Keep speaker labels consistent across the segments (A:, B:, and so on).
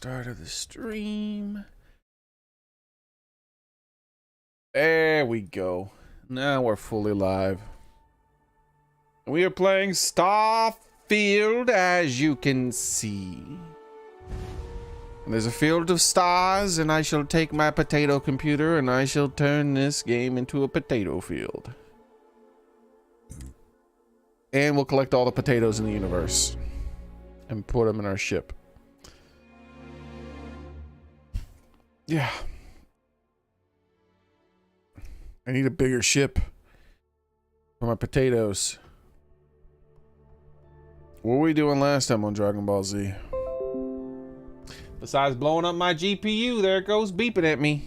A: Start of the stream. There we go. Now we're fully live. We are playing Starfield, as you can see. And there's a field of stars, and I shall take my potato computer and I shall turn this game into a potato field. And we'll collect all the potatoes in the universe and put them in our ship. Yeah. I need a bigger ship for my potatoes. What were we doing last time on Dragon Ball Z? Besides blowing up my GPU, there it goes beeping at me.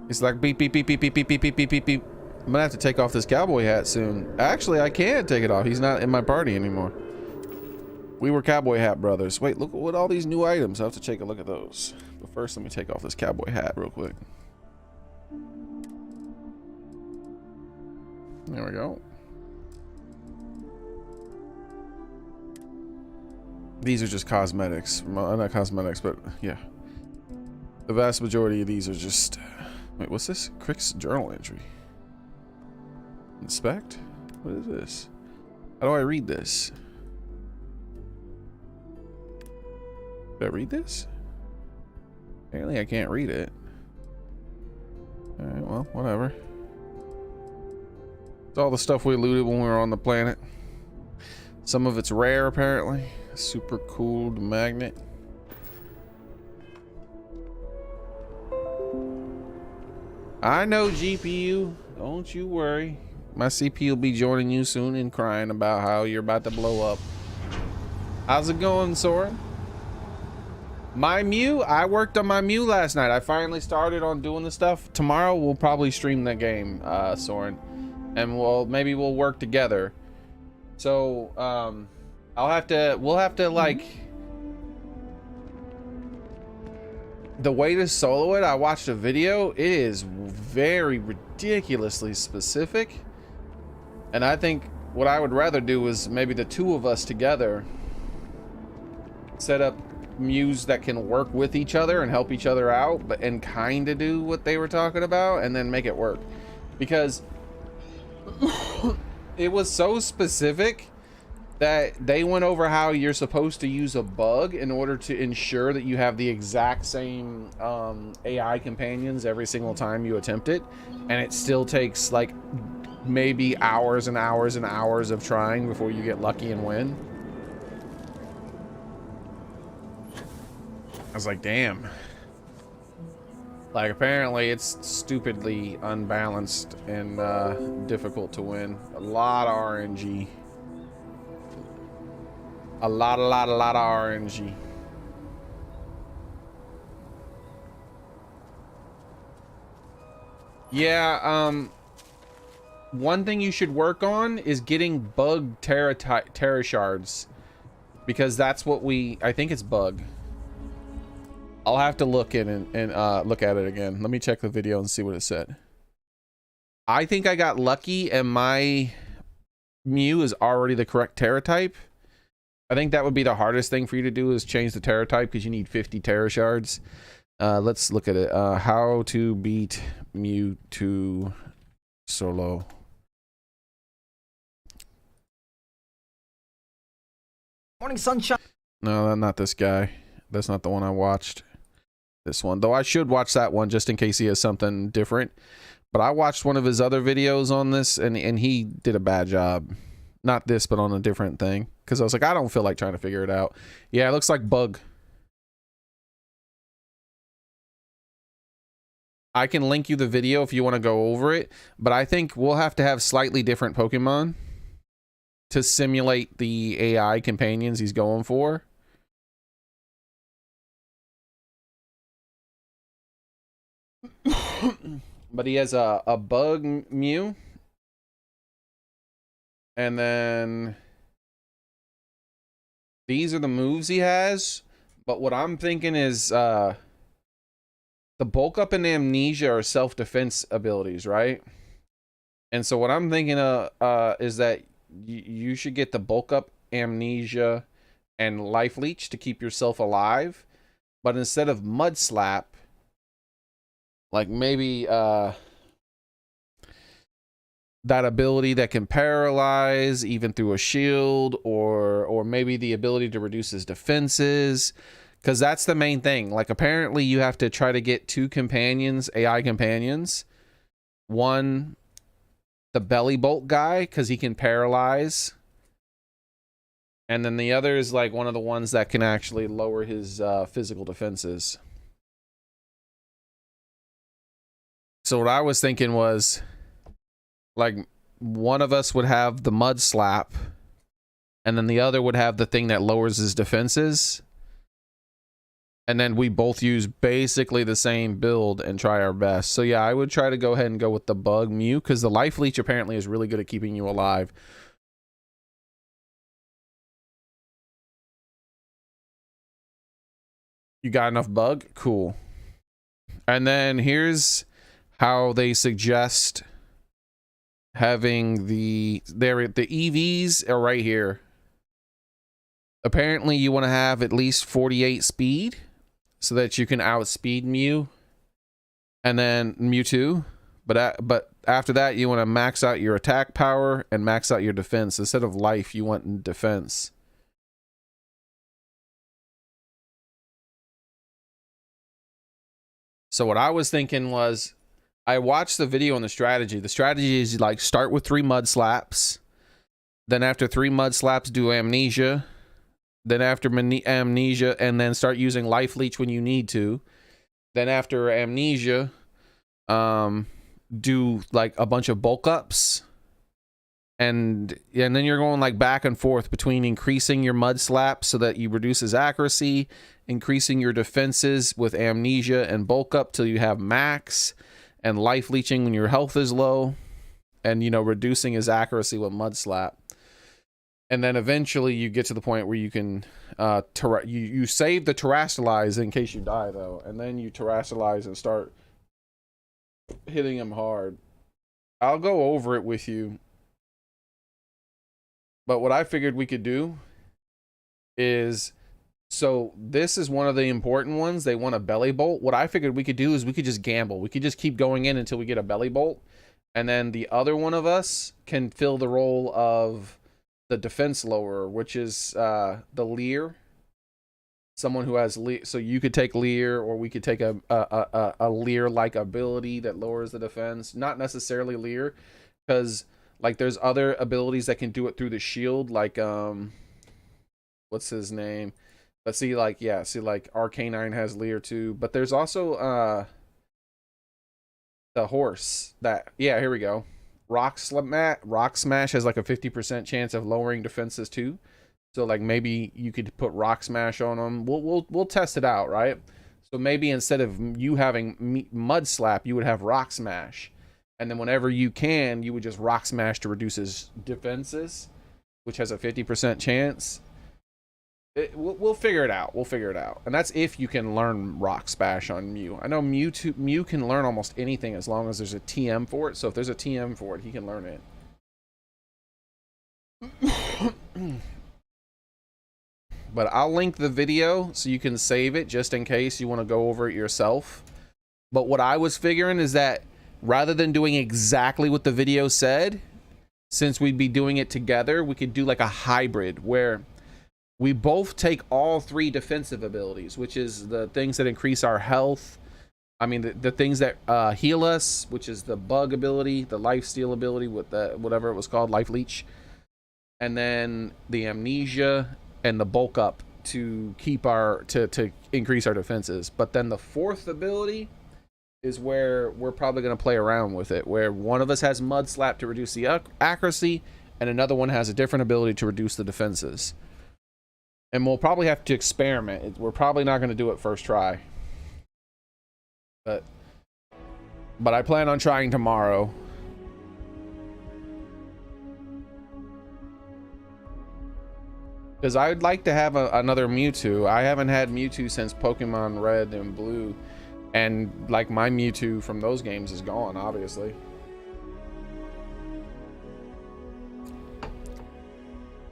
A: It's like beep, beep, beep, beep, beep, beep, beep, beep, beep, beep, beep. I'm gonna have to take off this cowboy hat soon. Actually, I can take it off. He's not in my party anymore. We were cowboy hat brothers. Wait, look at all these new items. I have to take a look at those. But first, let me take off this cowboy hat real quick. There we go. These are just cosmetics. Well, not cosmetics, but yeah. The vast majority of these are just... Wait, what's this? Crick's journal entry. Inspect? What is this? How do I read this? Did I read this? Apparently I can't read it. Alright, well, whatever. It's all the stuff we looted when we were on the planet. Some of it's rare, apparently. Super cooled magnet. I know, GPU. Don't you worry. My CPU will be joining you soon and crying about how you're about to blow up. How's it going, Soren? My Mew? I worked on my Mew last night. I finally started on doing the stuff. Tomorrow we'll probably stream the game, Soren. And maybe we'll work together. So, we'll have to like, the way to solo it, I watched a video. It is very ridiculously specific. And I think what I would rather do is maybe the two of us together set up Mews that can work with each other and help each other out, but and kind of do what they were talking about and then make it work. Because it was so specific that they went over how you're supposed to use a bug in order to ensure that you have the exact same AI companions every single time you attempt it, and it still takes like maybe hours and hours and hours of trying before you get lucky and win. I was like, damn. Like, apparently it's stupidly unbalanced and difficult to win. A lot of RNG. A lot of RNG. Yeah, one thing you should work on is getting bug terra shards. Because that's what I think it's bug. I'll have to look in and look at it again. Let me check the video and see what it said. I think I got lucky and my Mew is already the correct Terra type. I think that would be the hardest thing for you to do is change the Terra type because you need 50 Terra shards. Let's look at it. How to beat Mewtwo solo.
B: Morning, sunshine.
A: No, not this guy. That's not the one I watched. This one, though I should watch that one just in case he has something different. But I watched one of his other videos on this and he did a bad job. Not this, but on a different thing. Because I was like, I don't feel like trying to figure it out. Yeah, it looks like bug. I can link you the video if you want to go over it. But I think we'll have to have slightly different Pokemon to simulate the AI companions he's going for. But he has a bug Mew. And then these are the moves he has. But what I'm thinking is the bulk up and amnesia are self-defense abilities, right? And so what I'm thinking is that you should get the bulk up, amnesia, and life leech to keep yourself alive. but instead of Mud Slap, like maybe that ability that can paralyze even through a shield, or maybe the ability to reduce his defenses, because that's the main thing. Like, apparently you have to try to get 2 companions, AI companions. One, the belly bolt guy, because he can paralyze, and then the other is like one of the ones that can actually lower his physical defenses. So what I was thinking was, like, one of us would have the Mud Slap, and then the other would have the thing that lowers his defenses, and then we both use basically the same build and try our best. So yeah, I would try to go ahead and go with the Bug Mew, because the Life Leech apparently is really good at keeping you alive. You got enough Bug? Cool. And then here's how they suggest having the EVs are right here. Apparently you want to have at least 48 speed so that you can outspeed Mew, and then Mewtwo. But after that, you want to max out your attack power and max out your defense. Instead of life, you want defense. So what I was thinking was, I watched the video on the strategy. The strategy is like start with 3 Mud Slaps. Then after 3 Mud Slaps, do Amnesia. Then after Amnesia, and then start using Life Leech when you need to. Then after Amnesia, do like a bunch of bulk ups. And then you're going like back and forth between increasing your Mud Slap so that you reduce his accuracy, increasing your defenses with Amnesia and bulk up till you have max, and Life Leeching when your health is low, and, you know, reducing his accuracy with Mud Slap. And then eventually you get to the point where you can you save the Terrasilize in case you die, though, and then you Terrasilize and start hitting him hard. I'll go over it with you. But what I figured we could do is, so this is one of the important ones. They want a belly bolt. What I figured we could do is we could just gamble. We could just keep going in until we get a belly bolt. And then the other one of us can fill the role of the defense lower, which is the Leer. Someone who has Leer. So you could take Leer, or we could take a Leer-like ability that lowers the defense. Not necessarily Leer, because like there's other abilities that can do it through the shield, like what's his name? But see, like, yeah, see, like Arcanine has Leer too. But there's also the horse that, yeah, here we go. Rock Smash has like a 50% chance of lowering defenses too. So like maybe you could put Rock Smash on them. We'll test it out, right? So maybe instead of you having Mud Slap, you would have Rock Smash. And then whenever you can, you would just Rock Smash to reduce his defenses, which has a 50% chance. We'll figure it out. We'll figure it out. And that's if you can learn Rock Smash on Mew. I know Mew can learn almost anything as long as there's a TM for it. So if there's a TM for it, he can learn it. But I'll link the video so you can save it just in case you want to go over it yourself. But what I was figuring is that rather than doing exactly what the video said, since we'd be doing it together, we could do like a hybrid where we both take all 3 defensive abilities, which is the things that increase our health. I mean, the things that heal us, which is the Bug ability, the Life Steal ability with the whatever it was called, Life Leech, and then the Amnesia and the Bulk Up to keep our to increase our defenses. But then the 4th ability is where we're probably going to play around with it, where one of us has Mud Slap to reduce the accuracy, and another one has a different ability to reduce the defenses. And we'll probably have to experiment. We're probably not going to do it first try. But I plan on trying tomorrow. Because I'd like to have another Mewtwo. I haven't had Mewtwo since Pokemon Red and Blue. And like my Mewtwo from those games is gone, obviously.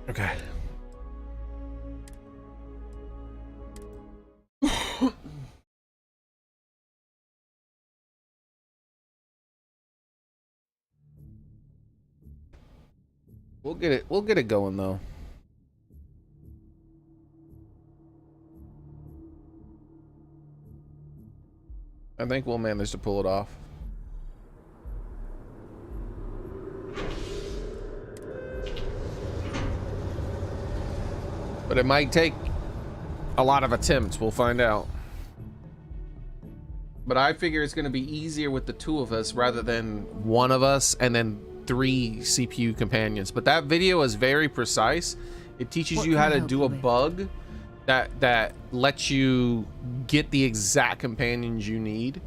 A: Okay. We'll get it going though. I think we'll manage to pull it off. But it might take a lot of attempts. We'll find out. But I figure it's going to be easier with the two of us rather than one of us and then 3 CPU companions. But that video is very precise. It teaches you how to do a bug that lets you get the exact companions you need.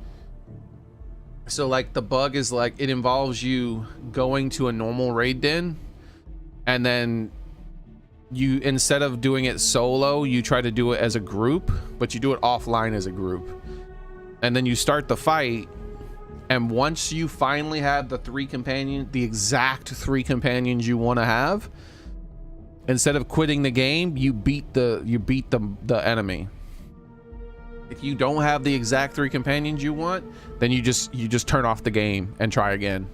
A: So like the bug is like, it involves you going to a normal raid den, and then you, instead of doing it solo, you try to do it as a group, but you do it offline as a group. And then you start the fight, and once you finally have the exact 3 companions you want to have, instead of quitting the game, you beat the enemy. If you don't have the exact 3 companions you want, then you just turn off the game and try again.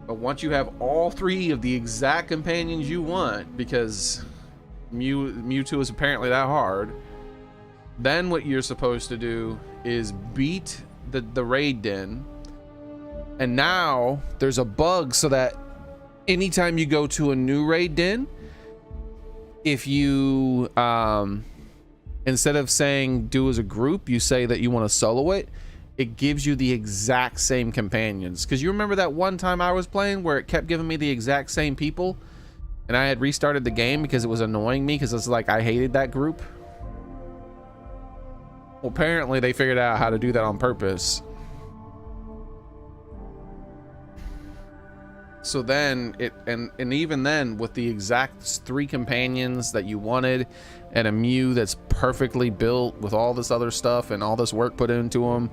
A: But once you have all 3 of the exact companions you want, because Mewtwo is apparently that hard, then what you're supposed to do is beat the raid den. And now there's a bug so that anytime you go to a new raid den, if you instead of saying do as a group, you say that you want to solo it, it gives you the exact same companions. Because you remember that one time I was playing where it kept giving me the exact same people, and I had restarted the game because it was annoying me, because it's like I hated that group. Well, apparently they figured out how to do that on purpose. So then and even then, with the exact 3 companions that you wanted and a Mew that's perfectly built with all this other stuff and all this work put into them,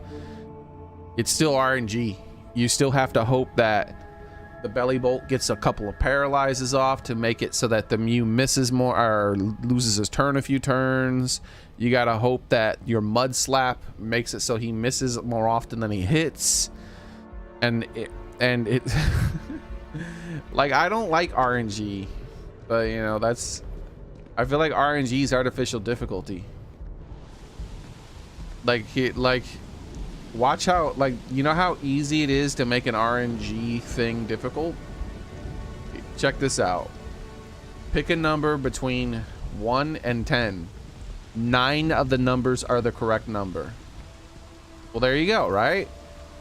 A: it's still RNG. You still have to hope that the belly bolt gets a couple of paralyzes off to make it so that the Mew misses more or loses his turn a few turns. You gotta hope that your mud slap makes it so he misses more often than he hits. And it like, I don't like RNG, but you know, I feel like RNG is artificial difficulty. Like watch how, like, you know how easy it is to make an RNG thing difficult? Check this out. Pick a number between 1 and 10. 9 of the numbers are the correct number. Well, there you go, right?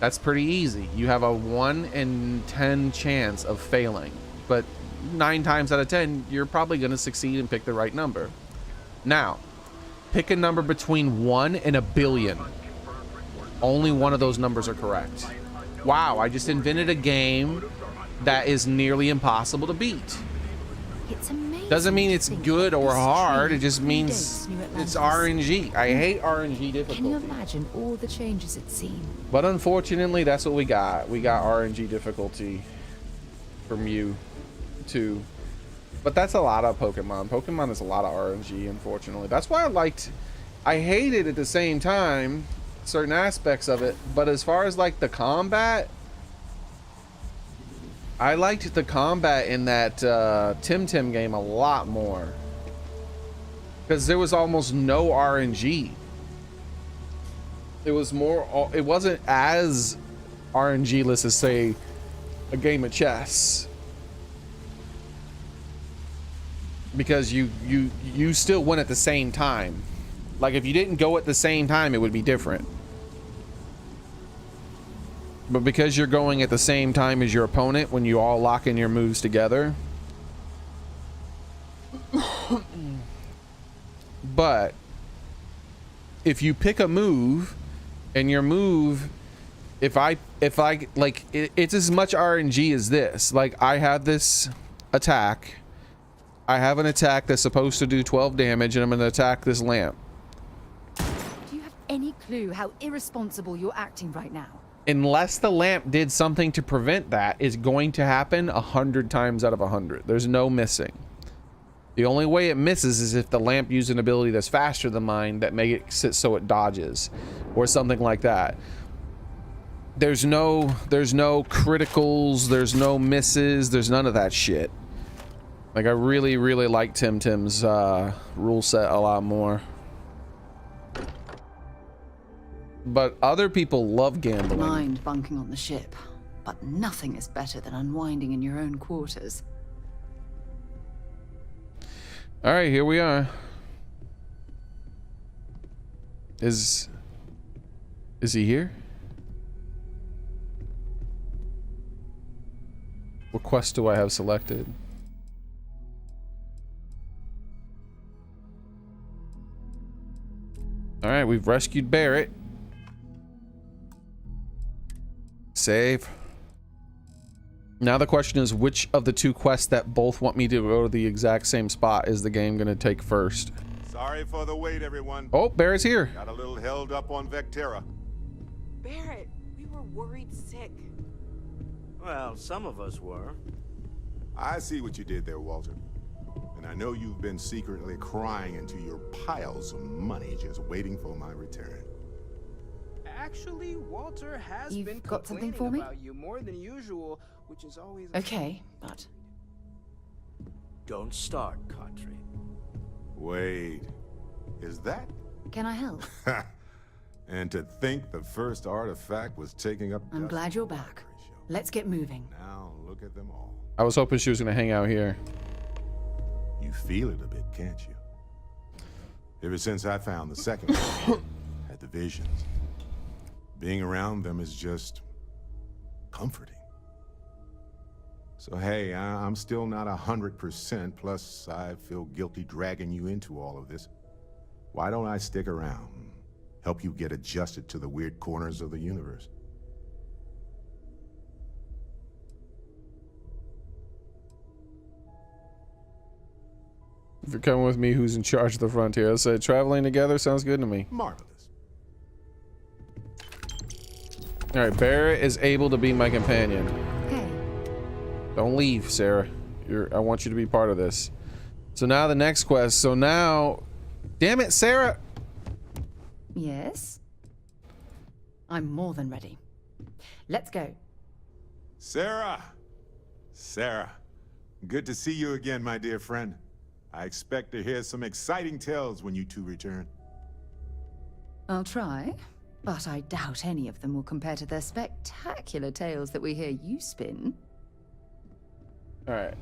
A: That's pretty easy. You have a 1 in 10 chance of failing, but 9 times out of 10, you're probably going to succeed and pick the right number. Now, pick a number between 1 and a billion. Only one of those numbers are correct. Wow, I just invented a game that is nearly impossible to beat.
C: It's amazing.
A: Doesn't mean it's good or hard. It just means it's RNG. I hate RNG difficulty.
C: Can you imagine all the changes it's seen?
A: But unfortunately, that's what we got. We got RNG difficulty for Mewtwo. But that's a lot of Pokemon. Pokemon is a lot of RNG, unfortunately. That's why I hate it at the same time, certain aspects of it. But as far as like the combat, I liked the combat in that Tim game a lot more, because there was almost no RNG. It was more, it wasn't as RNG-less as, say, a game of chess, because you still went at the same time. Like, if you didn't go at the same time, it would be different. But because you're going at the same time as your opponent when you all lock in your moves together. But if you pick a move and your move, if I like it's as much RNG as this. Like, I have this attack. I have an attack that's supposed to do 12 damage, and I'm going to attack this lamp.
C: Do you have any clue how irresponsible you're acting right now?
A: Unless the lamp did something to prevent that, it's going to happen 100 times out of 100. There's no missing. The only way it misses is if the lamp used an ability that's faster than mine that makes it so it dodges, or something like that. There's no criticals, there's no misses, there's none of that shit. Like, I really, really like Tim's rule set a lot more. But other people love gambling.
C: Mind bunking on the ship, but nothing is better than unwinding in your own quarters.
A: All right, here we are. Is he here? What quest do I have selected? All right, we've rescued Barrett. Save. Now the question is, which of the two quests that both want me to go to the exact same spot is the game gonna take first?
D: Sorry for the wait, everyone.
A: Oh, Barrett's here.
D: Got a little held up on Vectera.
E: Barrett, we were worried sick.
F: Well, some of us were.
D: I see what you did there, Walter. And I know you've been secretly crying into your piles of money just waiting for my return.
G: Actually, Walter has
C: You've
G: been
C: got something
G: complaining
C: for me?
G: about you more than usual, which is always
C: Okay, but
F: Don't start, Kadri.
D: Wait, is that?
C: can I help?
D: And to think the first artifact was taking up
C: I'm
D: dust
C: glad you're
D: in the
C: back.
D: factory show.
C: Let's get moving.
D: Now look at them all.
A: I was hoping she was gonna hang out here.
D: You feel it a bit, can't you? Ever since I found the second one, had the visions. Being around them is just comforting. So hey, I'm still not 100%, plus I feel guilty dragging you into all of this. Why don't I stick around? Help you get adjusted to the weird corners of the universe.
A: If you're coming with me, who's in charge of the frontier? I said traveling together sounds good to me.
D: Marvelous.
A: All right, Barrett is able to be my companion.
C: Hey,
A: Don't leave, Sarah. I want you to be part of this. So now the next quest. So now, damn it, Sarah.
C: yes? I'm more than ready. Let's go.
D: Sarah! Sarah, good to see you again, my dear friend. I expect to hear some exciting tales when you two return.
C: I'll try, but I doubt any of them will compare to the spectacular tales that we hear you spin.
A: All right.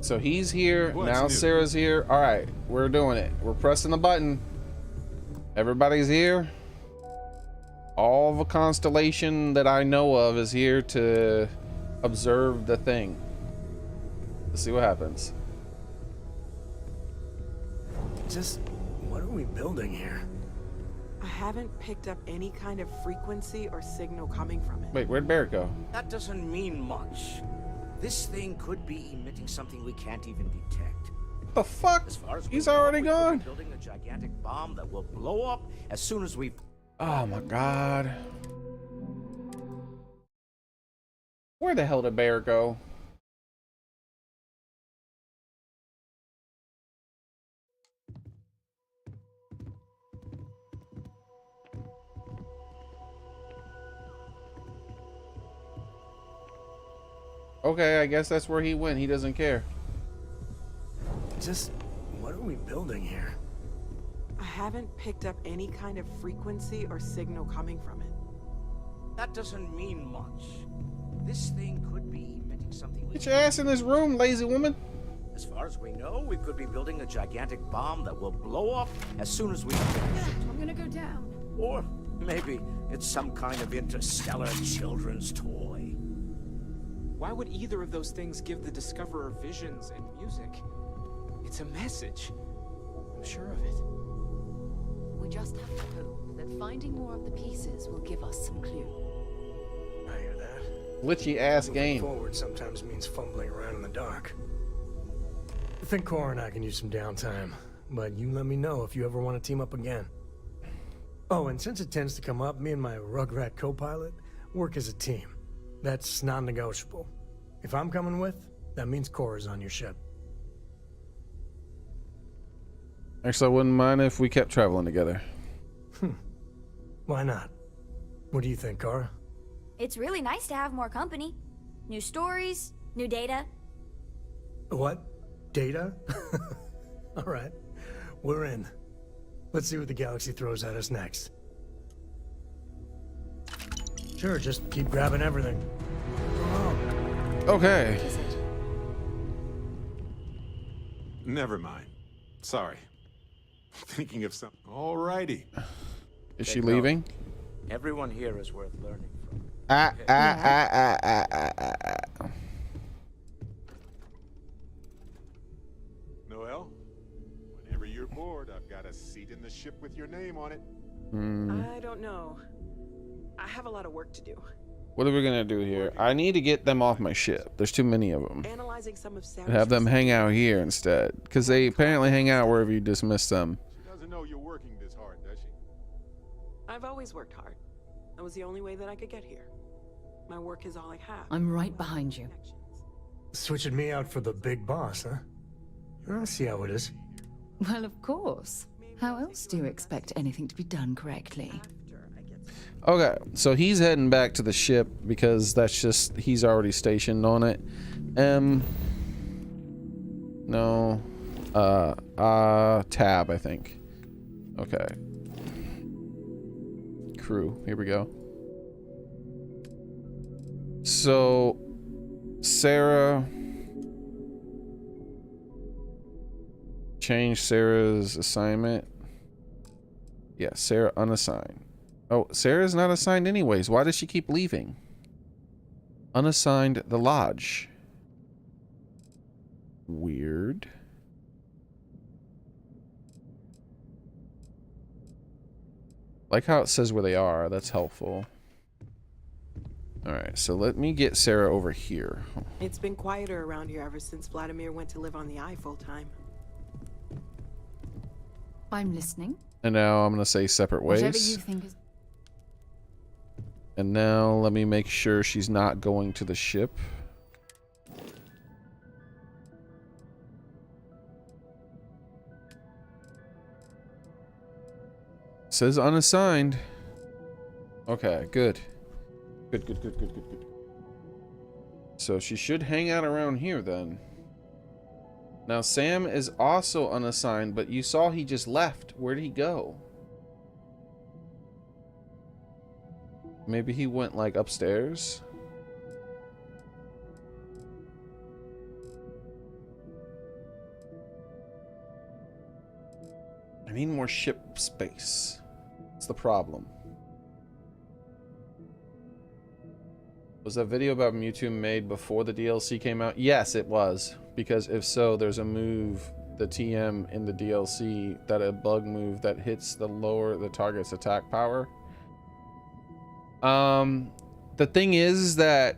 A: So he's here.
D: What's
A: Now
D: new?
A: Sarah's here. All right, we're doing it. We're pressing the button. Everybody's here. All the constellation that I know of is here to observe the thing. Let's see what happens.
H: Just what are we building here?
E: I haven't picked up any kind of frequency or signal coming from it.
A: Wait, where'd Barrett go?
F: That doesn't mean much. This thing could be emitting something we can't even detect.
A: What the fuck?
F: As far as we
A: He's
F: know,
A: already
F: we could be
A: gone.
F: building a gigantic bomb that will blow up as soon as we.
A: Oh my god. Where the hell did Barrett go? Okay, I guess that's where he went. He doesn't care.
H: Just what are we building here?
E: I haven't picked up any kind of frequency or signal coming from it.
F: That doesn't mean much. This thing could be emitting something we.
A: Get your ass in this room, lazy woman.
F: As far as we know, we could be building a gigantic bomb that will blow up as soon as we.
C: I'm gonna go down.
F: Or maybe it's some kind of interstellar children's toy.
G: Why would either of those things give the Discoverer visions and music? It's a message. I'm sure of it.
C: We just have to hope that finding more of the pieces will give us some clue.
H: I hear that.
A: Glitchy ass
H: Moving
A: game.
H: forward sometimes means fumbling around in the dark. I think Cora and I can use some downtime, but you let me know if you ever want to team up again. Oh, and since it tends to come up, me and my Rugrat co-pilot work as a team. That's non-negotiable. If I'm coming with, that means Cora's on your ship.
A: Actually, I wouldn't mind if we kept traveling together.
H: Why not? What do you think, Cora?
I: It's really nice to have more company. New stories, new data.
H: What? Data? All right. We're in. Let's see what the galaxy throws at us next. Sure, just keep grabbing everything.
A: Okay.
D: Never mind. Sorry. Thinking of something. Alrighty.
A: Is she leaving?
F: Everyone here is worth learning from.
D: Noel, whenever you're bored, I've got a seat in the ship with your name on it.
E: I don't know. I have a lot of work to do.
A: What are we gonna do here? I need to get them off my ship. There's too many of them.
E: Analyzing some of Sarah's
A: Have them hang out here instead, because they apparently hang out wherever you dismiss them.
D: She doesn't know you're working this hard, does she?
E: I've always worked hard. That was the only way that I could get here. My work is all I have.
C: I'm right behind you.
E: Connections.
H: Switching me out for the big boss, huh? I'll see how it is.
C: Well, of course. How else do you expect anything to be done correctly?
E: After I get some
A: Okay, so he's heading back to the ship because that's just, he's already stationed on it. No. Tab, I think. Okay. Crew, here we go. So, Sarah. Change Sarah's assignment. Yeah, Sarah unassigned. Oh, Sarah's not assigned anyways. Why does she keep leaving? Unassigned the lodge. Weird. Like how it says where they are. That's helpful. Alright, so let me get Sarah over here.
E: It's been quieter around here ever since Vladimir went to live on the Eye full time.
C: I'm listening.
A: And now I'm going to say separate ways.
C: Whatever you think is...
A: And now let me make sure she's not going to the ship. Says unassigned. Okay, good. Good. So she should hang out around here then. Now Sam is also unassigned, but you saw he just left. Where did he go? Maybe he went like upstairs. I need more ship space. That's the problem. Was that video about Mewtwo made before the DLC came out? Yes, it was. Because if so, there's a move, the TM in the DLC, that a bug move that hits the lower the target's attack power. The thing is that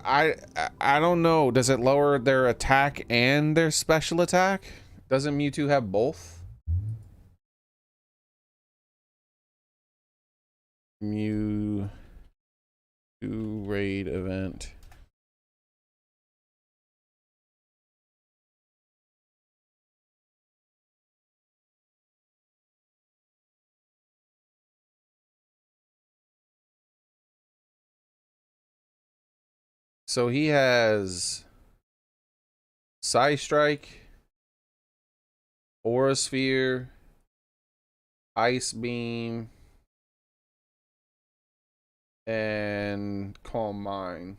A: I don't know. Does it lower their attack and their special attack? Doesn't Mewtwo have both? Mew raid event. So he has Psy Strike, Aura Sphere, Ice Beam, and Calm Mind.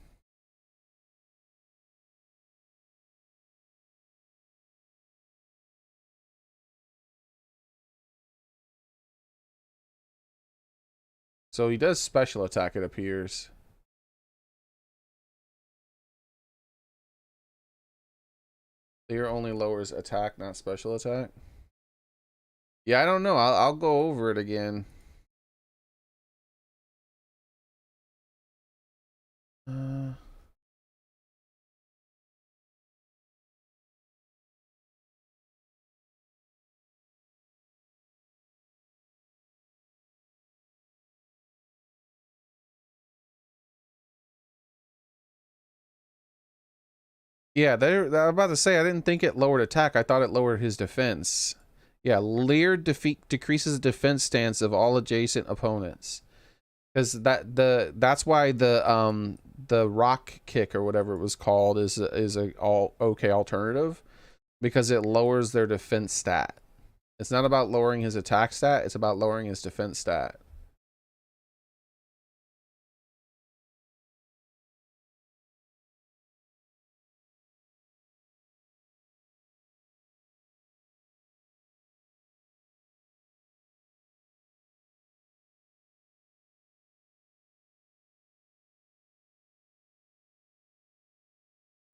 A: So he does special attack, it appears. Clear only lowers attack, not special attack. Yeah, I don't know. I'll go over it again. Yeah, I'm about to say, I didn't think it lowered attack. I thought it lowered his defense. Yeah, Leer decreases defense stance of all adjacent opponents. Because that's why the the rock kick or whatever it was called is a all okay alternative because it lowers their defense stat. It's not about lowering his attack stat, it's about lowering his defense stat.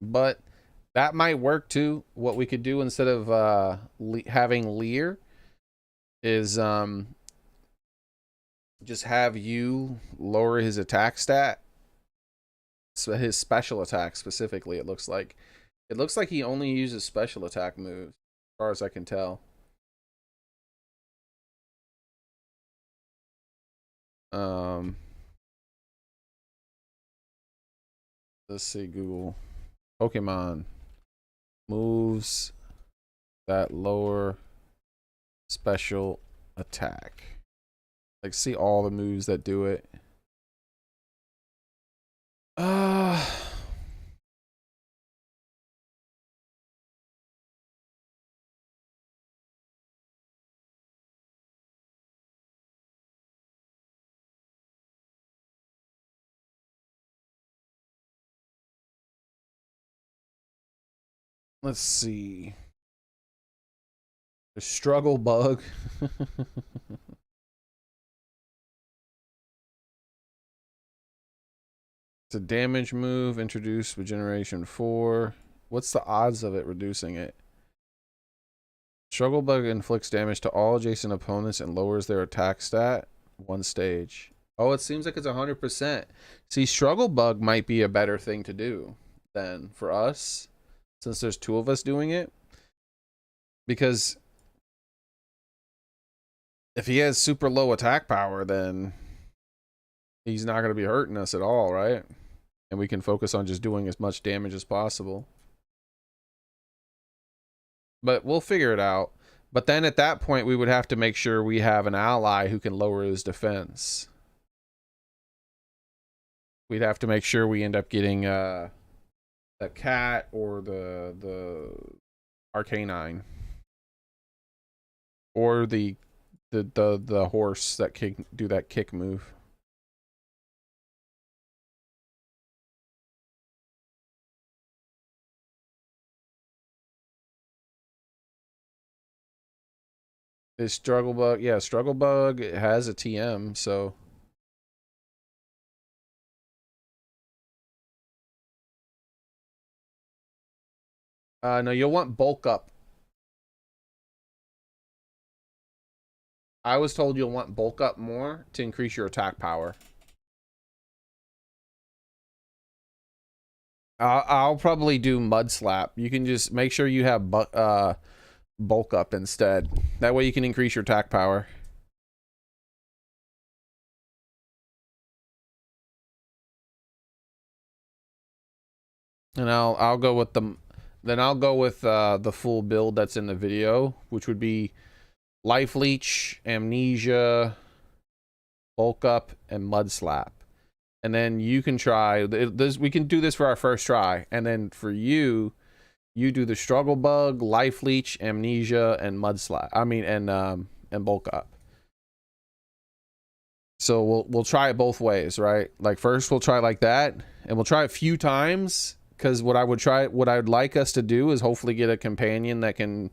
A: But that might work too. What we could do instead of having Lear is just have you lower his attack stat. So his special attack specifically, it looks like he only uses special attack moves, as far as I can tell. Let's see, Google Pokemon moves that lower special attack. Like, see all the moves that do it. Let's see. The struggle bug. It's a damage move introduced with Generation 4. What's the odds of it reducing it? Struggle bug inflicts damage to all adjacent opponents and lowers their attack stat 1 stage. Oh, it seems like it's 100%. See, struggle bug might be a better thing to do than for us, since there's 2 of us doing it. Because if he has super low attack power, then he's not going to be hurting us at all, right? And we can focus on just doing as much damage as possible. But we'll figure it out. But then at that point, we would have to make sure we have an ally who can lower his defense. We'd have to make sure we end up getting a cat or the Arcanine. Or the horse that can do that kick move. Is struggle bug? Yeah, struggle bug has a TM, so no, you'll want bulk up. I was told you'll want bulk up more to increase your attack power. I'll probably do mud slap. You can just make sure you have bulk up instead. That way you can increase your attack power. And I'll go with the full build that's in the video, which would be life leech, amnesia, bulk up, and mud slap. And then you can try this. We can do this for our first try, and then for you do the struggle bug, life leech, amnesia, and mud slap. I mean, and bulk up. So we'll try it both ways, right? Like first we'll try like that, and we'll try a few times. Because what I'd like us to do is hopefully get a companion that can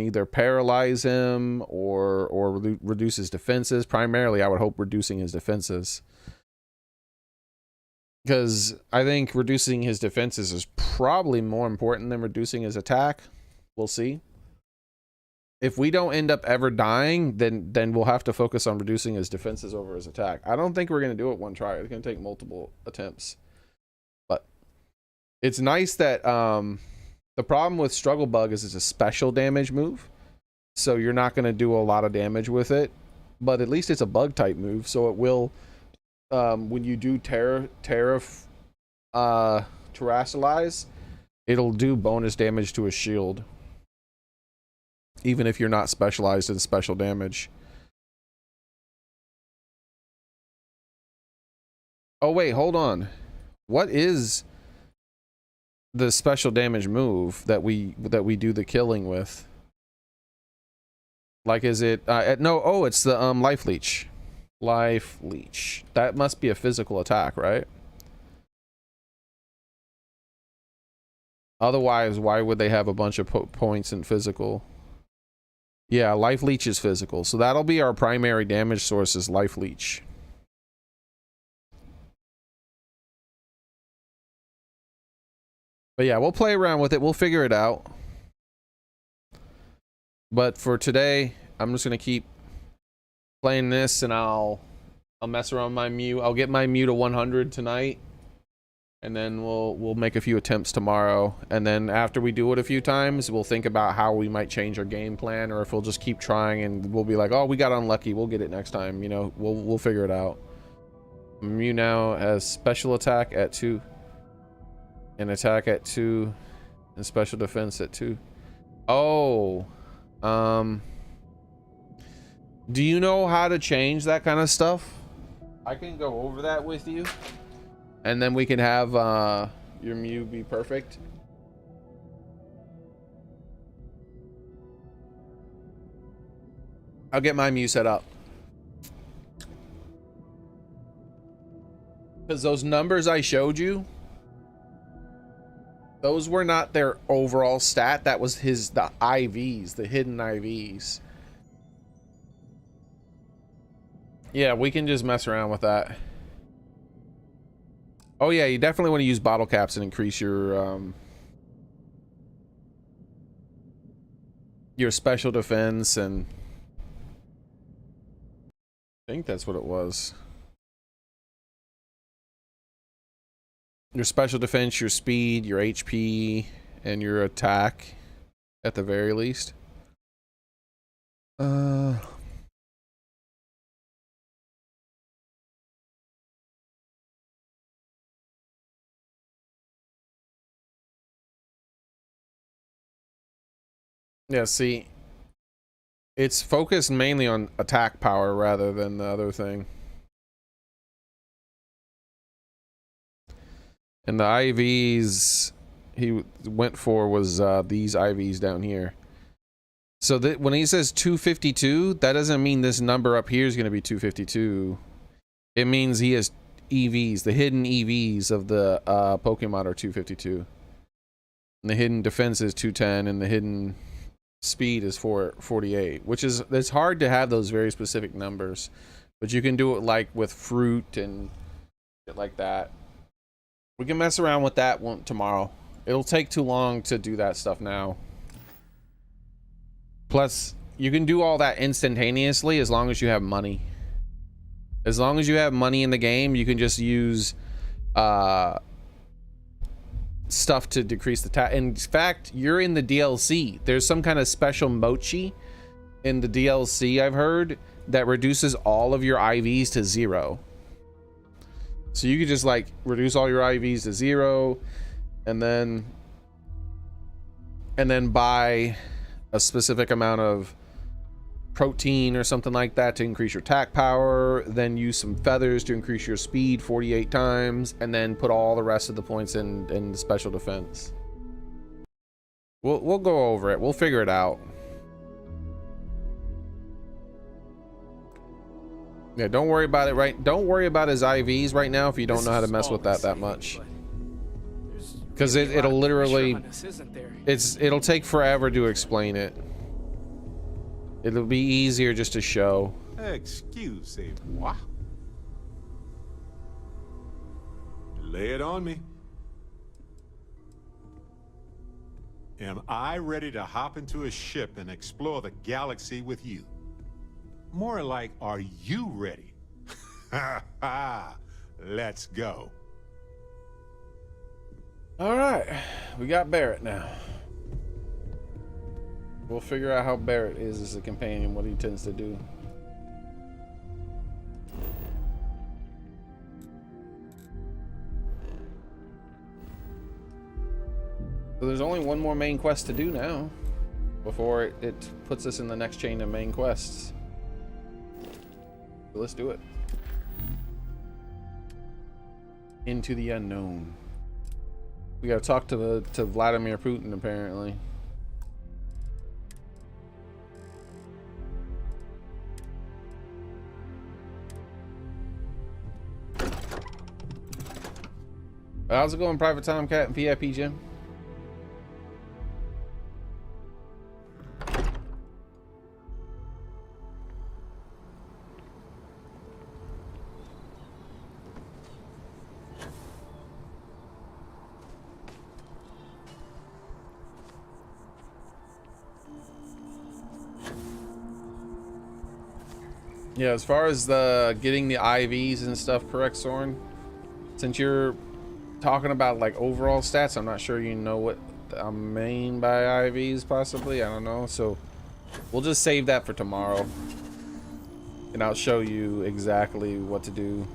A: either paralyze him or reduce his defenses. Primarily, I would hope reducing his defenses. Because I think reducing his defenses is probably more important than reducing his attack. We'll see. If we don't end up ever dying, then we'll have to focus on reducing his defenses over his attack. I don't think we're going to do it one try. It's going to take multiple attempts. But it's nice that the problem with struggle bug is it's a special damage move. So you're not going to do a lot of damage with it. But at least it's a bug type move, so it will... when you do terrestrialize, it'll do bonus damage to a shield, even if you're not specialized in special damage. Oh wait, hold on. What is the special damage move that we do the killing with? Like, is it no, oh, it's the life leech. Life leech. That must be a physical attack, right? Otherwise, why would they have a bunch of points in physical? Yeah, life leech is physical. So that'll be our primary damage source, is life leech. But yeah, we'll play around with it. We'll figure it out. But for today, I'm just gonna keep playing this, and I'll mess around with my Mew. I'll get my Mew to 100 tonight, and then we'll make a few attempts tomorrow. And then after we do it a few times, we'll think about how we might change our game plan, or if we'll just keep trying and we'll be like, oh, we got unlucky, we'll get it next time. You know, we'll figure it out. Mew now has special attack at 2, and attack at 2, and special defense at 2. Oh, do you know how to change that kind of stuff? I can go over that with you, and then we can have your Mew be perfect. I'll get my Mew set up, because those numbers I showed you, those were not their overall stat. That was the IVs, the hidden IVs. Yeah, we can just mess around with that. Oh yeah, you definitely want to use bottle caps and increase your special defense, and I think that's what it was. Your special defense, your speed, your HP, and your attack, at the very least. Yeah, see, it's focused mainly on attack power rather than the other thing. And the IVs he went for was these IVs down here. So that when he says 252, that doesn't mean this number up here is going to be 252. It means he has EVs. The hidden EVs of the Pokemon are 252. And the hidden defense is 210, and the hidden speed is 448, which is, it's hard to have those very specific numbers, but you can do it like with fruit and shit like that. We can mess around with that one tomorrow. It'll take too long to do that stuff now. Plus, you can do all that instantaneously as long as you have money. As long as you have money in the game, you can just use stuff to decrease the attack. In fact, you're in the DLC. There's some kind of special mochi in the DLC, I've heard, that reduces all of your IVs to 0. So you could just like reduce all your IVs to 0, and then buy a specific amount of protein or something like that to increase your attack power, then use some feathers to increase your speed 48 times, and then put all the rest of the points in special defense. We'll go over it. We'll figure it out. Yeah, don't worry about it, right? Don't worry about his IVs right now if you don't know how to mess with that much. Because it'll literally, it'll take forever to explain it. It'll be easier just to show.
D: Excusez-moi. Lay it on me. Am I ready to hop into a ship and explore the galaxy with you? More like, are you ready? Ha ha! Let's go.
A: All right, we got Barrett now. We'll figure out how Barrett is as a companion, what he tends to do. So there's only one more main quest to do now before it puts us in the next chain of main quests. So let's do it. Into the unknown. We gotta talk to Vladimir Putin, apparently. How's it going, Private Tomcat and VIP Jim? Yeah, as far as the getting the IVs and stuff correct, Soren, since you're talking about like overall stats, I'm not sure you know what I mean by IVs, possibly. I don't know. So we'll just save that for tomorrow, and I'll show you exactly what to do.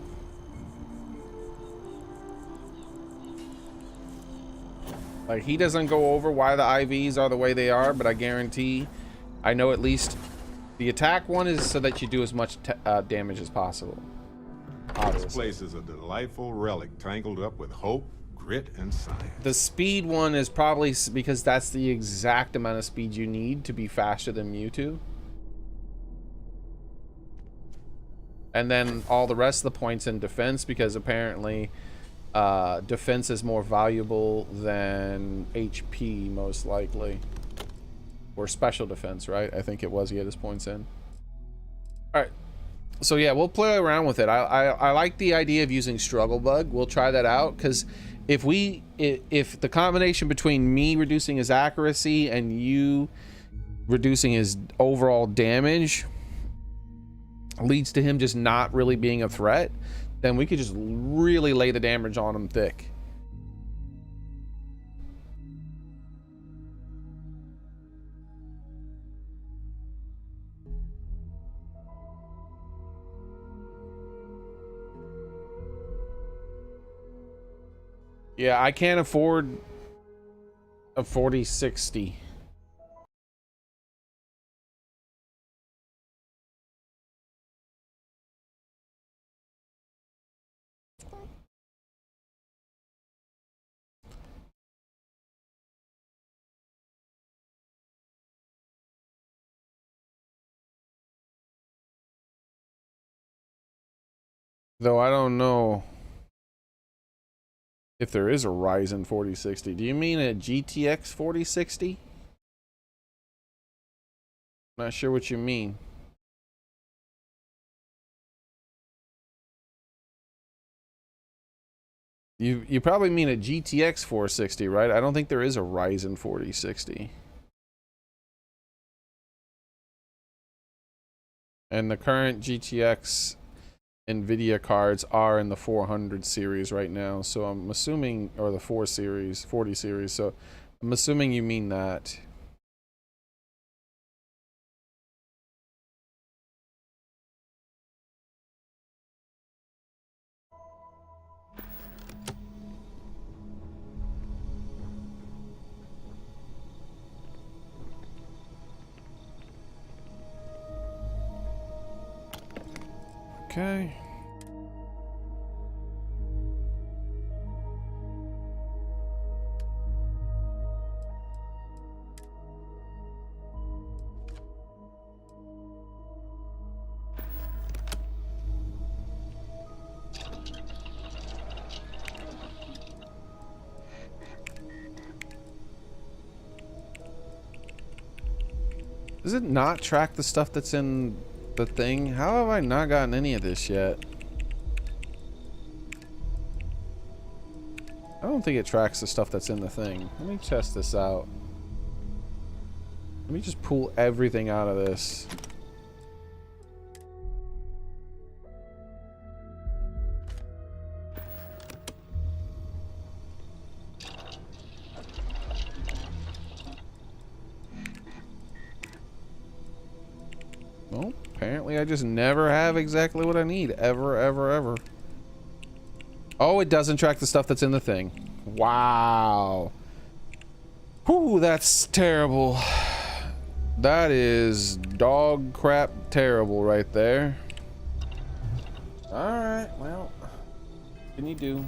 A: Like, he doesn't go over why the IVs are the way they are, but I guarantee I know at least the attack one is so that you do as much damage as possible. Obviously.
D: This place is a delightful relic tangled up with hope, grit, and science.
A: The speed one is probably because that's the exact amount of speed you need to be faster than Mewtwo. And then all the rest of the points in defense, because apparently defense is more valuable than HP, most likely. Or special defense, right? I think it was he had his points in. Alright. So yeah, we'll play around with it. I like the idea of using Struggle Bug. We'll try that out, because if the combination between me reducing his accuracy and you reducing his overall damage leads to him just not really being a threat, then we could just really lay the damage on him thick. Yeah, I can't afford a 4060. Though I don't know if there is a Ryzen 4060. Do you mean a GTX 4060? Not sure what you mean. You probably mean a GTX 460, right? I don't think there is a Ryzen 4060. And the current GTX NVIDIA cards are in the 400 series right now, so I'm assuming, or the 40 series, so I'm assuming you mean that. Okay. Does it not track the stuff that's in the thing? How have I not gotten any of this yet? I don't think it tracks the stuff that's in the thing. Let me test this out. Let me just pull everything out of this. Well, apparently I just never have exactly what I need. Ever, ever, ever. Oh, it doesn't track the stuff that's in the thing. Wow. Whew, that's terrible. That is dog crap terrible right there. Alright, well, what can you do?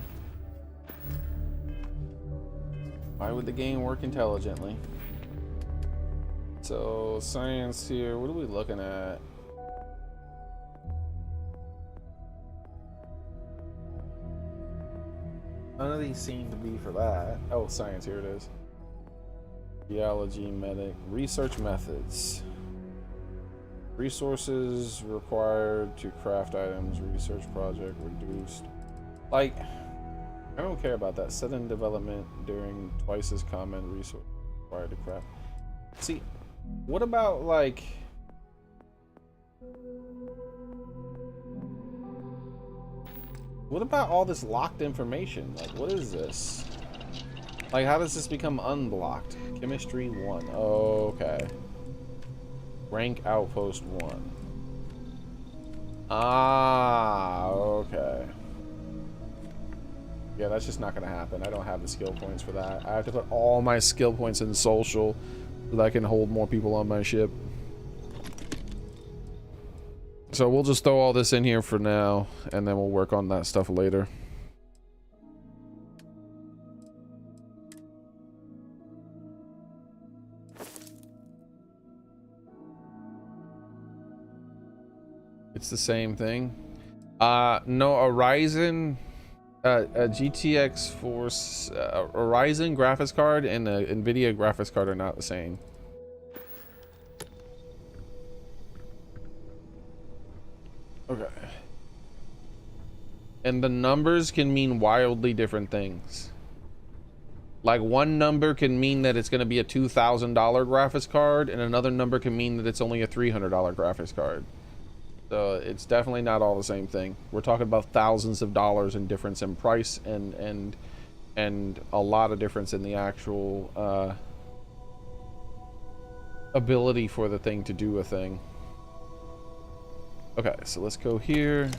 A: Why would the game work intelligently? So, science here, what are we looking at? None of these seem to be for that. Oh, science, here it is. Geology, medic, research methods. Resources required to craft items, research project reduced. Like, I don't care about that. Sudden development during twice as common resource required to craft. See, what about like... What about all this locked information? Like, what is this? Like, how does this become unblocked? Chemistry 1. Okay. Rank outpost 1. Ah, okay. Yeah, that's just not gonna happen. I don't have the skill points for that. I have to put all my skill points in social so that I can hold more people on my ship. So we'll just throw all this in here for now, and then we'll work on that stuff later. It's the same thing. No, a Ryzen, a GTX Force, a Ryzen graphics card and a NVIDIA graphics card are not the same. Okay. And the numbers can mean wildly different things. Like, one number can mean that it's going to be a $2,000 graphics card, and another number can mean that it's only a $300 graphics card. So it's definitely not all the same thing. We're talking about thousands of dollars in difference in price and a lot of difference in the actual ability for the thing to do a thing. Okay, so let's go here.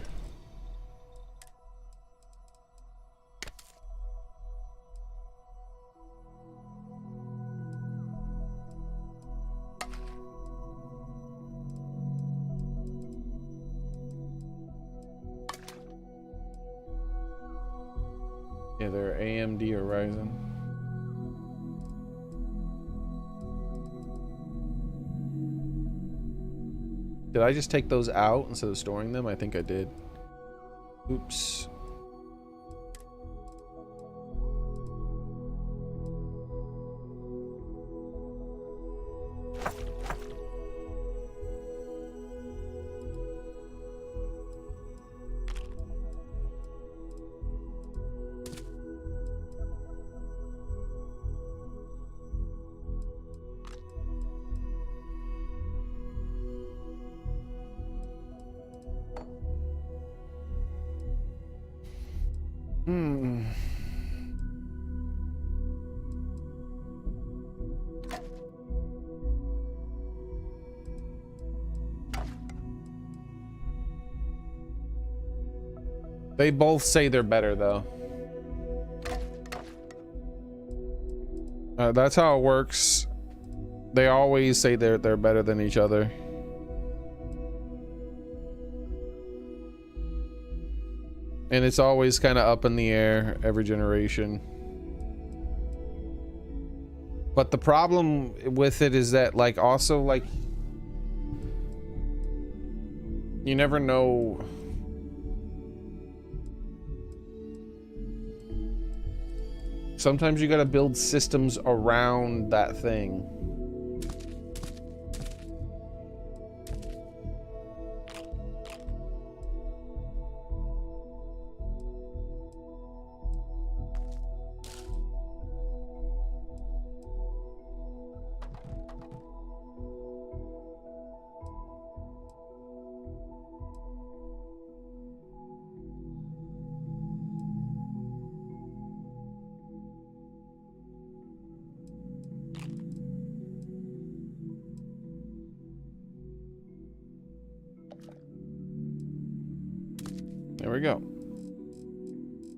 A: Yeah, they're AMD or Ryzen. Did I just take those out instead of storing them? I think I did. Oops. They both say they're better, though. That's how it works. They always say they're better than each other. And it's always kind of up in the air every generation. But the problem with it is that, like, also, like, you never know. Sometimes you gotta build systems around that thing. There we go.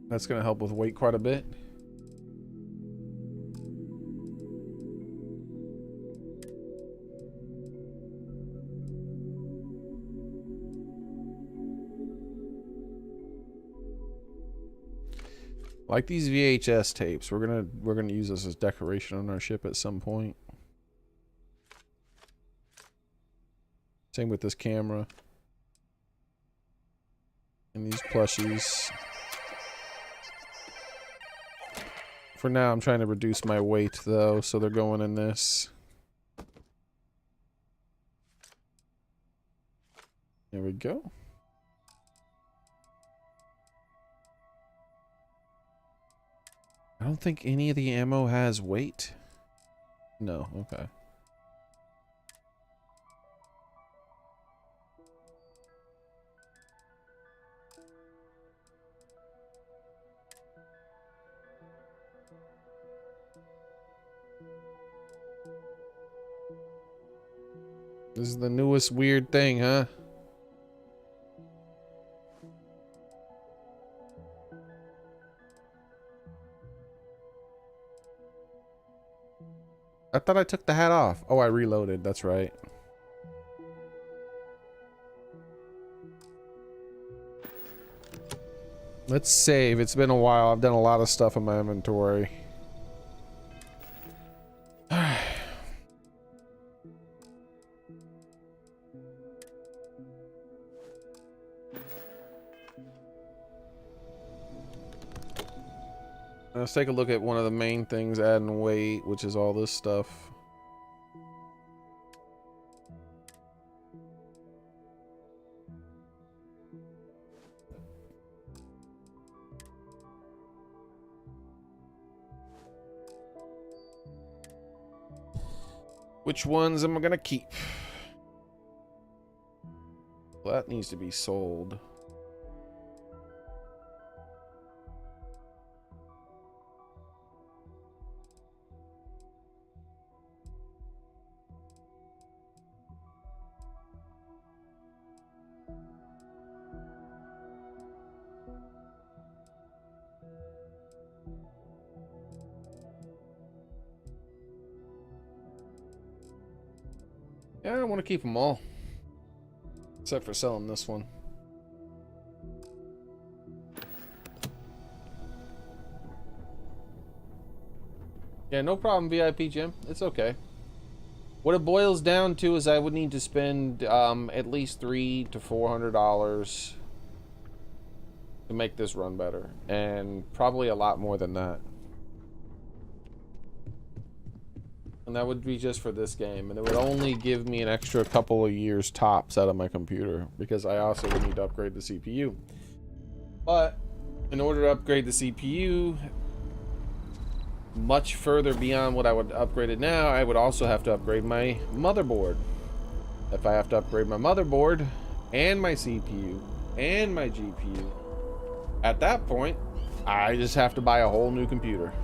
A: That's going to help with weight quite a bit. Like these VHS tapes. We're gonna use this as decoration on our ship at some point. Same with this camera. And these plushies. For now, I'm trying to reduce my weight though, so they're going in this. There we go. I don't think any of the ammo has weight. No, okay. This is the newest weird thing, huh? I thought I took the hat off. Oh, I reloaded. That's right. Let's save. It's been a while. I've done a lot of stuff in my inventory. Let's take a look at one of the main things, adding weight, which is all this stuff. Which ones am I gonna keep? Well, that needs to be sold. Yeah, I want to keep them all. Except for selling this one. Yeah, no problem, VIP Jim. It's okay. What it boils down to is I would need to spend at least $300 to $400 to make this run better. And probably a lot more than that. And that would be just for this game, and it would only give me an extra couple of years tops out of my computer, because I also would need to upgrade the CPU. But in order to upgrade the CPU much further beyond what I would upgrade it now, I would also have to upgrade my motherboard. If I have to upgrade my motherboard and my CPU and my GPU, at that point I just have to buy a whole new computer.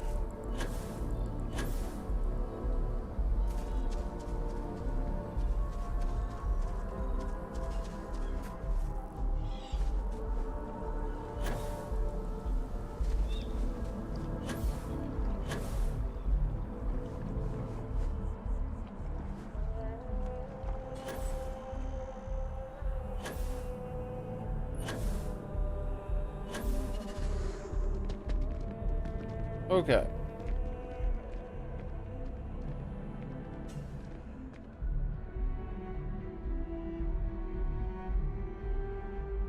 A: Okay.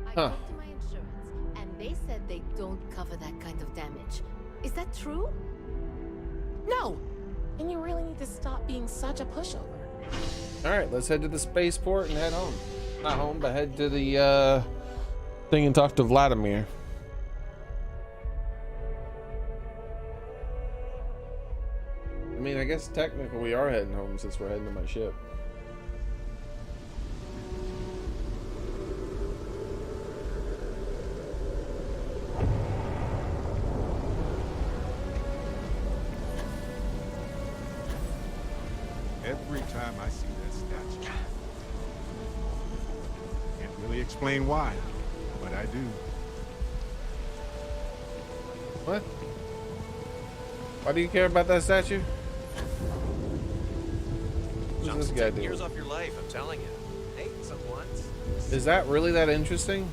I: I talked to my insurance, and they said they don't cover that kind of damage. Is that true?
J: No! And you really need to stop being such a pushover.
A: Alright, let's head to the spaceport and head home. Not home, but head to the thing and talk to Vladimir. I mean, I guess technically we are heading home since we're heading to my ship.
D: Every time I see that statue, can't really explain why, but I do.
A: What? Why do you care about that statue? What's this guy doing?
K: Years off your life, I'm telling you. Hey, someone.
A: Is that really that interesting?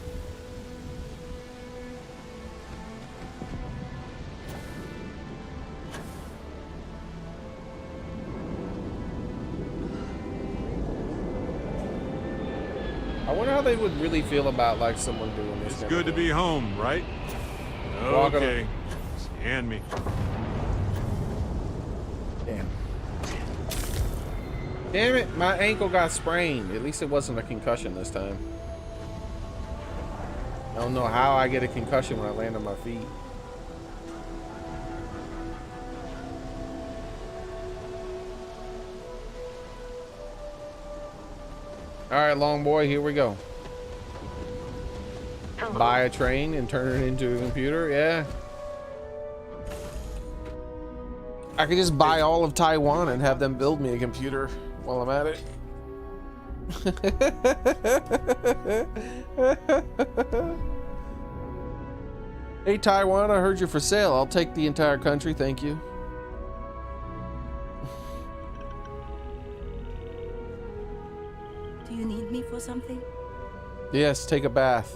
A: I wonder how they would really feel about like someone doing this.
D: It's good to be home, right?
A: Walking
D: Okay. Hand me.
B: Damn.
A: Damn it, my ankle got sprained. At least it wasn't a concussion this time. I don't know how I get a concussion when I land on my feet. All right, long boy, here we go. Buy a train and turn it into a computer. Yeah. I could just buy all of Taiwan and have them build me a computer while I'm at it. Hey Taiwan, I heard you're for sale. I'll take the entire country, thank you.
L: Do you need me for something?
A: Yes, take a bath.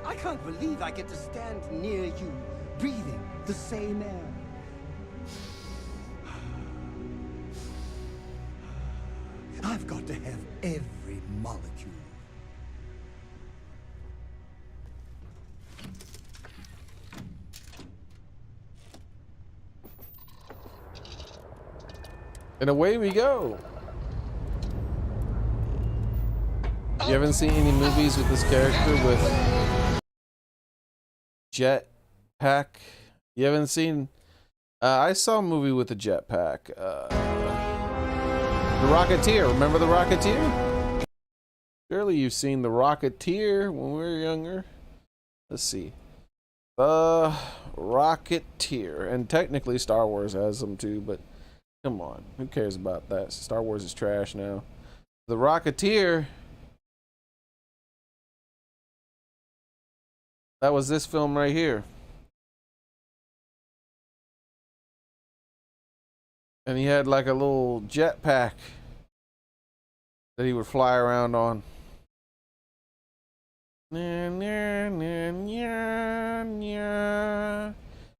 M: I can't believe I get to stand near you, breathing the same air. I've got to have every molecule.
A: And away we go. You haven't seen any movies with this character with jet pack? You haven't seen... I saw a movie with a jetpack. The Rocketeer. Remember The Rocketeer? Surely you've seen The Rocketeer when we were younger. Let's see. The Rocketeer. And technically Star Wars has them too, but come on. Who cares about that? Star Wars is trash now. The Rocketeer... That was this film right here. And he had like a little jetpack that he would fly around on. And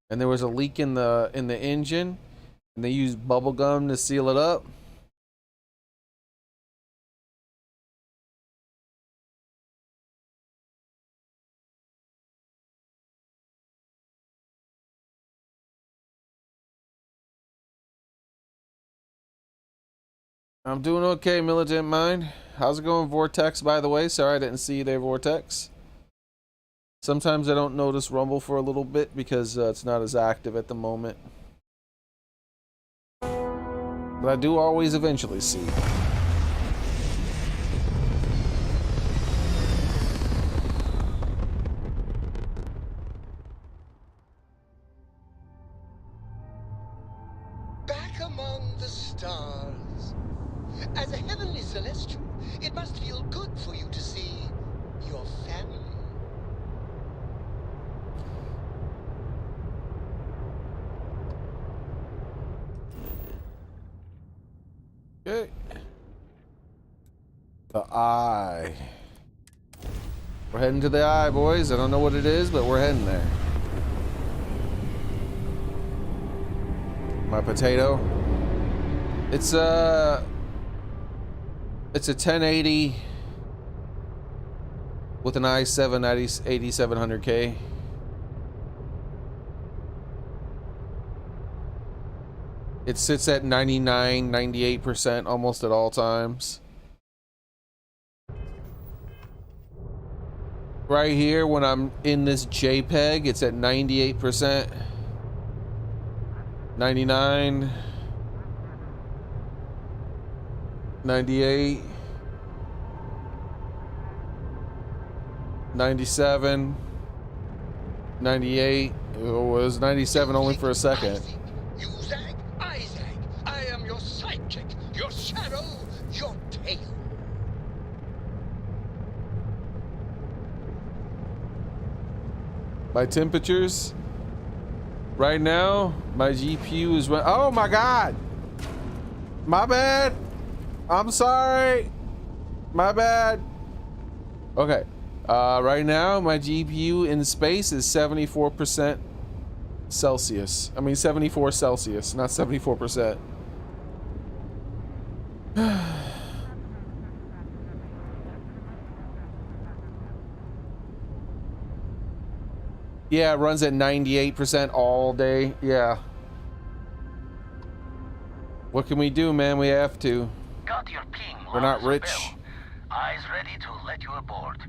A: there was a leak in the engine, and they used bubble gum to seal it up. I'm doing okay, Militant Mind. How's it going, Vortex, by the way? Sorry I didn't see you there, Vortex. Sometimes I don't notice Rumble for a little bit because it's not as active at the moment. But I do always eventually see.
N: Back among the stars. As a heavenly celestial, it must feel good for you to see your family.
A: Okay. The eye. We're heading to the eye, boys. I don't know what it is, but we're heading there. My potato. It's a 1080 with an i7 8700K. It sits at 99, 98% almost at all times. Right here, when I'm in this JPEG, it's at 98%. 99. 98. 97. 98. It was 97 only for a second.
N: You zag, I zag. I am your sidekick, your shadow, your tail.
A: My temperatures right now, my GPU is run. Oh my god, my bad. I'm sorry, my bad. Okay, right now my GPU in space is 74% Celsius. I mean 74 Celsius, not 74%. Yeah, it runs at 98% all day. Yeah. What can we do, man? We have to.
L: Got your ping.
A: We're not rich.
L: Eyes ready to let you aboard.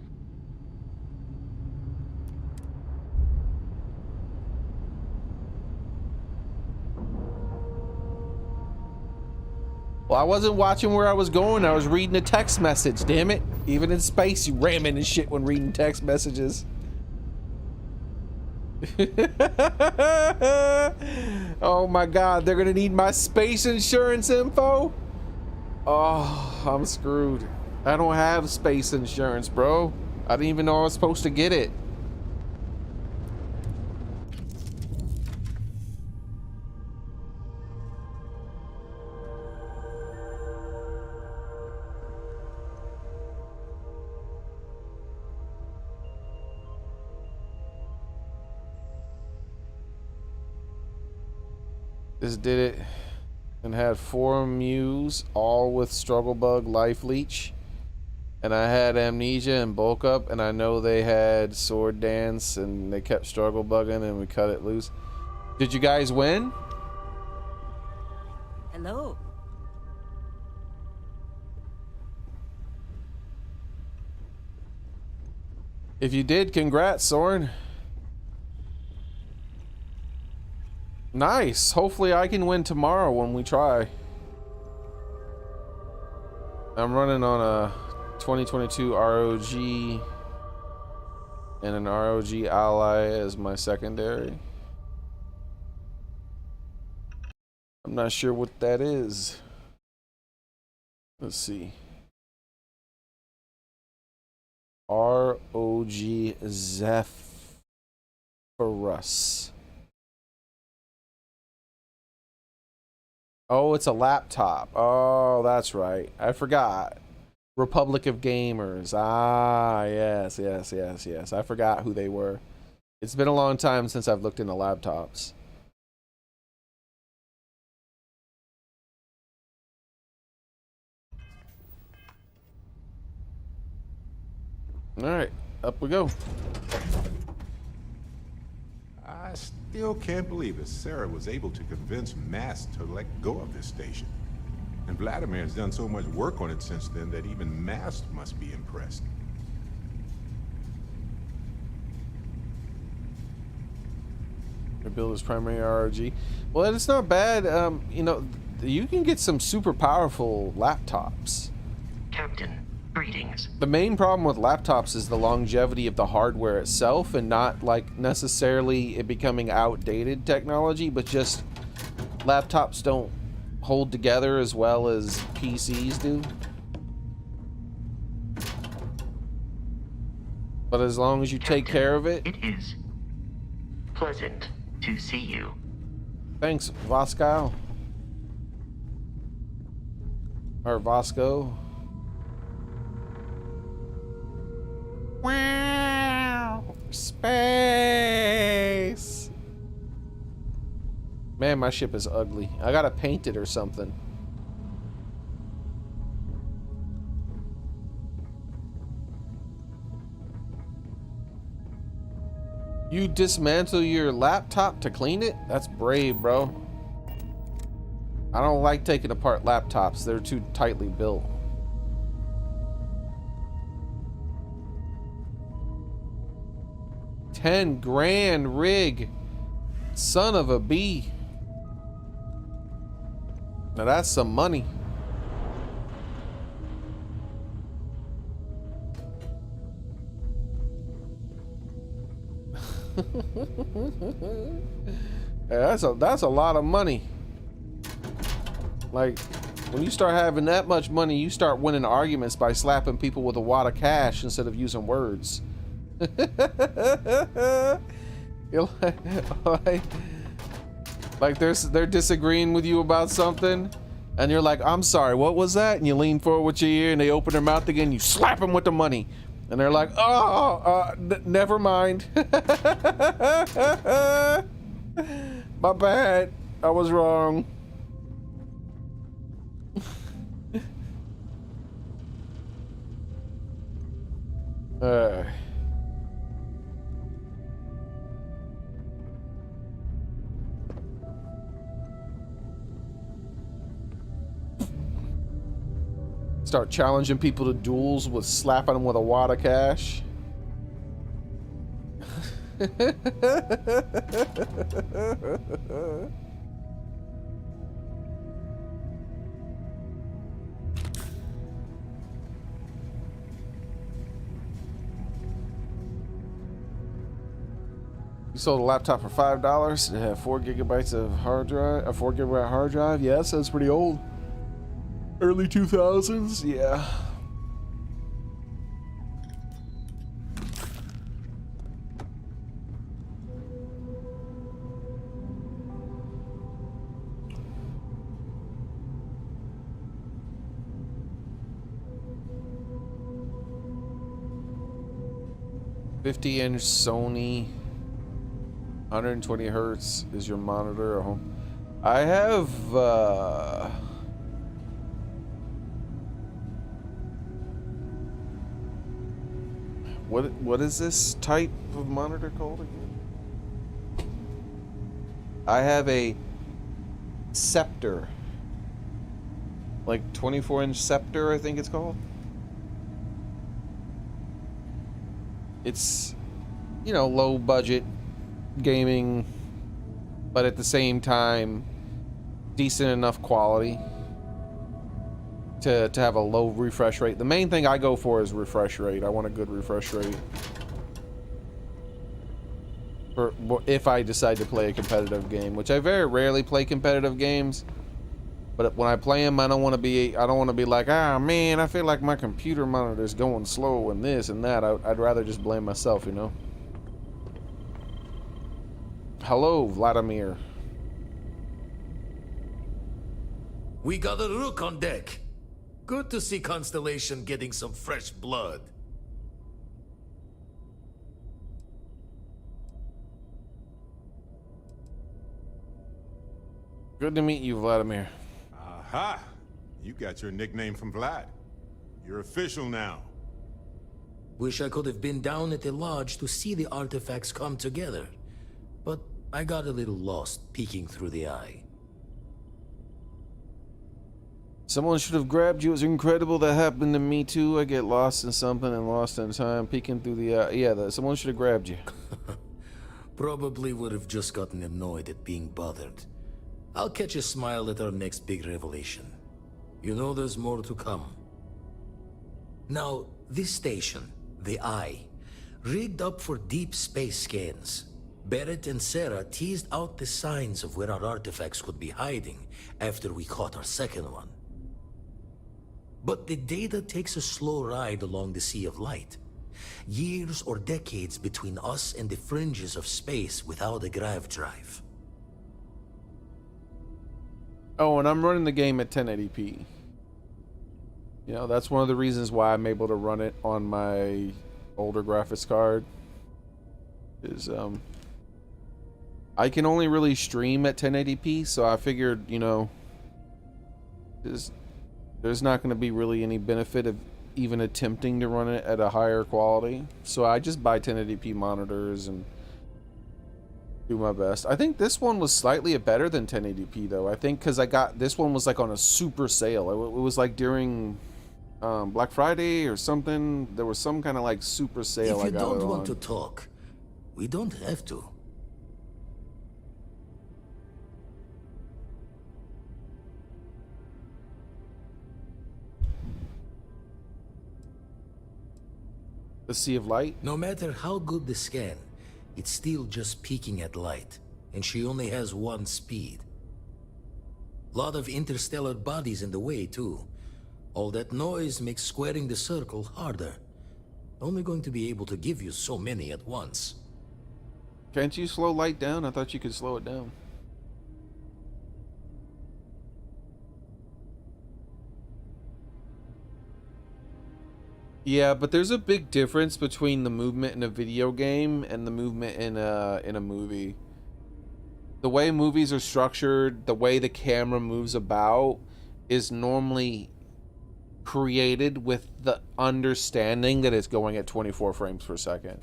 A: Well, I wasn't watching where I was going. I was reading a text message. Damn it! Even in space, you ramming and shit when reading text messages. Oh my god, they're gonna need my space insurance info? Oh, I'm screwed. I don't have space insurance, bro. I didn't even know I was supposed to get it. Just did it and had 4 Mews, all with Struggle Bug Life Leech. And I had Amnesia and Bulk Up, and I know they had Sword Dance, and they kept Struggle Bugging, and we cut it loose. Did you guys win?
O: Hello.
A: If you did, congrats, Soren. Nice. Hopefully I can win tomorrow when we try. I'm running on a 2022 ROG and an ROG Ally as my secondary. I'm not sure what that is. Let's see. ROG Zephyrus. Oh, it's a laptop. Oh, that's right. I forgot. Republic of Gamers. Ah, yes, yes, yes, yes. I forgot who they were. It's been a long time since I've looked into laptops. All right, up we go.
D: I still can't believe that Sarah was able to convince Mast to let go of this station. And Vladimir has done so much work on it since then that even Mast must be impressed.
A: Build his primary ROG. Well, it's not bad. You know, you can get some super powerful laptops.
L: Captain, greetings.
A: The main problem with laptops is the longevity of the hardware itself, and not like necessarily it becoming outdated technology, but just laptops don't hold together as well as PCs do. But as long as you take care of it.
L: It is pleasant to see you.
A: Thanks, Vasco. Or Vasco. Wow! Space! Man, my ship is ugly. I gotta paint it or something. You dismantle your laptop to clean it? That's brave, bro. I don't like taking apart laptops. They're too tightly built. $10,000 rig. Son of a bee. Now that's some money. Yeah, that's a lot of money. Like, when you start having that much money, you start winning arguments by slapping people with a wad of cash instead of using words. You're like they're disagreeing with you about something, and you're like, I'm sorry, what was that? And you lean forward with your ear, and they open their mouth again, you slap them with the money, and they're like, never mind. My bad, I was wrong. Start challenging people to duels with slapping them with a wad of cash. You sold a laptop for $5. It had 4 gigabytes of hard drive, a 4 gigabyte hard drive. Yeah, that sounds pretty old. Early 2000s, yeah. $50-inch Sony, 120 hertz is your monitor at home. I have what is this type of monitor called again? I have a Scepter, like 24-inch Scepter, I think it's called. It's, you know, low budget gaming, but at the same time decent enough quality to have a low refresh rate. The main thing I go for is refresh rate. I want a good refresh rate for if I decide to play a competitive game, which I very rarely play competitive games. But when I play them, I don't want to be like, ah, man, I feel like my computer monitor's going slow and this and that. I'd rather just blame myself, you know. Hello, Vladimir.
O: We got a rook on deck. Good to see Constellation getting some fresh blood.
A: Good to meet you, Vladimir.
D: Aha! You got your nickname from Vlad. You're official now.
O: Wish I could have been down at the lodge to see the artifacts come together. But I got a little lost peeking through the eye.
A: Someone should have grabbed you. It was incredible. That happened to me too. I get lost in something and lost in time, peeking through the eye. Yeah, someone should have grabbed you.
O: Probably would have just gotten annoyed at being bothered. I'll catch a smile at our next big revelation. You know there's more to come. Now, this station, the Eye, rigged up for deep space scans. Barrett and Sarah teased out the signs of where our artifacts could be hiding after we caught our second one. But the data takes a slow ride along the Sea of Light. Years or decades between us and the fringes of space without a grav drive.
A: Oh, and I'm running the game at 1080p. You know, that's one of the reasons why I'm able to run it on my older graphics card. Is I can only really stream at 1080p, so I figured, you know, there's not going to be really any benefit of even attempting to run it at a higher quality. So I just buy 1080p monitors and do my best. I think this one was slightly better than 1080p though. I think because this one was like on a super sale. It was like during Black Friday or something. There was some kind of like super sale.
O: If you don't want to talk, we don't have to.
A: The Sea of Light?
O: No matter how good the scan, it's still just peeking at light, and she only has one speed. Lot of interstellar bodies in the way, too. All that noise makes squaring the circle harder. Only going to be able to give you so many at once.
A: Can't you slow light down? I thought you could slow it down. Yeah, but there's a big difference between the movement in a video game and the movement in a movie. The way movies are structured, the way the camera moves about is normally created with the understanding that it's going at 24 frames per second.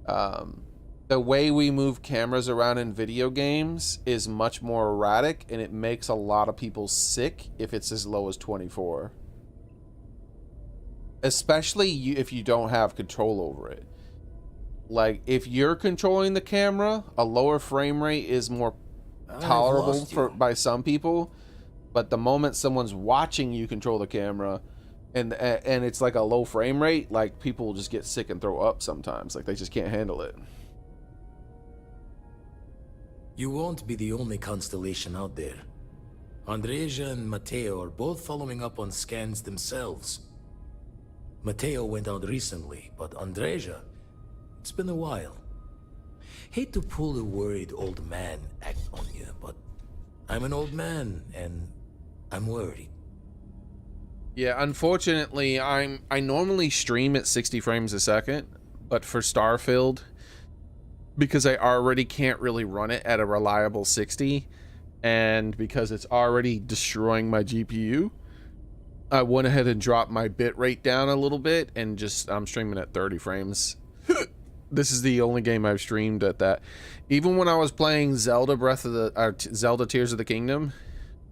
A: The way we move cameras around in video games is much more erratic, and it makes a lot of people sick if it's as low as 24. especially if you don't have control over it. Like, if you're controlling the camera, a lower frame rate is more tolerable by some people. But the moment someone's watching you control the camera, and it's like a low frame rate, like, people will just get sick and throw up sometimes. Like, they just can't handle it.
O: You won't be the only constellation out there. Andreja and Matteo are both following up on scans themselves. Matteo went out recently, but Andreja, it's been a while. Hate to pull the worried old man act on you, but I'm an old man, and I'm worried.
A: Yeah, unfortunately, I normally stream at 60 frames a second, but for Starfield, because I already can't really run it at a reliable 60, and because it's already destroying my GPU, I went ahead and dropped my bit rate down a little bit, and I'm streaming at 30 frames. This is the only game I've streamed at that. Even when I was playing Zelda Zelda Tears of the Kingdom,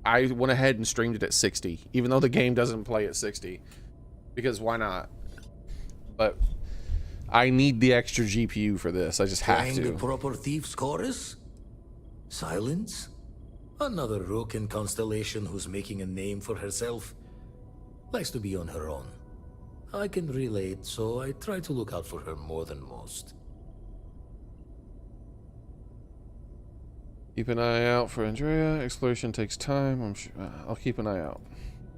A: I went ahead and streamed it at 60, even though the game doesn't play at 60, because why not? But I need the extra GPU for this. I just have
O: Playing
A: to.
O: the proper thief's chorus? Silence? Another rook in Constellation who's making a name for herself. Likes to be on her own. I can relate, so I try to look out for her more than most.
A: Keep an eye out for Andrea. Exploration takes time. I'm sure I'll keep an eye out.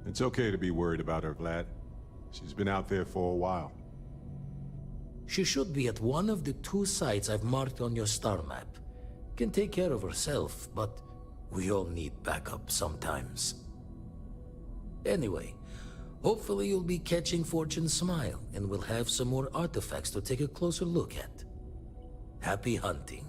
D: It's okay to be worried about her, Vlad. She's been out there for a while.
O: She should be at one of the 2 sites I've marked on your star map. Can take care of herself, but we all need backup sometimes. Anyway, hopefully you'll be catching Fortune's smile, and we'll have some more artifacts to take a closer look at. Happy hunting.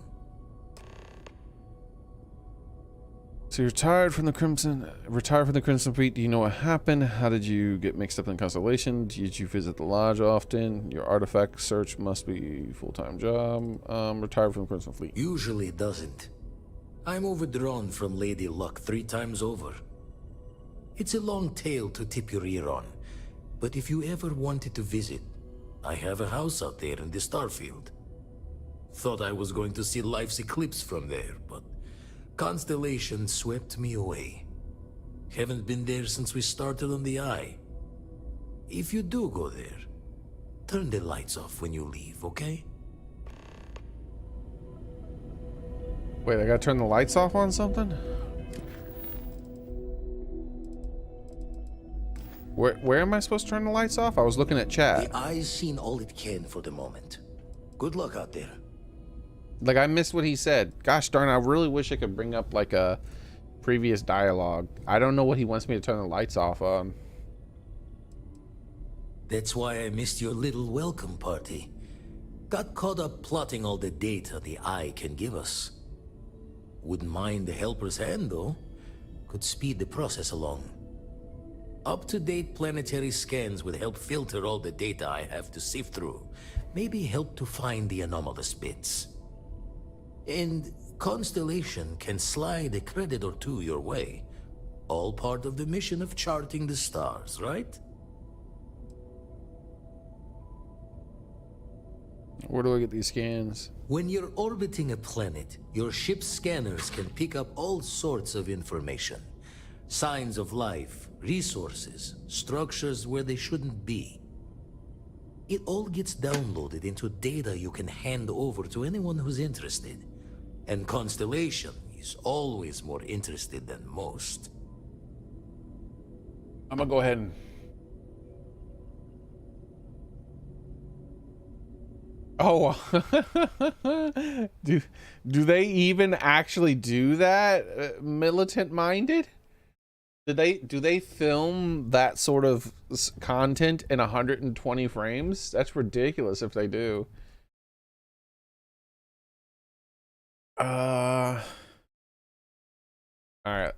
A: So you're retired from the Crimson Fleet. Do you know what happened? How did you get mixed up in Constellation? Did you visit the lodge often? Your artifact search must be a full-time job. Retired from the Crimson Fleet.
O: Usually doesn't. I'm overdrawn from Lady Luck 3 times over. It's a long tale to tip your ear on, but if you ever wanted to visit, I have a house out there in the Starfield. Thought I was going to see life's eclipse from there, but Constellation swept me away. Haven't been there since we started on the Eye. If you do go there, turn the lights off when you leave, okay?
A: Wait, I gotta turn the lights off on something? Where am I supposed to turn the lights off? I was looking at chat.
O: The Eye's seen all it can for the moment. Good luck out there.
A: Like, I missed what he said. Gosh darn, I really wish I could bring up, like, a previous dialogue. I don't know what he wants me to turn the lights off on.
O: That's why I missed your little welcome party. Got caught up plotting all the data the Eye can give us. Wouldn't mind the helper's hand, though. Could speed the process along. Up-to-date planetary scans would help filter all the data I have to sift through. Maybe help to find the anomalous bits. And Constellation can slide a credit or 2 your way. All part of the mission of charting the stars, right?
A: Where do I get these scans?
O: When you're orbiting a planet, your ship's scanners can pick up all sorts of information. Signs of life, resources, structures where they shouldn't be. It all gets downloaded into data you can hand over to anyone who's interested. And Constellation is always more interested than most.
A: I'm gonna go ahead and... Oh, do they even actually do that? Militant minded? Do they film that sort of content in 120 frames? That's ridiculous if they do. All right.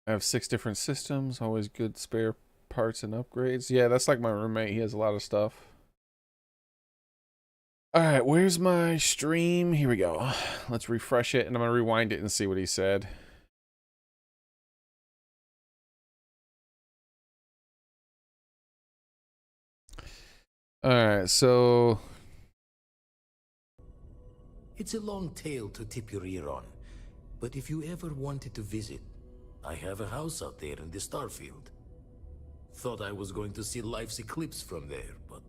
A: I have 6 different systems, always good spare parts and upgrades. Yeah, that's like my roommate. He has a lot of stuff. All right, where's my stream? Here we go. Let's refresh it, and I'm going to rewind it and see what he said. Alright, so...
O: It's a long tale to tip your ear on, but if you ever wanted to visit, I have a house out there in the Starfield. Thought I was going to see life's eclipse from there, but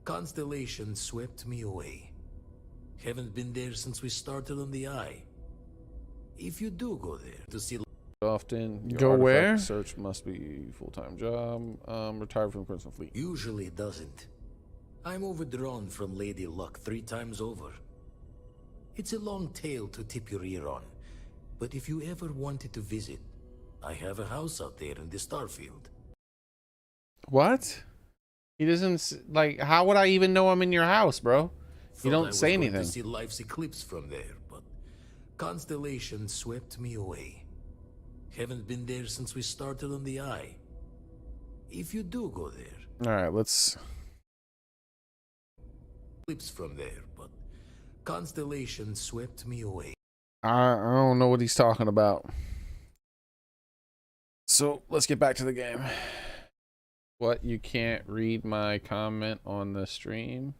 O: constellation swept me away. Haven't been there since we started on the Eye. If you do go there to see...
A: Often, your
O: Go
A: artifact
O: where?
A: search must be full-time job. Retired from the Crimson Fleet.
O: Usually it doesn't. I'm overdrawn from Lady Luck 3 times over. It's a long tale to tip your ear on, but if you ever wanted to visit, I have a house out there in the Starfield.
A: What? He doesn't... Like, how would I even know I'm in your house, bro? You
O: Thought I
A: don't
O: was
A: say
O: going
A: anything.
O: to see life's eclipse from there, but constellation swept me away. Haven't been there since we started on the Eye. If you do go there...
A: Alright, let's...
O: Eclipse from there, but constellation swept me away.
A: I don't know what he's talking about. So, let's get back to the game. What? You can't read my comment on the stream?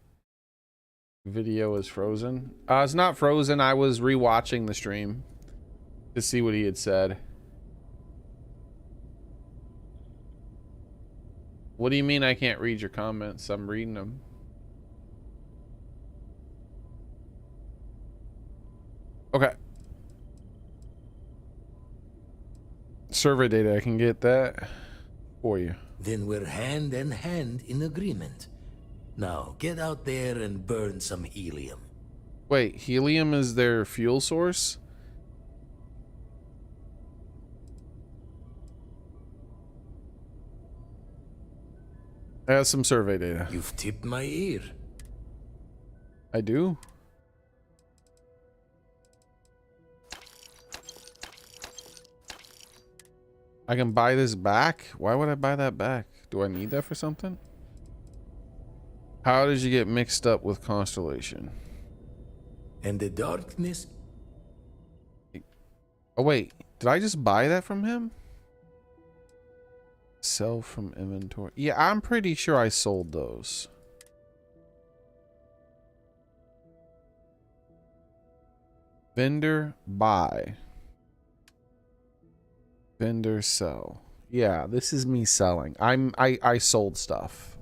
A: Video is frozen? It's not frozen. I was rewatching the stream to see what he had said. What do you mean I can't read your comments? I'm reading them. Okay. Survey data, I can get that for you.
O: Then we're hand in hand in agreement. Now, get out there and burn some helium.
A: Wait, helium is their fuel source? I have some survey data.
O: You've tipped my ear.
A: I do? I can buy this back? Why would I buy that back? Do I need that for something? How did you get mixed up with Constellation?
O: And the darkness...
A: Oh wait, did I just buy that from him? Sell from inventory. Yeah, I'm pretty sure I sold those. Vendor buy. Vendor sell. Yeah, this is me selling. I sold stuff.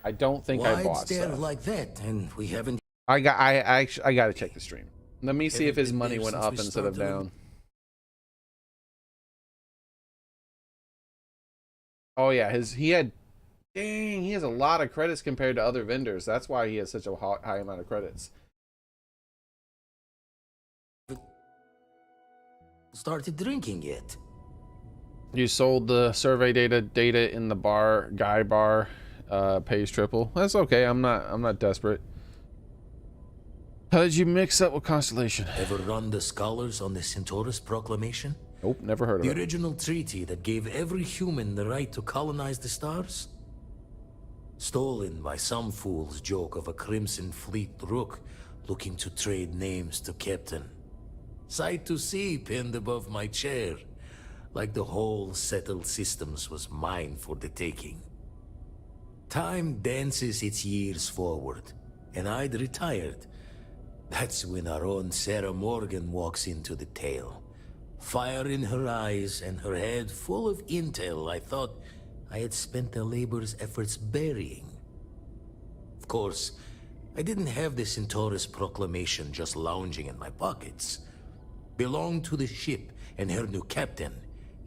A: I don't think I bought
O: there
A: stuff.
O: like that, and we haven't...
A: I got to check the stream. Let me see if his money went up instead of down. Oh yeah, he had, dang, he has a lot of credits compared to other vendors. That's why he has such a high amount of credits.
O: Started drinking yet?
A: You sold the survey data in the bar, guy bar, pays triple. That's okay. I'm not desperate. How did you mix up with Constellation?
O: Ever run the scholars on the Centaurus Proclamation?
A: Nope, never heard of it.
O: The original treaty that gave every human the right to colonize the stars? Stolen by some fool's joke of a Crimson Fleet rook looking to trade names to Captain. Sight to see pinned above my chair, like the whole settled systems was mine for the taking. Time dances its years forward, and I'd retired. That's when our own Sarah Morgan walks into the tale. Fire in her eyes and her head full of intel I thought I had spent the labor's efforts burying. Of course, I didn't have the Centaurus Proclamation just lounging in my pockets. Belonged to the ship and her new captain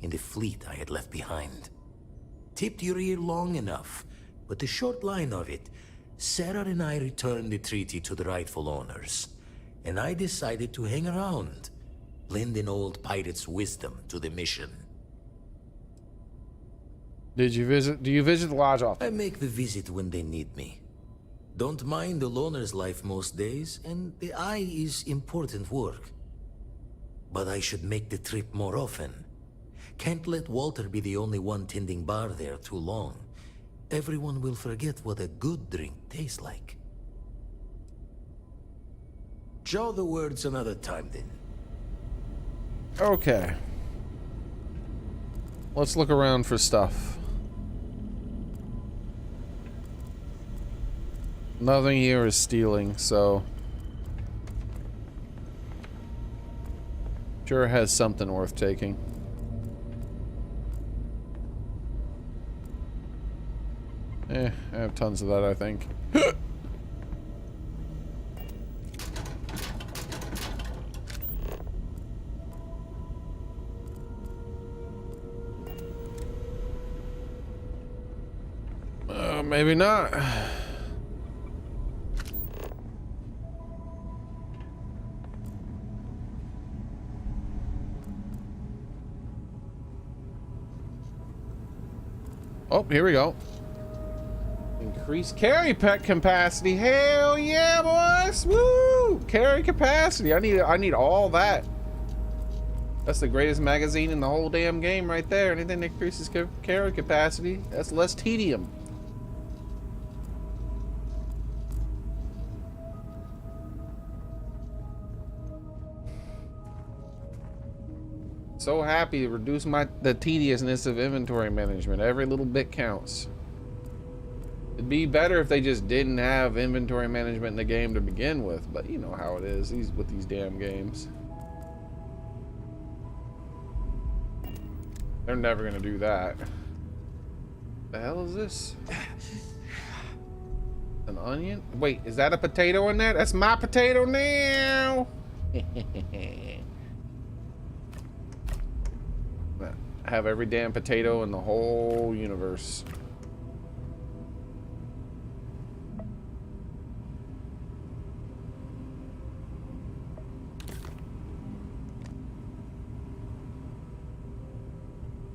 O: in the fleet I had left behind. Tipped your ear long enough, but the short line of it, Sarah and I returned the treaty to the rightful owners, and I decided to hang around, lend an old pirate's wisdom to the mission.
A: Do you visit the lodge often?
O: I make the visit when they need me. Don't mind the loner's life most days, and the Eye is important work. But I should make the trip more often. Can't let Walter be the only one tending bar there too long. Everyone will forget what a good drink tastes like. Show the words another time then.
A: Okay. Let's look around for stuff. Nothing here is stealing, so sure has something worth taking. I have tons of that, I think. Maybe not. Oh, here we go. Increase carry pet capacity. Hell yeah, boys! Woo! Carry capacity. I need all that. That's the greatest magazine in the whole damn game right there. Anything that increases carry capacity, that's less tedium. So happy to reduce the tediousness of inventory management. Every little bit counts. It'd be better if they just didn't have inventory management in the game to begin with, but you know how it is with these damn games. They're never gonna do that. The hell is this? An onion? Wait, is that a potato in there? That's my potato now. Have every damn potato in the whole universe.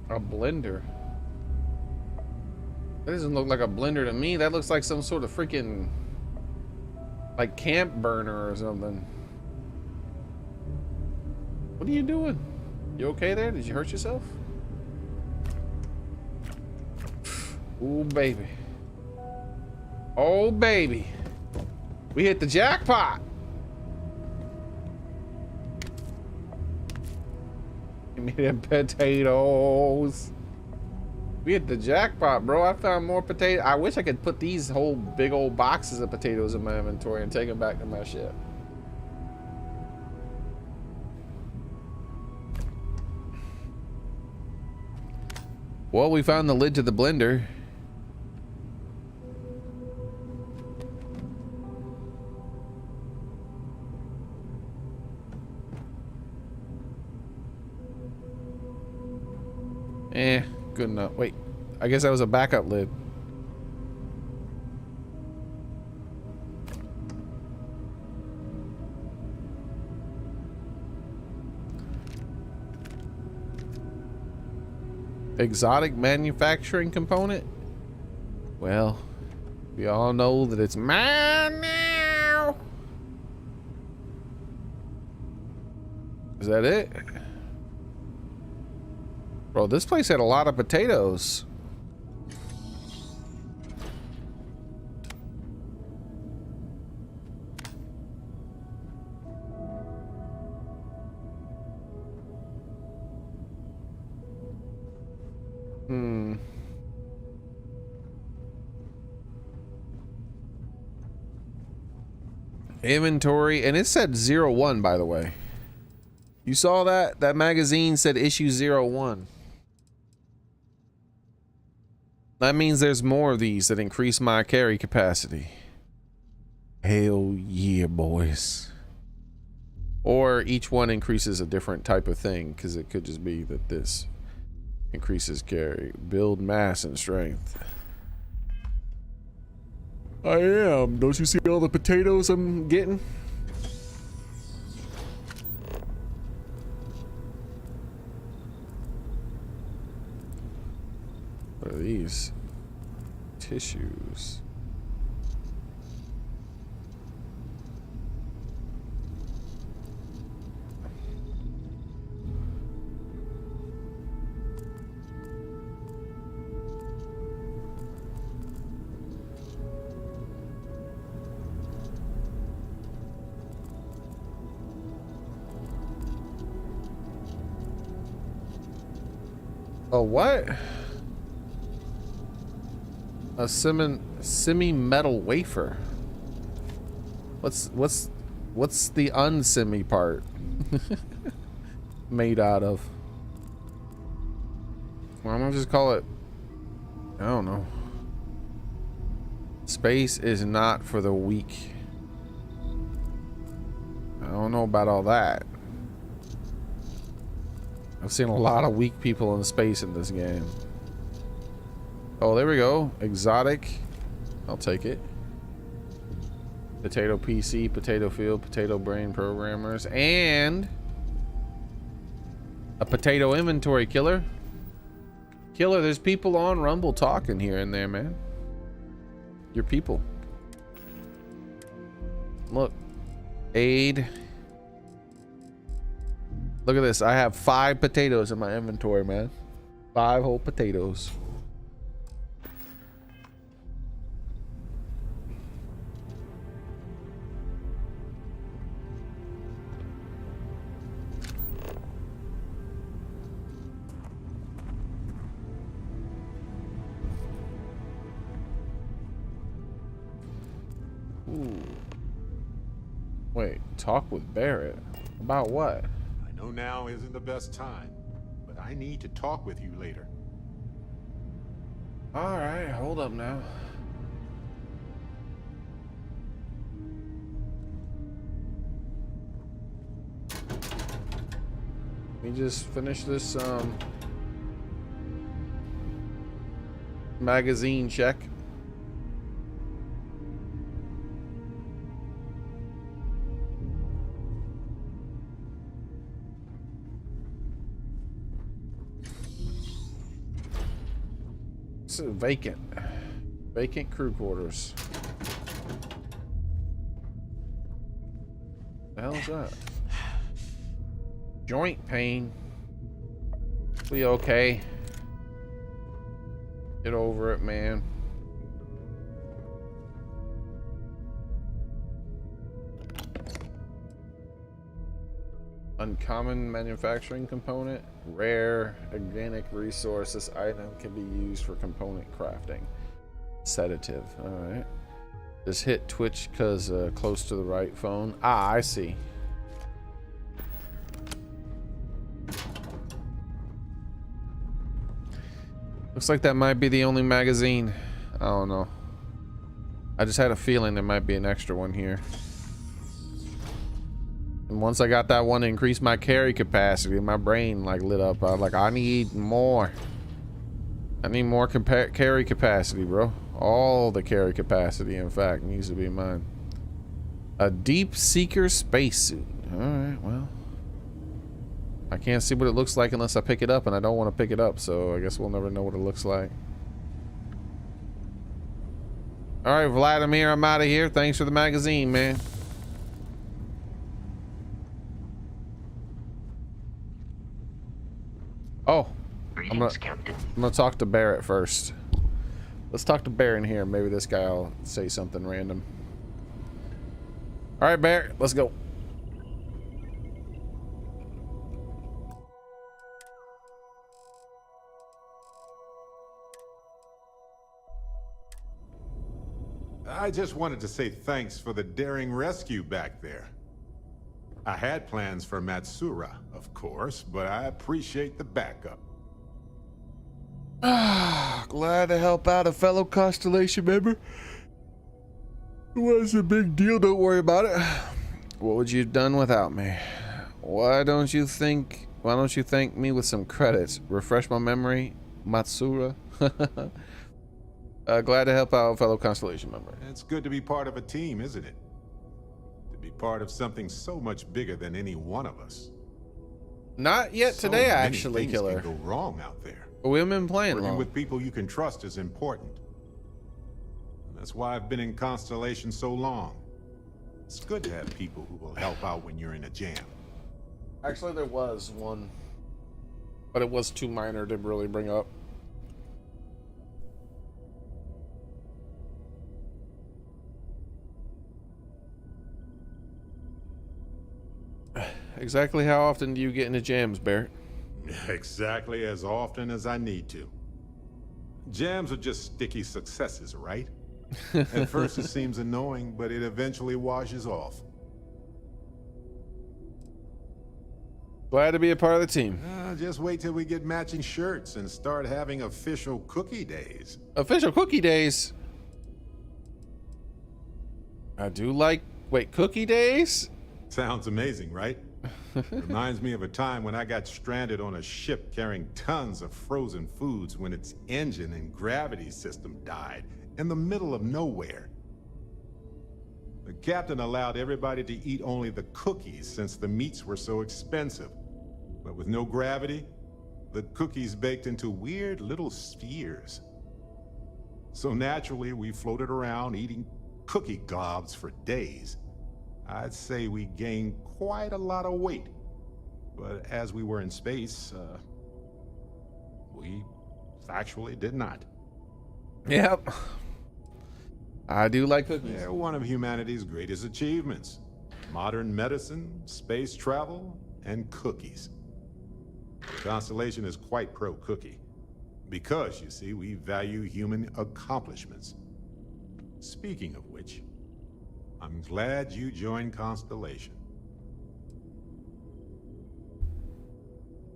A: A blender. That doesn't look like a blender to me. That looks like some sort of freaking like camp burner or something. What are you doing? You okay there? Did you hurt yourself? Oh baby. Oh baby. We hit the jackpot. Give me them potatoes. We hit the jackpot, bro. I found more potatoes. I wish I could put these whole big old boxes of potatoes in my inventory and take them back to my ship. Well, we found the lid to the blender. Good enough. Wait, I guess that was a backup lid. Exotic manufacturing component? Well, we all know that it's mine now. Is that it? Bro, this place had a lot of potatoes. Inventory, and it said 01, by the way. You saw that? That magazine said issue 01. That means there's more of these that increase my carry capacity. Hell yeah, boys. Or each one increases a different type of thing, because it could just be that this increases carry. Build mass and strength. I am. Don't you see all the potatoes I'm getting? What are these? Tissues. A what? A semi-metal wafer. What's the unsemi part made out of? Well, I'm gonna just call it, I don't know. Space is not for the weak. I don't know about all that. I've seen a lot of weak people in space in this game. Oh, there we go. Exotic. I'll take it. Potato PC, Potatofield, Potato Brain Programmers, and a potato inventory killer. Killer, there's people on Rumble talking here and there, man. Your people. Look. Aid. Look at this. I have 5 potatoes in my inventory, man. 5 whole potatoes. Ooh. Wait, talk with Barrett? About what?
D: I know now isn't the best time, but I need to talk with you later.
A: Alright, hold up now. Let me just finish this magazine check. This is vacant. Vacant crew quarters. The hell is that? Joint pain. We okay? Get over it, man. Uncommon manufacturing component. Rare organic resource. This item can be used for component crafting. Sedative. Alright. Just hit Twitch because close to the right phone. Ah, I see. Looks like that might be the only magazine. I don't know. I just had a feeling there might be an extra one here. And once I got that one to increase my carry capacity, my brain like lit up. I was like, I need more. I need more carry capacity, bro. All the carry capacity, in fact, needs to be mine. A deep seeker spacesuit. Alright, well. I can't see what it looks like unless I pick it up, and I don't want to pick it up, so I guess we'll never know what it looks like. Alright, Vladimir, I'm out of here. Thanks for the magazine, man. Oh, I'm gonna talk to Barrett first. Let's talk to Barrett here. Maybe this guy will say something random. All right, Barrett, let's go.
D: I just wanted to say thanks for the daring rescue back there. I had plans for Matsura, of course, but I appreciate the backup.
A: Glad to help out a fellow Constellation member. It wasn't a big deal, don't worry about it. What would you have done without me? Why don't you thank me with some credits? Refresh my memory, Matsura. Glad to help out a fellow Constellation member.
D: It's good to be part of a team, isn't it? To be part of something so much bigger than any one of us.
A: Not yet today, actually, Killer.
D: Can go wrong out there.
A: We haven't been playing
D: Working
A: long.
D: with people you can trust is important. That's why I've been in Constellation so long. It's good to have people who will help out when you're in a jam.
A: Actually, there was one, but it was too minor to really bring up. Exactly how often do you get into jams, Barrett?
D: Exactly as often as I need to. Jams are just sticky successes, right? At first it seems annoying, but it eventually washes off.
A: Glad to be a part of the team.
D: Just wait till we get matching shirts and start having official cookie days.
A: Official cookie days? I do like... Wait, cookie days?
D: Sounds amazing, right? Reminds me of a time when I got stranded on a ship carrying tons of frozen foods when its engine and gravity system died in the middle of nowhere. The captain allowed everybody to eat only the cookies since the meats were so expensive. But with no gravity, the cookies baked into weird little spheres. So naturally, we floated around eating cookie globs for days. I'd say we gained quite a lot of weight. But as we were in space, we actually did not.
A: Yep. I do like cookies.
D: They're one of humanity's greatest achievements. Modern medicine, space travel, and cookies. Constellation is quite pro-cookie. Because, you see, we value human accomplishments. Speaking of which, I'm glad you joined Constellation.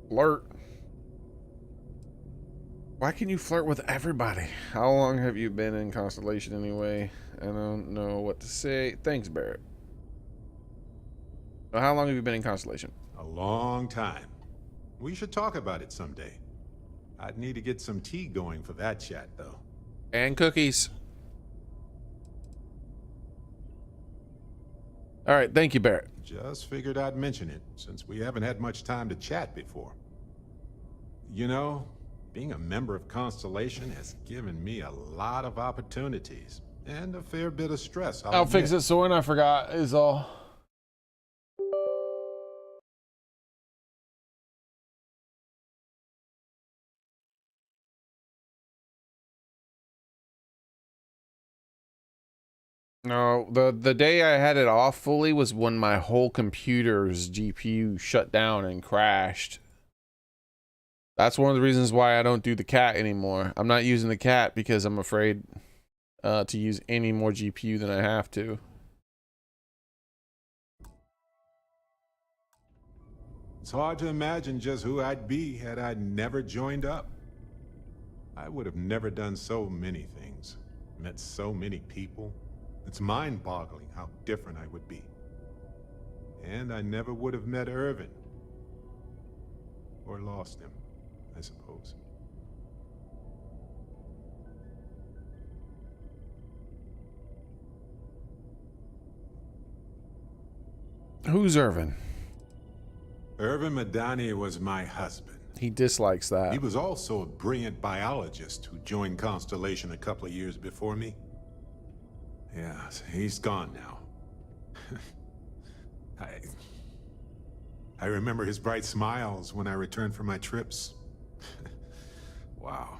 A: Flirt. Why can you flirt with everybody? How long have you been in Constellation anyway? I don't know what to say. Thanks, Barrett. So how long have you been in Constellation?
D: A long time. We should talk about it someday. I'd need to get some tea going for that chat, though.
A: And cookies. All right, thank you, Barrett.
D: Just figured I'd mention it, since we haven't had much time to chat before. You know, being a member of Constellation has given me a lot of opportunities, and a fair bit of stress.
A: I'll fix it, Soren. I forgot, is all. No, the day I had it off fully was when my whole computer's GPU shut down and crashed. That's one of the reasons why I don't do the cat anymore. I'm not using the cat because I'm afraid to use any more GPU than I have to.
D: It's hard to imagine just who I'd be had I never joined up. I would have never done so many things, met so many people. It's mind-boggling how different I would be. And I never would have met Irvin. Or lost him, I suppose.
A: Who's Irvin?
D: Irvin Madani was my husband.
A: He dislikes that.
D: He was also a brilliant biologist who joined Constellation a couple of years before me. Yeah, he's gone now. I remember his bright smiles when I returned from my trips. Wow,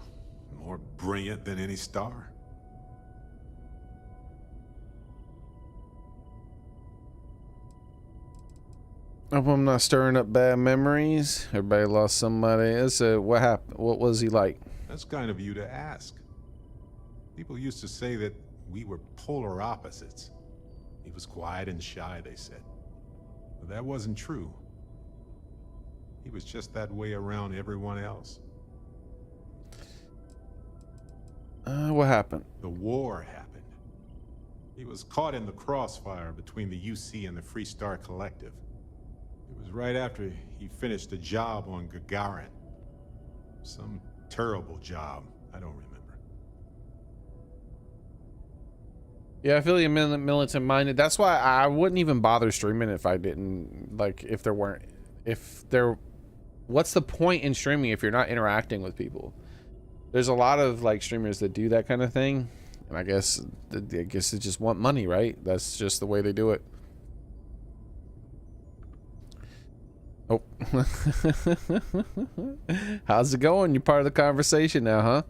D: more brilliant than any star.
A: Hope I'm not stirring up bad memories. Everybody lost somebody. So what happened? What was he like?
D: That's kind of you to ask. People used to say that we were polar opposites. He was quiet and shy, they said. But that wasn't true. He was just that way around everyone else.
A: What happened?
D: The war happened. He was caught in the crossfire between the UC and the Free Star Collective. It was right after he finished a job on Gagarin. Some terrible job. I don't remember.
A: Yeah, I feel you militant minded. That's why I wouldn't even bother streaming if I didn't, like, if there weren't, what's the point in streaming if you're not interacting with people? There's a lot of like streamers that do that kind of thing. And I guess they just want money, right? That's just the way they do it. Oh. How's it going? You're part of the conversation now, huh?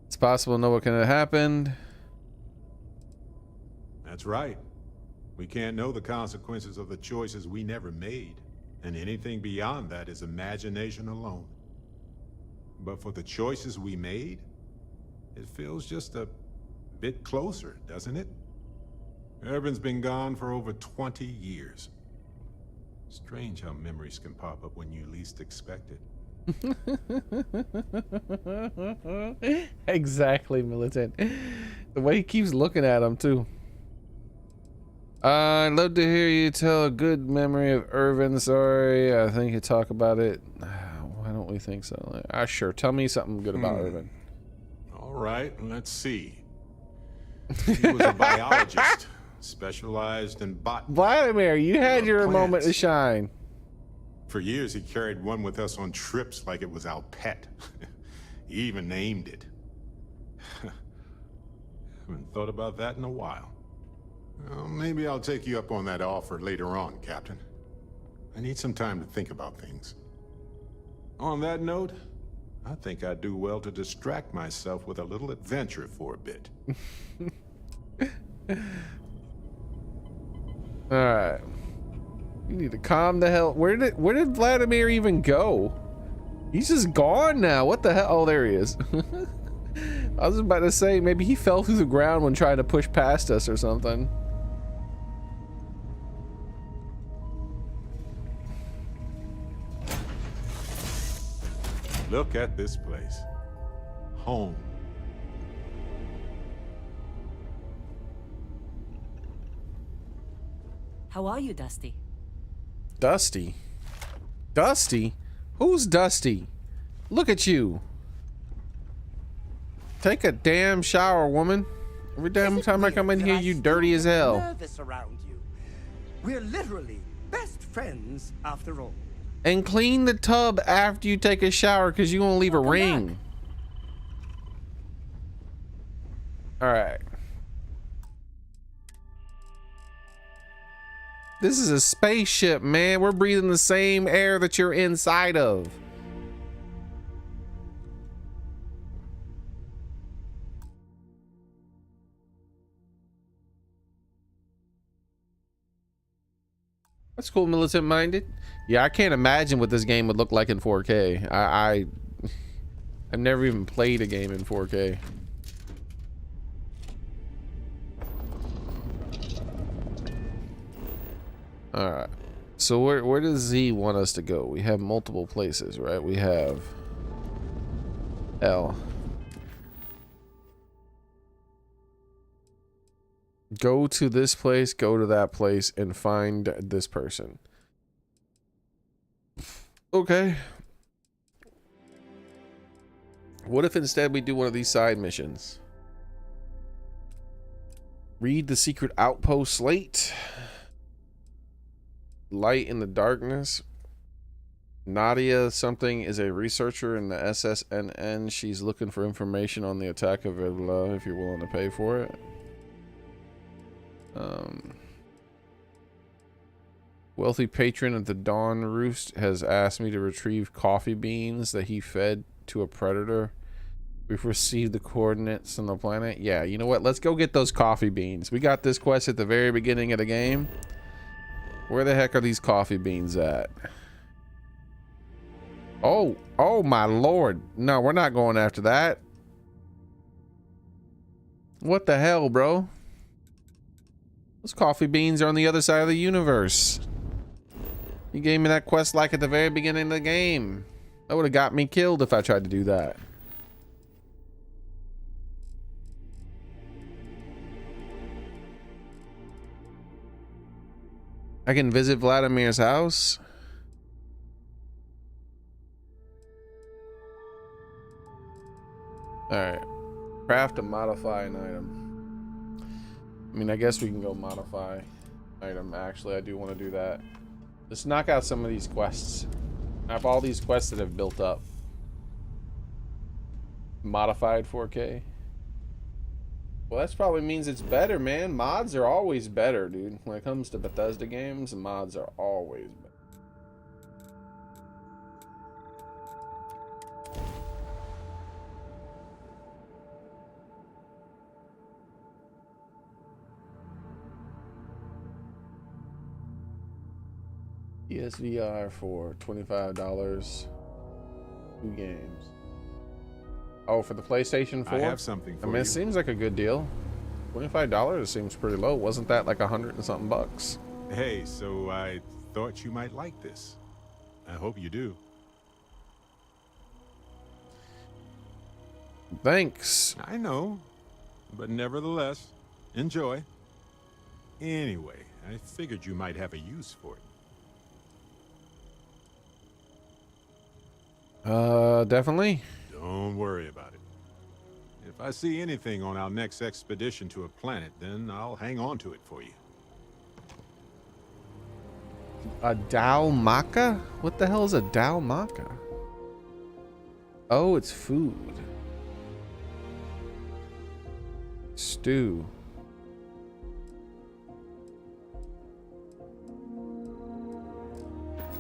A: It's possible to know what could have happened.
D: That's right. We can't know the consequences of the choices we never made, and anything beyond that is imagination alone. But for the choices we made, it feels just a bit closer, doesn't it? Irvin's been gone for over 20 years. Strange how memories can pop up when you least expect it.
A: Exactly, Militant. The way he keeps looking at him too. I'd love to hear you tell a good memory of Irvin. Sorry, I think you talk about it. Why don't we think so? Sure. Tell me something good about Irvin.
D: All right, let's see. He was a biologist, specialized in botany.
A: Vladimir, you had your
D: plants.
A: moment to shine.
D: For years, he carried one with us on trips like it was our pet. He even named it. Haven't thought about that in a while. Well, maybe I'll take you up on that offer later on, Captain. I need some time to think about things. On that note, I think I'd do well to distract myself with a little adventure for a bit.
A: All right. You need to calm the hell. Where did Vladimir even go? He's just gone now. What the hell? Oh, there he is. I was about to say maybe he fell through the ground when trying to push past us or something.
D: Look at this place. Home.
P: How are you, Dusty?
A: Dusty? Dusty? Who's Dusty? Look at you. Take a damn shower, woman. Every damn time I come in here, you dirty as hell.
M: Nervous around you. We're literally best friends after all.
A: And clean the tub after you take a shower, because you won't leave a ring. Alright. This is a spaceship, man. We're breathing the same air that you're inside of. That's cool, militant minded. Yeah, I can't imagine what this game would look like in 4K. I've never even played a game in 4K. All right. So where does Z want us to go? We have multiple places, right? We have L. Go to this place, go to that place, and find this person. Okay. What if instead we do one of these side missions? Read the secret outpost slate. Light in the darkness. Nadia something is a researcher in the SSNN. She's looking for information on the attack of Evla if you're willing to pay for it. Wealthy patron at the Dawn Roost has asked me to retrieve coffee beans that he fed to a predator. We've received the coordinates on the planet. Yeah, you know what? Let's go get those coffee beans. We got this quest at the very beginning of the game. Where the heck are these coffee beans at? Oh my lord. No, we're not going after that. What the hell, bro? Those coffee beans are on the other side of the universe. You gave me that quest like at the very beginning of the game. That would have got me killed if I tried to do that. I can visit Vladimir's house. Alright. Craft and modify an item. I mean, I guess we can go modify item. Actually, I do want to do that. Let's knock out some of these quests. I have all these quests that have built up. Modified 4K. Well, that probably means it's better, man. Mods are always better, dude. When it comes to Bethesda games, mods are always better. PSVR for $25. 2 games. Oh, for the PlayStation 4?
D: I have something for
A: you. It seems like a good deal. $25 seems pretty low. Wasn't that like 100 and something bucks?
D: Hey, so I thought you might like this. I hope you do.
A: Thanks.
D: I know, but nevertheless, enjoy. Anyway, I figured you might have a use for it.
A: Definitely.
D: Don't worry about it. If I see anything on our next expedition to a planet, then I'll hang on to it for you.
A: A dalmaka? What the hell is a dalmaka? Oh, it's food. Stew.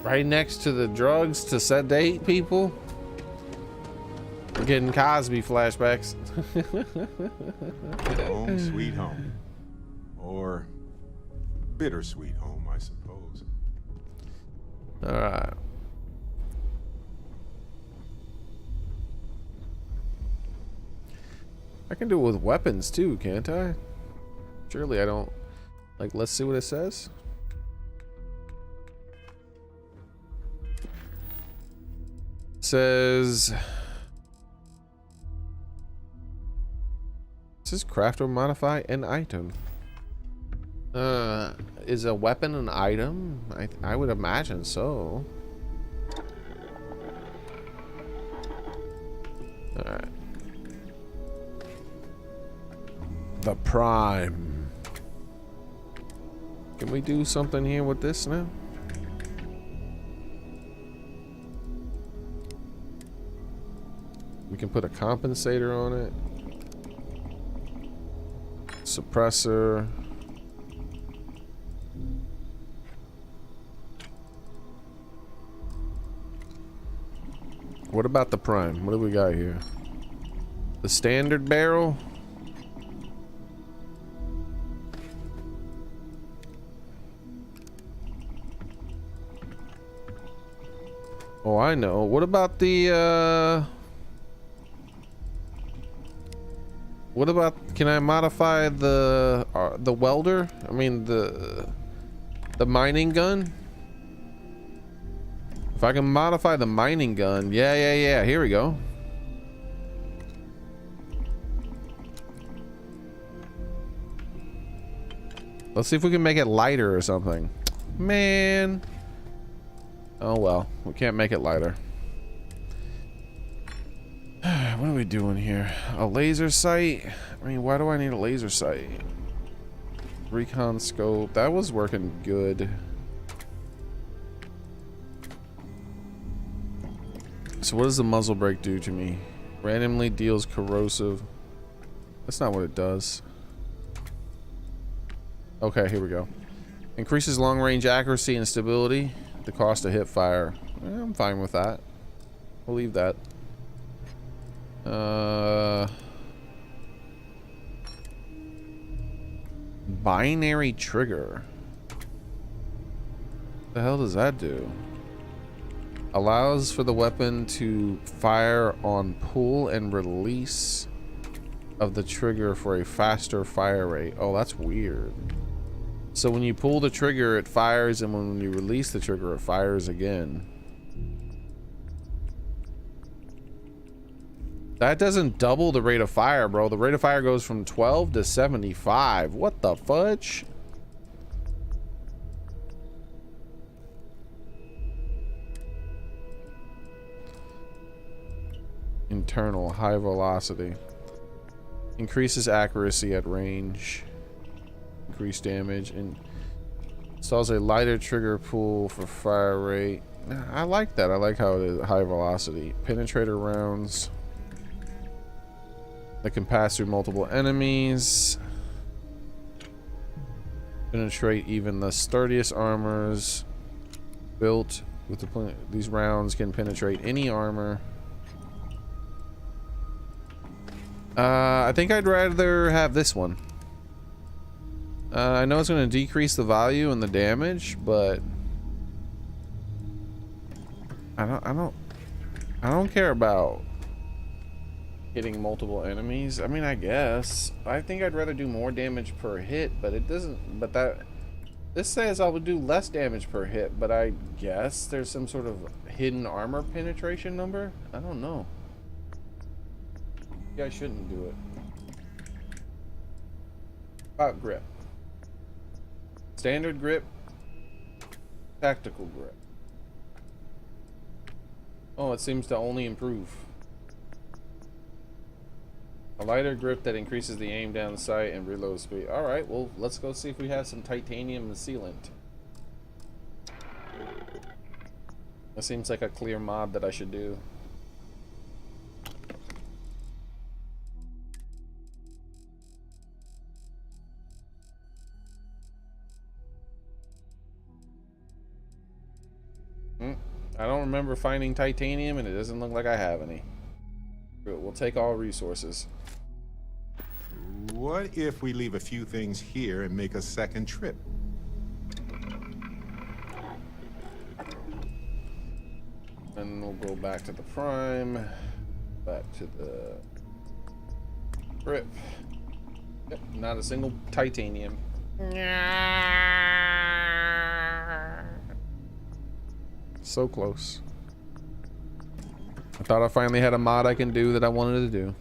A: Right next to the drugs to sedate people. We're getting Cosby flashbacks.
D: Home sweet home. Or bittersweet home, I suppose.
A: All right. I can do it with weapons too, can't I? Surely I don't. Like, let's see what it says. It says craft or modify an item. Is a weapon an item? I would imagine so. All right. The Prime. Can we do something here with this now? We can put a compensator on it. Suppressor. What about the Prime? What do we got here? The standard barrel? Oh, I know. What about the what about, can I modify the welder? I mean the mining gun? If I can modify the mining gun, yeah, here we go. Let's see if we can make it lighter or something. Man. Oh well, we can't make it lighter. What are we doing here? A laser sight? I mean, why do I need a laser sight? Recon scope, that was working good. So what does the muzzle brake do to me? Randomly deals corrosive. That's not what it does. Okay, here we go. Increases long range accuracy and stability. The cost of hip fire. I'm fine with that. We'll leave that. Binary trigger. What the hell does that do? Allows for the weapon to fire on pull and release of the trigger for a faster fire rate. Oh, that's weird. So when you pull the trigger, it fires, and when you release the trigger, it fires again. That doesn't double the rate of fire, bro. The rate of fire goes from 12 to 75. What the fudge? Internal high velocity. Increases accuracy at range. Increased damage and installs a lighter trigger pull for fire rate. I like that. I like how it is high velocity. Penetrator rounds that can pass through multiple enemies. Penetrate even the sturdiest armors. Built with these rounds can penetrate any armor. I think I'd rather have this one. I know it's going to decrease the value and the damage, but I don't care about hitting multiple enemies. I mean, I guess. I think I'd rather do more damage per hit, but it doesn't. But this says I would do less damage per hit, but I guess there's some sort of hidden armor penetration number. I don't know. Yeah, I shouldn't do it. About grip. Standard grip. Tactical grip. Oh, it seems to only improve. A lighter grip that increases the aim down the sight and reload speed. Alright, well, let's go see if we have some titanium sealant. That seems like a clear mod that I should do. I don't remember finding titanium, and it doesn't look like I have any. We'll take all resources.
D: What if we leave a few things here and make a second trip?
A: And we'll go back to the prime, back to the grip. Yep, not a single titanium. So close. I thought I finally had a mod I can do that I wanted to do.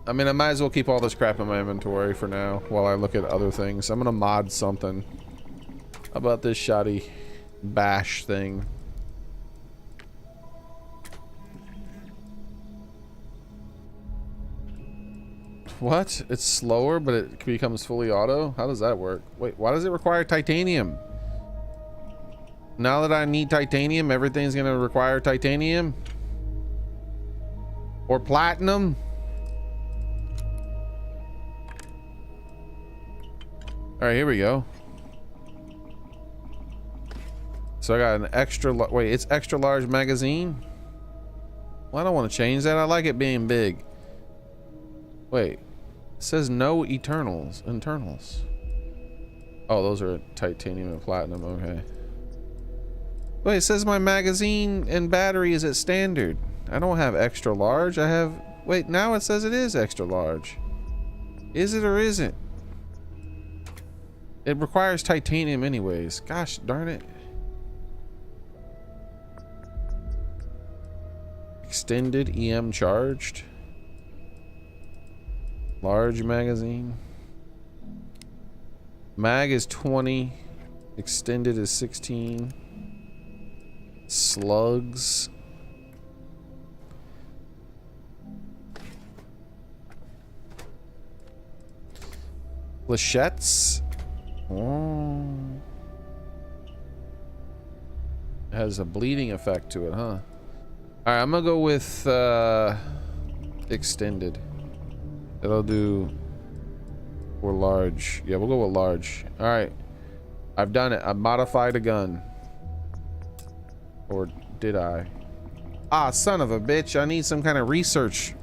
A: I mean, I might as well keep all this crap in my inventory for now while I look at other things. I'm gonna mod something. How about this shoddy bash thing? What? It's slower, but it becomes fully auto? How does that work? Wait, why does it require titanium? Now that I need titanium, everything's gonna require titanium? Or platinum? Alright, here we go. So I got an extra, wait, it's extra large magazine? Well, I don't want to change that. I like it being big. Wait, it says no internals. Oh, those are titanium and platinum, okay. Wait, it says my magazine and battery is at standard. I don't have extra large. I have, wait, now it says it is extra large. Is it or isn't? It requires titanium anyways. Gosh darn it. Extended EM charged. Large magazine. Mag is 20. Extended is 16. Slugs. Flechettes. Oh. It has a bleeding effect to it, huh? Alright, I'm gonna go with extended. It'll do, or large. Yeah, we'll go with large. Alright. I've done it. I've modified a gun. Or did I? Ah, son of a bitch. I need some kind of research.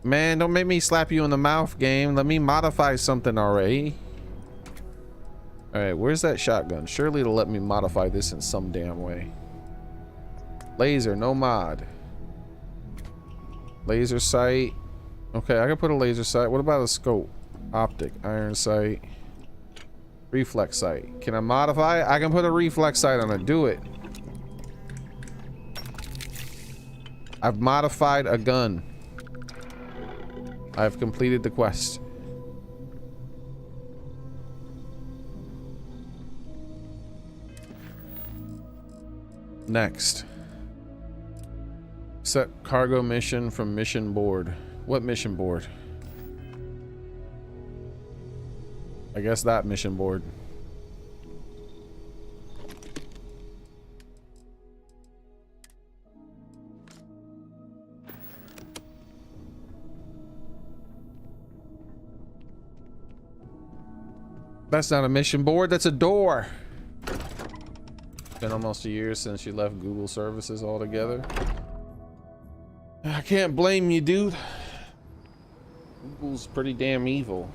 A: Man, don't make me slap you in the mouth, game. Let me modify something already. Alright, where's that shotgun? Surely it'll let me modify this in some damn way. Laser, no mod. Laser sight. Okay, I can put a laser sight. What about a scope? Optic, iron sight. Reflex sight. Can I modify it? I can put a reflex sight on it. Do it. I've modified a gun. I've completed the quest. Next. Set cargo mission from mission board. What mission board? I guess that mission board. That's not a mission board, that's a door. Been almost a year since you left Google services altogether. I can't blame you, dude. Google's pretty damn evil.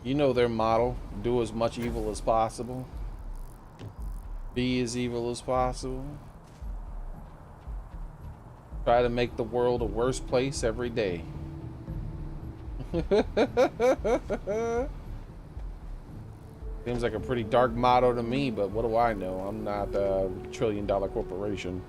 A: You know their motto, do as much evil as possible. Be as evil as possible. Try to make the world a worse place every day. Seems like a pretty dark motto to me, but what do I know? I'm not a trillion-dollar corporation.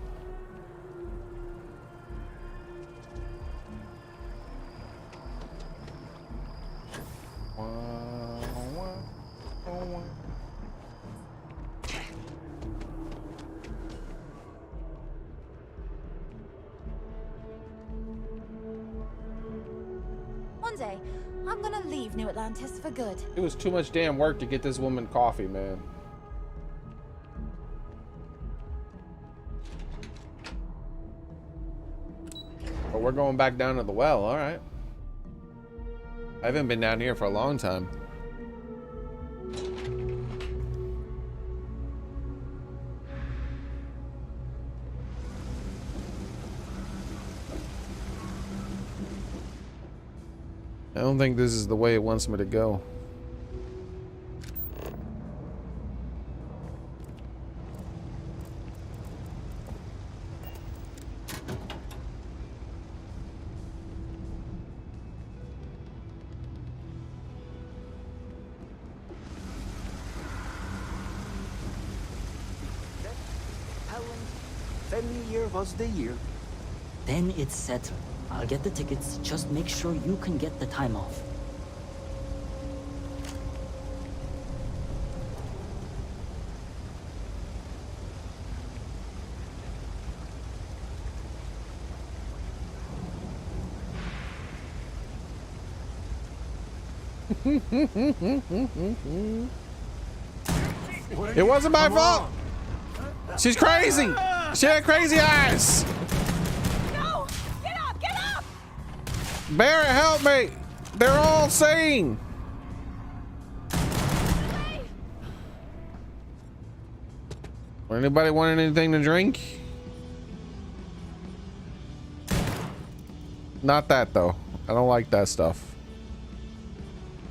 P: One day, I'm gonna leave New Atlantis for good.
A: It was too much damn work to get this woman coffee, man. But we're going back down to the well, all right. I haven't been down here for a long time. I don't think this is the way it wants me to go.
F: Familiar was the year.
Q: Then it's settled. I'll get the tickets. Just make sure you can get the time off.
A: It wasn't my fault. She's crazy. She had crazy eyes.
P: No! Get up! Get up!
A: Barrett, help me. They're all sane. Anybody want anything to drink? Not that though. I don't like that stuff.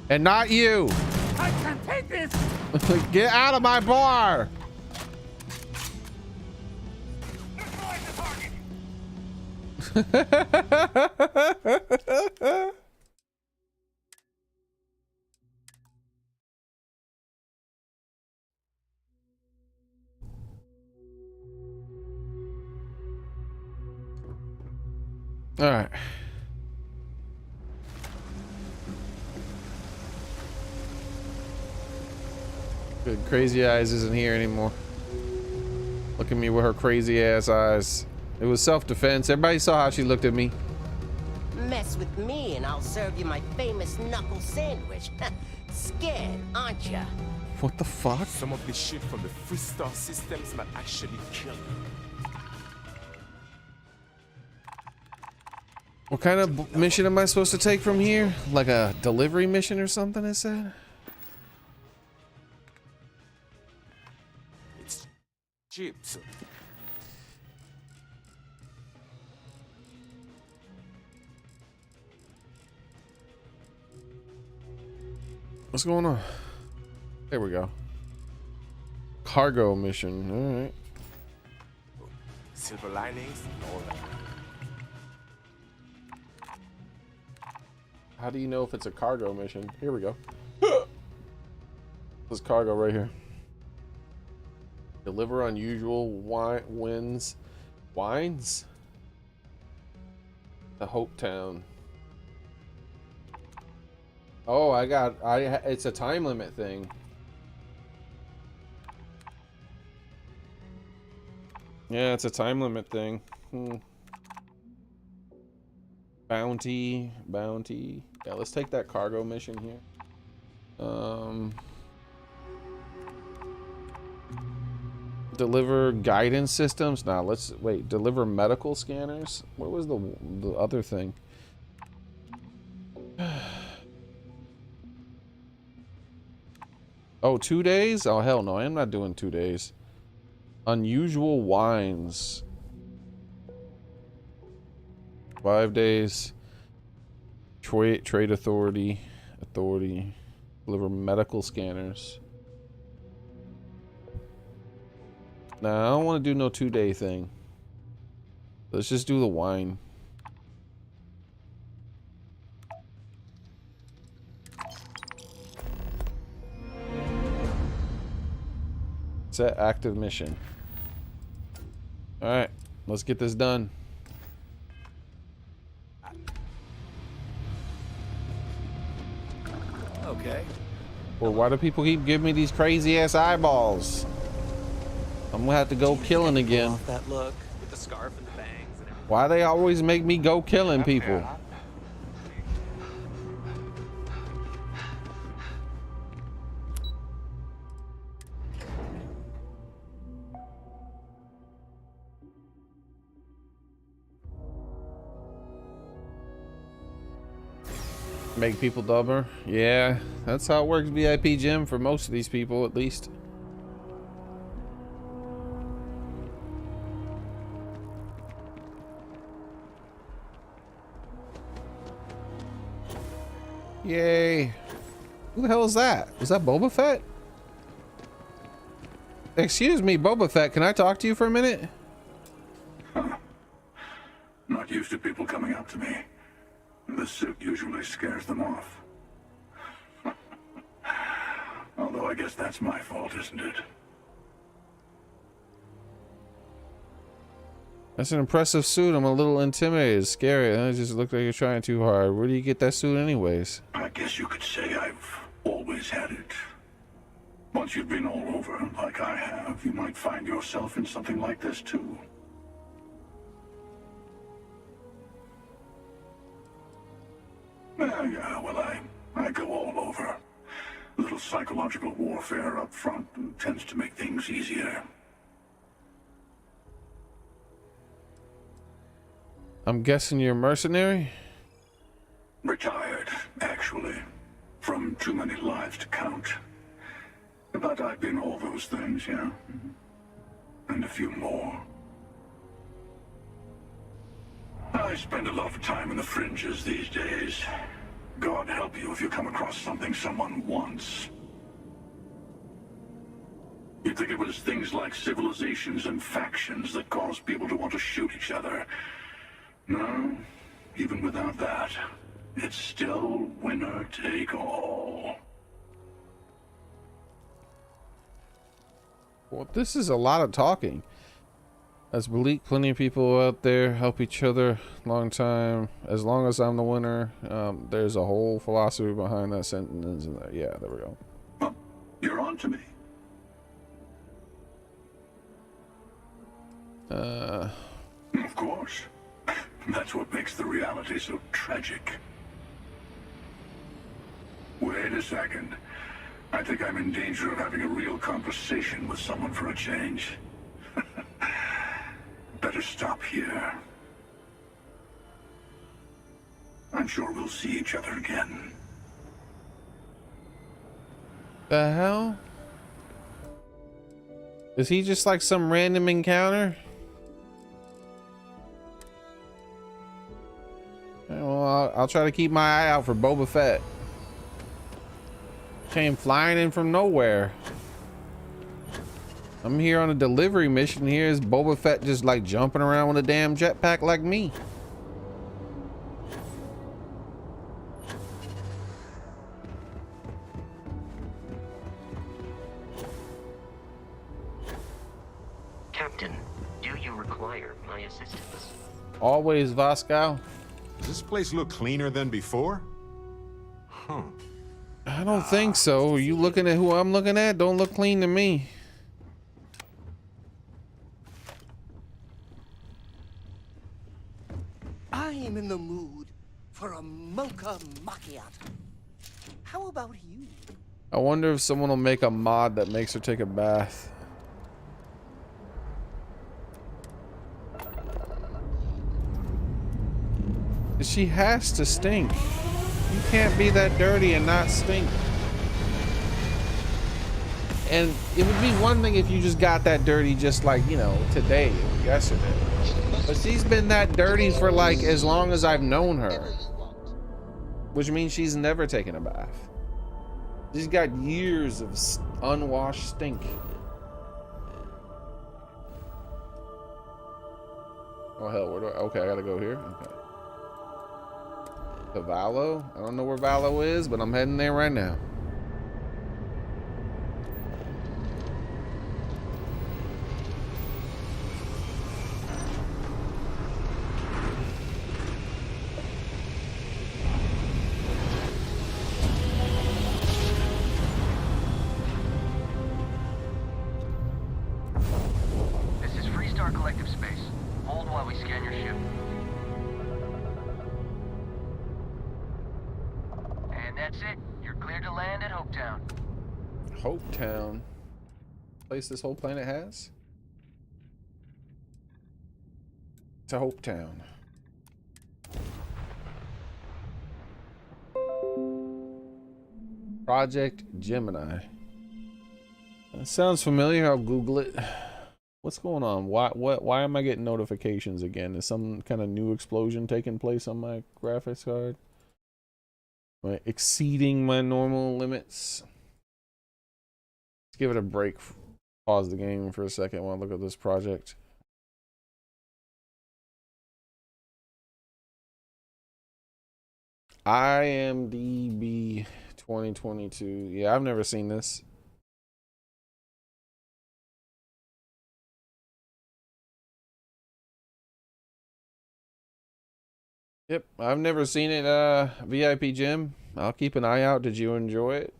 A: And not you.
J: I can't take this.
A: Get out of my bar. All right. Good, Crazy Eyes isn't here anymore. Look at me with her crazy ass eyes. It was self-defense. Everybody saw how she looked at me.
R: Mess with me and I'll serve you my famous knuckle sandwich. Scared, aren't ya?
A: What the fuck?
S: Some of the shit from the freestyle systems might actually kill you.
A: What kind of mission am I supposed to take from here? Like a delivery mission or something, I said?
S: It's cheap, so.
A: What's going on? There we go. Cargo mission. All right.
S: Silver linings and all that.
A: How do you know if it's a cargo mission? Here we go. This cargo right here. Deliver unusual wines to Hope Town. Oh, it's a time limit thing. Yeah, it's a time limit thing. Bounty. Yeah, let's take that cargo mission here. Deliver guidance systems. Nah, let's wait. Deliver medical scanners. What was the other thing? Oh, 2 days? Oh, hell no. I'm not doing 2 days. Unusual wines. 5 days. Trade authority. Deliver medical scanners. Nah, I don't want to do no 2-day thing. Let's just do the wine. Set active mission. Alright, let's get this done.
K: Okay.
A: Well, why do people keep giving me these crazy ass eyeballs? I'm gonna have to go killing again.
K: That look with the scarf and the bangs and everything.
A: Why they always make me go killing people? Make people dumber? Yeah, that's how it works VIP gym for most of these people, at least. Yay. Who the hell is that? Was that Boba Fett? Excuse me, Boba Fett, can I talk to you for a minute?
T: Not used to people coming up to me. The suit usually scares them off. Although I guess that's my fault, isn't it?
A: That's an impressive suit. I'm a little intimidated. It's scary. It just looked like you're trying too hard. Where do you get that suit anyways?
T: I guess you could say I've always had it. Once you've been all over, like I have, you might find yourself in something like this too. Yeah, well, I go all over. A little psychological warfare up front tends to make things easier.
A: I'm guessing you're a mercenary?
T: Retired, actually. From too many lives to count. But I've been all those things, yeah. And a few more. I spend a lot of time in the fringes these days. God help you if you come across something someone wants. You'd think it was things like civilizations and factions that cause people to want to shoot each other. No, even without that, it's still winner take all.
A: Well, this is a lot of talking. As Bleak, plenty of people out there help each other long time. As long as I'm the winner. There's a whole philosophy behind that sentence. Yeah, there we go.
T: Well, you're on to me. Of course. That's what makes the reality so tragic. Wait a second. I think I'm in danger of having a real conversation with someone for a change. Better stop here. I'm sure we'll see each other again.
A: The hell? Is he just like some random encounter? Well, I'll try to keep my eye out for Boba Fett. Came flying in from nowhere. I'm here on a delivery mission. Here's Boba Fett just like jumping around with a damn jetpack like me.
L: Captain, do you require my assistance?
A: Always, Vasco.
D: Does this place look cleaner than before? Huh.
A: I don't think so. Are you looking at who I'm looking at? Don't look clean to me.
M: I am in the mood for a mocha macchiato. How about you?
A: I wonder if someone will make a mod that makes her take a bath. She has to stink. You can't be that dirty and not stink. And it would be one thing if you just got that dirty just like, you know, today or yesterday. But she's been that dirty for like as long as I've known her. Which means she's never taken a bath. She's got years of unwashed stink. Oh hell, where do I? Okay, I gotta go here. Okay. To Valo? I don't know where Valo is, but I'm heading there right now.
U: This is Freestar Collective Space. Hold while we scan your ship. And that's it. You're cleared to land at Hopetown.
A: Hopetown. Place this whole planet has? To Hopetown. Project Gemini. That sounds familiar. I'll Google it. What's going on? Why am I getting notifications again? Is some kind of new explosion taking place on my graphics card? Am I exceeding my normal limits? Let's give it a break. Pause the game for a second while I look at this project. IMDb 2022. Yeah, I've never seen this. Yep, I've never seen it. VIP Jim, I'll keep an eye out. Did you enjoy it?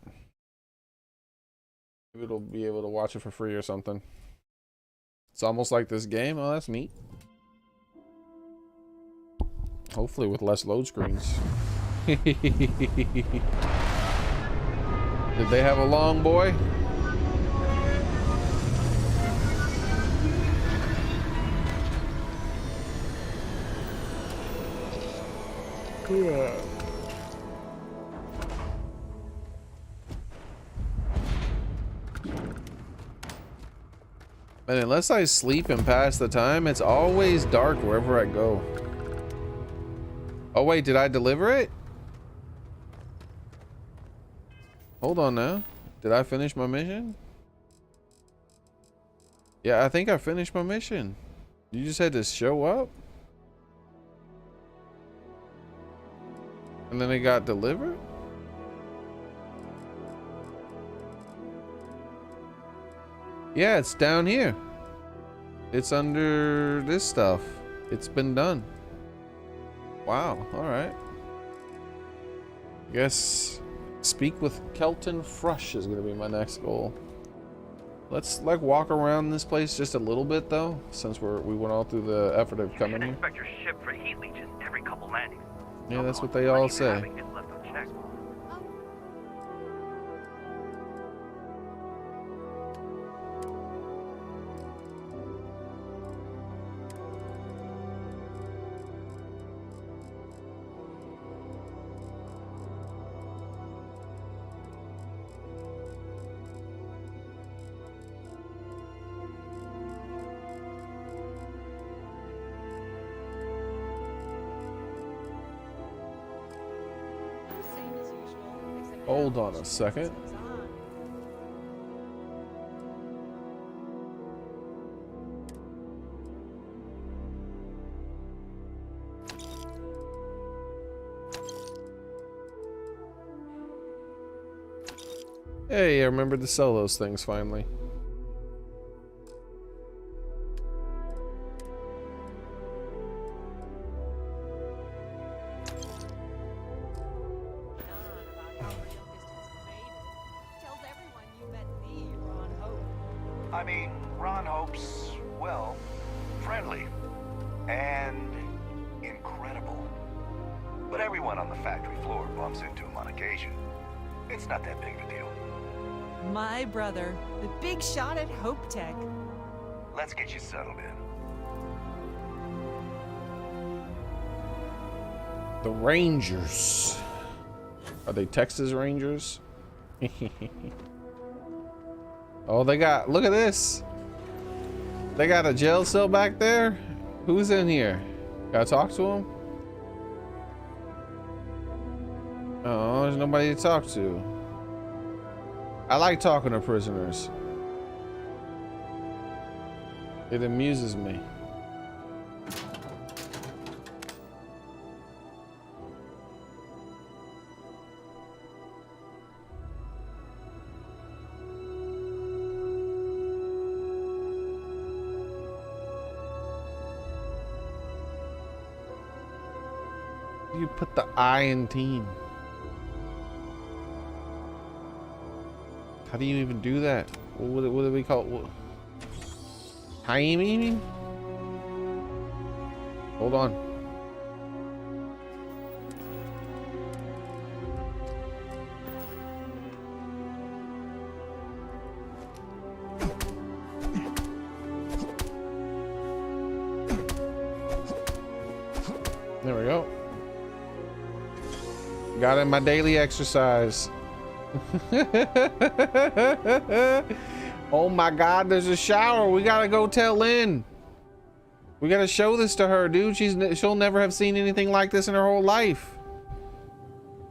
A: Maybe it'll be able to watch it for free or something. It's almost like this game. Oh, that's neat. Hopefully with less load screens. Did they have a long boy? Yeah. And unless I sleep and pass the time, it's always dark wherever I go. Oh wait, did I deliver it? Hold on now. Did I finish my mission? Yeah, I think I finished my mission. You just had to show up? And then it got delivered? Yeah, it's down here. It's under this stuff. It's been done. Wow, alright. Guess speak with Kelton Frush is gonna be my next goal. Let's like walk around this place just a little bit though, since we went all through the effort of coming here.
U: Inspect your ship for heat leeches every couple landings.
A: Yeah, that's what they all say. Hold on a second. Hey, I remembered to sell those things finally.
F: I mean, Ron Hope's, well, friendly and incredible. But everyone on the factory floor bumps into him on occasion. It's not that big of a deal.
V: My brother, the big shot at Hope Tech.
F: Let's get you settled in.
A: The Rangers. Are they Texas Rangers? Oh, they got, look at this. They got a jail cell back there. Who's in here? Gotta talk to him? Oh, there's nobody to talk to. I like talking to prisoners. It amuses me. You put the I in team. How do you even do that? What do we call it? Timing? Hold on. There we go. Got in my daily exercise. Oh my God, there's a shower. We gotta go tell Lynn. We gotta show this to her, dude. She'll never have seen anything like this in her whole life.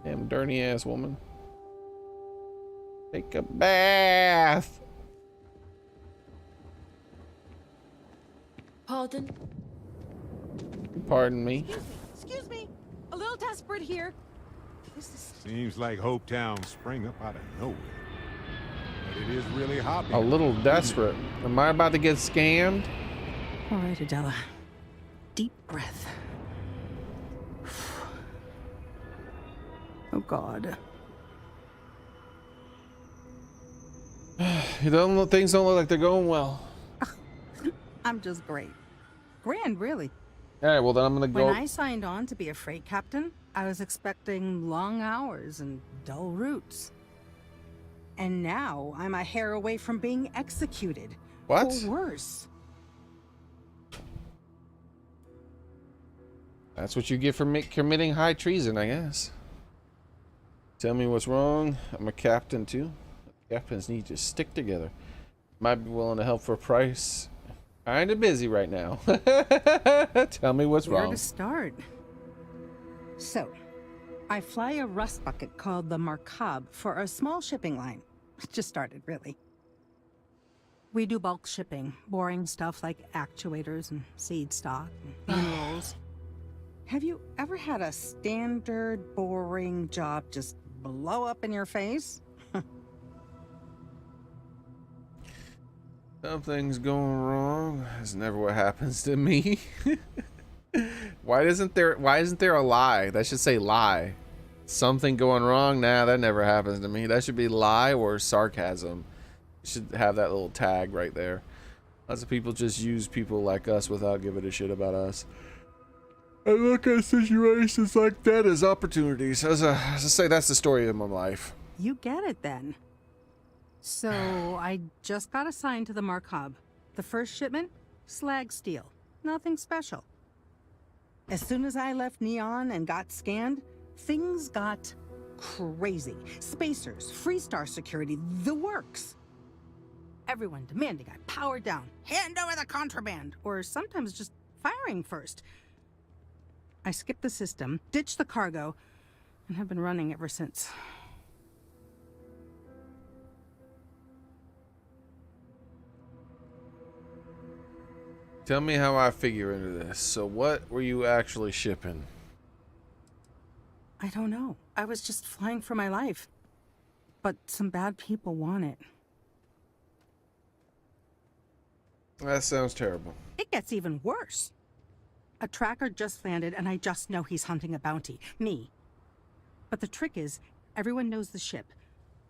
A: Damn dirty ass woman. Take a bath.
J: Pardon?
A: Pardon me.
V: Excuse me. A little desperate here.
D: Seems like Hopetown sprang up out of nowhere. But it is really hot.
A: A little desperate. Am I about to get scammed?
V: All right, Adela. Deep breath. Oh, God.
A: Things don't look like they're going well.
V: I'm just great. Grand, really.
A: All right, well then I'm gonna go.
V: When I signed on to be a freight captain, I was expecting long hours and dull routes. And now I'm a hair away from being executed.
A: What?
V: Or worse.
A: That's what you get for committing high treason, I guess. Tell me what's wrong. I'm a captain too. Captains need to stick together. Might be willing to help for a price. Kinda busy right now. Tell me what's
V: Where
A: wrong.
V: to start? So, I fly a rust bucket called the Markab for a small shipping line. Just started, really. We do bulk shipping, boring stuff like actuators and seed stock and minerals. Have you ever had a standard, boring job just blow up in your face?
A: Something's going wrong. That's never what happens to me. Why isn't there a lie? That should say lie. Something going wrong? Nah, that never happens to me. That should be lie or sarcasm. You should have that little tag right there. Lots of people just use people like us without giving a shit about us. I look at situations like that as opportunities. As I say, that's the story of my life.
V: You get it then. So, I just got assigned to the Markab. The first shipment? Slag steel. Nothing special. As soon as I left Neon and got scanned, things got crazy. Spacers, Freestar security, the works. Everyone demanding I power down, hand over the contraband, or sometimes just firing first. I skipped the system, ditched the cargo, and have been running ever since.
A: Tell me how I figure into this. So what were you actually shipping?
V: I don't know. I was just flying for my life. But some bad people want it.
A: That sounds terrible.
V: It gets even worse. A tracker just landed and I just know he's hunting a bounty. Me. But the trick is, everyone knows the ship.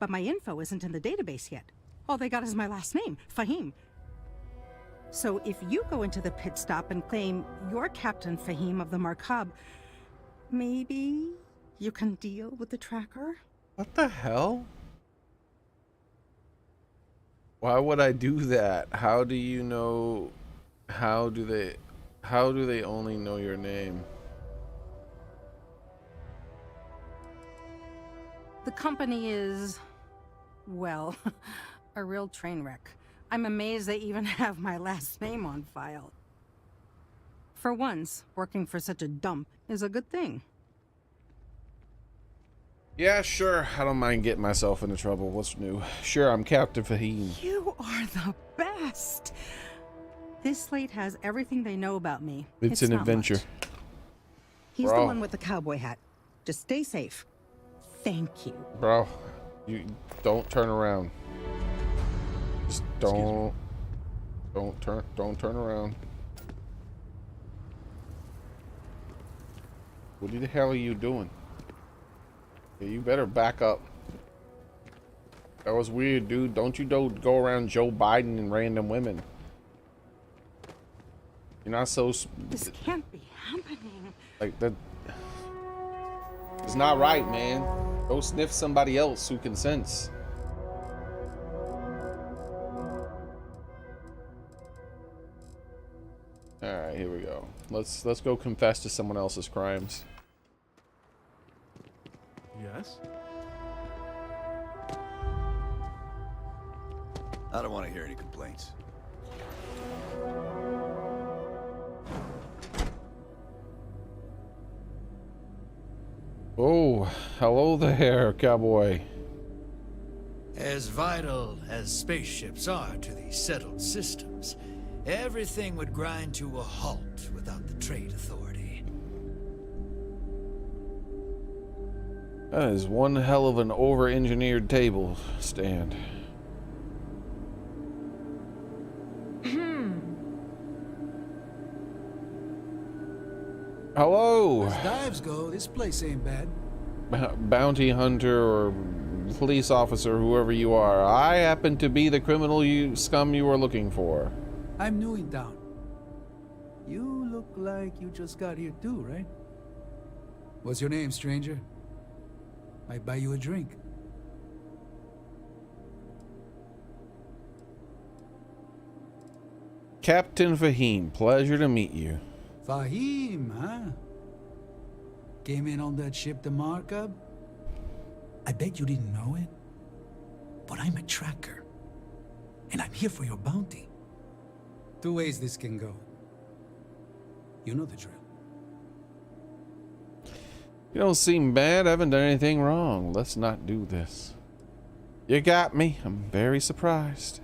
V: But my info isn't in the database yet. All they got is my last name, Fahim. So if you go into the pit stop and claim you're Captain Fahim of the Markab, maybe you can deal with the tracker?
A: What the hell? Why would I do that? How do you know? How do they only know your name?
V: The company is, well, a real train wreck. I'm amazed they even have my last name on file. For once, working for such a dump is a good thing.
A: Yeah, sure. I don't mind getting myself into trouble. What's new? Sure, I'm Captain Fahim.
V: You are the best. This slate has everything they know about me.
A: It's an
V: not
A: adventure.
V: much. He's
A: Bro.
V: the one with the cowboy hat. Just stay safe. Thank you.
A: Bro, you don't turn around. Just don't turn around. What the hell are you doing? Yeah, you better back up. That was weird, dude. Don't you go around Joe Biden and random women. You're not so...
V: This can't be happening.
A: Like, that... It's not right, man. Go sniff somebody else who consents. Alright, here we go. Let's go confess to someone else's crimes.
S: Yes?
G: I don't want to hear any complaints.
A: Oh, hello there, cowboy.
H: As vital as spaceships are to the settled systems, everything would grind to a halt without the Trade Authority.
A: That is one hell of an over-engineered table stand. Hello.
W: As dives go, this place ain't bad.
A: Bounty hunter or police officer, whoever you are. I happen to be the criminal scum you are looking for.
W: I'm new in town. You look like you just got here too, right? What's your name, stranger? Might buy you a drink.
A: Captain Fahim, pleasure to meet you.
W: Fahim, huh? Came in on that ship to Markup? I bet you didn't know it. But I'm a tracker. And I'm here for your bounty. Two ways this can go. You know the drill.
A: You don't seem bad. I haven't done anything wrong. Let's not do this. You got me. I'm very surprised.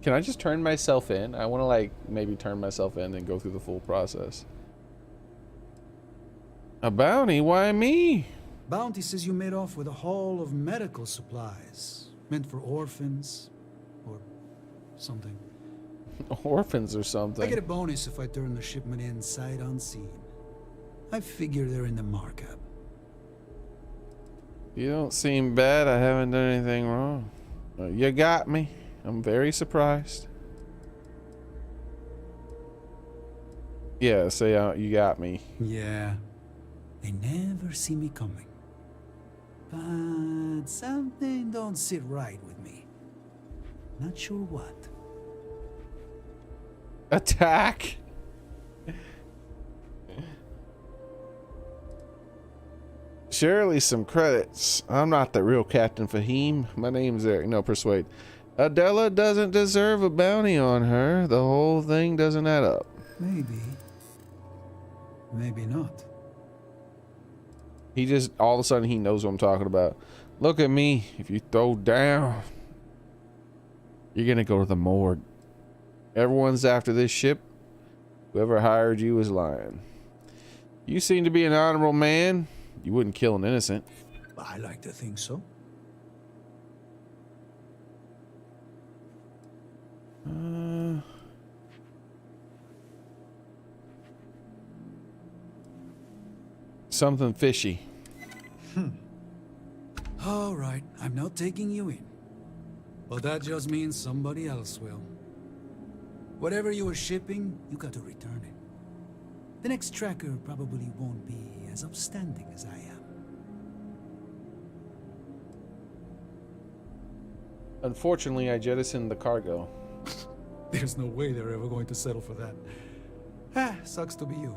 A: Can I just turn myself in? I want to, like, maybe turn myself in and go through the full process. A bounty? Why me?
W: Bounty says you made off with a haul of medical supplies. Meant for orphans. Or something.
A: Orphans or something.
W: I get a bonus if I turn the shipment in sight unseen. I figure they're in the markup.
A: You don't seem bad. I haven't done anything wrong. You got me. I'm very surprised. Yeah, say you got me.
W: Yeah. They never see me coming. But something don't sit right with me. Not sure what.
A: Attack! Surely some credits. I'm not the real Captain Fahim. My name's Eric. No, Persuade. Adela doesn't deserve a bounty on her. The whole thing doesn't add up.
W: Maybe. Maybe not.
A: He just, all of a sudden, he knows what I'm talking about. Look at me. If you throw down, you're gonna go to the morgue. Everyone's after this ship. Whoever hired you is lying. You seem to be an honorable man. You wouldn't kill an innocent.
W: I like to think so.
A: Something fishy.
W: All right, I'm not taking you in. But that just means somebody else will. Whatever you were shipping, you got to return it. The next tracker probably won't be as upstanding as I am.
A: Unfortunately, I jettisoned the cargo.
W: There's no way they're ever going to settle for that. Ah, sucks to be you.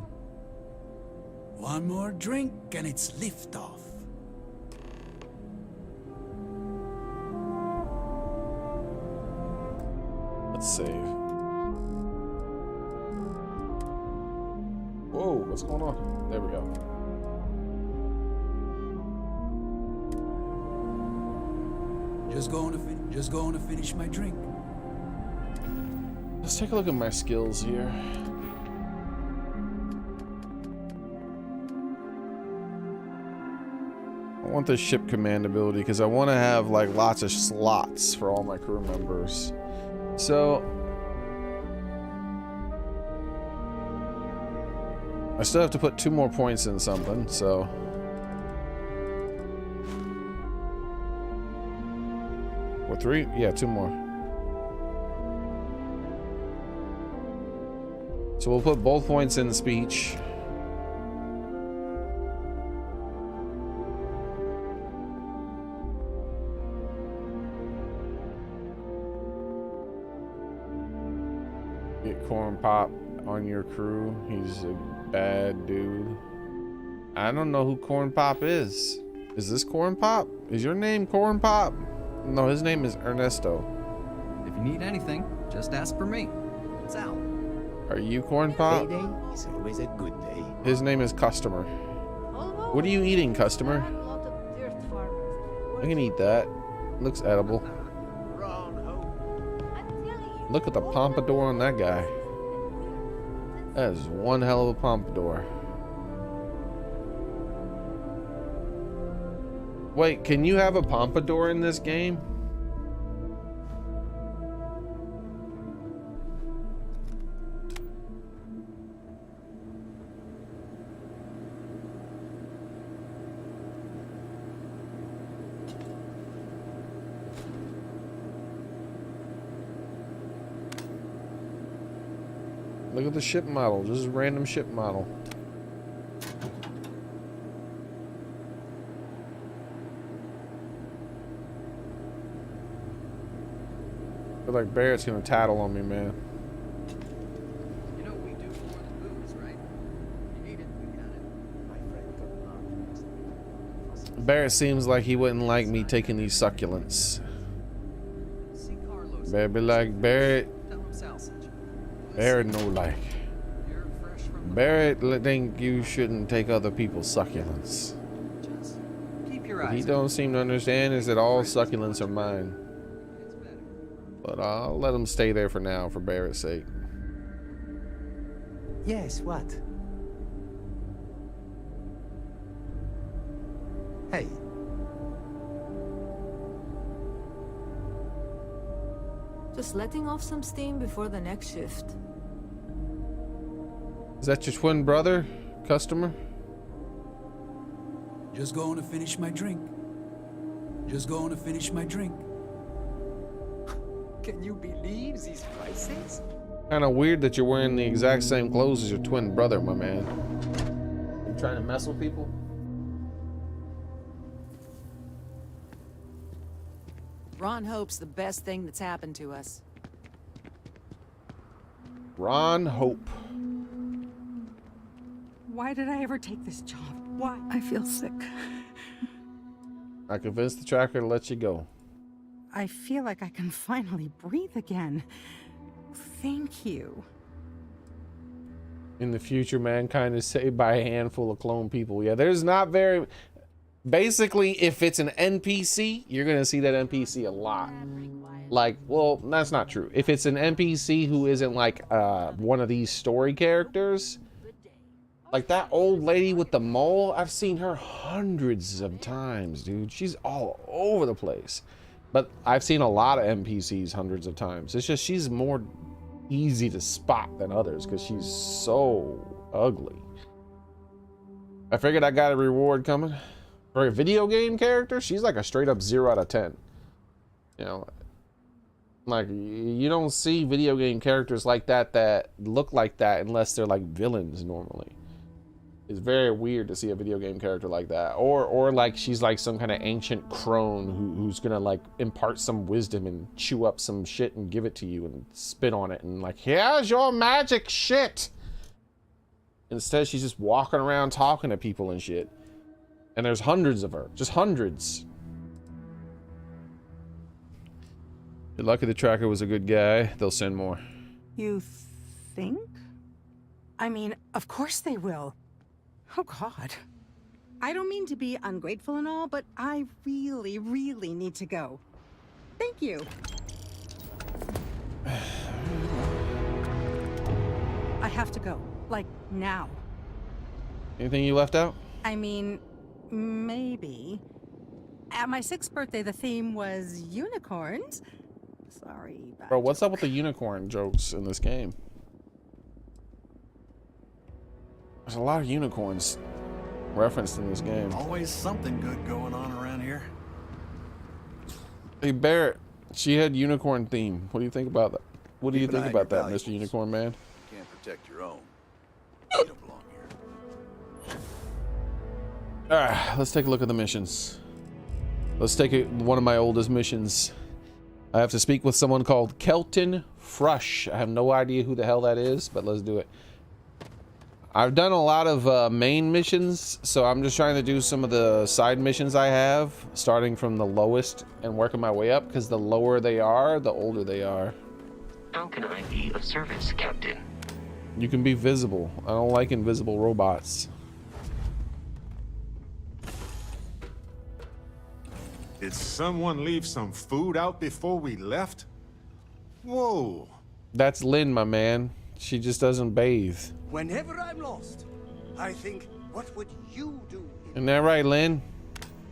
W: One more drink and it's liftoff.
A: Let's save. Whoa, what's going on? There we go.
W: Just going to finish my drink.
A: Let's take a look at my skills here. I want the ship command ability because I want to have like lots of slots for all my crew members. So I still have to put 2 more points in something, so. Or 3? Yeah, 2 more. So we'll put both points in speech. Get Corn Pop on your crew. He's a bad dude. I don't know who Corn Pop is. Is this Corn Pop? Is your name Corn Pop? No, his name is Ernesto.
C: If you need anything, just ask for me. It's Al.
A: Are you Corn Pop?
E: Payday is always a good day.
A: His name is Customer. What are you eating, Customer? I can eat that. Looks edible. Look at the pompadour on that guy. That is one hell of a pompadour. Wait, can you have a pompadour in this game? Look at the ship model, just a random ship model. I feel like Barrett's gonna tattle on me, man.
C: You know we do more than booze, right? You need it, we got it. My friend
A: Barrett seems like he wouldn't like me taking these succulents. Barrett be like, Barrett. Barrett no like. Barrett think you shouldn't take other people's succulents. What he don't seem to understand is that all succulents are mine. But I'll let him stay there for now, for Barrett's sake.
E: Yes, what? Hey.
I: Just letting off some steam before the next shift.
A: Is that your twin brother, Customer?
W: Just going to finish my drink. Just going to finish my drink.
C: Can you believe these prices?
A: Kind of weird that you're wearing the exact same clothes as your twin brother, my man. You trying to mess with people?
X: Ron Hope's the best thing that's happened to us.
A: Ron Hope.
V: Why did I ever take this job? Why? I feel sick.
A: I convinced the tracker to let you go.
V: I feel like I can finally breathe again. Thank you.
A: In the future, mankind is saved by a handful of clone people. Yeah, there's not very... Basically, if it's an NPC, you're going to see that NPC a lot. Like, well, that's not true. If it's an NPC who isn't like one of these story characters, like that old lady with the mole, I've seen her hundreds of times, dude. She's all over the place. But I've seen a lot of NPCs hundreds of times. It's just she's more easy to spot than others because she's so ugly. I figured I got a reward coming. For a video game character, she's like a straight up 0 out of 10. You know, like you don't see video game characters like that that look like that unless they're like villains normally. It's very weird to see a video game character like that, or like she's like some kind of ancient crone who's gonna like impart some wisdom and chew up some shit and give it to you and spit on it and like, here's your magic shit. Instead, she's just walking around talking to people and shit. And there's hundreds of her, just hundreds. You're lucky the tracker was a good guy. They'll send more.
V: You think? I mean, of course they will. Oh, God. I don't mean to be ungrateful and all, but I really, really need to go. Thank you. I have to go. Like, now.
A: Anything you left out?
V: I mean, maybe. At my 6th birthday, the theme was unicorns. Sorry.
A: Bro, what's up with the unicorn jokes in this game? There's a lot of unicorns referenced in this game.
B: Always something good going on around here.
A: Hey Barrett, she had unicorn theme. What do you think about that? What do you think about that, Mr. Unicorn Man?
G: You can't protect your own. You don't belong here.
A: Alright, let's take a look at the missions. Let's take one of my oldest missions. I have to speak with someone called Kelton Frush. I have no idea who the hell that is, but let's do it. I've done a lot of main missions, so I'm just trying to do some of the side missions I have, starting from the lowest and working my way up, because the lower they are, the older they are.
L: How can I be of service, Captain?
A: You can be visible. I don't like invisible robots.
D: Did someone leave some food out before we left? Whoa.
A: That's Lynn, my man. She just doesn't bathe.
M: Whenever I'm lost, I think, what would you do?
A: Isn't that right, Lynn?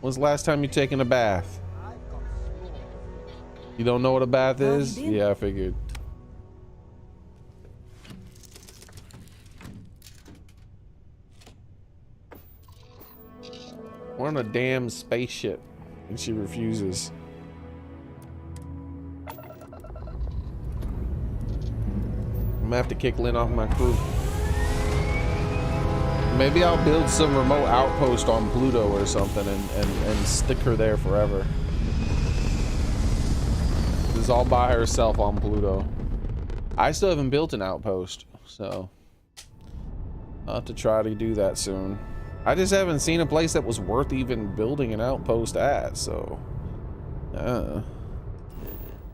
A: When's the last time you taken a bath? You don't know what a bath is? Yeah, I figured. We're on a damn spaceship, and she refuses. I'm gonna have to kick Lynn off my crew. Maybe I'll build some remote outpost on Pluto or something and stick her there forever. She's all by herself on Pluto. I still haven't built an outpost, so I'll have to try to do that soon. I just haven't seen a place that was worth even building an outpost at, so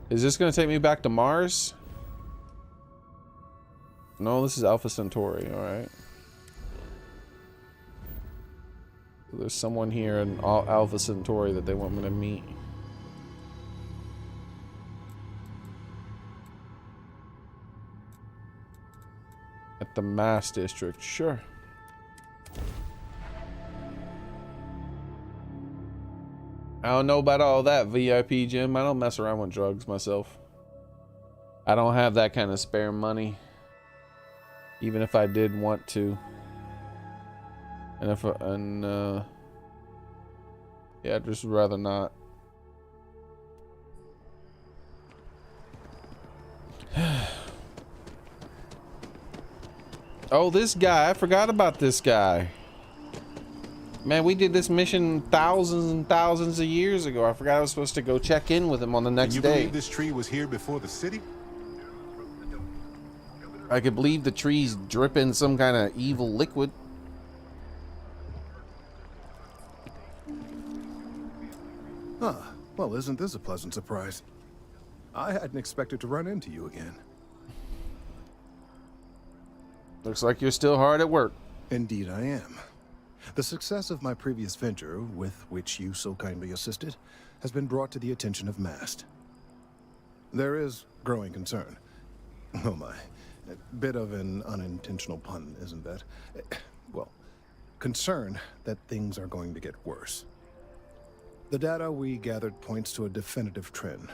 A: is this gonna take me back to Mars? No, this is Alpha Centauri, alright. There's someone here in Alpha Centauri that they want me to meet. At the Mass District, sure. I don't know about all that, VIP Jim. I don't mess around with drugs myself. I don't have that kind of spare money. Even if I did want to. And yeah, I'd just rather not. Oh, this guy. I forgot about this guy. Man, we did this mission thousands and thousands of years ago. I forgot I was supposed to go check in with him on the next day.
D: Can you believe this tree was here before the city?
A: I could believe the tree's dripping some kind of evil liquid.
N: Ah, well, isn't this a pleasant surprise? I hadn't expected to run into you again.
A: Looks like you're still hard at work.
N: Indeed I am. The success of my previous venture, with which you so kindly assisted, has been brought to the attention of MAST. There is growing concern. Oh my. A bit of an unintentional pun, isn't that? Well, concern that things are going to get worse. The data we gathered points to a definitive trend.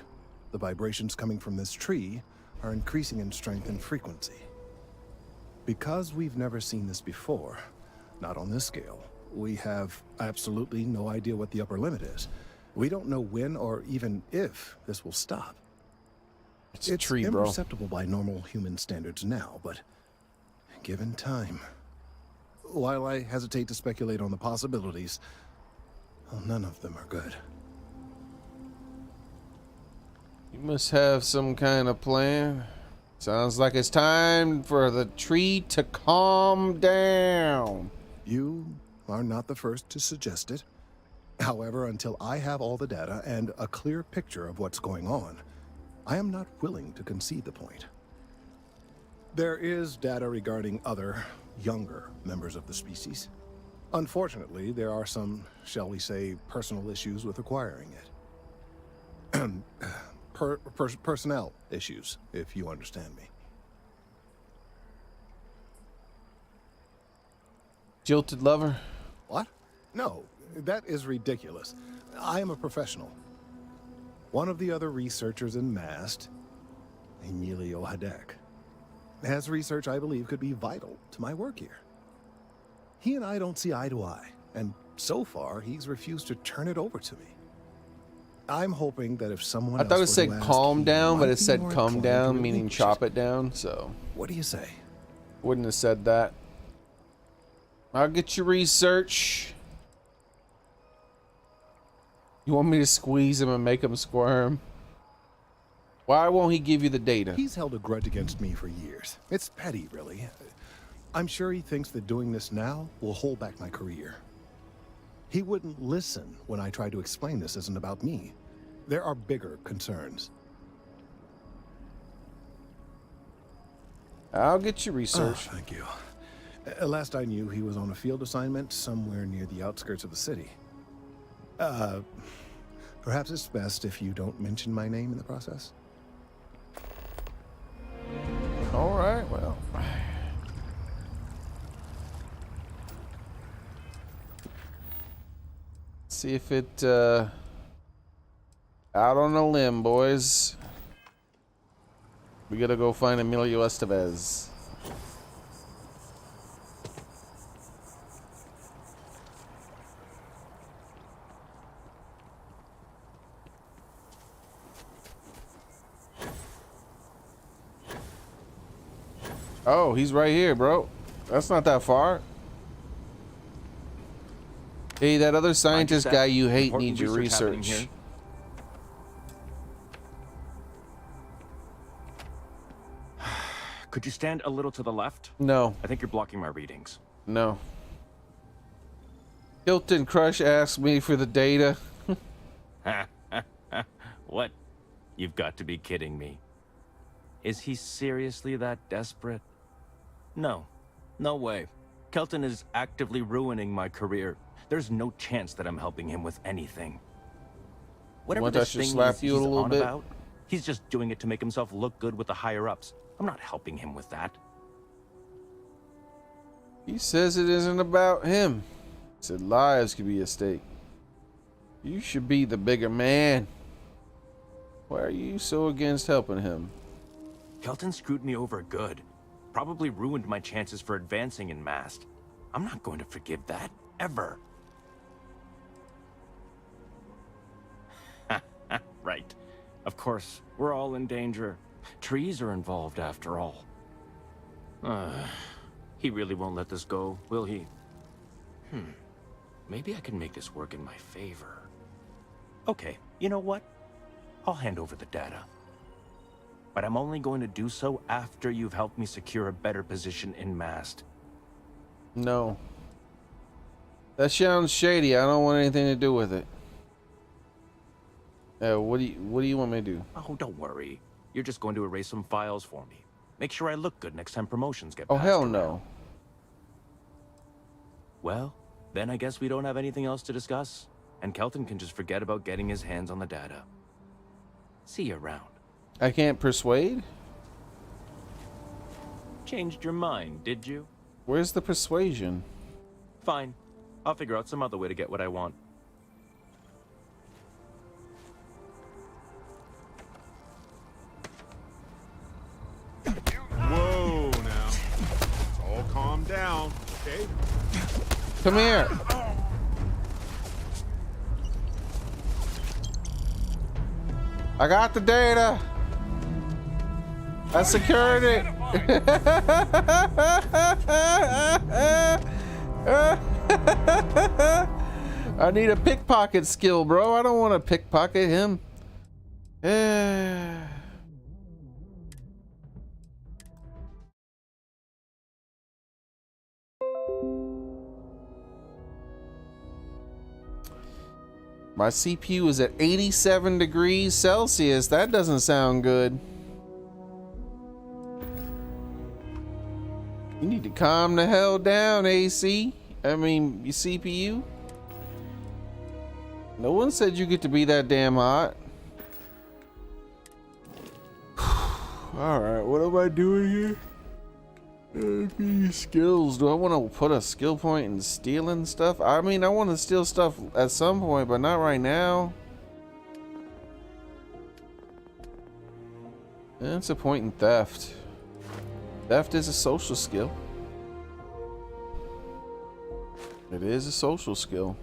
N: The vibrations coming from this tree are increasing in strength and frequency. Because we've never seen this before, not on this scale, we have absolutely no idea what the upper limit is. We don't know when or even if this will stop.
A: It's a tree, bro.
N: Imperceptible by normal human standards now, but given time. While I hesitate to speculate on the possibilities, well, none of them are good.
A: You must have some kind of plan. Sounds like it's time for the tree to calm down.
N: You are not the first to suggest it. However, until I have all the data and a clear picture of what's going on, I am not willing to concede the point. There is data regarding other, younger members of the species. Unfortunately, there are some, shall we say, personal issues with acquiring it. Personnel issues, if you understand me.
A: Jilted lover?
N: What? No, that is ridiculous. I am a professional. One of the other researchers in MAST, Emilio Hadek, has research I believe could be vital to my work here. He and I don't see eye to eye, and so far he's refused to turn it over to me. I'm hoping that if someone
A: I thought it
N: else
A: said
N: were to ask,
A: calm
N: he
A: down, but
N: might
A: it
N: be
A: said
N: more
A: come
N: inclined to
A: down, meaning
N: relinquish
A: chop it down, so.
N: What do you say?
A: Wouldn't have said that. I'll get your research. You want me to squeeze him and make him squirm? Why won't he give you the data?
N: He's held a grudge against me for years. It's petty, really. I'm sure he thinks that doing this now will hold back my career. He wouldn't listen when I tried to explain this isn't about me. There are bigger concerns.
A: I'll get you research.
N: Oh, thank you. Last I knew, he was on a field assignment somewhere near the outskirts of the city. Perhaps it's best if you don't mention my name in the process.
A: All right, well. See if it, out on a limb, boys. We gotta go find Emilio Estevez. Oh, he's right here, bro. That's not that far. Hey, that other scientist guy you hate needs your research.
O: Could you stand a little to the left?
A: No.
O: I think you're blocking my readings.
A: No. Hilton Crush asked me for the data.
O: What? You've got to be kidding me. Is he seriously that desperate? No. No way. Kelton is actively ruining my career. There's no chance that I'm helping him with anything. Whatever this thing is he's on about, he's just doing it to make himself look good with the higher-ups. I'm not helping him with that.
A: He says it isn't about him. He said lives could be at stake. You should be the bigger man. Why are you so against helping him?
O: Kelton screwed me over good. Probably ruined my chances for advancing in Mast. I'm not going to forgive that, ever. Right. Of course, we're all in danger. Trees are involved after all. He really won't let this go, will he? Maybe I can make this work in my favor. Okay, you know what? I'll hand over the data. But I'm only going to do so after you've helped me secure a better position in Mast.
A: No. That sounds shady. I don't want anything to do with it. What do you want me to do?
O: Oh, don't worry. You're just going to erase some files for me. Make sure I look good next time promotions get
A: Oh,
O: passed
A: hell
O: around.
A: no.
O: Well, then I guess we don't have anything else to discuss, and Kelton can just forget about getting his hands on the data. See you around.
A: I can't persuade?
O: Changed your mind, did you?
A: Where's the persuasion?
O: Fine. I'll figure out some other way to get what I want.
D: Whoa, now. All calm down, okay?
A: Come here. I got the data. I secured it. I need a pickpocket skill, bro. I don't want to pickpocket him. My CPU is at 87 degrees Celsius. That doesn't sound good. You need to calm the hell down, AC. I mean, your CPU. No one said you get to be that damn hot. Alright, what am I doing here? Skills. Do I want to put a skill point in stealing stuff? I mean, I want to steal stuff at some point, but not right now. That's a point in theft. Theft is a social skill. It is a social skill.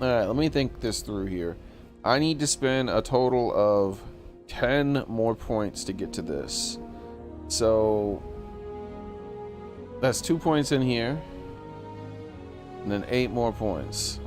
A: Alright, let me think this through here. I need to spend a total of 10 more points to get to this. So that's 2 points in here. And then 8 more points.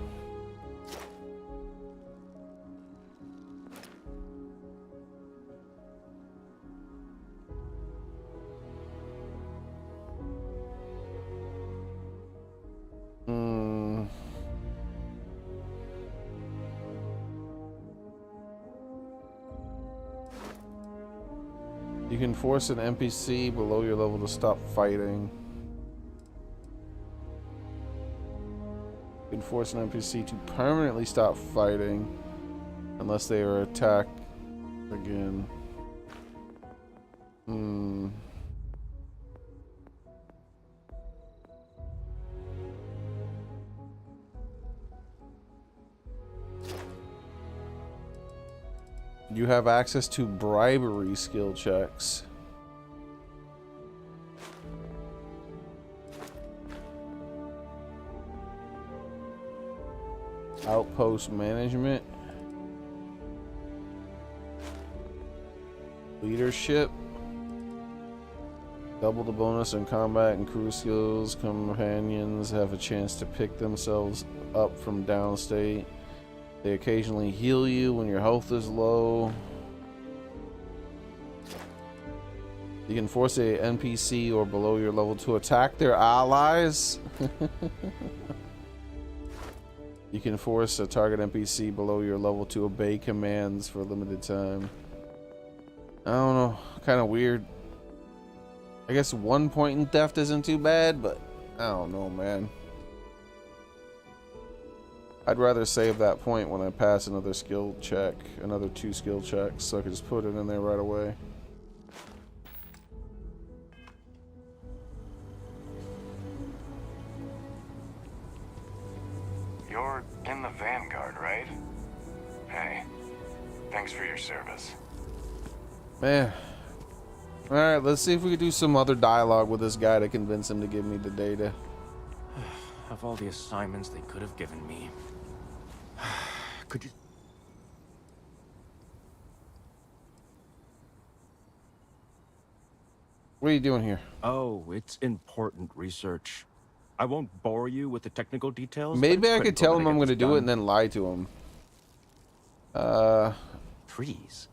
A: You can force an NPC below your level to stop fighting. You can force an NPC to permanently stop fighting unless they are attacked again. You have access to bribery skill checks. Outpost management. Leadership. Double the bonus in combat and crew skills. Companions have a chance to pick themselves up from downstate. They occasionally heal you when your health is low. You can force a NPC or below your level to attack their allies. You can force a target NPC below your level to obey commands for a limited time. I don't know, kind of weird. I guess 1 point in theft isn't too bad, but I don't know, man. I'd rather save that point when I pass another skill check, another 2 skill checks, so I can just put it in there right away.
F: You're in the Vanguard, right? Hey, thanks for your service.
A: Man. Alright, let's see if we can do some other dialogue with this guy to convince him to give me the data.
O: Of all the assignments they could have given me. Could you...
A: What are you doing here?
O: Oh, it's important research. I won't bore you with the technical details.
A: Maybe I could tell him I'm going to do it and then lie to him.
O: Freeze.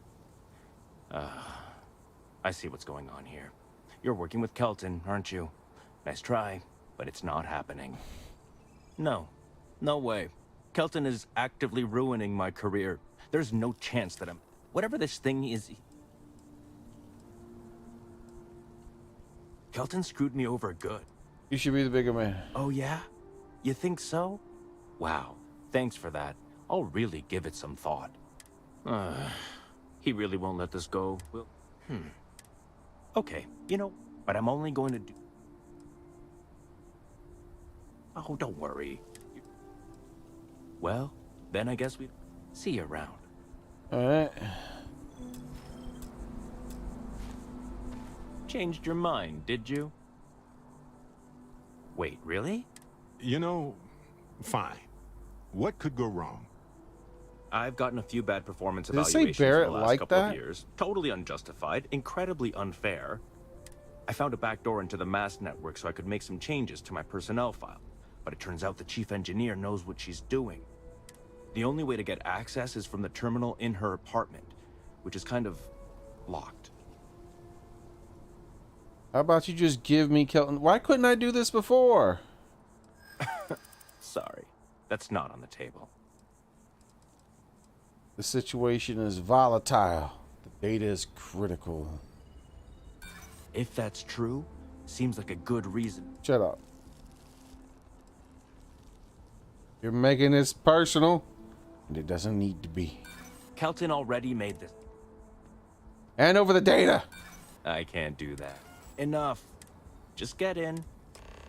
O: I see what's going on here. You're working with Kelton, aren't you? Nice try, but it's not happening. No. No way. Kelton is actively ruining my career. There's no chance that I'm... Whatever this thing is... Kelton screwed me over good.
A: You should be the bigger man.
O: Oh, yeah? You think so? Wow. Thanks for that. I'll really give it some thought. He really won't let this go. Well, Okay, you know, but I'm only going to do... Oh, don't worry. Well, then I guess we see you around.
A: Alright.
O: Changed your mind, did you? Wait, really?
D: You know, fine. What could go wrong?
O: I've gotten a few bad performance
A: Did it say
O: evaluations
A: Barrett
O: in the last
A: like
O: couple
A: that?
O: of years. Totally unjustified, incredibly unfair. I found a backdoor into the mass network so I could make some changes to my personnel file. But it turns out the chief engineer knows what she's doing. The only way to get access is from the terminal in her apartment, which is kind of locked.
A: How about you just give me Kelton? Why couldn't I do this before?
O: Sorry, that's not on the table.
A: The situation is volatile. The data is critical.
O: If that's true, seems like a good reason.
A: Shut up. You're making this personal, and it doesn't need to be.
O: Kelton already made this.
A: Hand over the data.
O: I can't do that. Enough. Just get in.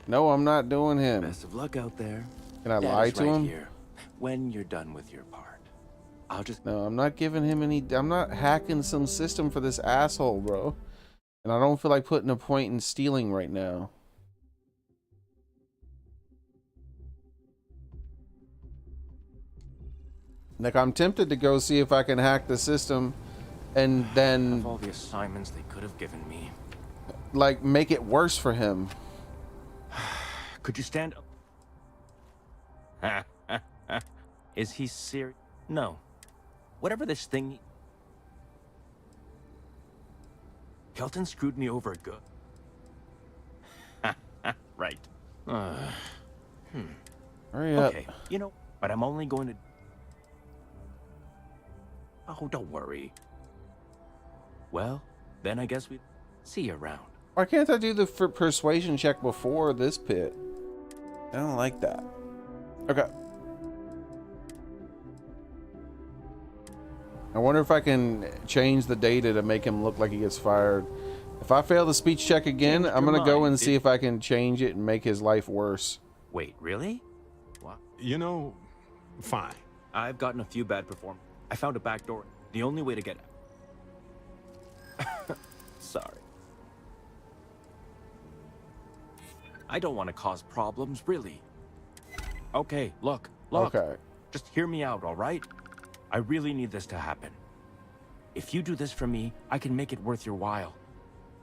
A: No, I'm not doing him.
O: Best of luck out there.
A: Can I lie to him?
O: Here. When you're done with your part, I'll just...
A: No, I'm not giving him any... I'm not hacking some system for this asshole, bro. And I don't feel like putting a point in stealing right now. Like, I'm tempted to go see if I can hack the system and then
O: Of all the assignments they could have given me.
A: like make it worse for him.
O: Could you stand up? Is he serious? No. Whatever this thing... Kelton screwed me over good. Right.
A: Hurry up.
O: Okay, you know, but I'm only going to... Oh, don't worry. Well, then I guess we see you around.
A: Why can't I do the persuasion check before this pit? I don't like that. Okay. I wonder if I can change the data to make him look like he gets fired. If I fail the speech check again,
O: Changed
A: I'm
O: your
A: gonna go
O: mind,
A: and see if I can change it and make his life worse.
O: Wait, really? What?
D: You know, fine.
O: I've gotten a few bad performances. I found a back door. The only way to get... Sorry. I don't want to cause problems, really. Okay, look.
A: Okay.
O: Just hear me out, all right? I really need this to happen. If you do this for me, I can make it worth your while.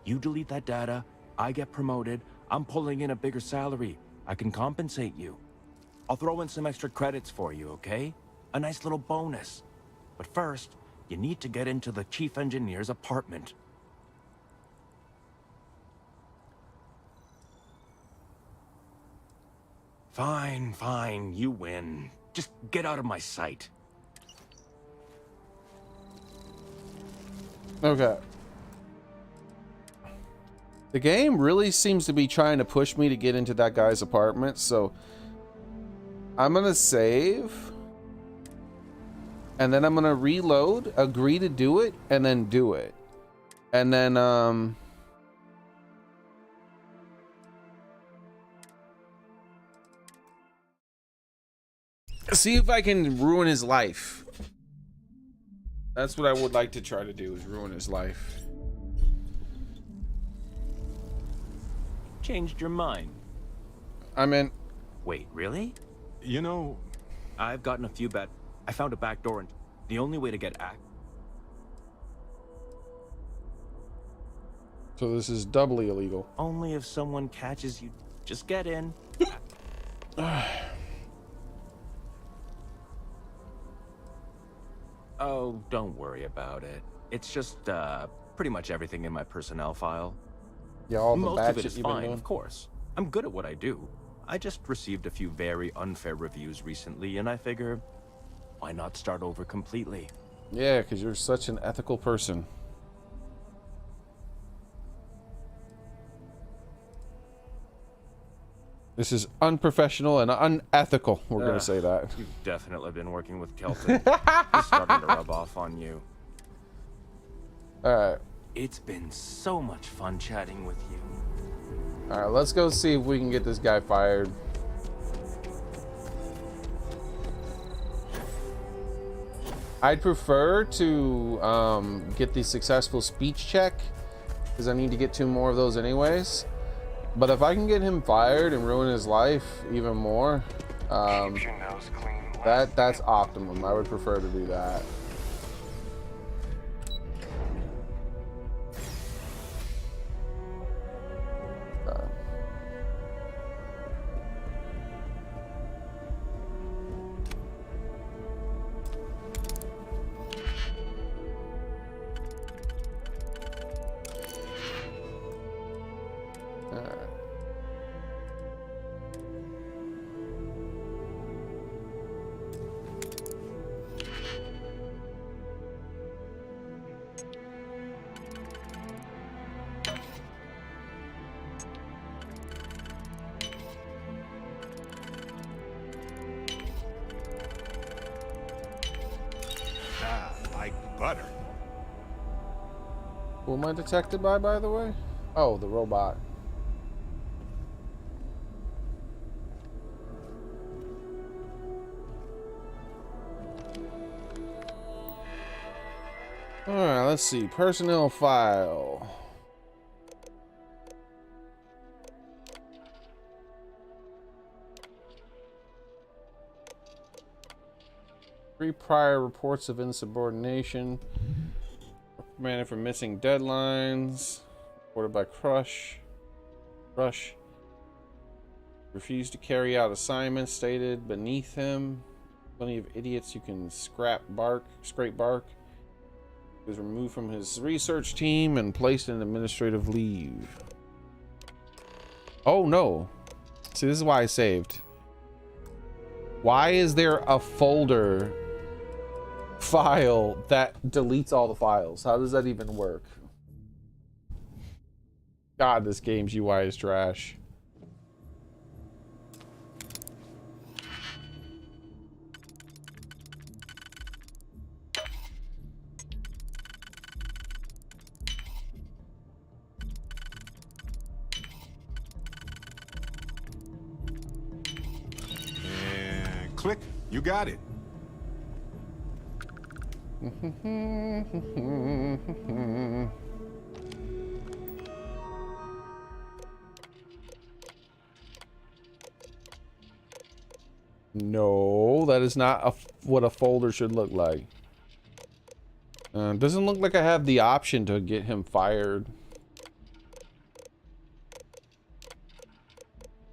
O: You delete that data, I get promoted, I'm pulling in a bigger salary. I can compensate you. I'll throw in some extra credits for you, okay? A nice little bonus. But first, you need to get into the chief engineer's apartment. Fine, you win. Just get out of my sight.
A: Okay. The game really seems to be trying to push me to get into that guy's apartment, so I'm gonna save. And then I'm gonna reload, agree to do it, and then do it. And then, see if I can ruin his life. That's what I would like to try to do, is ruin his life.
O: Changed your mind.
A: I mean...
O: Wait, really?
D: You know...
O: I've gotten a few bad... I found a back door and the only way to get
A: So this is doubly illegal.
O: Only if someone catches you. Just get in. Oh, don't worry about it. It's just, pretty much everything in my personnel file.
A: Yeah, all the
O: Most
A: bad
O: of it
A: shit
O: is
A: you've been
O: fine,
A: doing.
O: of course. I'm good at what I do. I just received a few very unfair reviews recently, and I figure, why not start over completely?
A: Yeah, because you're such an ethical person. This is unprofessional and unethical. We're going to say that.
O: You've definitely been working with Kelton. He's starting to rub off on you.
A: Alright.
O: It's been so much fun chatting with you.
A: Alright, let's go see if we can get this guy fired. I'd prefer to get the successful speech check, because I need to get 2 more of those anyways. But if I can get him fired and ruin his life even more, that's optimum. I would prefer to do that.
D: Butter.
A: Who am I detected by the way? Oh, the robot. Alright, let's see. Personnel file. 3 prior reports of insubordination. Reprimanded for missing deadlines. Reported by Rush. Refused to carry out assignments stated beneath him. Plenty of idiots who can scrape bark. He was removed from his research team and placed in administrative leave. Oh no. See, this is why I saved. Why is there a folder file that deletes all the files? How does that even work? God, this game's UI is trash.
D: And click. You got it.
A: No, that is not what a folder should look like. Doesn't look like I have the option to get him fired.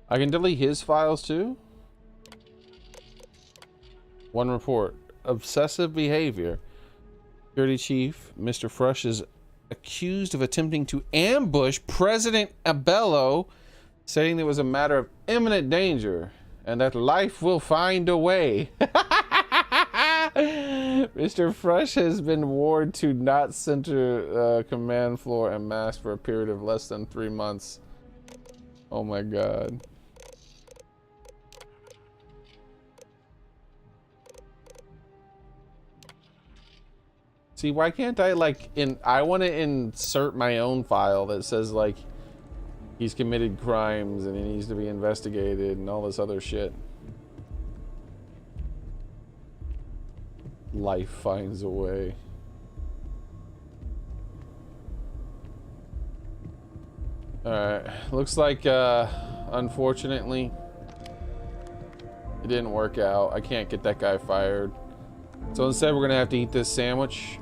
A: I can delete his files too? One report. Obsessive behavior. Security Chief, Mr. Frush is accused of attempting to ambush President Abello, saying there was a matter of imminent danger and that life will find a way. Mr. Frush has been warned to not center command floor and mask for a period of less than 3 months. Oh my god. See, why can't I I want to insert my own file that says like he's committed crimes and he needs to be investigated and all this other shit. Life finds a way. Alright, looks like unfortunately it didn't work out. I can't get that guy fired. So instead we're gonna have to eat this sandwich.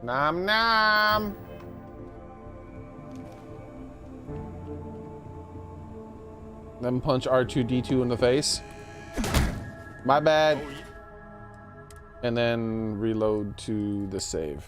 A: Nom nom. Then punch R2-D2 in the face. My bad. And then reload to the save.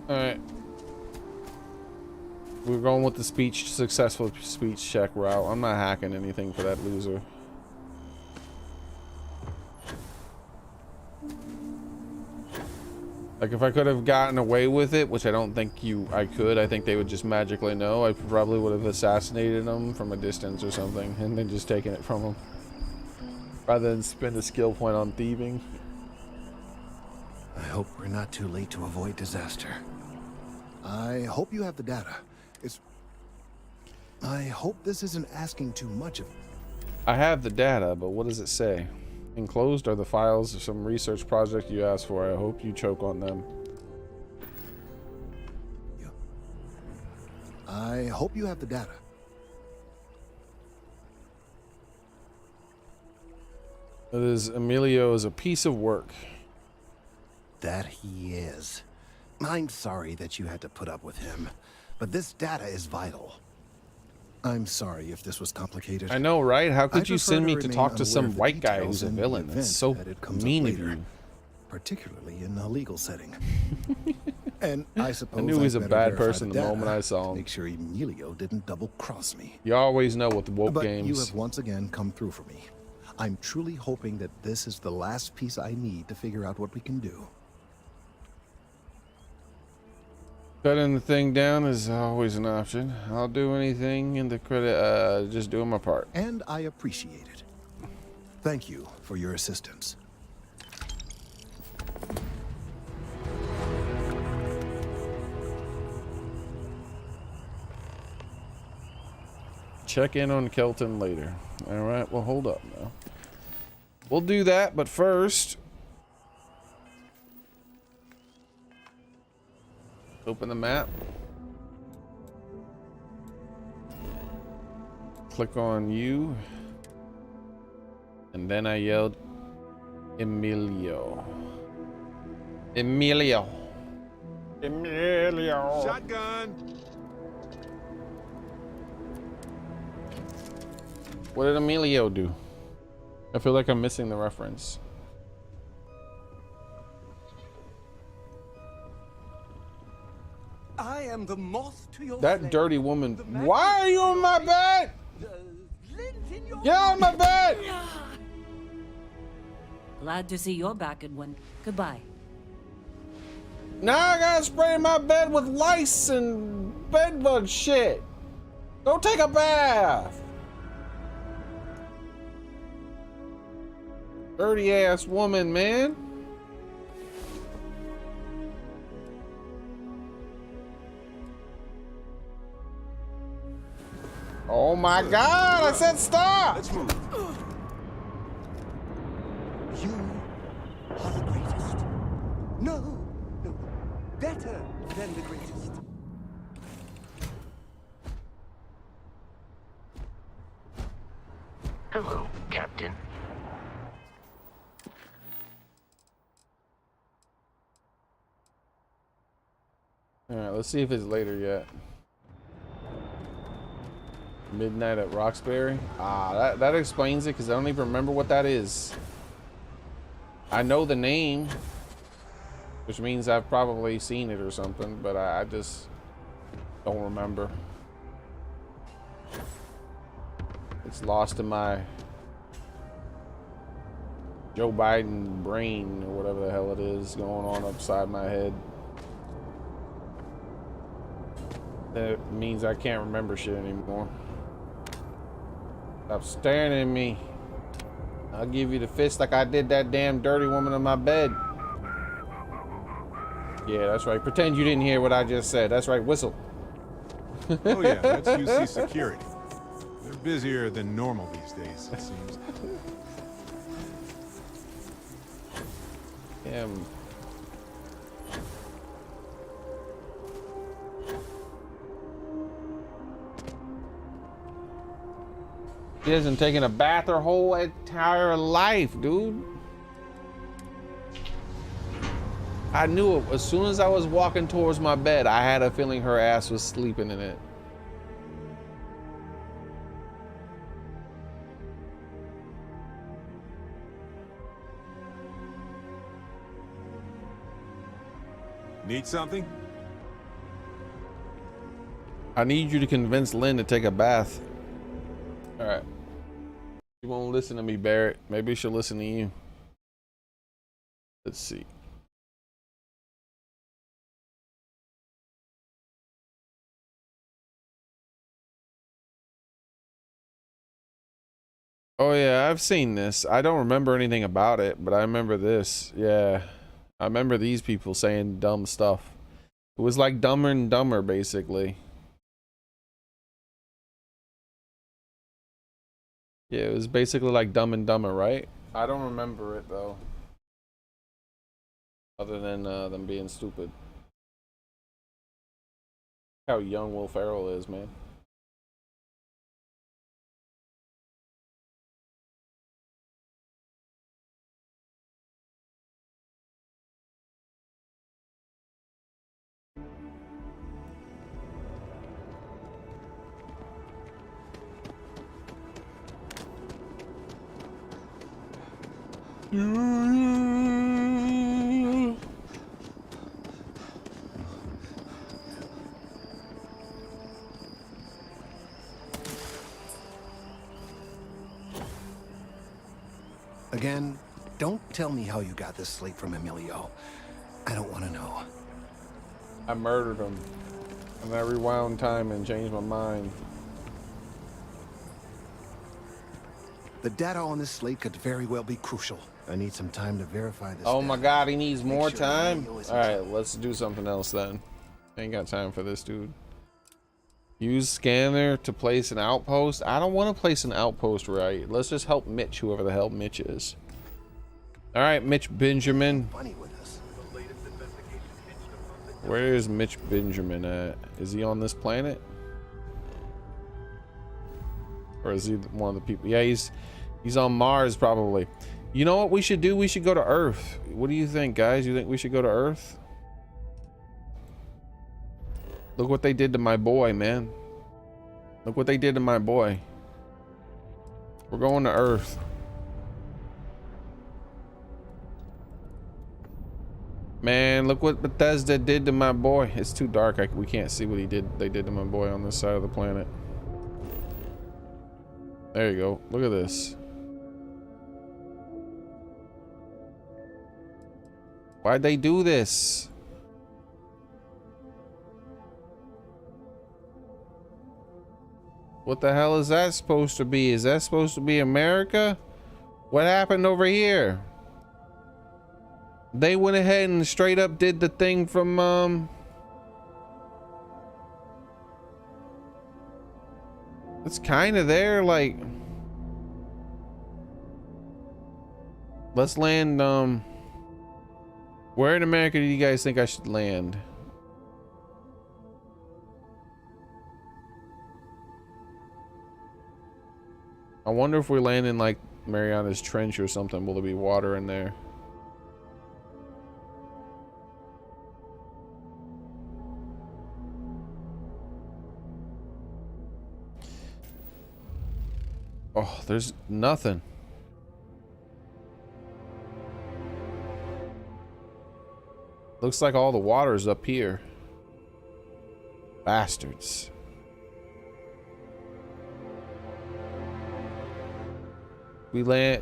A: Alright. We're going with the successful speech check route. I'm not hacking anything for that loser. Like, if I could have gotten away with it, which I don't think I could, I think they would just magically know. I probably would have assassinated them from a distance or something, and then just taken it from them. Rather than spend a skill point on thieving.
N: I hope we're not too late to avoid disaster. I hope you have the data. I hope this isn't asking too much of...
A: I have the data, but what does it say? Enclosed are the files of some research project you asked for. I hope you choke on them.
N: I hope you have the data.
A: It is Emilio is a piece of work.
N: That he is. I'm sorry that you had to put up with him, but this data is vital. I'm sorry if this was complicated.
A: I know, right? How could
N: I
A: you send me
N: prefer
A: to
N: remain
A: talk to
N: unaware
A: some
N: of the
A: white guy
N: details
A: who's a
N: in the
A: villain? That's
N: event
A: so
N: that it comes up
A: mean of
N: later,
A: you.
N: particularly in a legal setting. And I suppose
A: I knew he was a
N: I'd
A: bad
N: better verify
A: person the
N: data
A: moment I saw him.
N: Make sure Emilio didn't double-cross me.
A: You always know with the woke
N: But
A: games.
N: you have once again come through for me. I'm truly hoping that this is the last piece I need to figure out what we can do.
A: Cutting the thing down is always an option. I'll do anything in the credit, just doing my part.
N: And I appreciate it. Thank you for your assistance.
A: Check in on Kelton later. All right, well, hold up now. We'll do that, but first, open the map. Click on you. And then I yelled, Emilio. Emilio. Emilio.
D: Shotgun.
A: What did Emilio do? I feel like I'm missing the reference.
M: I am the moth to your
A: That
M: flame.
A: dirty woman. Why are you on my bed? Get on my bed!
K: Glad to see you're back, Goodwin. Goodbye.
A: Now I gotta spray my bed with lice and bedbug shit. Go take a bath. Dirty ass woman, man. Oh my God, I said stop.
D: Let's move.
M: You are the greatest. No, better than the greatest.
L: Hello, Captain.
A: All right, let's see if it's later yet. Midnight at Roxbury. Ah, that explains it, because I don't even remember what that is. I know the name, which means I've probably seen it or something, but I just don't remember. It's lost in my Joe Biden brain, or whatever the hell it is going on upside my head. That means I can't remember shit anymore. Stop staring at me. I'll give you the fist like I did that damn dirty woman in my bed. Yeah, that's right. Pretend you didn't hear what I just said. That's right. Whistle.
D: Oh yeah, that's UC security. They're busier than normal these days, it seems.
A: Damn. She hasn't taken a bath her whole entire life, dude. I knew it as soon as I was walking towards my bed. I had a feeling her ass was sleeping in it.
D: Need something?
A: I need you to convince Lynn to take a bath. All right. She won't listen to me, Barrett. Maybe she'll listen to you. Let's see. Oh yeah, I've seen this. I don't remember anything about it, but I remember this. Yeah. I remember these people saying dumb stuff. It was like Dumber and Dumber, basically. Yeah, it was basically like Dumb and Dumber, right? I don't remember it, though. Other than them being stupid. How young Will Ferrell is, man.
N: Again, don't tell me how you got this slate from Emilio. I don't want to know.
A: I murdered him. And I rewound time and changed my mind.
N: The data on this slate could very well be crucial. I need some time to verify this.
A: Oh my god, he needs more
N: sure
A: time?
N: Leo isn't
A: Alright, let's do something else then. Ain't got time for this, dude. Use scanner to place an outpost. I don't want to place an outpost right. Let's just help Mitch, whoever the hell Mitch is. Alright, Mitch Benjamin. Where is Mitch Benjamin at? Is he on this planet? Or is he one of the people? Yeah, he's on Mars probably. You know what we should do? We should go to Earth. What do you think, guys? You think we should go to Earth? Look what they did to my boy, man. Look what they did to my boy. We're going to Earth. Man, look what Bethesda did to my boy. It's too dark. We can't see what they did to my boy on this side of the planet. There you go. Look at this. Why'd they do this? What the hell is that supposed to be? Is that supposed to be America? What happened over here? They went ahead and straight up did the thing from it's kind of there, like, let's land where in America do you guys think I should land? I wonder if we land in like Mariana's Trench or something, will there be water in there? Oh, there's nothing. Looks like all the water's up here. Bastards.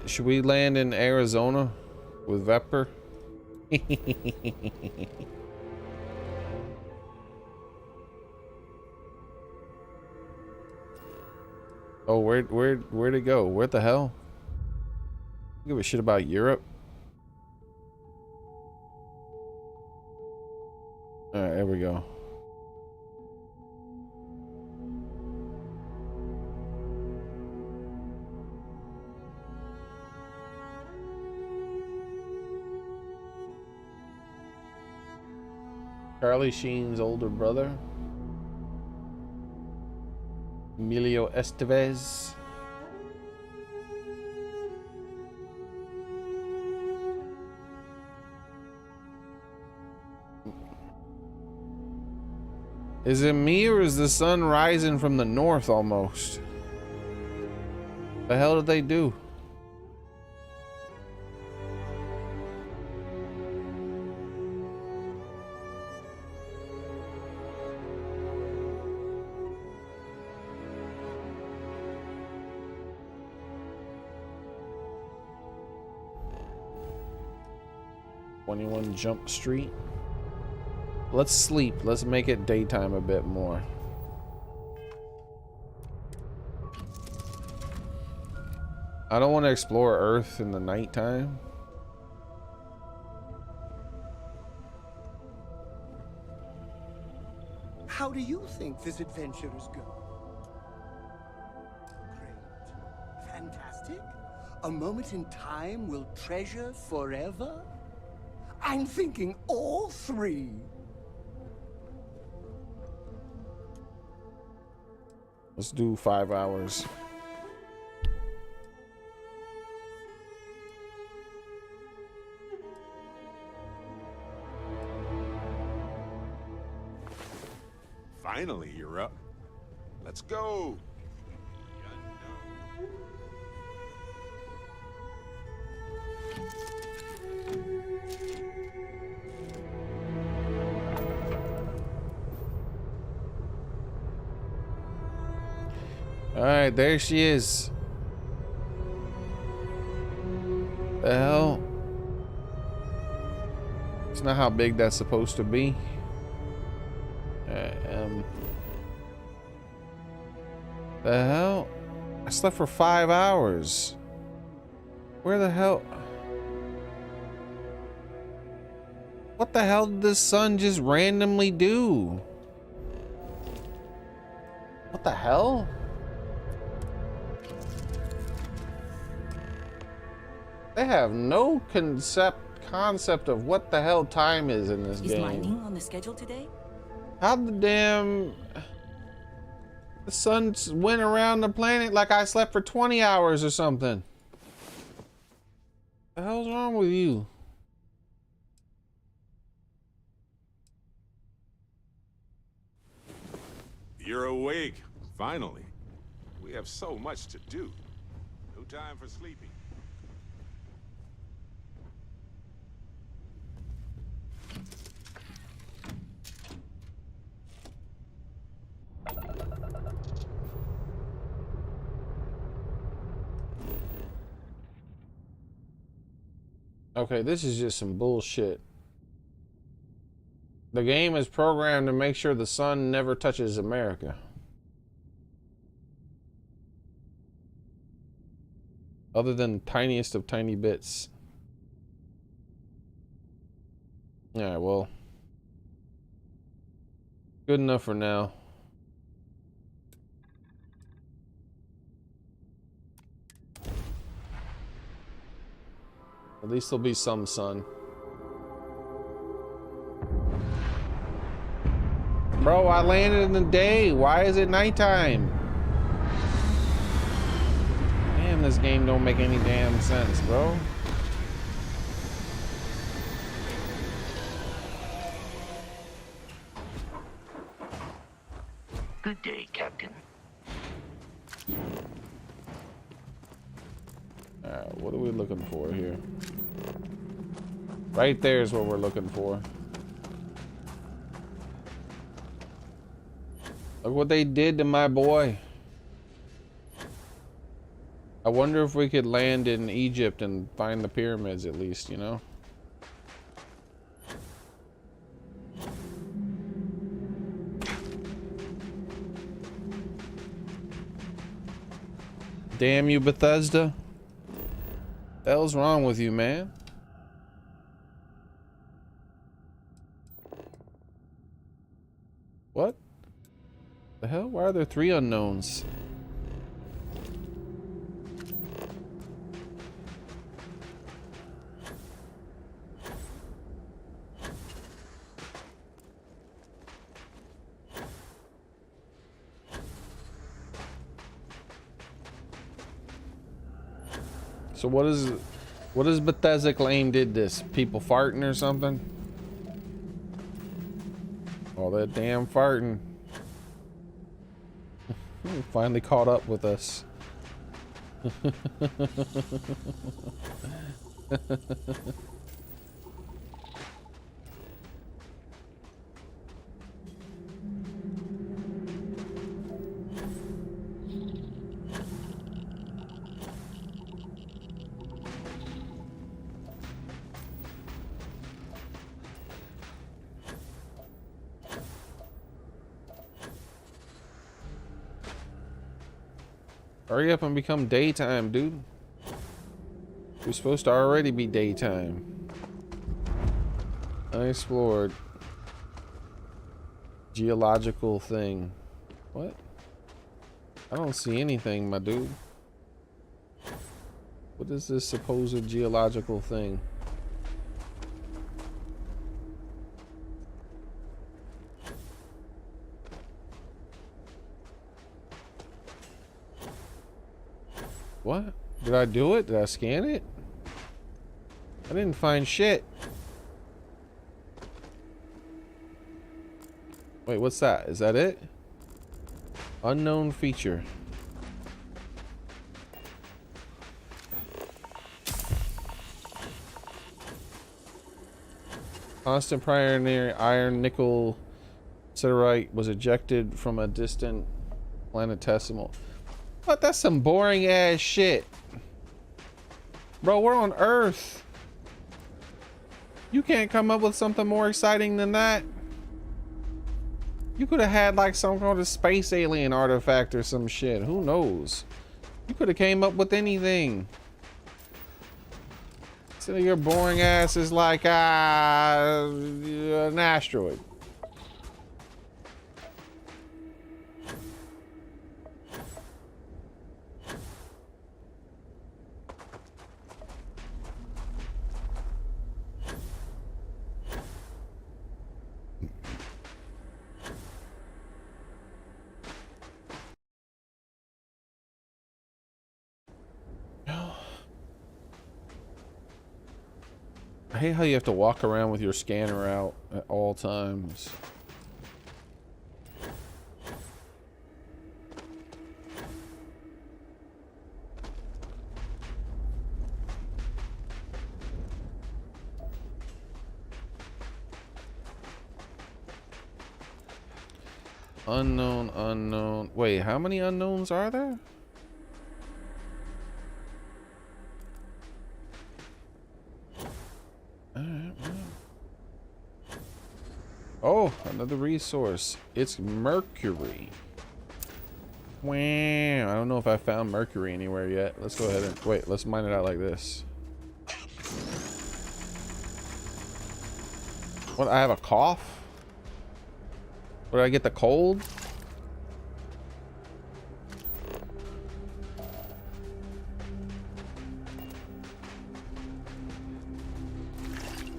A: Should we land in Arizona with Vepper? Oh, where'd it go? Where the hell? Give a shit about Europe. All right, there we go. Charlie Sheen's older brother, Emilio Estevez. Is it me or is the sun rising from the north almost? The hell did they do? Jump Street. Let's sleep. Let's make it daytime a bit more. I don't want to explore Earth in the nighttime.
M: How do you think this adventure is going? Great. Fantastic. A moment in time we'll treasure forever? I'm thinking all three.
A: Let's do 5 hours.
D: Finally, you're up. Let's go.
A: All right, there she is. The hell? It's not how big that's supposed to be. The hell? I slept for 5 hours. Where the hell? What the hell did this sun just randomly do? What the hell? They have no concept of what the hell time is in this game.
K: Is mining on the schedule today?
A: How the damn... The sun went around the planet like I slept for 20 hours or something. The hell's wrong with you?
D: You're awake, finally. We have so much to do. No time for sleeping.
A: Okay, this is just some bullshit. The game is programmed to make sure the sun never touches America. Other than tiniest of tiny bits. Yeah, well. Good enough for now. At least there'll be some sun. Bro, I landed in the day. Why is it nighttime? Damn, this game don't make any damn sense, bro.
L: Good day, Captain.
A: Alright, what are we looking for here? Right there is what we're looking for. Look what they did to my boy. I wonder if we could land in Egypt and find the pyramids at least, you know? Damn you, Bethesda. The hell's wrong with you, man? What? The hell? Why are there 3 unknowns? So what is Bethesda claim did this? People farting or something? All that damn farting. Finally caught up with us. Hurry up and become daytime, dude. We're supposed to already be daytime. Unexplored. Geological thing. What? I don't see anything, my dude. What is this supposed geological thing? What? Did I do it? Did I scan it? I didn't find shit. Wait, what's that? Is that it? Unknown feature. Constant primary iron nickel siderite was ejected from a distant planetesimal. What? That's some boring ass shit. Bro, we're on Earth. You can't come up with something more exciting than that. You could have had like some kind of space alien artifact or some shit. Who knows? You could have came up with anything. Instead of your boring ass is like an asteroid. I hate how you have to walk around with your scanner out at all times. Unknown, unknown. Wait, how many unknowns are there? Oh, another resource. It's mercury. Wow. I don't know if I found mercury anywhere yet. Let's go ahead and wait. Let's mine it out like this. What? I have a cough? Did I get the cold?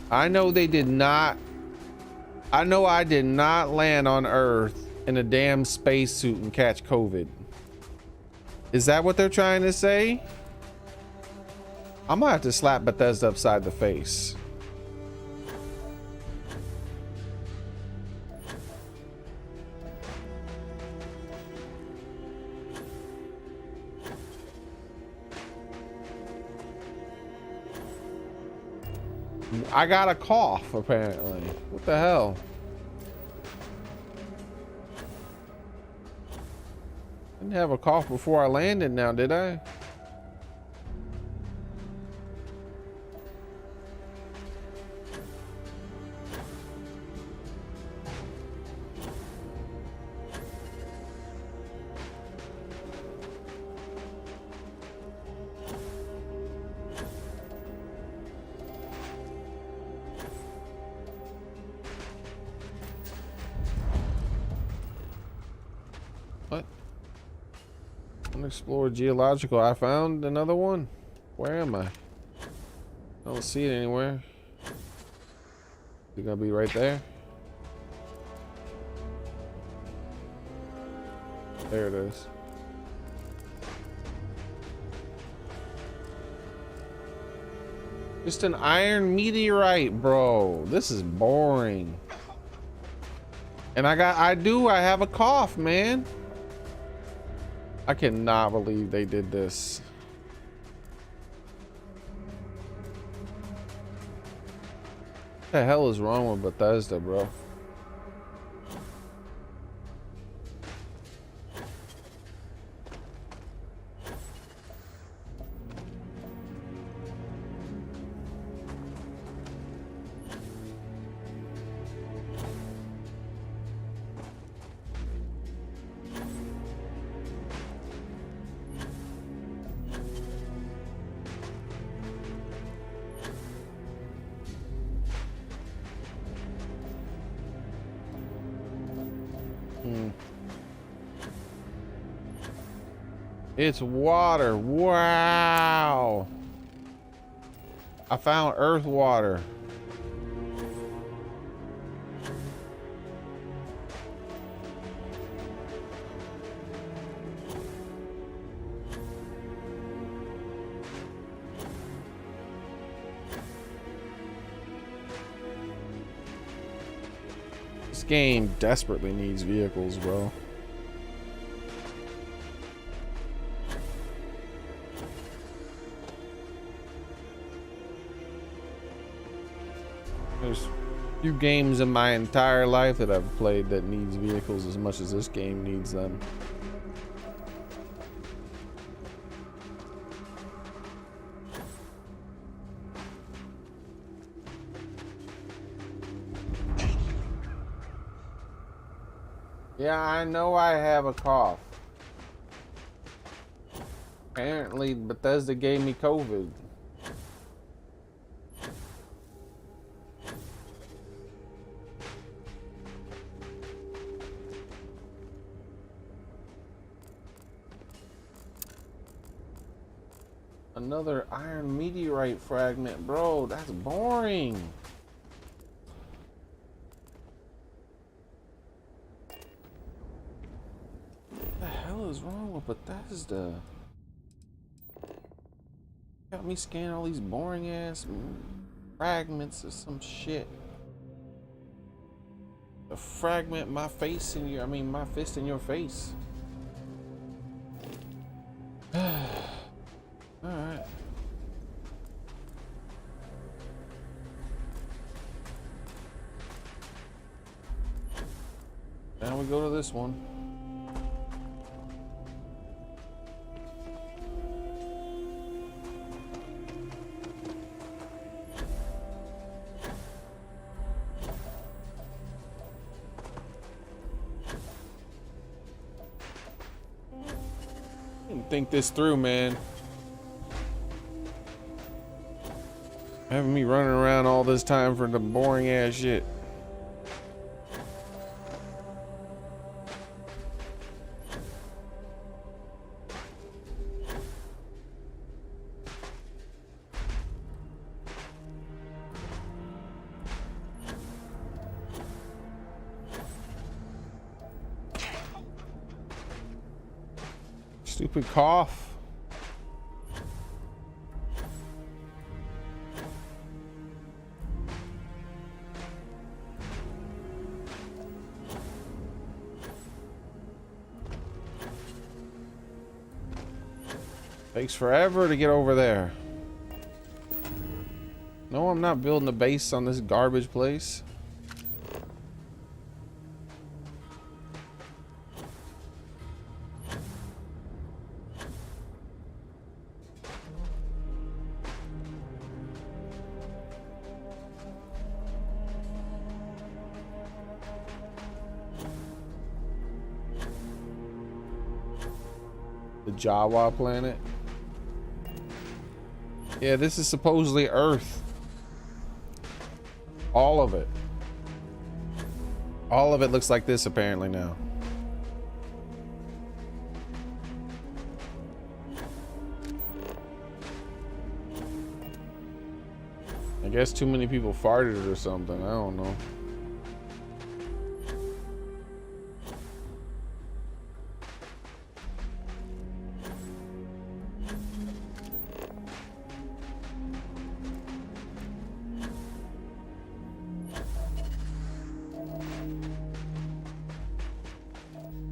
A: I know they did not. I know I did not land on Earth in a damn spacesuit and catch COVID. Is that what they're trying to say? I'm gonna have to slap Bethesda upside the face. I got a cough, apparently. What the hell? Didn't have a cough before I landed now, did I? Explore geological. I found another one. Where am I? I don't see it anywhere. Is it gonna be right there? There it is. Just an iron meteorite, bro. This is boring. And I have a cough, man. I cannot believe they did this. What the hell is wrong with Bethesda, bro? It's water. Wow. I found earth water. This game desperately needs vehicles, bro. There's few games in my entire life that I've played that needs vehicles as much as this game needs them. Yeah, I know I have a cough. Apparently, Bethesda gave me COVID. Another iron meteorite fragment, bro. That's boring. What the hell is wrong with Bethesda? Got me scanning all these boring ass fragments or some shit. A fragment my face in your, I mean my fist in your face. Alright. Now we go to this one. Think this through, man. Having me running around all this time for the boring ass shit. Stupid cough. Takes forever to get over there. No, I'm not building a base on this garbage place. The Jawa planet. Yeah, this is supposedly Earth. All of it. All of it looks like this apparently now. I guess too many people farted or something. I don't know.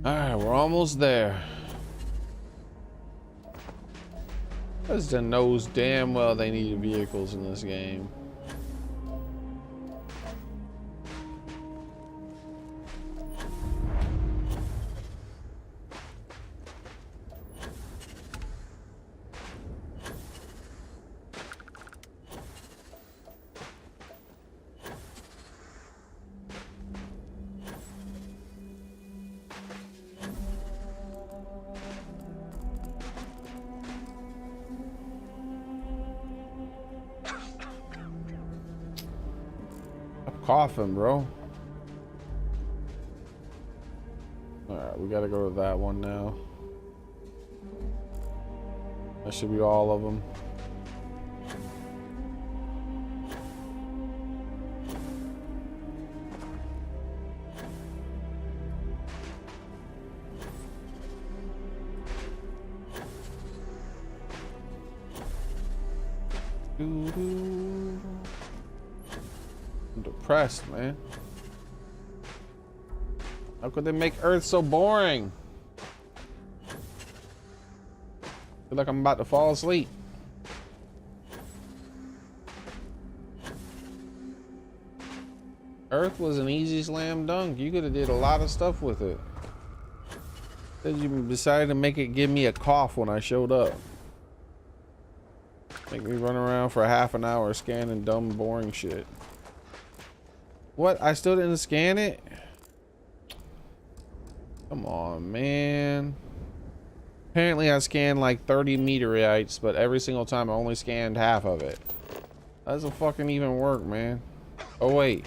A: Alright, we're almost there. Bethesda knows damn well they need vehicles in this game. Coughing, bro. Alright, we gotta go to that one now. That should be all of them. I'm depressed, man. How could they make Earth so boring? Feel like I'm about to fall asleep. Earth was an easy slam dunk. You could have did a lot of stuff with it. Then you decided to make it give me a cough when I showed up. Make me run around for half an hour scanning dumb, boring shit. What? I still didn't scan it? Come on, man. Apparently I scanned like 30 meteorites, but every single time I only scanned half of it. That doesn't fucking even work, man. Oh, wait.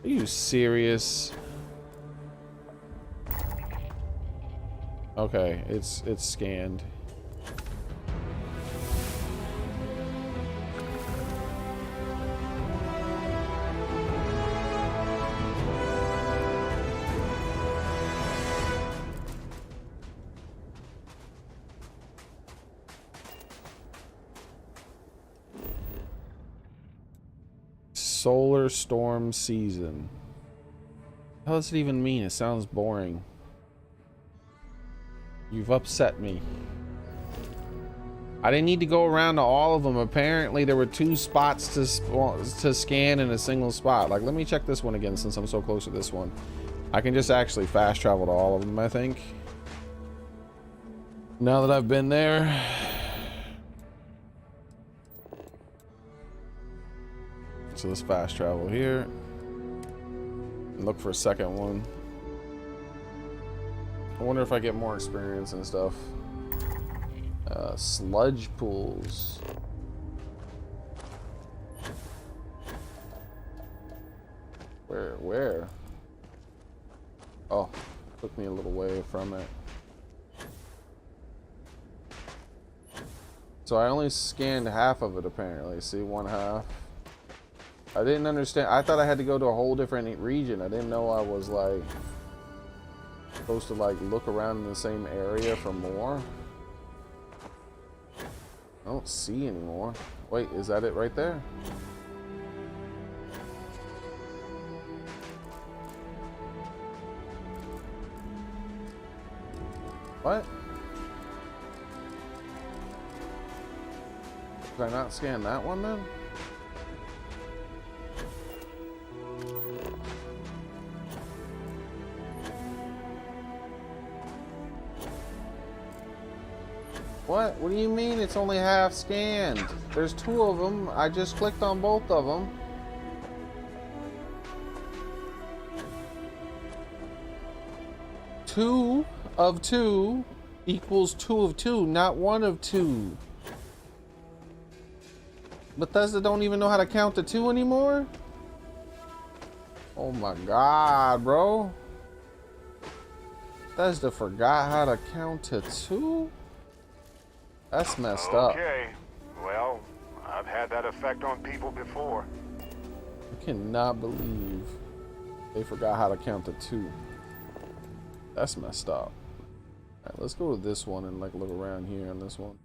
A: Are you serious? Okay, it's scanned. Solar storm season. What does it even mean? It sounds boring. You've upset me. I didn't need to go around to all of them. Apparently there were 2 spots to scan in a single spot. Like, let me check this one again since I'm so close to this one. I can just actually fast travel to all of them, I think. Now that I've been there. So let's fast travel here and look for a second one. I wonder if I get more experience and stuff. Sludge pools. Where? Oh, took me a little way from it. So I only scanned half of it apparently. See, one half. I didn't understand. I thought I had to go to a whole different region. I didn't know I was like supposed to like look around in the same area for more. I don't see anymore. Wait, is that it right there? What? Did I not scan that one then? What? What do you mean it's only half scanned? There's 2 of them. I just clicked on both of them. Two of 2 equals 2 of 2, not 1 of 2. Bethesda don't even know how to count to 2 anymore? Oh my god, bro. Bethesda forgot how to count to 2? That's messed up.
D: Okay. Well, I've had that effect on people before.
A: I cannot believe they forgot how to count to 2. That's messed up. Alright, let's go to this one and like look around here on this one.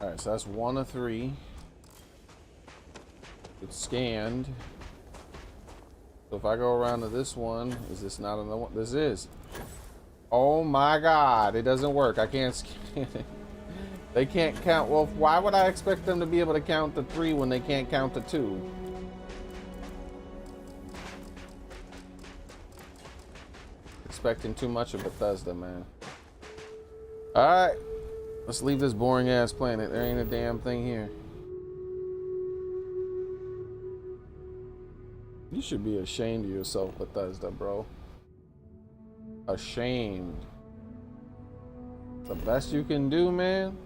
A: Alright, so that's 1 of 3. It's scanned. So if I go around to this one, is this not another one? This is. Oh my god, it doesn't work. I can't scan it. They can't count. Well, why would I expect them to be able to count to 3 when they can't count to 2? Expecting too much of Bethesda, man. Alright. Let's leave this boring ass planet. There ain't a damn thing here. You should be ashamed of yourself, Bethesda, bro. Ashamed. The best you can do, man?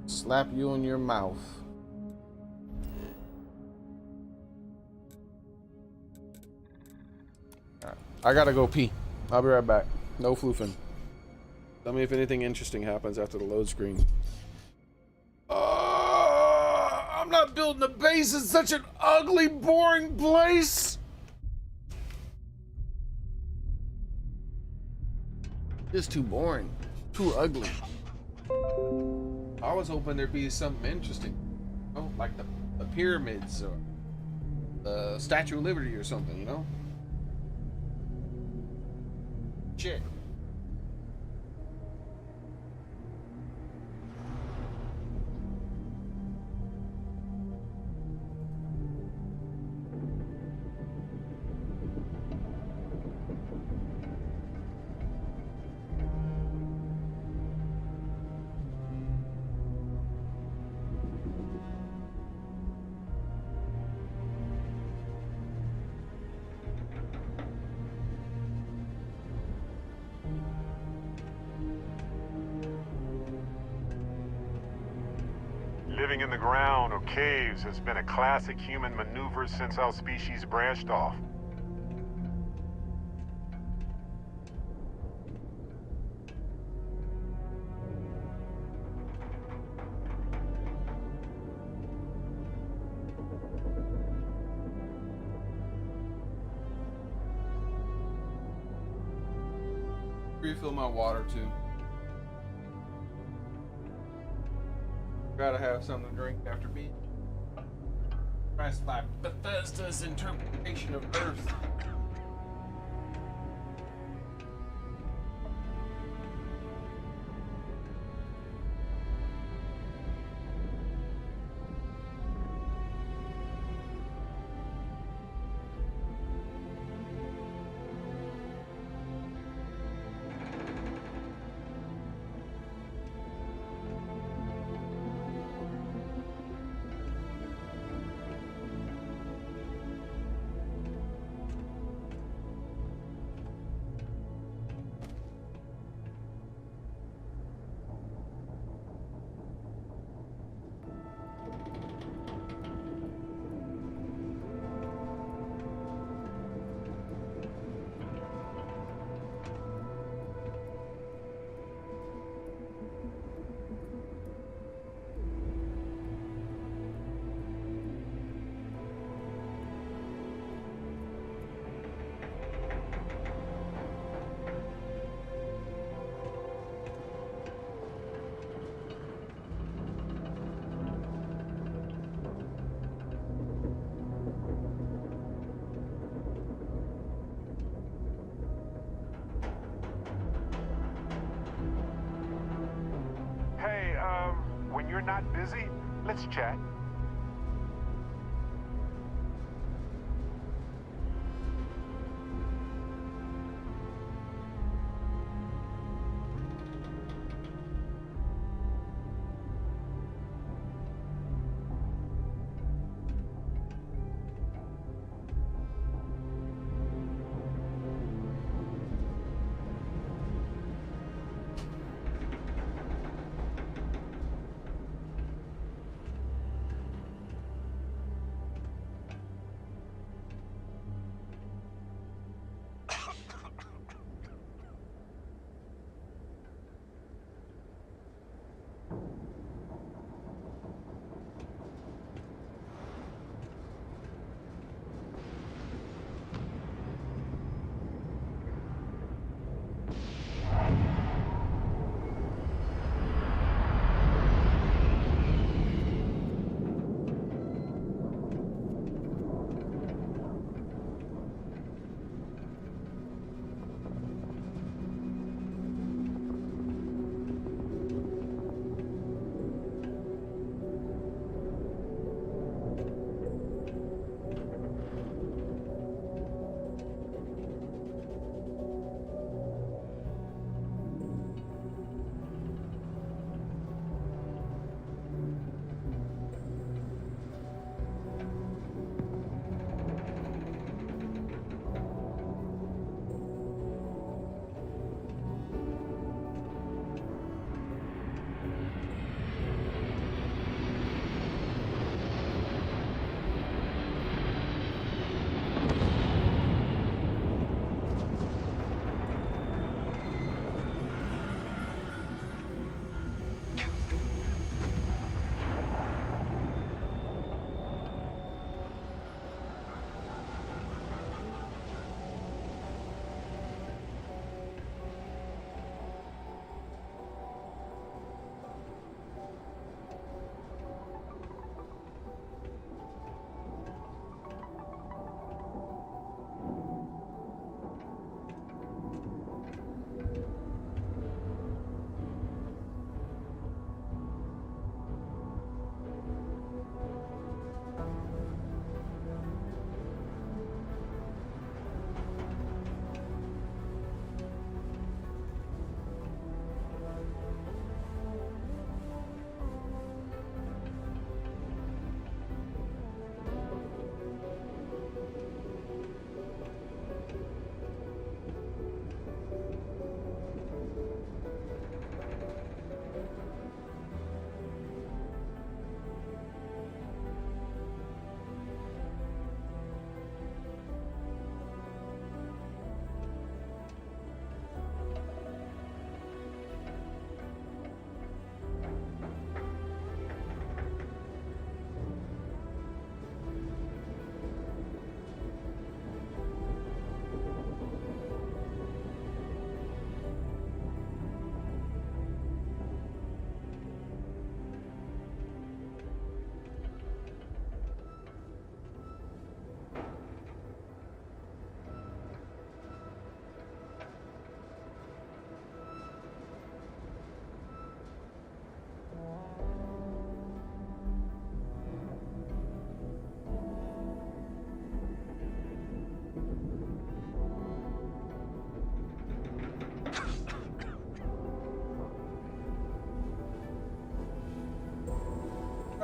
A: Slap you in your mouth. Alright. I gotta go pee. I'll be right back. No floofing. Tell me if anything interesting happens after the load screen. I'm not building a base in such an ugly, boring place. It's too boring. Too ugly. I was hoping there'd be something interesting. You know, like the pyramids or the Statue of Liberty or something, you know? Shit.
D: Living in the ground or caves has been a classic human maneuver since our species branched off.
A: Refill my water too. Gotta have something to drink after being impressed by Bethesda's interpretation of Earth.
D: Hey, when you're not busy, let's chat.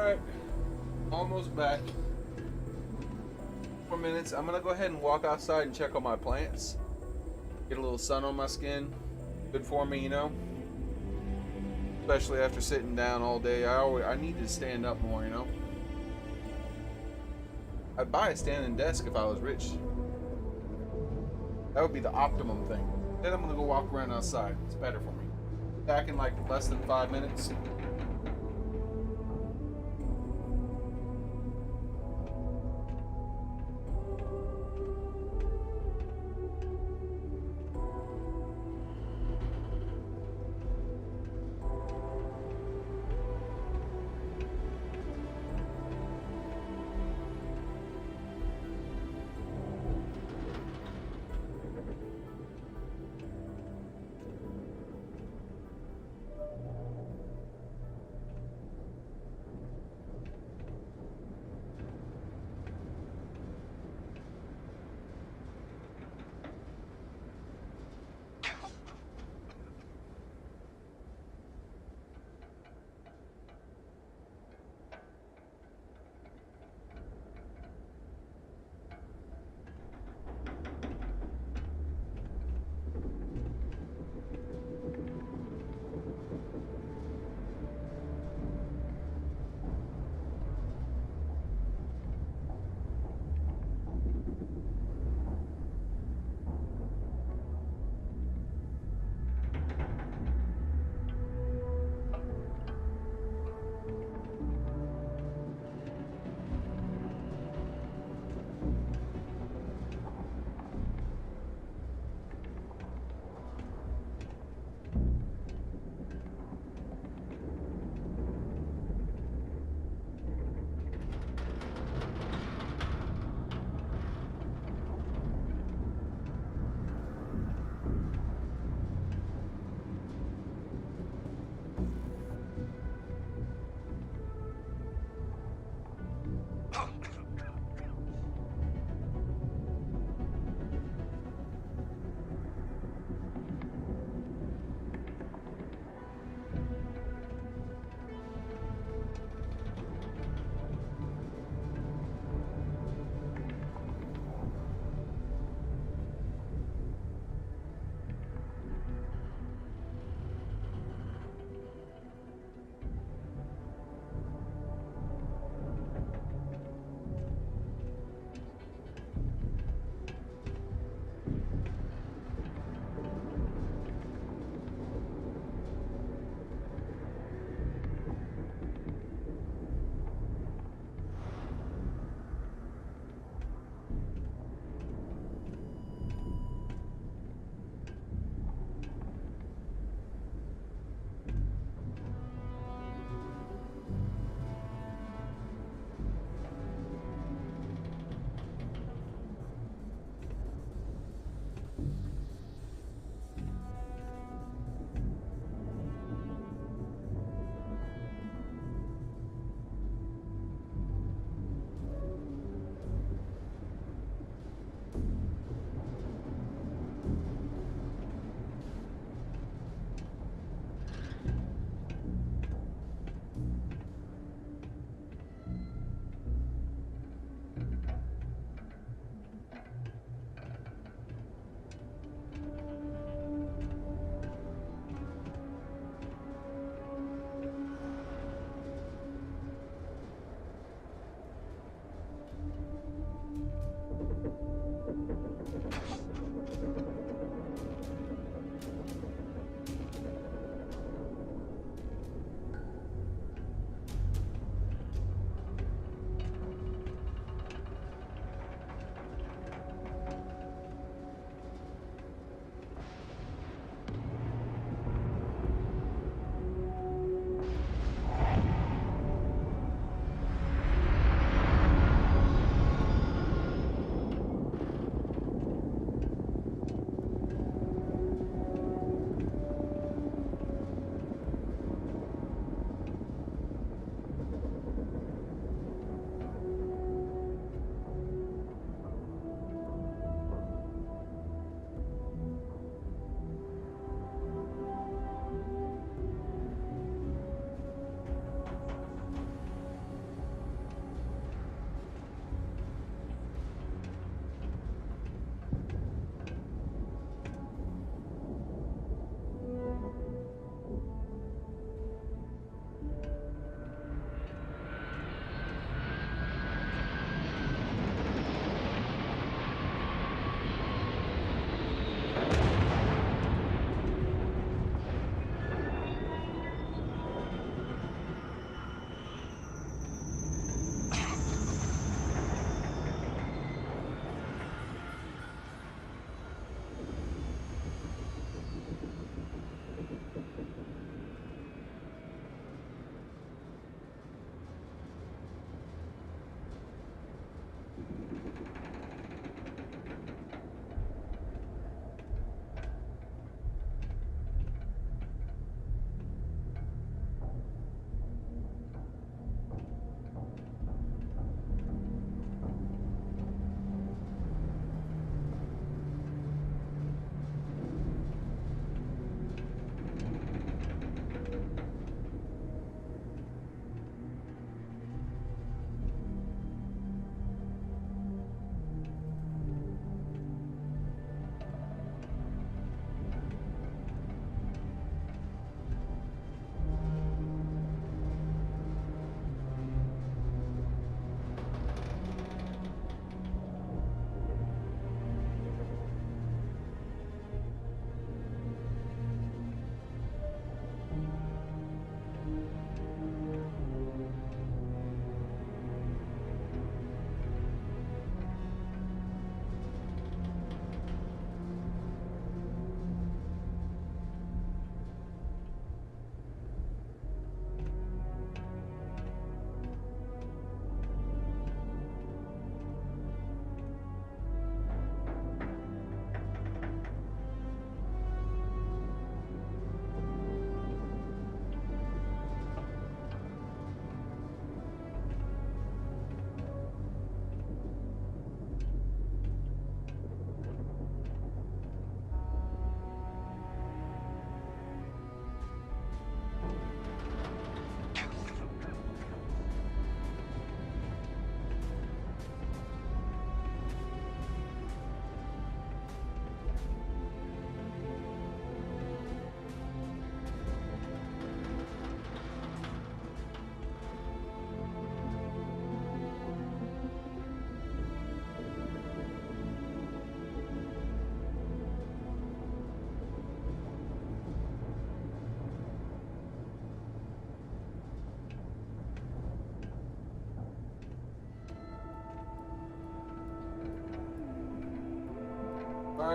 A: Alright. Almost back. 4 minutes. I'm gonna go ahead and walk outside and check on my plants. Get a little sun on my skin. Good for me, you know? Especially after sitting down all day. I need to stand up more, you know? I'd buy a standing desk if I was rich. That would be the optimum thing. Then I'm gonna go walk around outside. It's better for me. Back in like less than 5 minutes.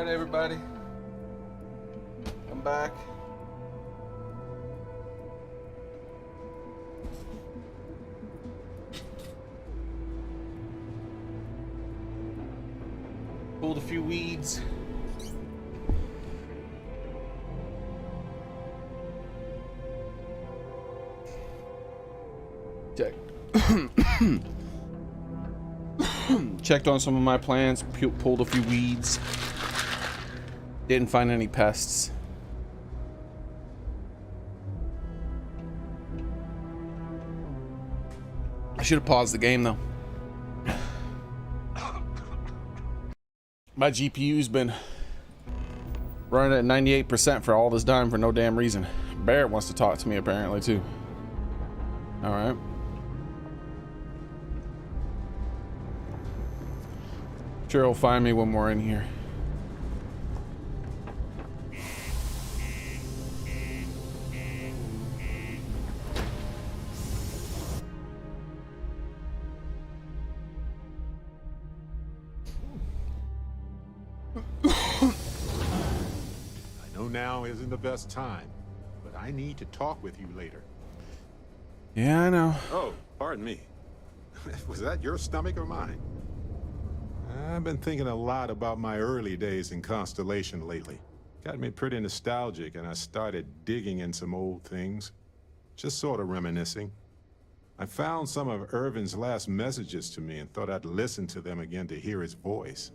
A: right, everybody. I'm back. Pulled a few weeds. Checked on some of my plants, pulled a few weeds. Didn't find any pests. I should have paused the game though. My GPU's been running at 98% for all this time for no damn reason. Barrett wants to talk to me apparently too. All right. Sure he'll find me when we're in here.
D: I know now isn't the best time, but I need to talk with you later.
A: Yeah, I know.
D: Oh, pardon me. Was that your stomach or mine? I've been thinking a lot about my early days in Constellation lately. Got me pretty nostalgic, and I started digging in some old things. Just sort of reminiscing. I found some of Irvin's last messages to me and thought I'd listen to them again to hear his voice.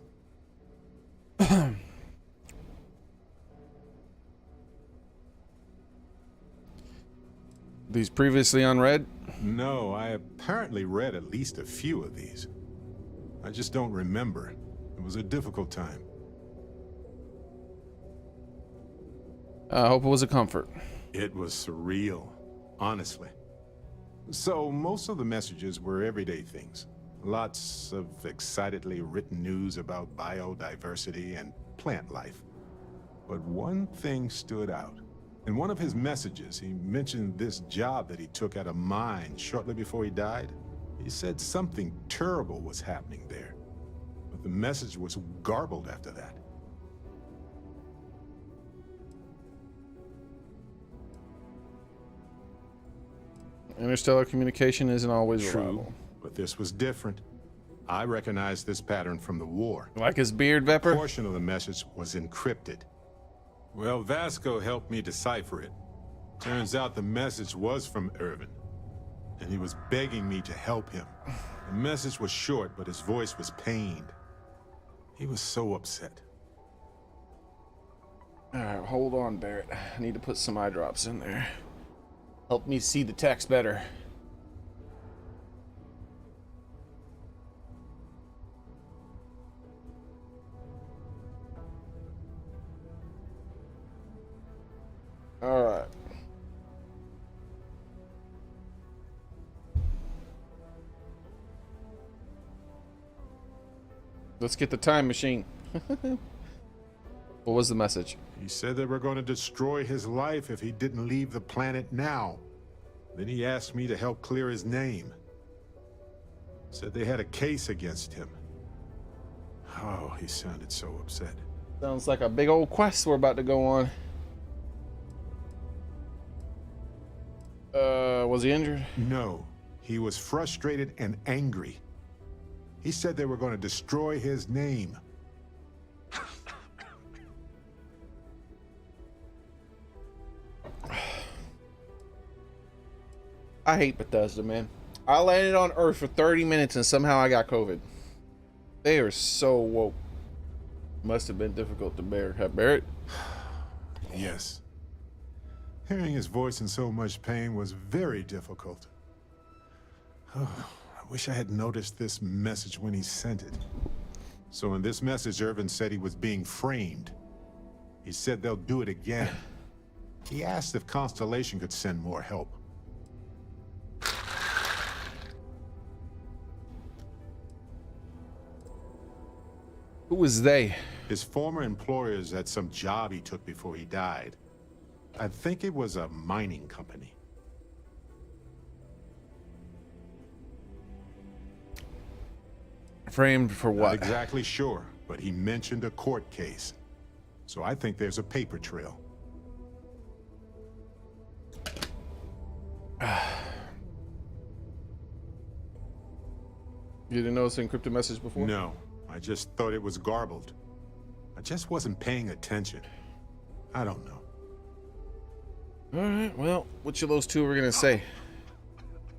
A: These previously unread?
D: No, I apparently read at least a few of these. I just don't remember. It was a difficult time.
A: I hope it was a comfort.
D: It was surreal, honestly. So most of the messages were everyday things. Lots of excitedly written news about biodiversity and plant life. But one thing stood out. In one of his messages, he mentioned this job that he took at a mine shortly before he died. He said something terrible was happening there, but the message was garbled after that.
A: Interstellar communication isn't always
D: True,
A: reliable.
D: but this was different. I recognized this pattern from the war.
A: Like his beard, Vepper?
D: A portion of the message was encrypted. Well, Vasco helped me decipher it. Turns out the message was from Irvin, and he was begging me to help him. The message was short, but his voice was pained. He was so upset.
A: All right, hold on, Barrett. I need to put some eye drops in there. Help me see the text better. All right. Let's get the time machine. What was the message?
D: He said they were going to destroy his life if he didn't leave the planet now. Then he asked me to help clear his name. Said they had a case against him. Oh, he sounded so upset.
A: Sounds like a big old quest we're about to go on. Was he injured?
D: No, he was frustrated and angry. He said they were going to destroy his name.
A: I hate Bethesda, man. I landed on Earth for 30 minutes and somehow I got COVID. They are so woke. Must have been difficult to bear. Have Barrett?
D: Yes. Hearing his voice in so much pain was very difficult. Oh, I wish I had noticed this message when he sent it. So in this message, Irvin said he was being framed. He said they'll do it again. He asked if Constellation could send more help.
A: Who was they?
D: His former employers had some job he took before he died. I think it was a mining company.
A: Framed for what?
D: Not exactly sure, but he mentioned a court case. So I think there's a paper trail.
A: You didn't notice the encrypted message before?
D: No, I just thought it was garbled. I just wasn't paying attention. I don't know.
A: All right, well, which of those two are we gonna say?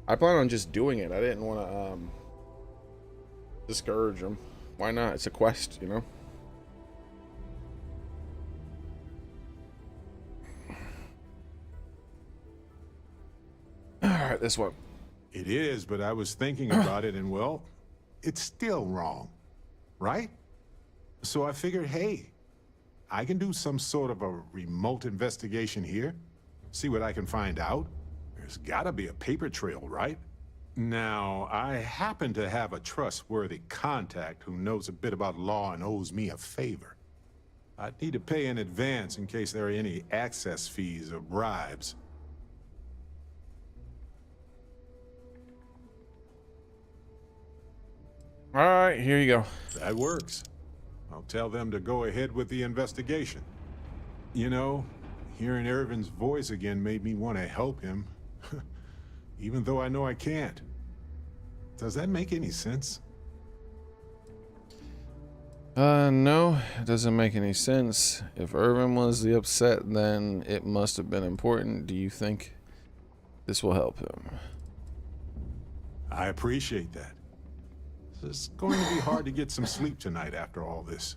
A: I plan on just doing it. I didn't want to discourage them. Why not? It's a quest, you know. All right, this one.
D: It is, but I was thinking about it, and well, it's still wrong, right? So I figured, hey, I can do some sort of a remote investigation here, see what I can find out. There's gotta be a paper trail, right? Now, I happen to have a trustworthy contact who knows a bit about law and owes me a favor. I'd need to pay in advance in case there are any access fees or bribes.
A: All right, here you go.
D: That works. I'll tell them to go ahead with the investigation. You know, hearing Irvin's voice again made me want to help him, even though I know I can't. Does that make any sense?
A: No, it doesn't make any sense. If Irvin was the upset, then it must have been important. Do you think this will help him?
D: I appreciate that. It's going to be hard to get some sleep tonight after all this.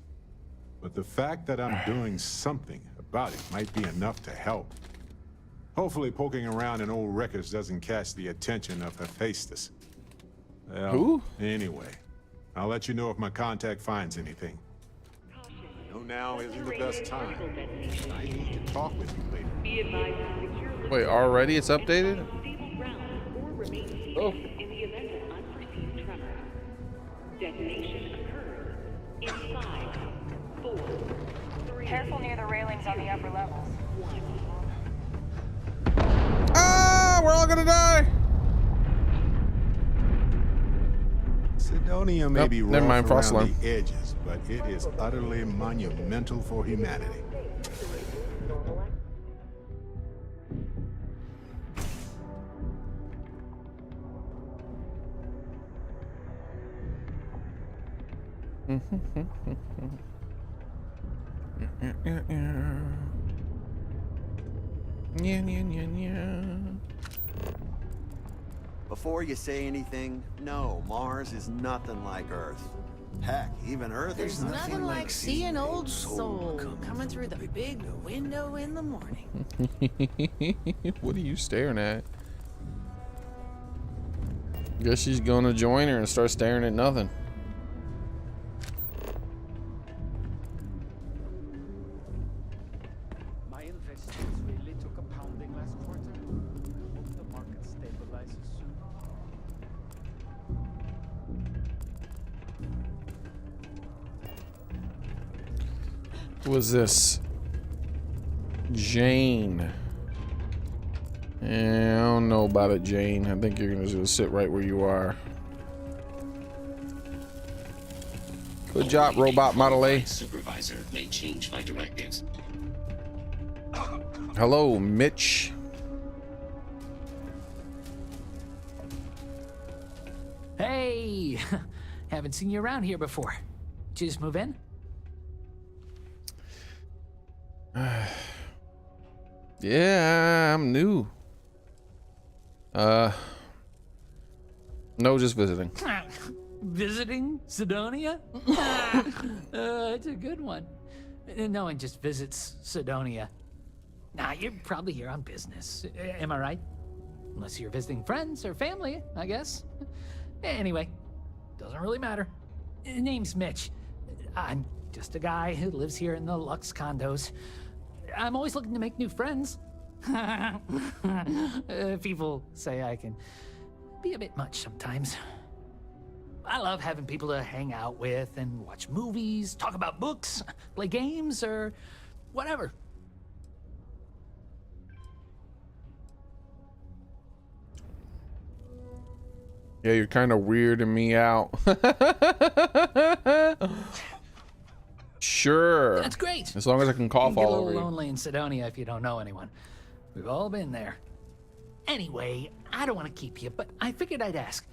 D: But the fact that I'm doing something about it might be enough to help. Hopefully poking around in old records doesn't catch the attention of Hephaestus. Well,
A: who?
D: Anyway, I'll let you know if my contact finds anything. I know now isn't the best time. I need to talk with you later.
A: Wait, already it's updated? Oh.
P: Detonation occurs in 5, 4, 3. Careful near the railings on the upper levels. 1.
A: Ah, we're all gonna die.
D: Sidonia may be
A: never mind,
D: rough
A: frost
D: around
A: alarm.
D: the edges, but it is utterly monumental for humanity.
B: Before you say anything, no, Mars is nothing like Earth. Heck, even Earth
X: There's
B: is
X: nothing like seeing old soul coming through the big window in the morning.
A: What are you staring at? Guess she's gonna join her and start staring at nothing.
Q: My investments really took a pounding last quarter. Hope the market stabilizes soon.
A: Who was this? Jane. Yeah, I don't know about it, Jane. I think you're gonna just sit right where you are. Good job, Robot Model A.
R: Supervisor may change my directives.
A: Hello, Mitch.
T: Hey! Haven't seen you around here before. Did you just move in?
A: Yeah, I'm new. No, just visiting.
T: Visiting Sidonia? It's a good one. No one just visits Sidonia. Nah, you're probably here on business. Am I right? Unless you're visiting friends or family, I guess. Anyway, doesn't really matter. Name's Mitch. I'm just a guy who lives here in the Lux condos. I'm always looking to make new friends. People say I can be a bit much sometimes. I love having people to hang out with and watch movies, talk about books, play games, or whatever.
A: Yeah, you're kind of weirding me out. Shh. Sure.
T: That's great.
A: As long as I can cough
T: You get
A: all
T: a
A: over
T: little
A: you.
T: lonely in Sidonia if you don't know anyone. We've all been there. Anyway, I don't want to keep you, but I figured I'd ask.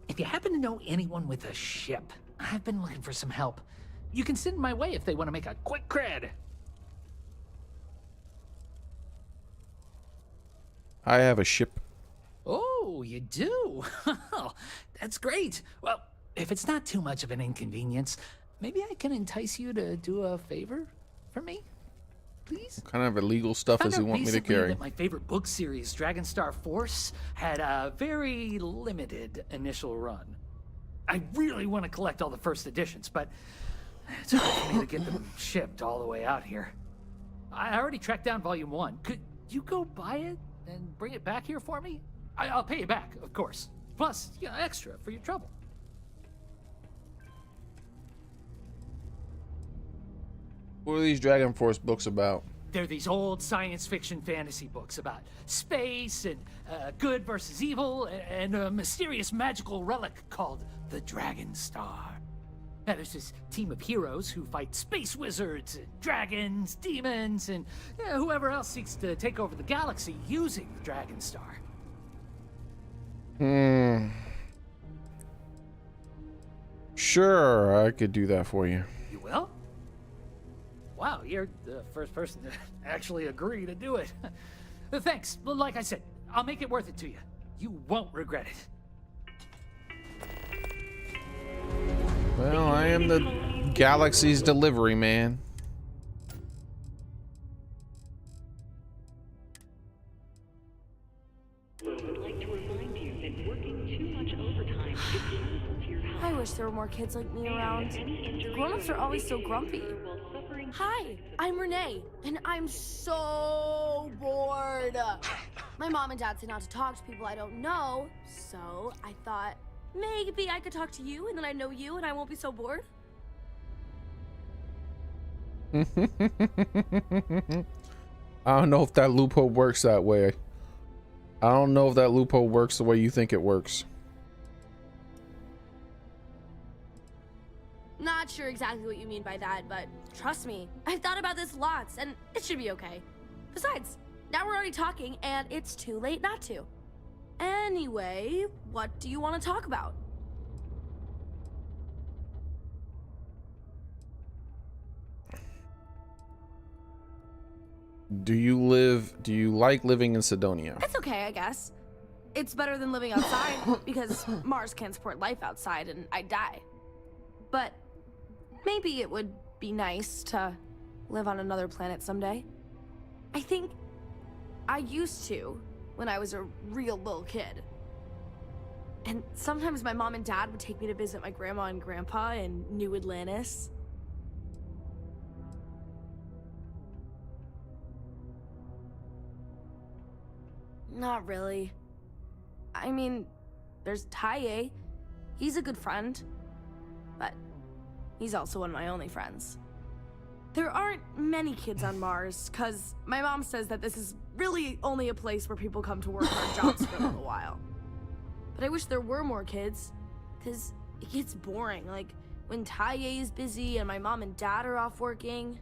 T: If you happen to know anyone with a ship, I've been looking for some help. You can send my way if they want to make a quick cred.
A: I have a ship.
T: Oh, you do? That's great. Well, if it's not too much of an inconvenience, maybe I can entice you to do a favor for me? Please?
A: What kind of illegal stuff does he want me to
T: Recently
A: carry?
T: that my favorite book series, Dragonstar Force, had a very limited initial run. I really want to collect all the first editions, but it's hard for me to get them shipped all the way out here. I already tracked down Volume 1. Could you go buy it and bring it back here for me? I'll pay you back, of course. Plus, you know, extra for your trouble.
A: What are these Dragon Force books about?
T: They're these old science fiction fantasy books about space and good versus evil and a mysterious magical relic called the Dragon Star. Now, there's this team of heroes who fight space wizards and dragons, demons, and whoever else seeks to take over the galaxy using the Dragon Star.
A: Sure, I could do that for you.
T: You will? Wow, you're the first person to actually agree to do it. Thanks. Like I said, I'll make it worth it to you. You won't regret it.
A: Well, I am the galaxy's delivery man.
H: I wish there were more kids like me around. The grown-ups are always so grumpy. Hi, I'm Renee, and I'm so bored. My mom and dad say not to talk to people I don't know, so I thought maybe I could talk to you, and then I know you, and I won't be so bored.
A: I don't know if that loophole works that way. I don't know if that loophole works the way you think it works.
H: Not sure exactly what you mean by that, but trust me, I've thought about this lots, and it should be okay. Besides, now we're already talking, and it's too late not to. Anyway, what do you want to talk about?
A: Do you like living in Sidonia?
H: It's okay, I guess. It's better than living outside, because Mars can't support life outside, and I'd die. But maybe it would be nice to live on another planet someday. I think I used to when I was a real little kid. And sometimes my mom and dad would take me to visit my grandma and grandpa in New Atlantis. Not really. I mean, there's Taye. He's a good friend. But he's also one of my only friends. There aren't many kids on Mars, because my mom says that this is really only a place where people come to work hard jobs for a little while. But I wish there were more kids, because it gets boring, like when Taye is busy and my mom and dad are off working.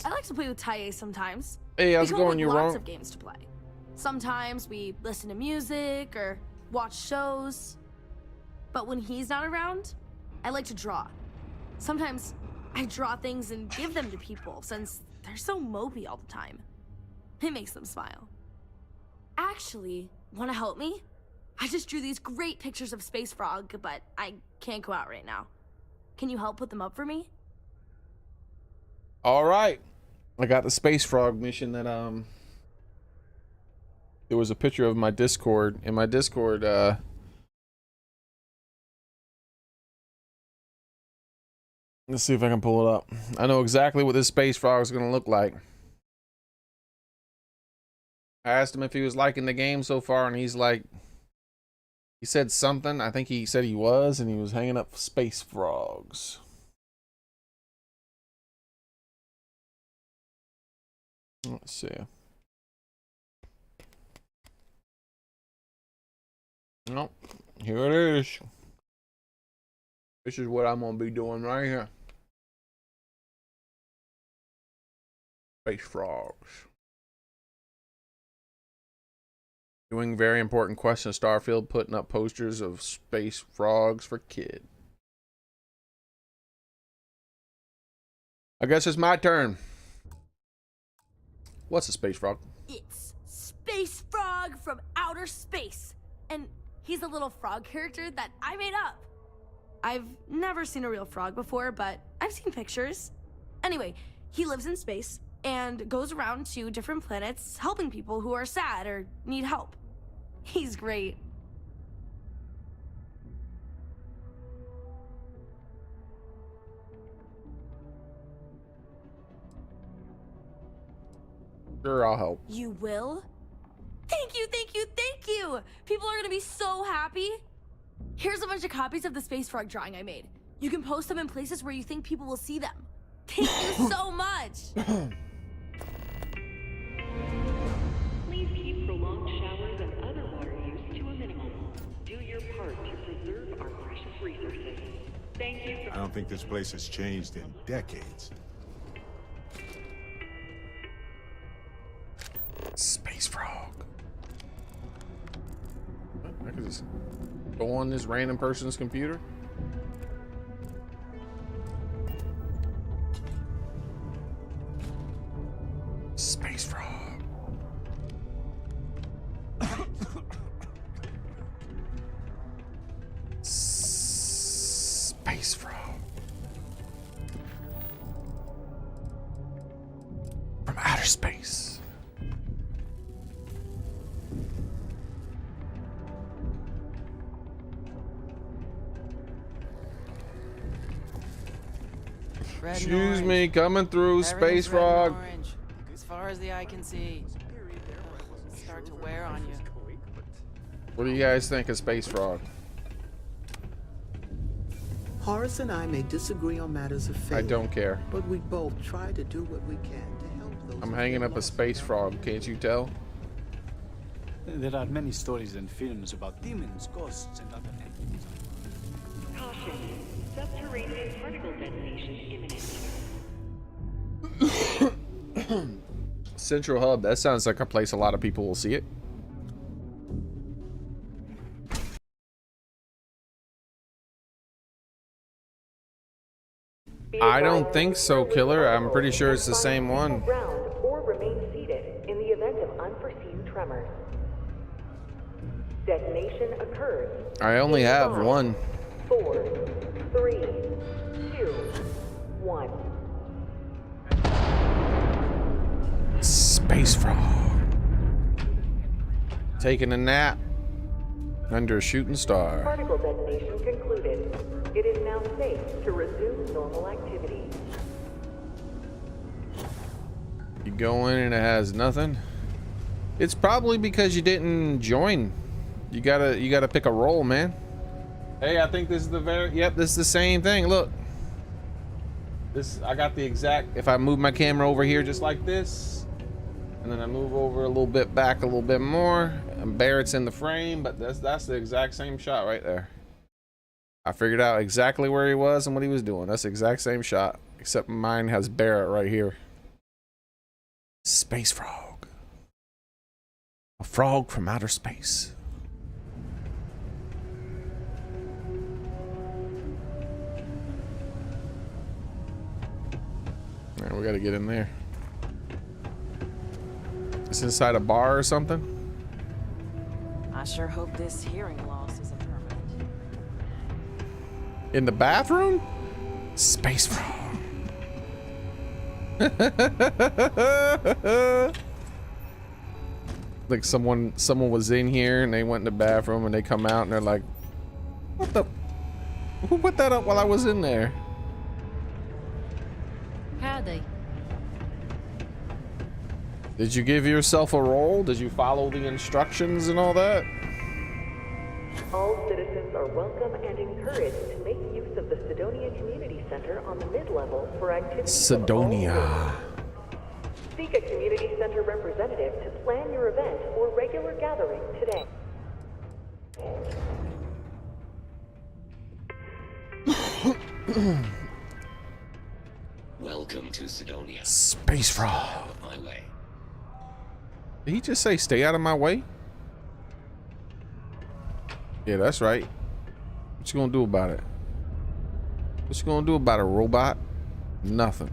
H: I like to play with Taye sometimes.
A: Hey, how's it
H: We come up
A: going?
H: with
A: You're
H: lots
A: wrong.
H: of games to play. Sometimes we listen to music or watch shows. But when he's not around, I like to draw. Sometimes I draw things and give them to people since they're so mopey all the time. It makes them smile. Actually, want to help me? I just drew these great pictures of Space Frog, but I can't go out right now. Can you help put them up for me?
A: All right. I got the Space Frog mission that there was a picture of my Discord. In my Discord, let's see if I can pull it up. I know exactly what this Space Frog is going to look like. I asked him if he was liking the game so far, and he's like, he said something. I think he said he was, and he was hanging up Space Frogs. Let's see. Nope. Here it is. This is what I'm gonna be doing right here. Space frogs. Doing very important quest in Starfield, putting up posters of space frogs for kids. I guess it's my turn. What's a space frog?
H: It's Space Frog from outer space. And he's a little frog character that I made up. I've never seen a real frog before, but I've seen pictures. Anyway, he lives in space and goes around to different planets helping people who are sad or need help. He's great.
A: Sure, I'll help.
H: You will? Thank you, thank you, thank you! People are gonna be so happy. Here's a bunch of copies of the space frog drawing I made. You can post them in places where you think people will see them. Thank you so much!
P: Please keep prolonged showers and other water use to a minimum. Do your part to preserve our precious resources. Thank you for...
D: I don't think this place has changed in decades.
A: Space frog. I can just go on this random person's computer. Space frog. Space frog. From outer space.
C: Red and
A: Excuse
C: orange.
A: me, coming through,
C: Everything's
A: space
C: red and
A: frog.
C: orange, as far as the eye can see. Start to wear on you.
A: What do you guys think of space frog?
E: Horace and I may disagree on matters of faith.
A: I don't care.
E: But we both try to do what we can to help those.
A: I'm hanging up a space frog, can't you tell?
Q: There are many stories and films about demons, ghosts, and other entities.
P: Caution. Subterranean particle detonation imminent.
A: Central Hub, that sounds like a place a lot of people will see it. I don't think so, Killer. I'm pretty sure it's the same one.
P: Ground or remain seated in the event of unforeseen tremors. Detonation occurs.
A: I only have one.
P: 4, 3, 2, 1.
A: Space frog. Taking a nap under a shooting star.
P: Particle detonation concluded. It is now safe to resume normal activity.
A: You go in and it has nothing. It's probably because you didn't join. You gotta pick a role, man. Hey, I think this is the this is the same thing. Look. I got the exact, if I move my camera over here just like this, and then I move over a little bit back a little bit more, and Barrett's in the frame, but that's the exact same shot right there. I figured out exactly where he was and what he was doing. That's the exact same shot, except mine has Barrett right here. Space frog. A frog from outer space. All right, we gotta get in there. It's inside a bar or something?
X: I sure hope this hearing loss isn't permanent.
A: In the bathroom? Space frog. Like someone was in here and they went in the bathroom and they come out and they're like, what the? Who put that up while I was in there?
I: Howdy.
A: Did you give yourself a role? Did you follow the instructions and all that?
P: All citizens are welcome and encouraged to make use of the Sidonia Community Center on the mid-level for activities.
A: Sidonia.
P: Seek a community center representative to plan your event or regular gathering today.
R: Welcome to Sidonia.
A: Space frog.
R: Out of my way.
A: Did he just say stay out of my way? Yeah, that's right. What you gonna do about it? What you gonna do about it, robot? Nothing.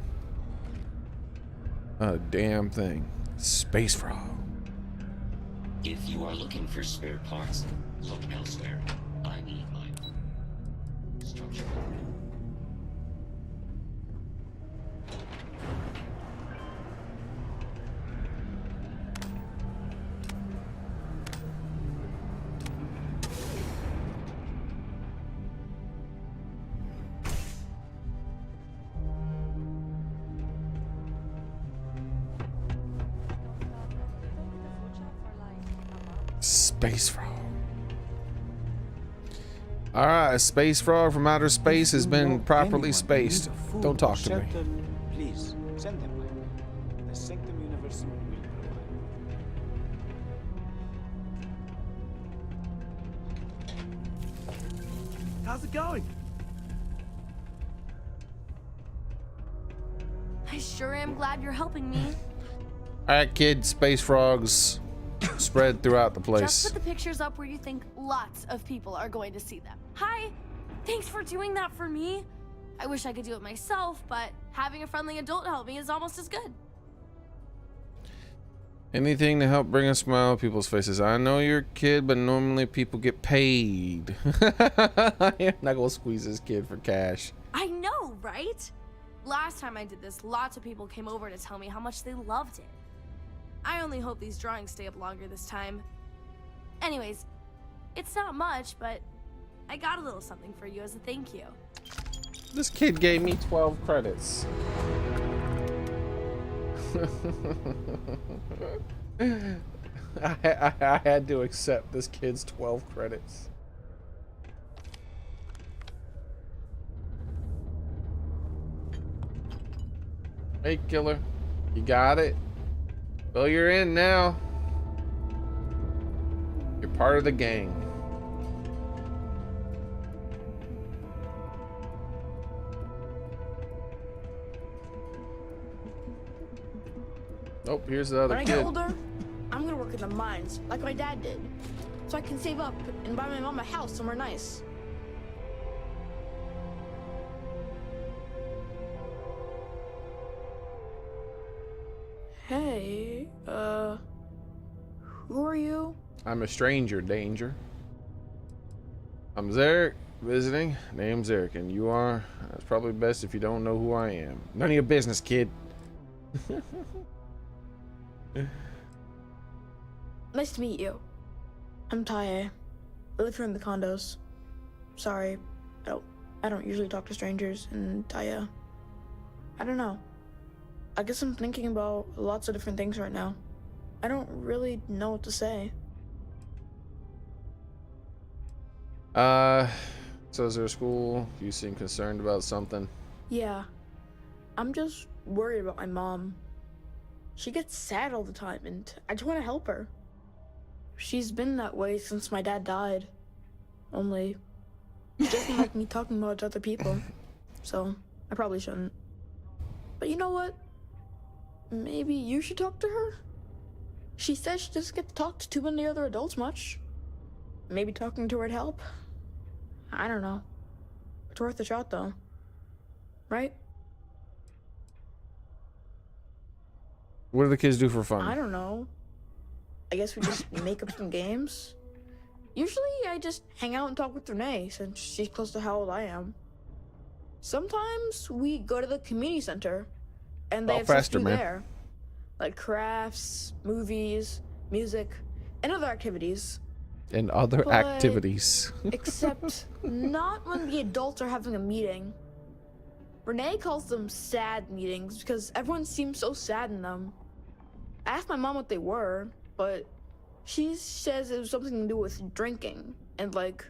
A: Not a damn thing. Space frog.
R: If you are looking for spare parts, look elsewhere. I need my structure.
A: Space frog. All right, space frog from outer space has been properly spaced. Don't talk to me.
Q: Please send them my way. The Sanctum Universum will provide.
M: How's it going?
H: I sure am glad you're helping me.
A: All right, kid, space frogs spread throughout the place.
H: Just put the pictures up where you think lots of people are going to see them. Hi, thanks for doing that for me. I wish I could do it myself, but having a friendly adult help me is almost as good.
A: Anything to help bring a smile on people's faces. I know you're a kid, but normally people get paid. I'm not gonna squeeze this kid for cash.
H: I know, right? Last time I did this, lots of people came over to tell me how much they loved it. I only hope these drawings stay up longer this time. Anyways, it's not much, but I got a little something for you as a thank you.
A: This kid gave me 12 credits. I had to accept this kid's 12 credits. Hey, killer. You got it? Well, you're in now. You're part of the gang. Oh, here's the other
J: when I
A: kid.
J: get older, I'm gonna work in the mines like my dad did, so I can save up and buy my mom a house somewhere nice. Hey, who are you?
A: I'm a stranger, danger. I'm Zarek, visiting. Name's Zarek, and you are? It's probably best if you don't know who I am. None of your business, kid.
J: Nice to meet you. I'm Taye. I live here in the condos. Sorry, I don't usually talk to strangers, and Taye, I don't know. I guess I'm thinking about lots of different things right now. I don't really know what to say.
A: So is there a school? You seem concerned about something.
J: Yeah, I'm just worried about my mom. She gets sad all the time, and I just want to help her. She's been that way since my dad died. Only, she doesn't like me talking about it to other people, so I probably shouldn't. But you know what? Maybe you should talk to her? She says she doesn't get to talk to too many other adults much. Maybe talking to her would help? I don't know. It's worth a shot, though. Right?
A: What do the kids do for fun?
J: I don't know. I guess we just make up some games. Usually I just hang out and talk with Renee, since she's close to how old I am. Sometimes we go to the community center, and they have stuff to do there. Like crafts, movies, music, and other activities.
A: And other activities.
J: Except not when the adults are having a meeting. Renee calls them sad meetings because everyone seems so sad in them. I asked my mom what they were, but she says it was something to do with drinking. And like,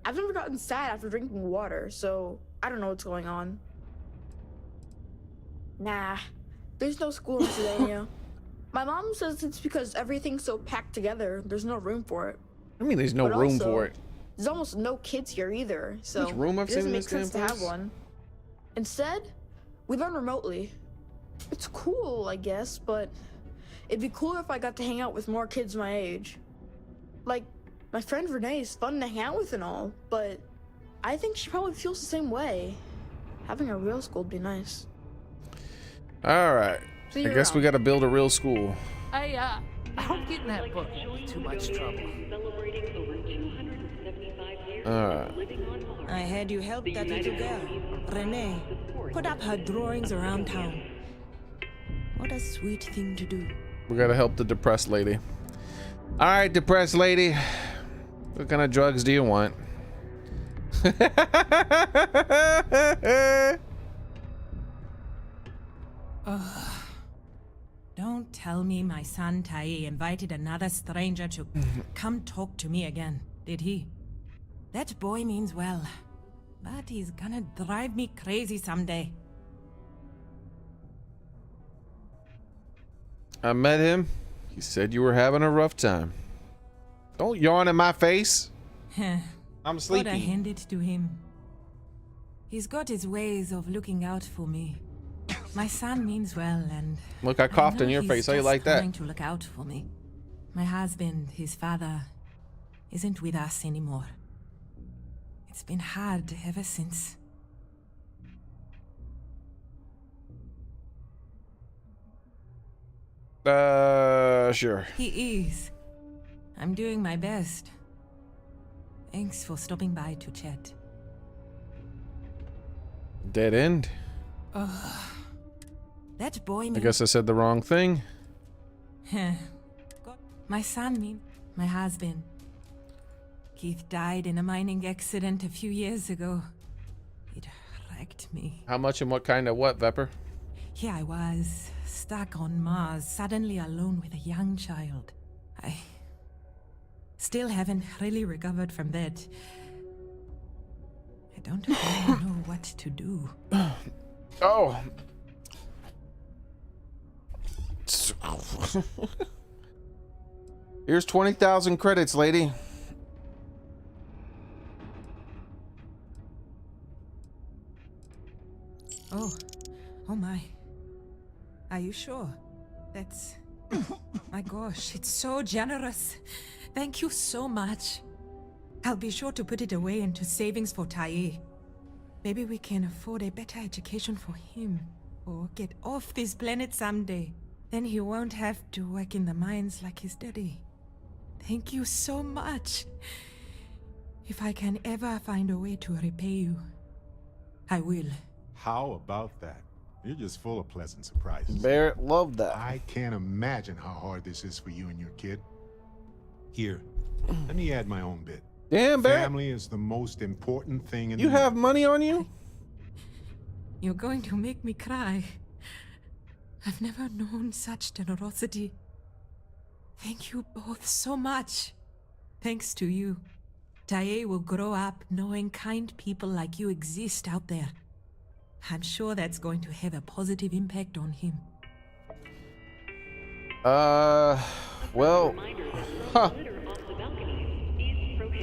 J: I've never gotten sad after drinking water, so I don't know what's going on. Nah, there's no school in Sedania. My mom says it's because everything's so packed together, there's no room for it.
A: I mean, there's no
J: But
A: room
J: also,
A: for it.
J: There's almost no kids here either, so
A: How much room I've
J: it doesn't
A: seen in
J: make
A: this
J: sense to
A: damn
J: have
A: place?
J: one. Instead, we learn remotely. It's cool, I guess, but it'd be cooler if I got to hang out with more kids my age. Like, my friend Renee is fun to hang out with and all, but I think she probably feels the same way. Having a real school would be nice.
A: All right.
J: See
A: I
J: you
A: guess we
J: around.
A: got to build a real school.
T: I hope getting that book won't be too much trouble.
A: All right.
X: I had you help that little girl, Renee, put up her drawings around town. What a sweet thing to do.
A: We got to help the depressed lady. All right, depressed lady. What kind of drugs do you want?
S: Don't tell me my son Tai invited another stranger to come talk to me again, did he? That boy means well, but he's gonna drive me crazy someday.
A: I met him. He said you were having a rough time. Don't yawn in my face. I'm sleepy.
S: But I hand it to him. He's got his ways of looking out for me. My son means well, and
A: Look, I coughed
S: know
A: in your
S: he's
A: face. How you
S: just
A: like that?
S: trying to look out for me. My husband, his father, isn't with us anymore. It's been hard ever since.
A: Sure.
S: He is. I'm doing my best. Thanks for stopping by to chat.
A: Dead end.
S: That boy
A: I
S: means...
A: guess I said the wrong thing.
S: My son means my husband. Keith died in a mining accident a few years ago. It wrecked me.
A: How much and what kind of what, Vepper?
S: Here I was, stuck on Mars, suddenly alone with a young child. I still haven't really recovered from that. I don't really know what to do.
A: Oh. Here's 20,000 credits, lady.
S: Oh my. Are you sure? That's... My gosh, it's so generous. Thank you so much. I'll be sure to put it away into savings for Tai. Maybe we can afford a better education for him. Or get off this planet someday. Then he won't have to work in the mines like his daddy. Thank you so much. If I can ever find a way to repay you, I will.
D: How about that? You're just full of pleasant surprises.
A: Barrett loved that.
D: I can't imagine how hard this is for you and your kid. Here, let me add my own bit.
A: Damn, Barrett.
D: Family is the most important thing in
A: You have money on you?
S: You're going to make me cry. I've never known such generosity. Thank you both so much. Thanks to you, Tai will grow up knowing kind people like you exist out there. I'm sure that's going to have a positive impact on him.
A: Well, huh.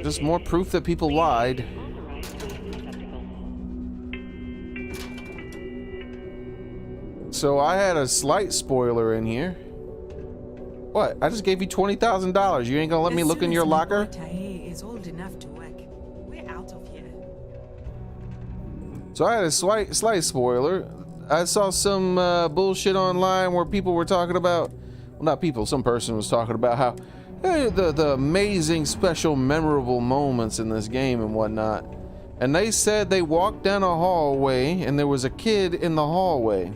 A: Just more proof that people lied. So I had a slight spoiler in here. What? I just gave you $20,000. You ain't gonna let me look in your locker?
S: Tai is old enough to work. We're out of here.
A: So I had a slight spoiler. I saw some bullshit online where people were talking about, well, not people, some person was talking about how the amazing, special, memorable moments in this game and whatnot. And they said they walked down a hallway and there was a kid in the hallway.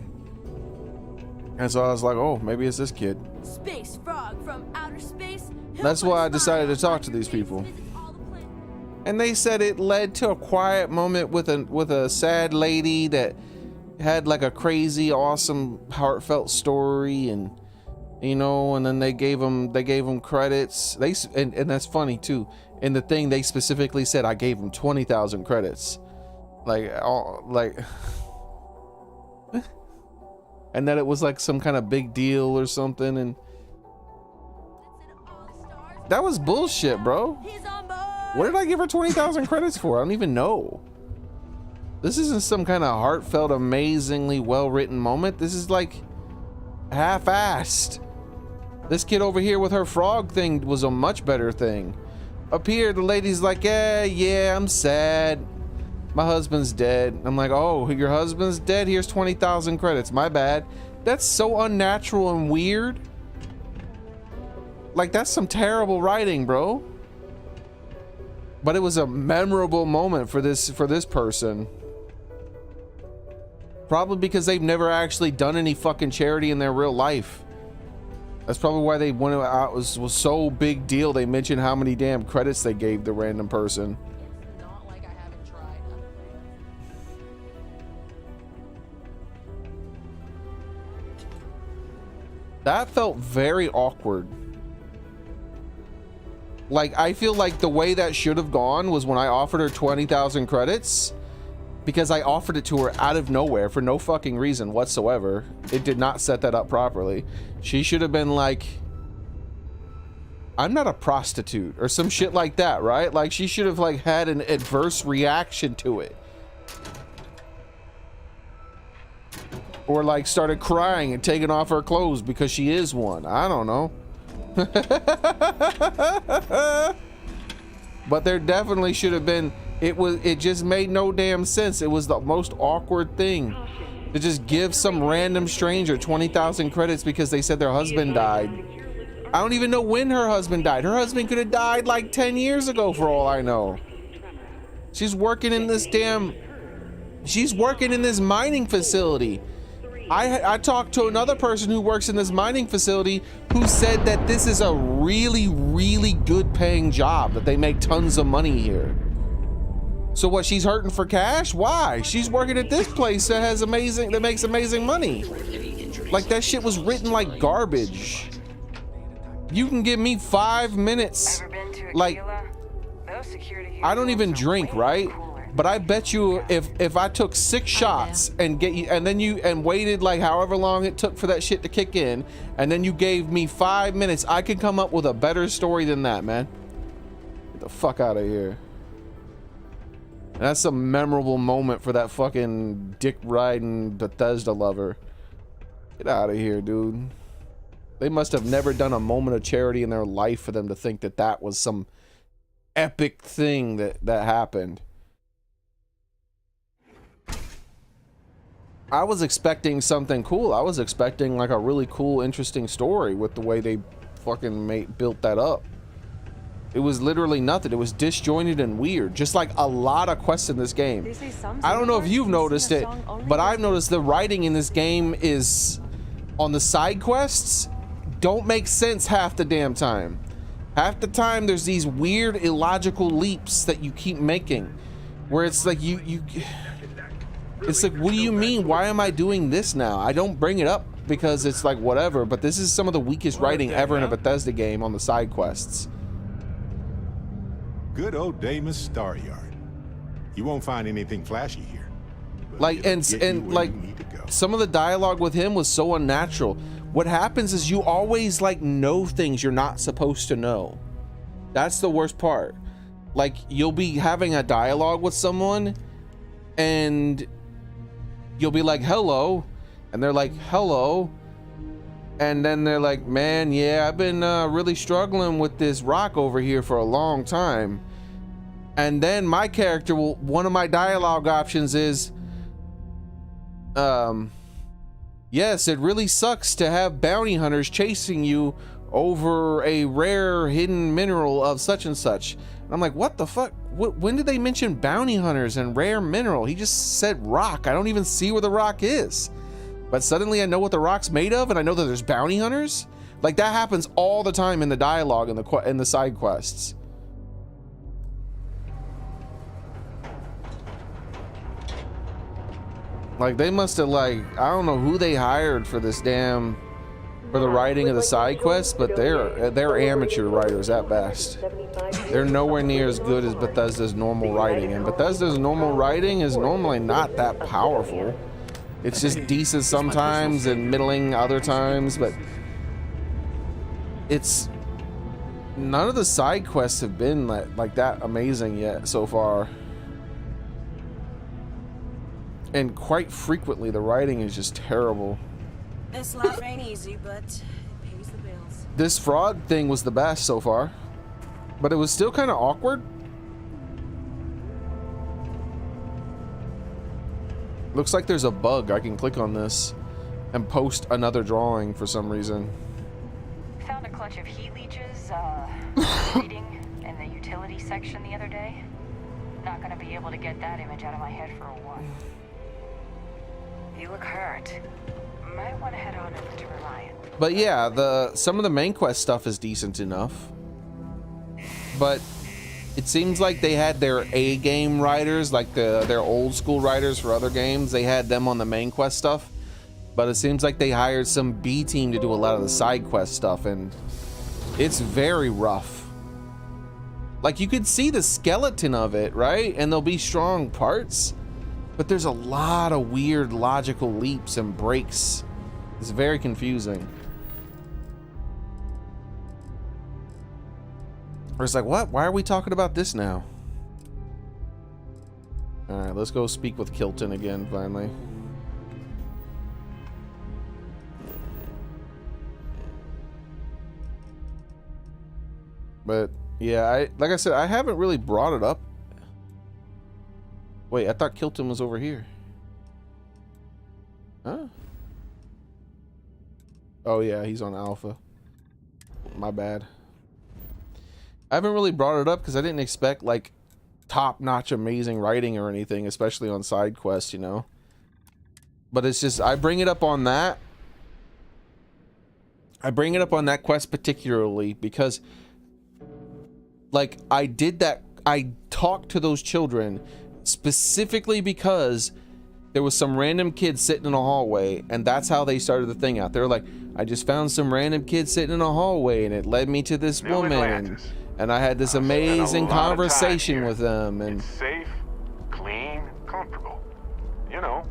A: And so I was like, oh, maybe it's this kid.
H: Space frog from outer space.
A: That's why I decided to talk to these people. And they said it led to a quiet moment with a sad lady that had like a crazy, awesome, heartfelt story, and you know, and then they gave them credits. And that's funny too. In the thing they specifically said, I gave them 20,000 credits, and that it was like some kind of big deal or something, and that was bullshit, bro. What did I give her 20,000 credits for? I don't even know. This isn't some kind of heartfelt, amazingly well-written moment. This is like half-assed. This kid over here with her frog thing was a much better thing. Up here, the lady's like, yeah, I'm sad. My husband's dead. I'm like, oh, your husband's dead? Here's 20,000 credits. My bad. That's so unnatural and weird. Like, that's some terrible writing, bro. But it was a memorable moment for this person. Probably because they've never actually done any fucking charity in their real life. That's probably why they went out. Was so big deal. They mentioned how many damn credits they gave the random person. That felt very awkward. Like, I feel like the way that should have gone was when I offered her 20,000 credits, because I offered it to her out of nowhere for no fucking reason whatsoever. It did not set that up properly. She should have been like, I'm not a prostitute, or some shit like that, right? Like, she should have like had an adverse reaction to it. Or like started crying and taking off her clothes because she is one. I don't know. But there definitely should have been, it just made no damn sense. It was the most awkward thing to just give some random stranger 20,000 credits because they said their husband died. I don't even know when her husband died. Her husband could have died like 10 years ago for all I know. She's working in this mining facility. I talked to another person who works in this mining facility who said that this is a really, really good paying job, that they make tons of money here. So what, she's hurting for cash? Why? She's working at this place that makes amazing money. Like, that shit was written like garbage. You can give me 5 minutes. Like, I don't even drink, right? But I bet you if I took 6 shots and waited like however long it took for that shit to kick in, and then you gave me 5 minutes, I could come up with a better story than that, man. Get the fuck out of here. And that's a memorable moment for that fucking dick riding Bethesda lover. Get out of here, dude. They must have never done a moment of charity in their life for them to think that that was some epic thing that happened. I was expecting something cool. I was expecting like a really cool, interesting story with the way they fucking built that up. It was literally nothing. It was disjointed and weird, just like a lot of quests in this game. I don't know if you've noticed it, but I've noticed the writing in this game is on the side quests don't make sense half the damn time. Half the time there's these weird illogical leaps that you keep making where it's like it's like, what do you mean? Why am I doing this now? I don't bring it up because it's like whatever, but this is some of the weakest writing ever in a Bethesda game on the side quests.
D: Good old Damus Staryard. You won't find anything flashy here.
A: Like, and like some of the dialogue with him was so unnatural. What happens is you always like know things you're not supposed to know. That's the worst part. Like, you'll be having a dialogue with someone and you'll be like, hello, and they're like, hello, and then they're like, man, yeah, I've been really struggling with this rock over here for a long time. And then my character will, one of my dialogue options is, yes, it really sucks to have bounty hunters chasing you over a rare hidden mineral of such and such. And I'm like, what the fuck? When did they mention bounty hunters and rare mineral? He just said rock. I don't even see where the rock is. But suddenly I know what the rock's made of, and I know that there's bounty hunters. Like, that happens all the time in the dialogue in the side quests. Like, they must have, like, I don't know who they hired for this damn, for the writing of the side quests, but they're amateur writers at best. They're nowhere near as good as Bethesda's normal writing, and Bethesda's normal writing is normally not that powerful. It's just decent sometimes and middling other times, but it's, none of the side quests have been like that amazing yet so far. And quite frequently, the writing is just terrible.
X: This life ain't easy, but it pays the bills.
A: This fraud thing was the best so far, but it was still kind of awkward. Looks like there's a bug. I can click on this and post another drawing for some reason.
G: Found a clutch of heat leeches, reading in the utility section the other day. Not gonna be able to get that image out of my head for a while. You look hurt. Might want to head on over to Reliant.
A: But yeah, some of the main quest stuff is decent enough. But it seems like they had their A game writers, like their old school writers for other games. They had them on the main quest stuff. But it seems like they hired some B team to do a lot of the side quest stuff, and it's very rough. Like, you could see the skeleton of it, right? And there'll be strong parts, but there's a lot of weird logical leaps and breaks. It's very confusing. Or it's like, what? Why are we talking about this now? All right, let's go speak with Kilton again, finally. But yeah, like I said, I haven't really brought it up. Wait, I thought Kilton was over here. Huh? Oh yeah, he's on Alpha. My bad. I haven't really brought it up because I didn't expect like top-notch amazing writing or anything, especially on side quests, you know. But it's just, I bring it up on that. I bring it up on that quest particularly because like I talked to those children specifically because there was some random kid sitting in a hallway, and that's how they started the thing out. They were like, I just found some random kid sitting in a hallway and it led me to this woman, and I had this amazing conversation with them, and
D: it's safe, clean, comfortable. You know,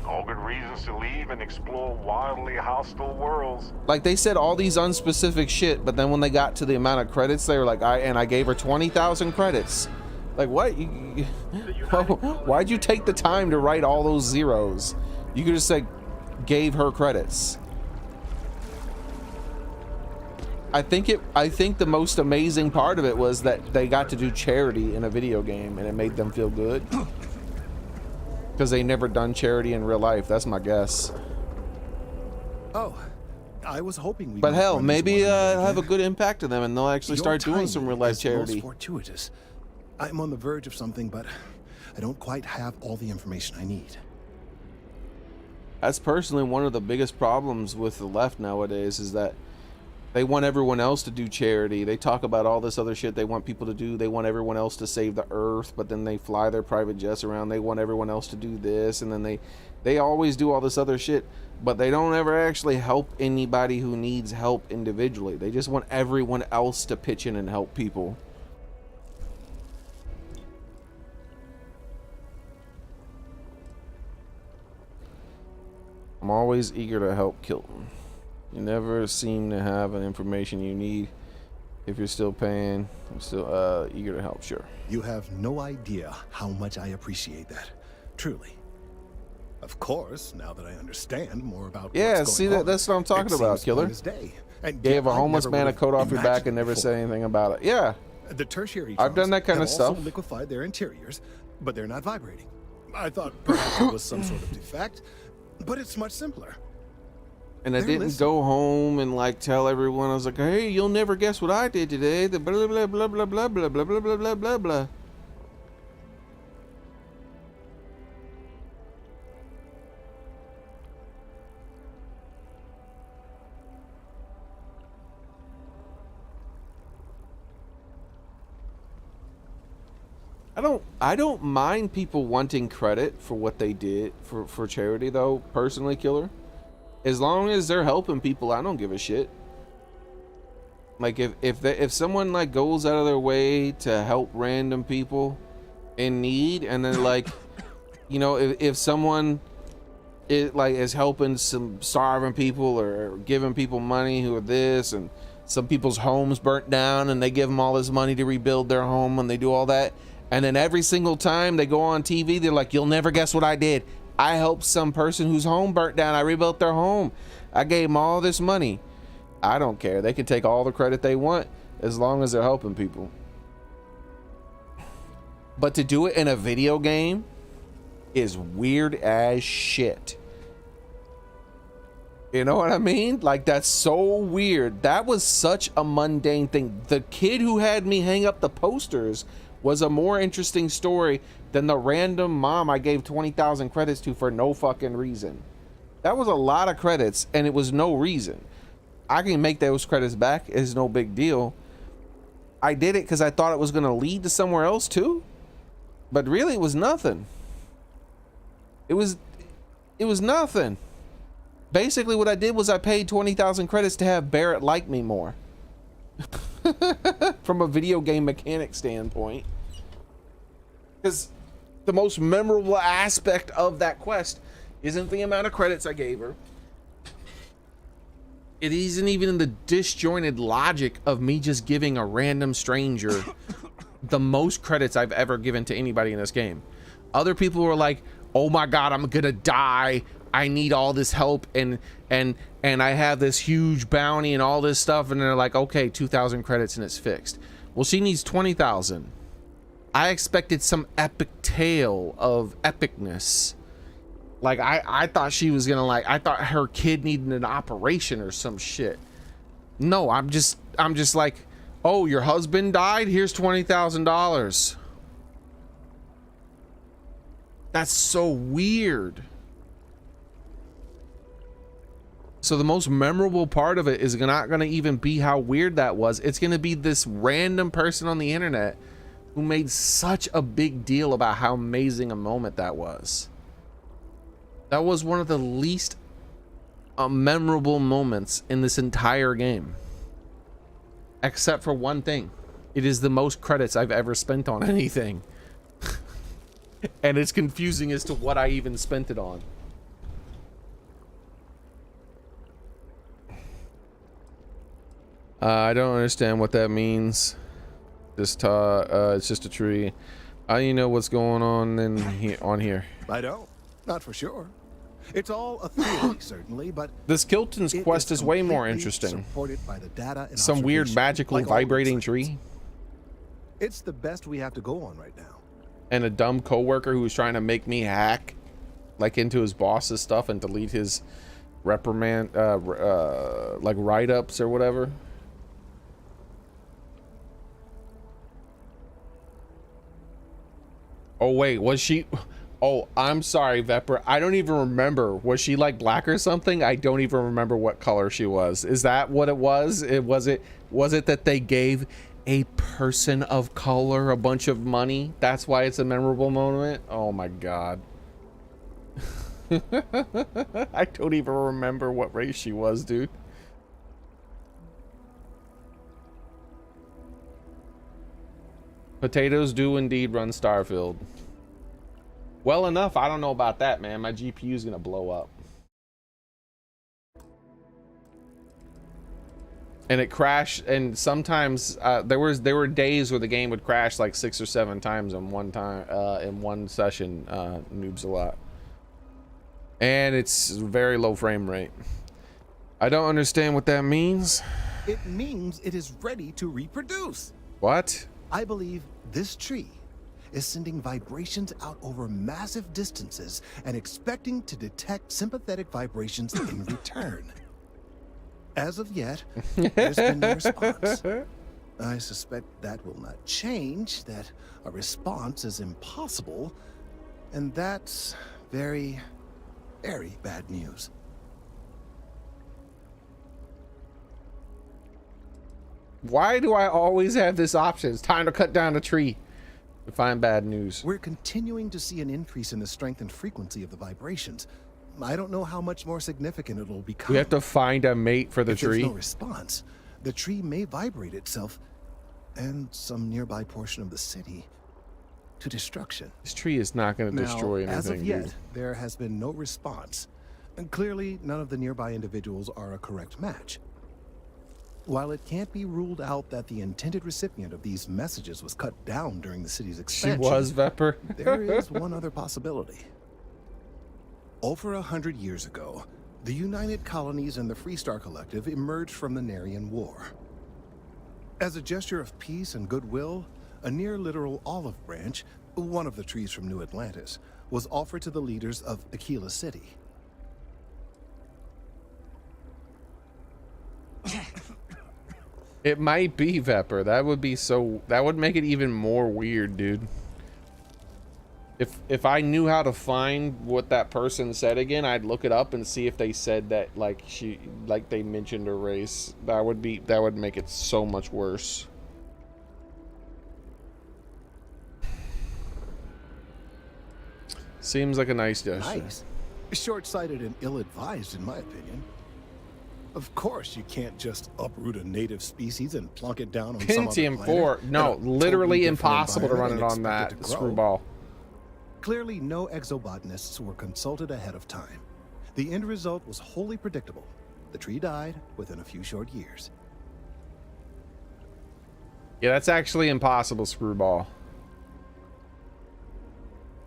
D: all good reasons to leave and explore wildly hostile worlds.
A: like they said all these unspecific shit, but then when they got to the amount of credits, they were like, I gave her 20,000 credits. Like, what? Why'd you take the time to write all those zeros? You could just say, gave her credits. I think the most amazing part of it was that they got to do charity in a video game, and it made them feel good. Because they never done charity in real life. That's my guess.
N: Oh, I was hoping we.
A: But hell, maybe it'll have a good impact to them, and they'll actually start doing some real life charity.
N: Fortuitous. I'm on the verge of something, but I don't quite have all the information I need.
A: That's personally one of the biggest problems with the left nowadays, is that they want everyone else to do charity. They talk about all this other shit they want people to do. They want everyone else to save the earth, but then they fly their private jets around. They want everyone else to do this, and then they always do all this other shit, but they don't ever actually help anybody who needs help individually. They just want everyone else to pitch in and help people. I'm always eager to help Kilton. You never seem to have an information you need. If you're still paying, I'm still eager to help, sure.
N: You have no idea how much I appreciate that. Truly. Of course, now that I understand more about what's going on,
A: that's what I'm talking about, Killer.
N: And
A: gave a homeless man a coat off your back and never said anything about it. Yeah.
N: The tertiary
A: I've done that kind of stuff.
N: Also liquefied their interiors, but they're not vibrating. I thought perhaps it was some sort of defect, but it's much simpler.
A: And I didn't go home and like tell everyone. I was like, hey, you'll never guess what I did today. The blah blah blah blah blah blah blah blah blah blah blah blah. I don't mind people wanting credit for what they did for charity though, personally, Killer. As long as they're helping people, I don't give a shit. Like if someone like goes out of their way to help random people in need, and then like, you know, if someone is helping some starving people or giving people money who are this, and some people's homes burnt down and they give them all this money to rebuild their home, and they do all that, and then every single time they go on TV, they're like, you'll never guess what I did. I helped some person whose home burnt down. I rebuilt their home. I gave them all this money. I don't care. They can take all the credit they want as long as they're helping people. But to do it in a video game is weird as shit. You know what I mean? Like, that's so weird. That was such a mundane thing. The kid who had me hang up the posters was a more interesting story than the random mom I gave 20,000 credits to for no fucking reason. That was a lot of credits and it was no reason. I can make those credits back. It's no big deal. I did it because I thought it was going to lead to somewhere else too. But really, it was nothing. It was nothing. Basically, what I did was I paid 20,000 credits to have Barrett like me more. From a video game mechanic standpoint. Because the most memorable aspect of that quest isn't the amount of credits I gave her. It isn't even the disjointed logic of me just giving a random stranger the most credits I've ever given to anybody in this game. Other people were like, oh my god, I'm gonna die, I need all this help, and I have this huge bounty and all this stuff, and they're like, okay, 2,000 credits and it's fixed. Well, she needs 20,000. I expected some epic tale of epicness. Like, I thought she was gonna, like, I thought her kid needed an operation or some shit. No, I'm just like, oh, your husband died? Here's $20,000. That's so weird. So the most memorable part of it is not going to even be how weird that was. It's going to be this random person on the internet who made such a big deal about how amazing a moment that was. That was one of the least memorable moments in this entire game. Except for one thing. It is the most credits I've ever spent on anything. And it's confusing as to what I even spent it on. I don't understand what that means. It's just a tree. How do you know what's going on on here?
N: I don't. Not for sure. It's all a theory, certainly, but
A: this Kilton's quest is way more interesting.
N: Supported by the data and
A: some weird magical like vibrating tree.
N: It's the best we have to go on right now.
A: And a dumb coworker who was trying to make me hack like into his boss's stuff and delete his reprimand like write-ups or whatever. Oh wait, was she? Oh, I'm sorry, Vepper. I don't even remember. Was she like black or something? I don't even remember what color she was. Is that what it was? Was it that they gave a person of color a bunch of money? That's why it's a memorable moment. Oh my god. I don't even remember what race she was, dude. Potatoes do indeed run Starfield. Well enough. I don't know about that, man. My GPU is gonna blow up. And it crashed, and sometimes there were days where the game would crash like 6 or 7 times in one session. Noobs a lot. And it's very low frame rate. I don't understand what that means.
N: It means it is ready to reproduce.
A: What?
N: I believe this tree is sending vibrations out over massive distances and expecting to detect sympathetic vibrations in return. As of yet, there's been no response. I suspect that will not change, that a response is impossible, and that's very, very bad news.
A: Why do I always have this option? It's time to cut down a tree to find bad news.
N: We're continuing to see an increase in the strength and frequency of the vibrations. I don't know how much more significant it'll become.
A: We have to find a mate for the
N: if
A: tree.
N: There's no response. The tree may vibrate itself and some nearby portion of the city to destruction.
A: This tree is not going to destroy anything.
N: As of yet,
A: dude.
N: there has been no response. And clearly, none of the nearby individuals are a correct match. While it can't be ruled out that the intended recipient of these messages was cut down during the city's expansion,
A: she was, Vepper.
N: there is one other possibility. Over 100 years ago, the United Colonies and the Freestar Collective emerged from the Narian War. As a gesture of peace and goodwill, a near-literal olive branch, one of the trees from New Atlantis, was offered to the leaders of Aquila City.
A: It might be Vepper. That would make it even more weird, dude. If I knew how to find what that person said again, I'd look it up and see if they said that like they mentioned her race. That would make it so much worse. Seems like a nice gesture.
N: Nice. Short-sighted and ill-advised, in my opinion. Of course, you can't just uproot a native species and plunk it down on some other
A: Pentium
N: planet.
A: 4. No, literally
N: Totally
A: impossible to run it
N: environment
A: on
N: and
A: that
N: expect it to grow.
A: screwball.
N: Clearly, no exobotanists were consulted ahead of time. The end result was wholly predictable. The tree died within a few short years.
A: Yeah, that's actually impossible, screwball.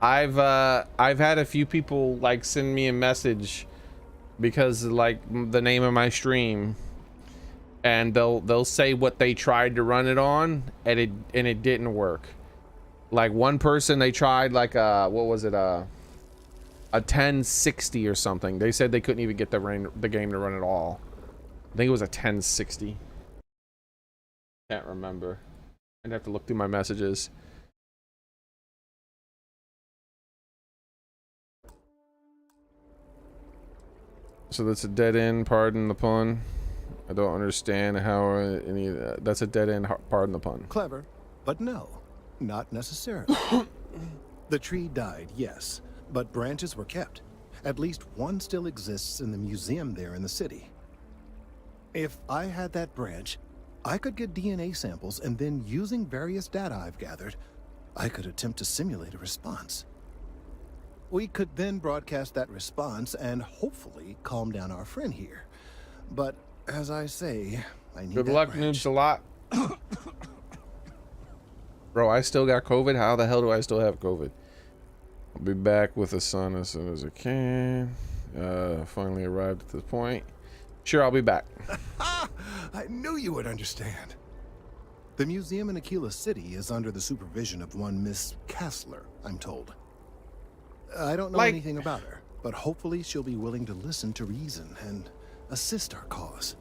A: I've had a few people like send me a message because like the name of my stream, and they'll say what they tried to run it on, and it didn't work. Like one person, they tried like what was it, a 1060 or something. They said they couldn't even get the game to run at all. I think it was a 1060. Can't remember. I'd have to look through my messages. So that's a dead end, pardon the pun. I don't understand how any of that. That's a dead end, pardon the pun.
N: Clever, but no, not necessarily. The tree died, yes, but branches were kept. At least one still exists in the museum there in the city. If I had that branch, I could get DNA samples, and then using various data I've gathered, I could attempt to simulate a response. We could then broadcast that response and hopefully calm down our friend here. But as I say, I need
A: Good luck, noobs a lot. Bro, I still got COVID. How the hell do I still have COVID? I'll be back with the sun as soon as I can. Finally arrived at this point. Sure, I'll be back.
N: I knew you would understand. The museum in Aquila City is under the supervision of one Miss Kessler, I'm told. I don't know anything about her, but hopefully she'll be willing to listen to reason and assist our cause.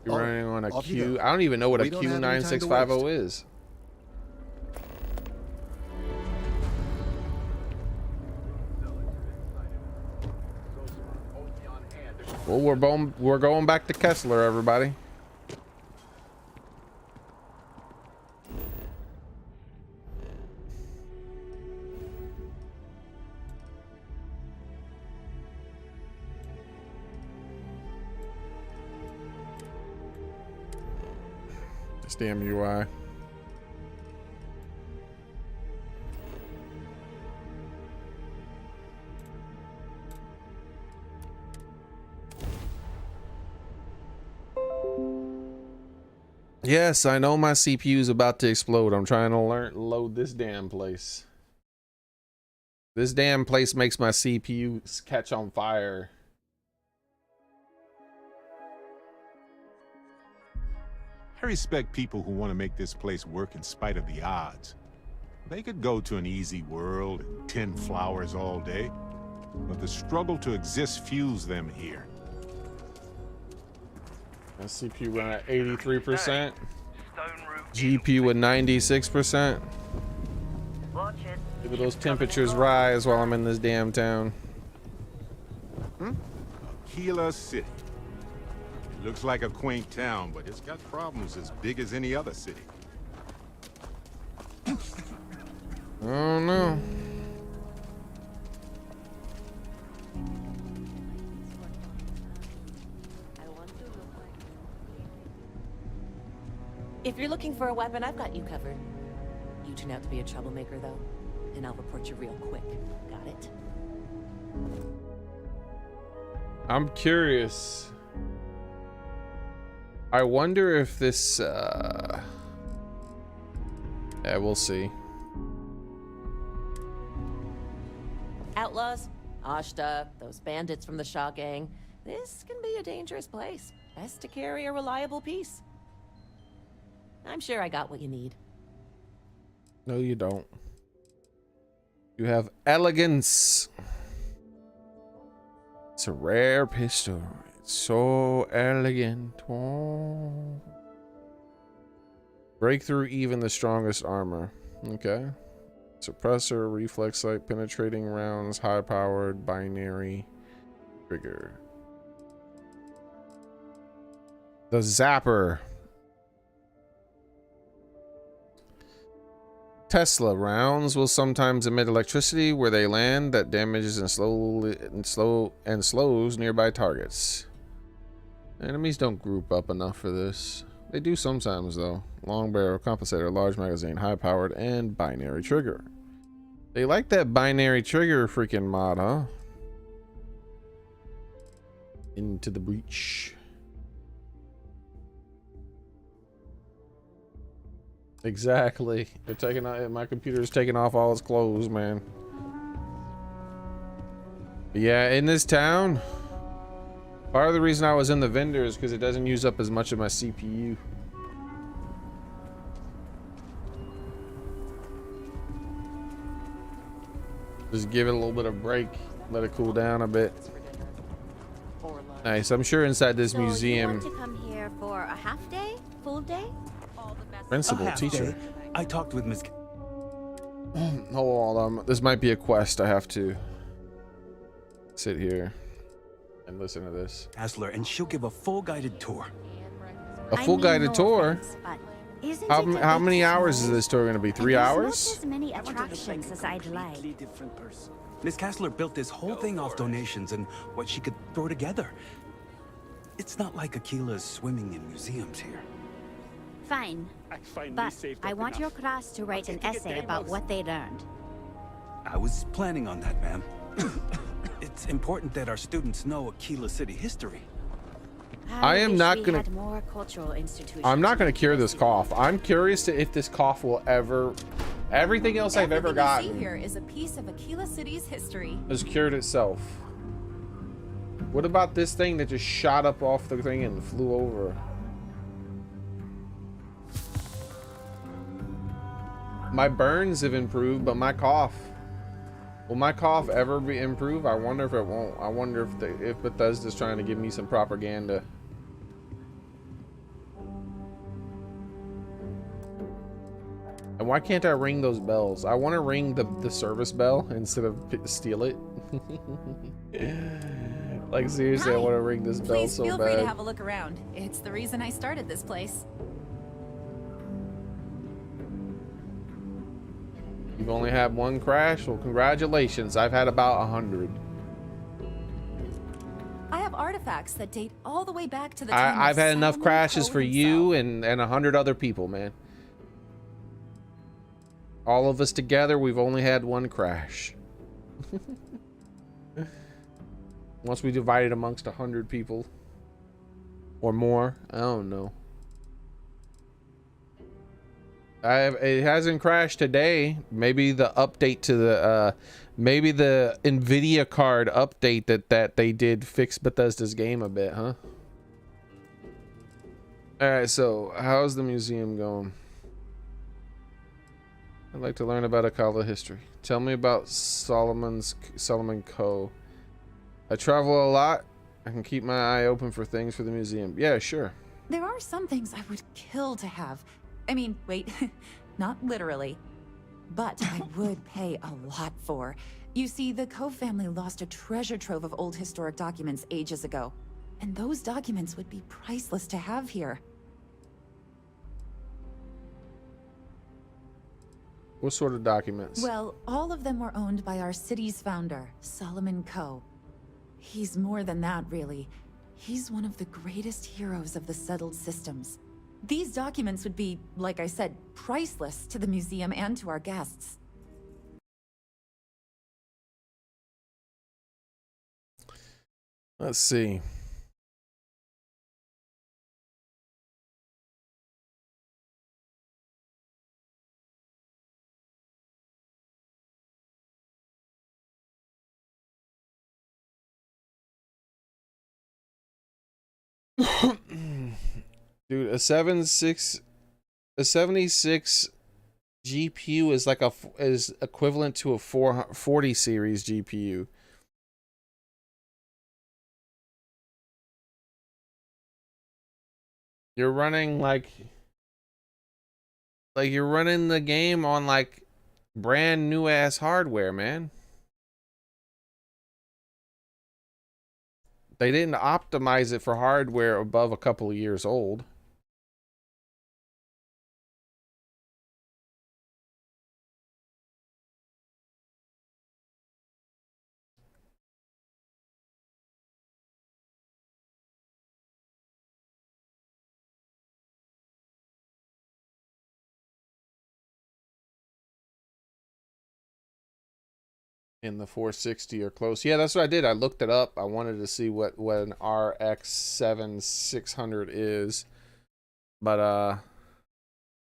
A: You're running on a Q. I don't even know what a Q9650 is. Well, we're going back to Kessler, everybody. This damn UI. Yes, I know my CPU is about to explode. I'm trying to load this damn place. This damn place makes my CPU catch on fire.
D: I respect people who want to make this place work in spite of the odds. They could go to an easy world and tend flowers all day, but the struggle to exist fuels them here.
A: My CPU run at 83%. GPU with 96%. Look at those temperatures rise while I'm in this damn town.
D: Aquila City. It looks like a quaint town, but it's got problems as big as any other city.
A: Oh no.
F: If you're looking for a weapon, I've got you covered. You turn out to be a troublemaker, though, and I'll report you real quick. Got it?
A: I'm curious. I wonder if this, yeah, we'll see.
F: Outlaws, Ashta, those bandits from the Shaw gang. This can be a dangerous place. Best to carry a reliable piece. I'm sure I got what you need.
A: No, you don't. You have elegance. It's a rare pistol. It's so elegant. Oh. Break through even the strongest armor. Okay. Suppressor, reflex sight, penetrating rounds, high powered, binary trigger. The Zapper. Tesla rounds will sometimes emit electricity where they land that damages and slows nearby targets. Enemies don't group up enough for this. They do sometimes though. Long barrel, compensator, large magazine, high powered, and binary trigger. They like that binary trigger freaking mod, huh? Into the breach. Exactly. They're taking out, my computer's taking off all its clothes, man. But yeah, in this town, part of the reason I was in the vendor is because it doesn't use up as much of my CPU. Just give it a little bit of break, let it cool down a bit. Nice. I'm sure inside this museum.
O: You want to come here for a half day, full day?
A: Principal, teacher.
U: I talked with Miss.
A: Hold on. This might be a quest. I have to sit here and listen to this.
U: Hassler, and she'll give a full guided tour.
A: A full guided tour? How many hours is this tour going to be? 3 hours?
O: Not as many attractions as I'd like.
U: Miss Kassler built this whole thing off donations and what she could throw together. It's not like Akila's swimming in museums here.
O: Fine, but I want your class to write an essay about what they learned.
U: I was planning on that, ma'am. It's important that our students know Akila City history.
A: I am not gonna.
O: More cultural institutions.
A: I'm not gonna cure this cough. I'm curious to if this cough will ever. Everything else I've ever gotten.
V: You see here is a piece of Akila City's history.
A: Has cured itself. What about this thing that just shot up off the thing and flew over? My burns have improved, but my cough. Will my cough ever be improved? I wonder if it won't. I wonder if Bethesda's trying to give me some propaganda. And why can't I ring those bells? I want to ring the service bell instead of steal it. Like seriously, I want to ring this bell so bad.
V: Please feel free to have a look around. It's the reason I started this place.
A: You've only had one crash? Well, congratulations. I've had about 100.
V: I have artifacts that date all the way back to the time
A: I've had enough
V: Solomon
A: crashes
V: Coe
A: for
V: himself.
A: you and 100 other people, man. All of us together, we've only had one crash. Once we divide it amongst 100 people or more, I don't know. It hasn't crashed today. Maybe the update to the maybe the Nvidia card update that they did fix Bethesda's game a bit, huh? All right, so how's the museum going? I'd like to learn about Akala history. Tell me about Solomon Coe. I travel a lot. I can keep my eye open for things for the museum. Yeah, sure.
V: There are some things I would kill to have. I mean, wait, not literally, but I would pay a lot for. You see, the Coe family lost a treasure trove of old historic documents ages ago, and those documents would be priceless to have here.
A: What sort of documents?
V: Well, all of them were owned by our city's founder, Solomon Coe. He's more than that, really. He's one of the greatest heroes of the settled systems. These documents would be, like I said, priceless to the museum and to our guests.
A: Let's see. Dude, a 76 GPU is like is equivalent to a 440 series GPU. You're running like you're running the game on like brand new ass hardware, man. They didn't optimize it for hardware above a couple of years old. In the 460 or close. Yeah, that's what I did. I looked it up. I wanted to see what an RX 7600 is. But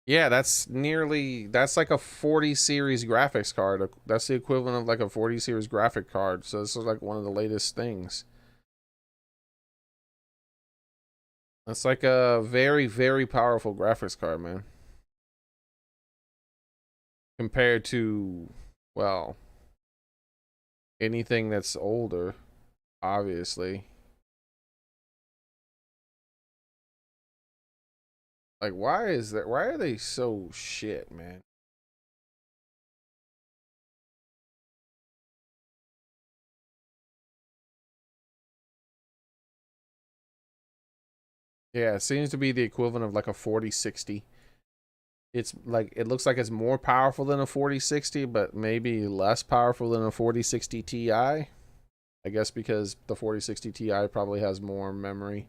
A: yeah, that's like a 40 series graphics card. That's the equivalent of like a 40 series graphic card. So this is like one of the latest things. That's like a very, very powerful graphics card, man. Compared to, well, anything that's older, obviously. Like, why are they so shit, man? Yeah, it seems to be the equivalent of like a 4060. It's like, it looks like it's more powerful than a 4060, but maybe less powerful than a 4060 Ti. I guess because the 4060 Ti probably has more memory.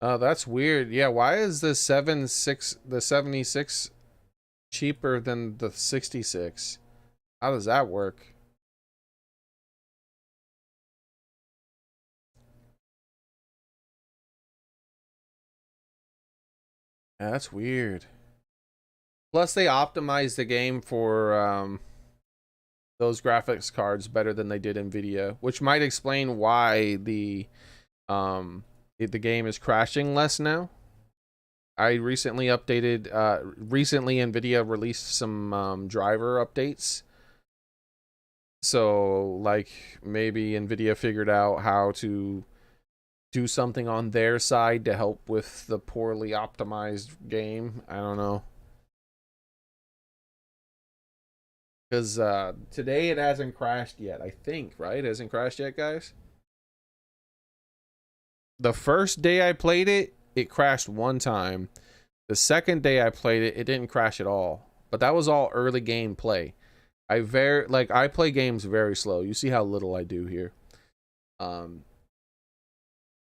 A: Oh, that's weird. Yeah, why is the 76 cheaper than the 66? How does that work? Yeah, that's weird. Plus, they optimized the game for those graphics cards better than they did NVIDIA, which might explain why the game is crashing less now. I recently updated. Recently, NVIDIA released some driver updates. So, like, maybe NVIDIA figured out how to do something on their side to help with the poorly optimized game. I don't know. Because today it hasn't crashed yet, I think, right? It hasn't crashed yet, guys? The first day I played it, it crashed one time. The second day I played it, it didn't crash at all. But that was all early game play. I play games very slow. You see how little I do here.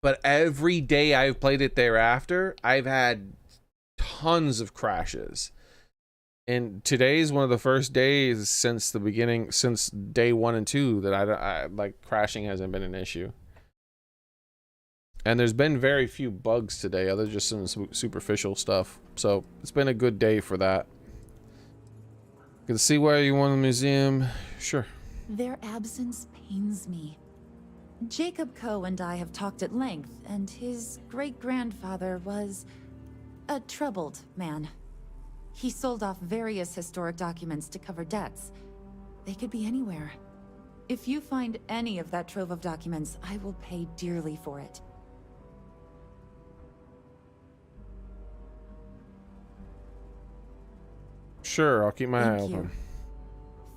A: But every day I've played it thereafter, I've had tons of crashes. And today's one of the first days since the beginning, since day 1 and 2, that I like crashing hasn't been an issue. And there's been very few bugs today, other than just some superficial stuff. So it's been a good day for that. You can see why you want a museum. Sure.
V: Their absence pains me. Jacob Coe and I have talked at length, and his great-grandfather was a troubled man. He sold off various historic documents to cover debts. They could be anywhere. If you find any of that trove of documents, I will pay dearly for it.
A: Sure, I'll keep my eye open.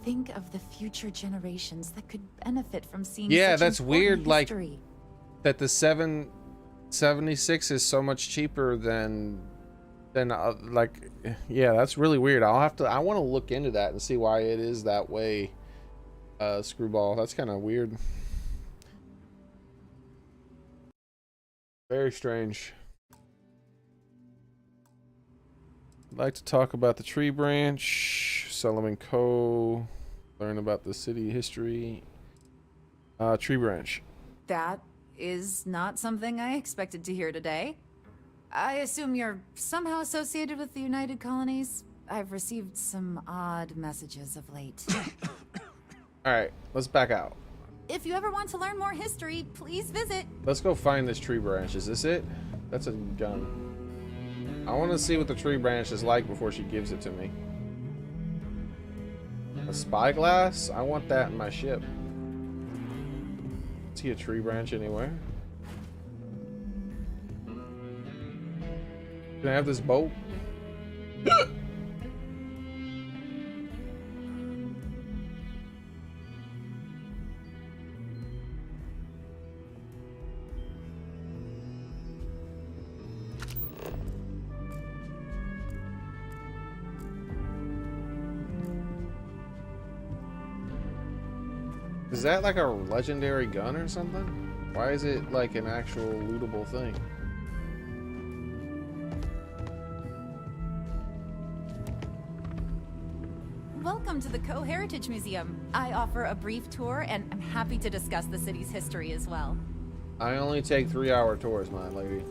V: Think of the future generations that could benefit from seeing
A: Yeah,
V: such
A: that's weird,
V: history.
A: like, that the 776 is so much cheaper than like, yeah, that's really weird. I want to look into that and see why it is that way. Screwball, that's kind of weird. Very strange. I'd like to talk about the tree branch, Solomon Co., learn about the city history. Tree branch.
V: That is not something I expected to hear today. I assume you're somehow associated with the United Colonies? I've received some odd messages of late.
A: Alright, let's back out.
V: If you ever want to learn more history, please visit.
A: Let's go find this tree branch. Is this it? That's a gun. I want to see what the tree branch is like before she gives it to me. A spyglass? I want that in my ship. See a tree branch anywhere? Can I have this boat? Is that like a legendary gun or something? Why is it like an actual lootable thing?
V: Welcome to the Co-Heritage Museum. I offer a brief tour, and I'm happy to discuss the city's history as well.
A: I only take 3-hour tours, my lady.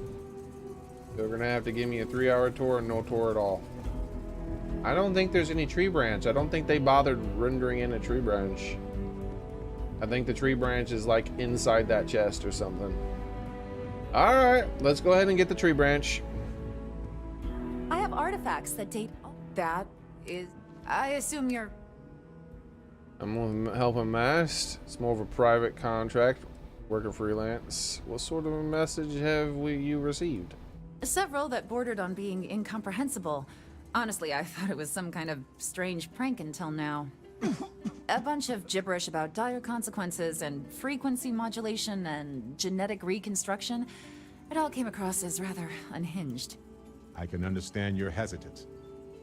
A: You're gonna have to give me a 3-hour tour and no tour at all. I don't think there's any tree branch. I don't think they bothered rendering in a tree branch. I think the tree branch is like inside that chest or something. Alright, let's go ahead and get the tree branch.
V: I have artifacts that date... Oh, that is... I assume you're...
A: I'm gonna help a mast. It's more of a private contract. Working freelance. What sort of a message have you received?
V: Several that bordered on being incomprehensible. Honestly, I thought it was some kind of strange prank until now. A bunch of gibberish about dire consequences and frequency modulation and genetic reconstruction. It all came across as rather unhinged.
D: I can understand your hesitance,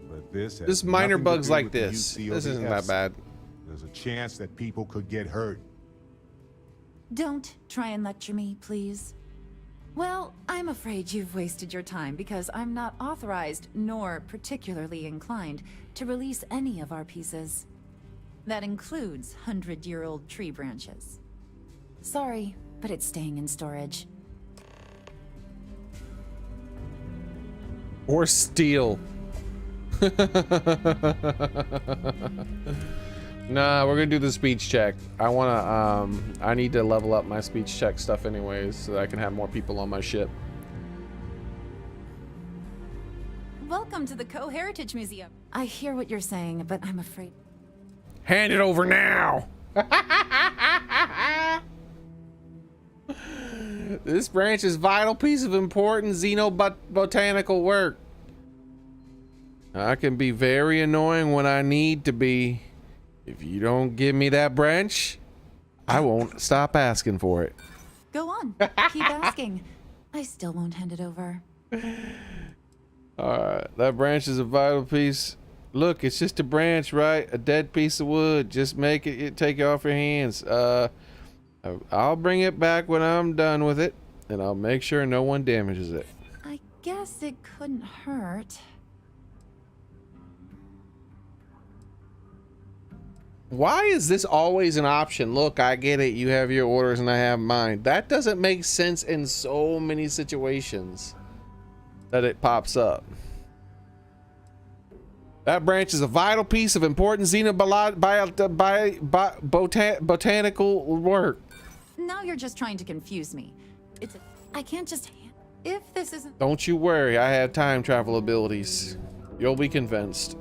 D: but this has
A: Just minor
D: nothing to
A: bugs
D: do
A: like
D: with the
A: this. This isn't
D: UCODF.
A: that bad.
D: There's a chance that people could get hurt.
V: Don't try and lecture me, please. Well, I'm afraid you've wasted your time because I'm not authorized nor particularly inclined to release any of our pieces. That includes 100-year-old tree branches. Sorry, but it's staying in storage.
A: Or steel. Nah, we're gonna do the speech check. I need to level up my speech check stuff anyways so that I can have more people on my ship.
V: Welcome to the Co-Heritage Museum. I hear what you're saying, but I'm afraid...
A: Hand it over now! This branch is a vital piece of important xenobotanical work. I can be very annoying when I need to be. If you don't give me that branch, I won't stop asking for it.
V: Go on, keep asking. I still won't hand it over.
A: Alright, that branch is a vital piece. Look, it's just a branch, right? A dead piece of wood. Just make it take it off your hands. I'll bring it back when I'm done with it, and I'll make sure no one damages it.
V: I guess it couldn't hurt.
A: Why is this always an option? Look, I get it. You have your orders and I have mine. That doesn't make sense in so many situations that it pops up. That branch is a vital piece of important botanical work.
V: Now you're just trying to confuse me. I can't just... If this isn't...
A: Don't you worry, I have time travel abilities. You'll be convinced.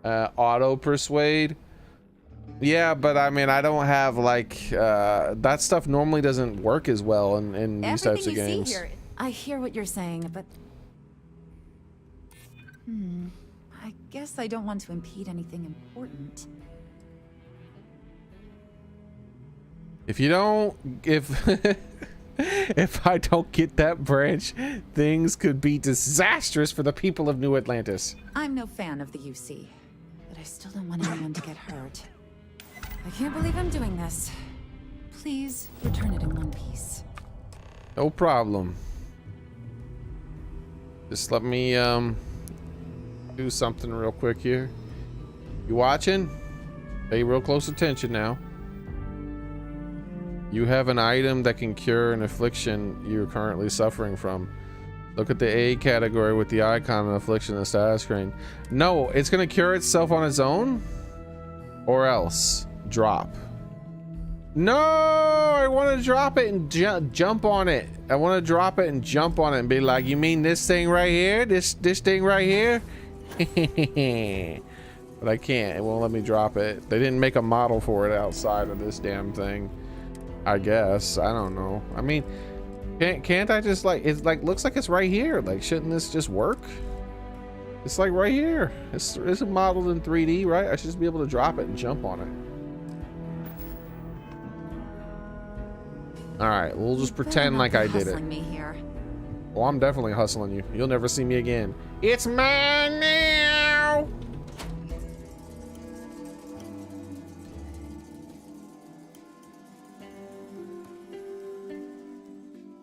A: Auto persuade. Yeah, but I mean, I don't have like that stuff normally doesn't work as well in these types of games.
V: See here, I hear what you're saying, but I guess I don't want to impede anything important.
A: If you don't, if I don't get that branch, things could be disastrous for the people of New Atlantis.
V: I'm no fan of the UC, but I still don't want anyone to get hurt. I can't believe I'm doing this. Please return it in one piece.
A: No problem. Just let me do something real quick here. You watching? Pay real close attention now. You have an item that can cure an affliction you're currently suffering from. Look at the A category with the icon of affliction on the status screen. No, it's gonna cure itself on its own? Or else drop. No, I want to drop it and jump on it. I want to drop it and jump on it and be like, you mean this thing right here? This thing right here? But I can't. It won't let me drop it. They didn't make a model for it outside of this damn thing. I guess. I don't know. I mean, can't I just like, it's like, looks like it's right here. Like, shouldn't this just work? It's like right here. It's modeled in 3D, right? I should just be able to drop it and jump on it. All right, we'll just pretend like I did it.
V: Me here.
A: Well, I'm definitely hustling you. You'll never see me again. It's mine now.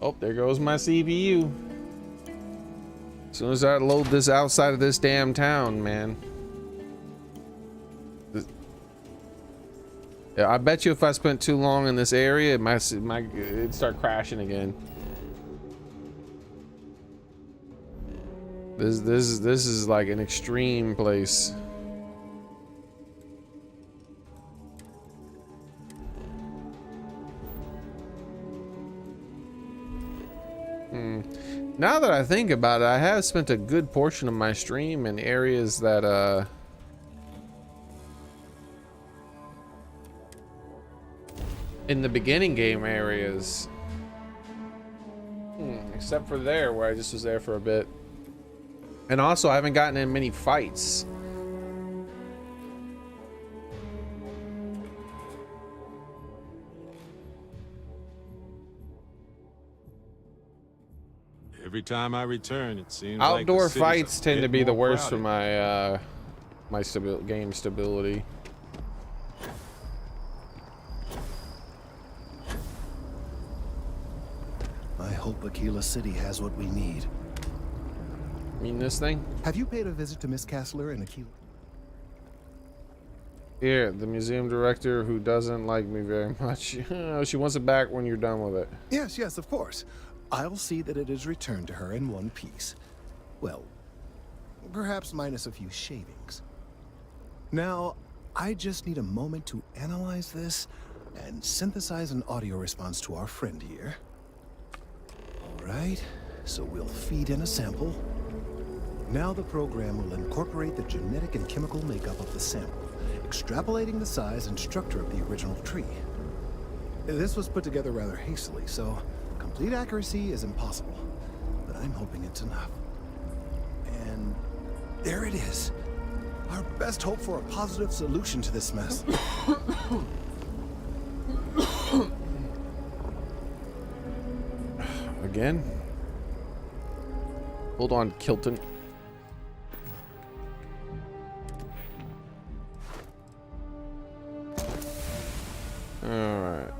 A: Oh, there goes my CPU. As soon as I load this outside of this damn town, man. Yeah, I bet you if I spent too long in this area, it'd start crashing again. This is like an extreme place. Now that I think about it, I have spent a good portion of my stream in areas that in the beginning game areas, except for there where I just was there for a bit. And also I haven't gotten in many fights.
D: Every time I return, it seems
A: Outdoor
D: like the
A: fights tend to be the worst for
D: crowded.
A: my game stability.
N: I hope Aquila City has what we need.
A: Mean this thing?
N: Have you paid a visit to Miss Castler in Aquila?
A: Here, the museum director who doesn't like me very much. She wants it back when you're done with it.
N: Yes, yes, of course. I'll see that it is returned to her in one piece. Well, perhaps minus a few shavings. Now, I just need a moment to analyze this and synthesize an audio response to our friend here. All right, so we'll feed in a sample. Now the program will incorporate the genetic and chemical makeup of the sample, extrapolating the size and structure of the original tree. This was put together rather hastily, so complete accuracy is impossible, but I'm hoping it's enough. And there it is. Our best hope for a positive solution to this mess.
A: Again? Hold on, Kilton. Alright.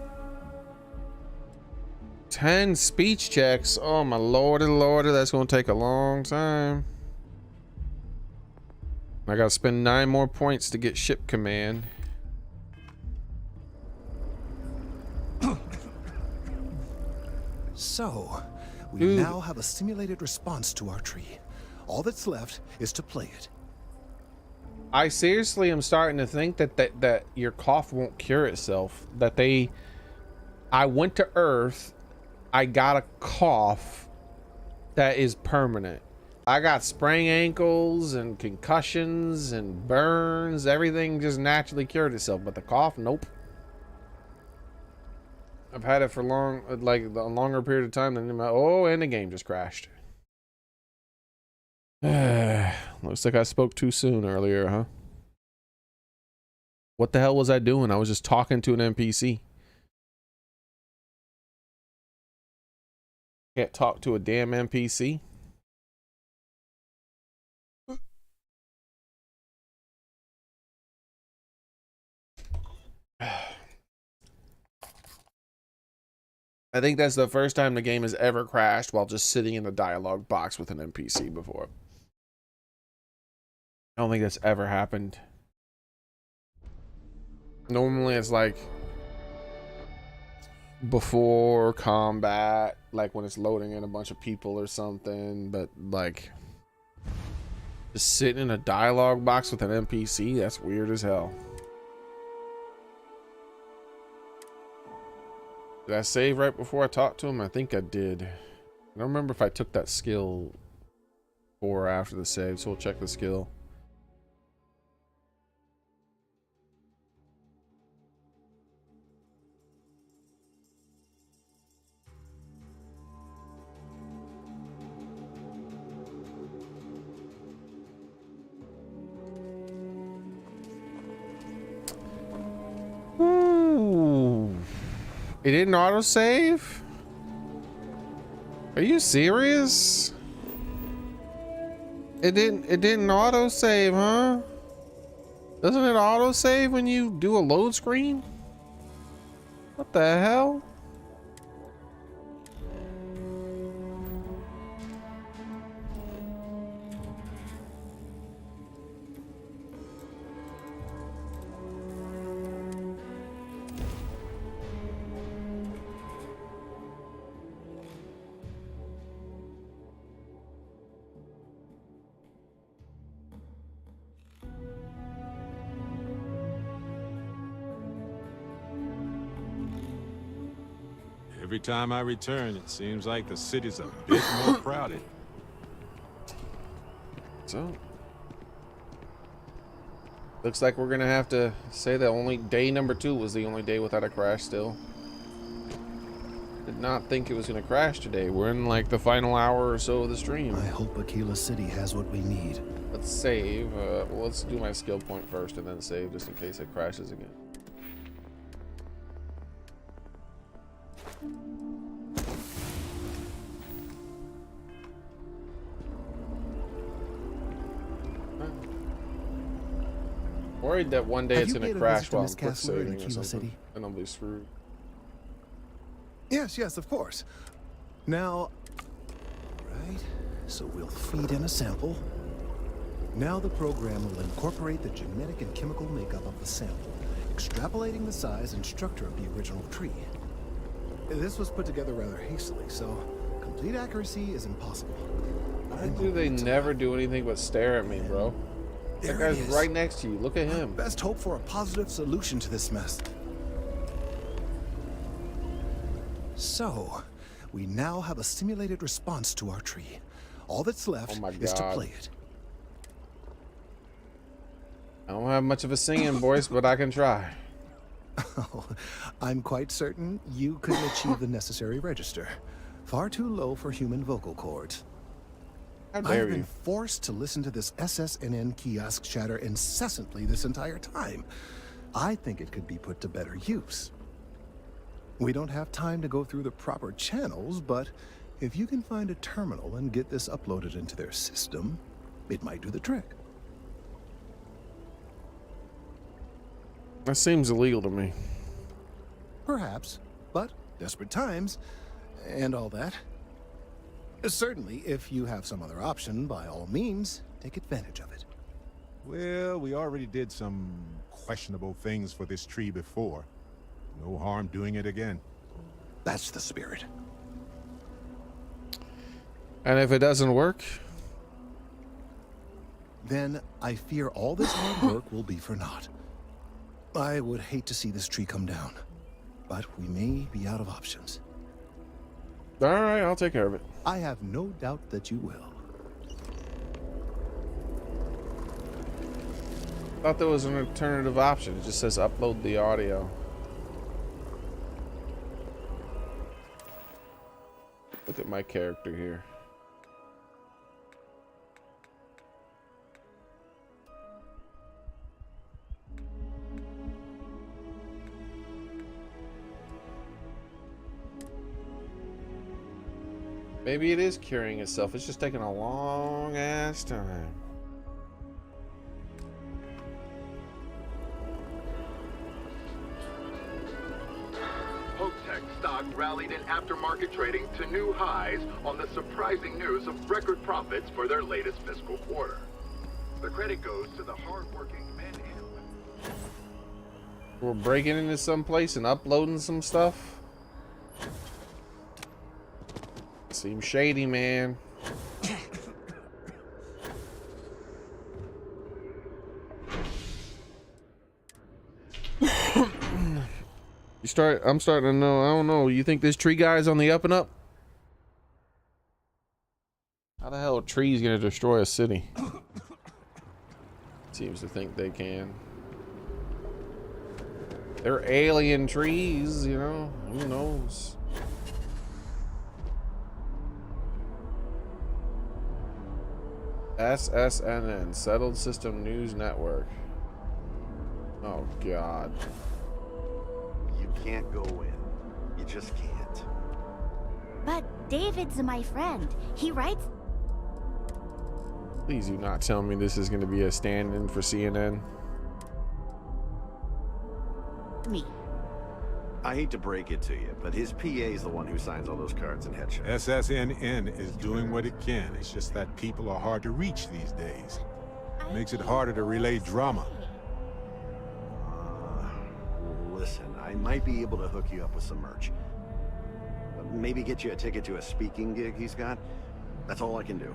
A: 10 speech checks. Oh my lordy, that's gonna take a long time. I gotta spend 9 more points to get ship command.
N: So, we now have a simulated response to our tree. All that's left is to play it.
A: I seriously am starting to think that your cough won't cure itself. I went to Earth, I got a cough that is permanent. I got sprained ankles and concussions and burns. Everything just naturally cured itself, but the cough, nope. I've had it for a longer period of time than and the game just crashed. Looks like I spoke too soon earlier, huh? What the hell was I doing? I was just talking to an NPC. Can't talk to a damn NPC. I think that's the first time the game has ever crashed while just sitting in a dialogue box with an NPC before. I don't think that's ever happened. Normally it's like before combat, like when it's loading in a bunch of people or something, but like just sitting in a dialogue box with an NPC, that's weird as hell. Did I save right before I talked to him? I think I did. I don't remember if I took that skill before or after the save, so we'll check the skill. Ooh. It didn't autosave? Are you serious? It didn't autosave, huh? Doesn't it autosave when you do a load screen? What the hell?
D: Every time I return, it seems like the city's a bit more crowded.
A: So, looks like we're gonna have to say that only day number 2 was the only day without a crash still. Did not think it was gonna crash today. We're in like the final hour or so of the stream.
N: I hope Aquila City has what we need.
A: Let's save. Well, let's do my skill point first and then save just in case it crashes again. Worried that one day it's gonna crash while I'm quick saving or something, and I'll be screwed.
N: Yes, of course. Now, right, so we'll feed in a sample. Now the program will incorporate the genetic and chemical makeup of the sample, extrapolating the size and structure of the original tree. This was put together rather hastily, so complete accuracy is impossible.
A: Why do they never do anything but stare at me, bro? That guy's right next to you. Look at him.
N: Best hope for a positive solution to this mess. So, we now have a simulated response to our tree. All that's left is to play it.
A: I don't have much of a singing voice, but I can try.
N: Oh, I'm quite certain you couldn't achieve the necessary register. Far too low for human vocal cords. I've been forced to listen to this SSNN kiosk chatter incessantly this entire time. I think it could be put to better use. We don't have time to go through the proper channels, but if you can find a terminal and get this uploaded into their system, it might do the trick.
A: That seems illegal to me.
N: Perhaps, but desperate times and all that. Certainly, if you have some other option, by all means, take advantage of it.
D: Well, we already did some questionable things for this tree before. No harm doing it again.
N: That's the spirit.
A: And if it doesn't work?
N: Then I fear all this hard work will be for naught. I would hate to see this tree come down, but we may be out of options.
A: All right, I'll take care of it.
N: I have no doubt that you will.
A: Thought there was an alternative option. It just says upload the audio. Look at my character here. Maybe it is curing itself. It's just taking a long ass time.
B: Tech stock rallied in aftermarket trading to new highs on the surprising news of record profits for their latest fiscal quarter. The credit goes to the hard-working men and women.
A: We're breaking into some place and uploading some stuff. Seems shady, man. I'm starting to know. I don't know. You think this tree guy's on the up and up? How the hell are trees gonna destroy a city? Seems to think they can. They're alien trees, you know. Who knows? SSNN, Settled System News Network. Oh God.
C: You can't go in. You just can't.
O: But David's my friend. He writes.
A: Please do not tell me this is going to be a stand-in for CNN.
O: Me.
C: I hate to break it to you, but his PA is the one who signs all those cards and headshots.
D: SSNN is doing what it can. It's just that people are hard to reach these days. Makes it harder to relay drama.
C: Listen, I might be able to hook you up with some merch. Maybe get you a ticket to a speaking gig he's got. That's all I can do.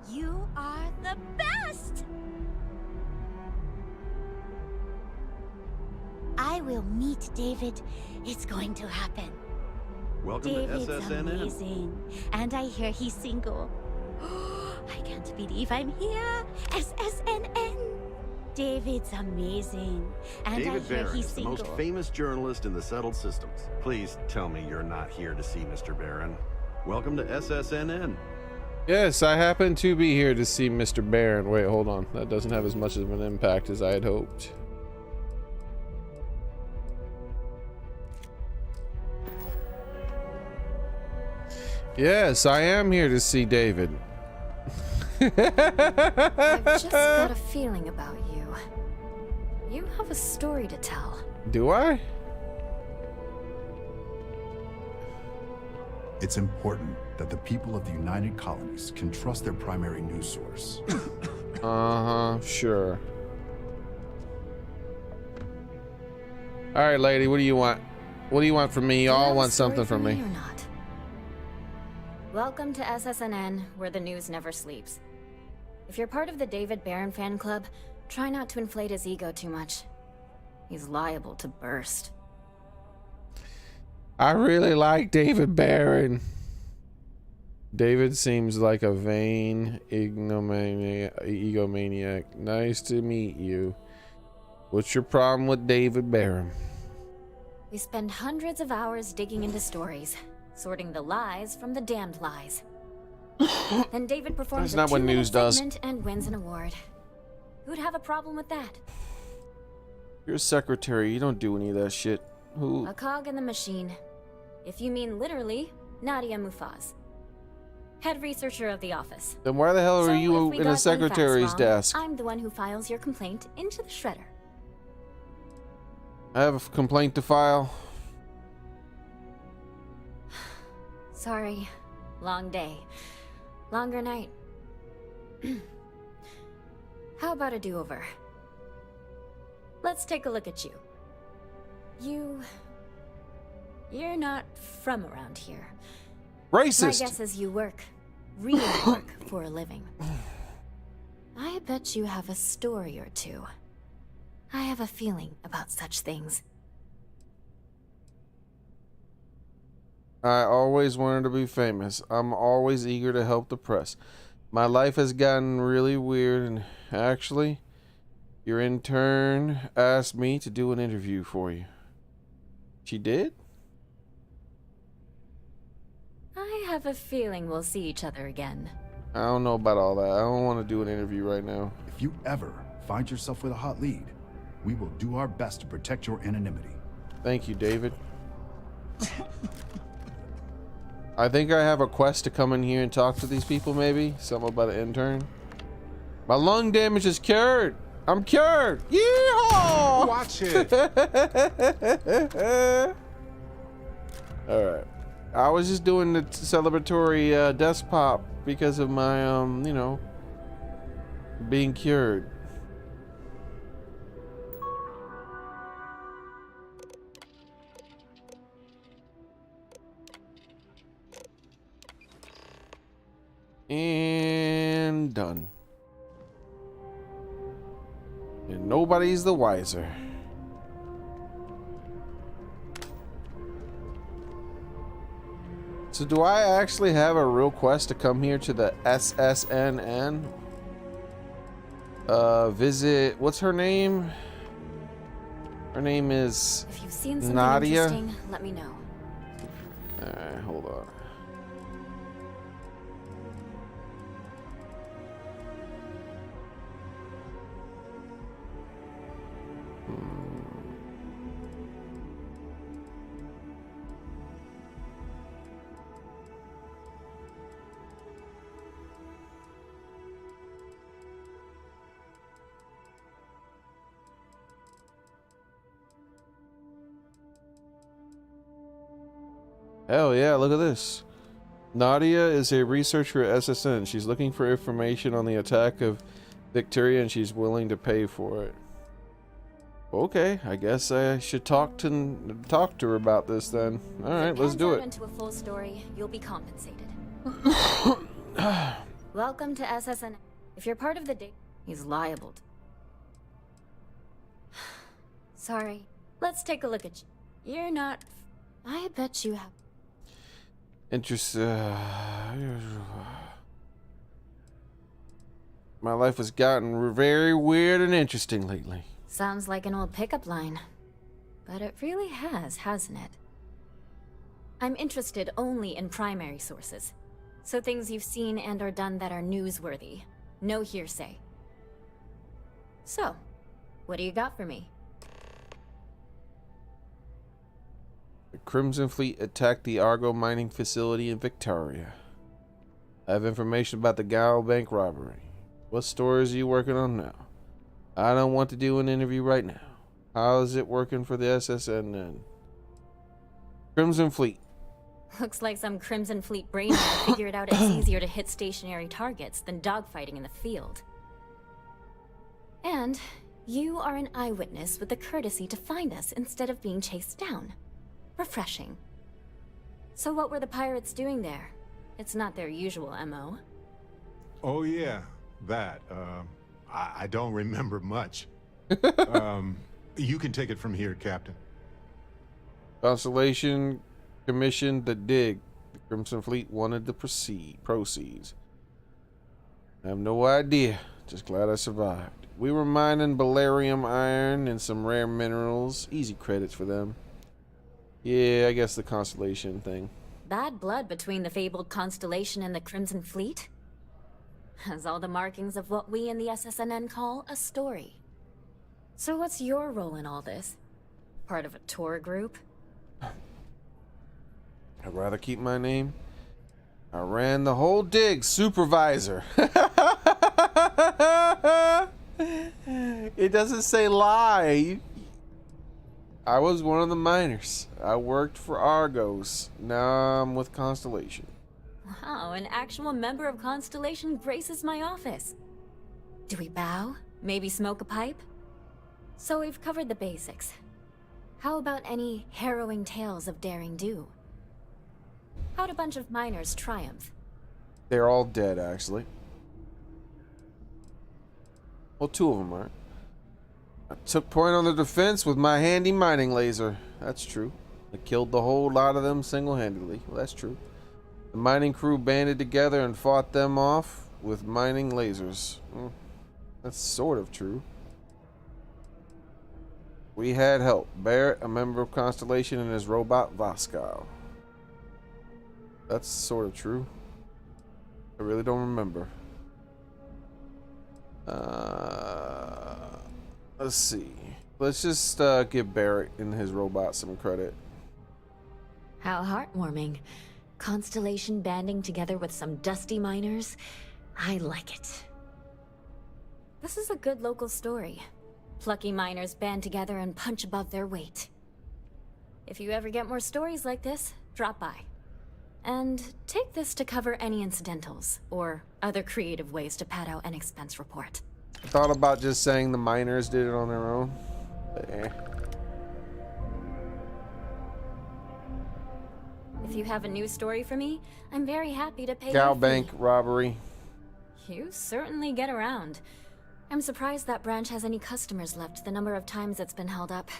O: You are the best! I will meet David. It's going to happen.
C: Welcome
O: David's
C: to SSNN.
O: Amazing. And I hear he's single. I can't believe I'm here. SSNN. David's amazing. And
C: David
O: I hear
C: Barron
O: he's
C: is the
O: single.
C: most famous journalist in the settled systems. Please tell me you're not here to see Mr. Barron. Welcome to SSNN.
A: Yes, I happen to be here to see Mr. Barron. Wait, hold on. That doesn't have as much of an impact as I had hoped. Yes, I am here to see David.
K: I've just got a feeling about you. You have a story to tell.
A: Do I?
L: It's important that the people of the United Colonies can trust their primary news source.
A: Uh-huh, sure. All right, lady, what do you want? What do you want from me? You all want something from me.
K: Or not? Welcome to SSNN, where the news never sleeps. If you're part of the David Barron fan club, try not to inflate his ego too much. He's liable to burst.
A: I really like David Barron. David seems like a vain egomaniac. Nice to meet you. What's your problem with David Barron?
K: We spend hundreds of hours digging into stories, sorting the lies from the damned lies. Then David performs
A: That's not what news does.
K: and wins an award. Who'd have a problem with that?
A: You're a secretary. You don't do any of that shit. Who?
K: A cog in the machine. If you mean literally, Nadia Mufaz. Head researcher of the office.
A: Then why the hell
K: So
A: are
K: if
A: you
K: we
A: in
K: got
A: a
K: one fact
A: secretary's
K: wrong,
A: desk?
K: I'm the one who files your complaint into the shredder.
A: I have a complaint to file.
K: Sorry. Long day. Longer night. How about a do-over? Let's take a look at you. You're not from around here.
A: Racist.
K: My guess is you really work for a living. I bet you have a story or two. I have a feeling about such things.
A: I always wanted to be famous. I'm always eager to help the press. My life has gotten really weird, and actually, your intern asked me to do an interview for you. She did?
K: I have a feeling we'll see each other again.
A: I don't know about all that. I don't want to do an interview right now.
L: If you ever find yourself with a hot lead, we will do our best to protect your anonymity.
A: Thank you, David. I think I have a quest to come in here and talk to these people, maybe. Something about an intern. My lung damage is cured. I'm cured. Yeehaw!
D: Watch it.
A: All right. I was just doing the celebratory desk pop because of my, you know, being cured. And done. And nobody's the wiser. So do I actually have a real quest to come here to the SSNN? Visit, what's her name? Her name is
K: If you've seen something
A: Nadia.
K: interesting, let me know.
A: Alright, hold on. Hell yeah, look at this. Nadia is a researcher at SSN. She's looking for information on the attack of Victoria and she's willing to pay for it. Okay, I guess I should talk to her about this then. All right, let's do it.
K: Into a full story, you'll be compensated. Welcome to SSN. If you're part of the he's liable to. Sorry. Let's take a look at you. You're not. I bet you have.
A: My life has gotten very weird and interesting lately.
K: Sounds like an old pickup line. But it really has, hasn't it? I'm interested only in primary sources. So things you've seen and or done that are newsworthy. No hearsay. So, what do you got for me?
A: The Crimson Fleet attacked the Argo mining facility in Victoria. I have information about the Gal Bank robbery. What stories are you working on now? I don't want to do an interview right now. How is it working for the SSN? Crimson Fleet.
K: Looks like some Crimson Fleet brainiac figured out it's easier to hit stationary targets than dogfighting in the field. And you are an eyewitness with the courtesy to find us instead of being chased down. Refreshing. So what were the pirates doing there? It's not their usual MO.
D: Oh yeah, that. I don't remember much. You can take it from here, Captain.
A: Constellation commissioned the dig. The Crimson Fleet wanted the proceeds. I have no idea. Just glad I survived. We were mining beryllium iron and some rare minerals. Easy credits for them. Yeah, I guess the Constellation thing.
K: Bad blood between the fabled Constellation and the Crimson Fleet? Has all the markings of what we in the SSNN call a story. So what's your role in all this? Part of a tour group?
A: I'd rather keep my name. I ran the whole dig, supervisor. It doesn't say lie. I was one of the miners. I worked for Argos. Now I'm with Constellation.
K: Wow, an actual member of Constellation graces my office. Do we bow? Maybe smoke a pipe? So we've covered the basics. How about any harrowing tales of daring do? How'd a bunch of miners triumph?
A: They're all dead, actually. Well, 2 of them are. I took point on the defense with my handy mining laser. That's true. I killed the whole lot of them single-handedly. Well, that's true. The mining crew banded together and fought them off with mining lasers. That's sort of true. We had help. Barrett, a member of Constellation, and his robot Vasco. That's sort of true. I really don't remember. Let's see. Let's just give Barrett and his robot some credit.
K: How heartwarming. Constellation banding together with some dusty miners. I like it. This is a good local story. Plucky miners band together and punch above their weight. If you ever get more stories like this, drop by. And take this to cover any incidentals, or other creative ways to pad out an expense report.
A: I thought about just saying the miners did it on their own. But
K: If you have a news story for me, I'm very happy to pay
A: Cow
K: your fee.
A: bank robbery.
K: You certainly get around. I'm surprised that branch has any customers left, the number of times it's been held up.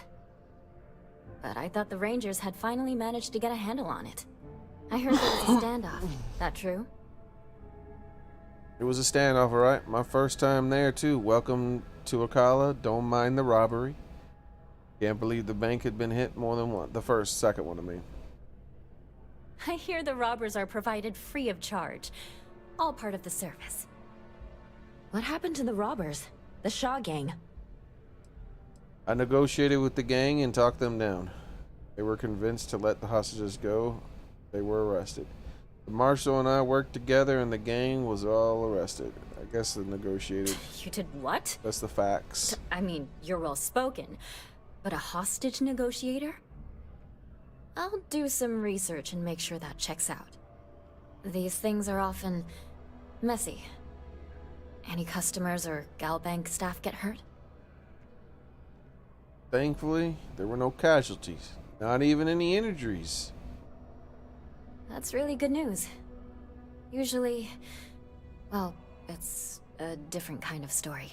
K: But I thought the Rangers had finally managed to get a handle on it. I heard there was a standoff. That true?
A: It was a standoff, alright. My first time there, too. Welcome to Ocala. Don't mind the robbery. Can't believe the bank had been hit more than one. The second one, I mean.
K: I hear the robbers are provided free of charge. All part of the service. What happened to the robbers? The Shaw gang?
A: I negotiated with the gang and talked them down. They were convinced to let the hostages go. They were arrested. The marshal and I worked together and the gang was all arrested. I guess they negotiated.
K: You did what?
A: That's the facts.
K: I mean, you're well spoken. But a hostage negotiator? I'll do some research and make sure that checks out. These things are often messy. Any customers or Gal Bank staff get hurt?
A: Thankfully, there were no casualties. Not even any injuries.
K: That's really good news. Usually, well, it's a different kind of story.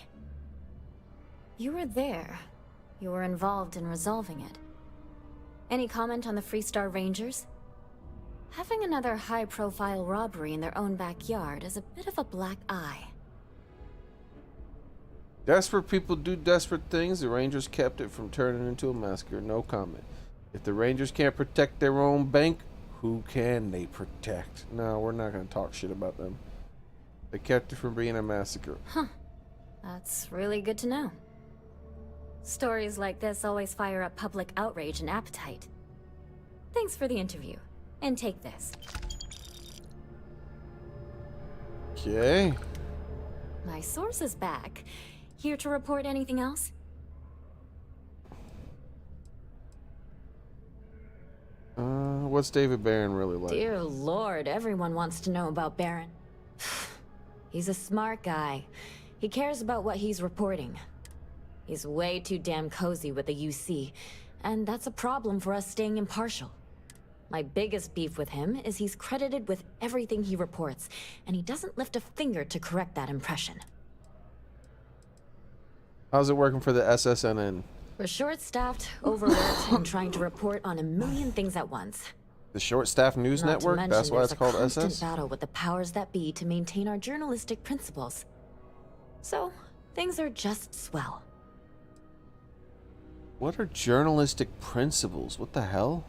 K: You were there. You were involved in resolving it. Any comment on the Freestar Rangers? Having another high-profile robbery in their own backyard is a bit of a black eye.
A: Desperate people do desperate things. The Rangers kept it from turning into a massacre. No comment. If the Rangers can't protect their own bank, who can they protect? No, we're not going to talk shit about them. They kept it from being a massacre.
K: Huh. That's really good to know. Stories like this always fire up public outrage and appetite. Thanks for the interview. And take this.
A: Okay.
K: My source is back. Here to report anything else?
A: What's David Barron really like?
K: Dear Lord, everyone wants to know about Baron. He's a smart guy. He cares about what he's reporting. He's way too damn cozy with the UC, and that's a problem for us staying impartial. My biggest beef with him is he's credited with everything he reports, and he doesn't lift a finger to correct that impression.
A: How's it working for the SSNN?
K: We're short-staffed, overworked, and trying to report on a million things at once.
A: The Short-Staff News
K: Not to
A: Network?
K: mention
A: That's why it's called
K: there's a constant
A: SS?
K: battle with the powers that be to maintain our journalistic principles. So, things are just swell.
A: What are journalistic principles? What the hell?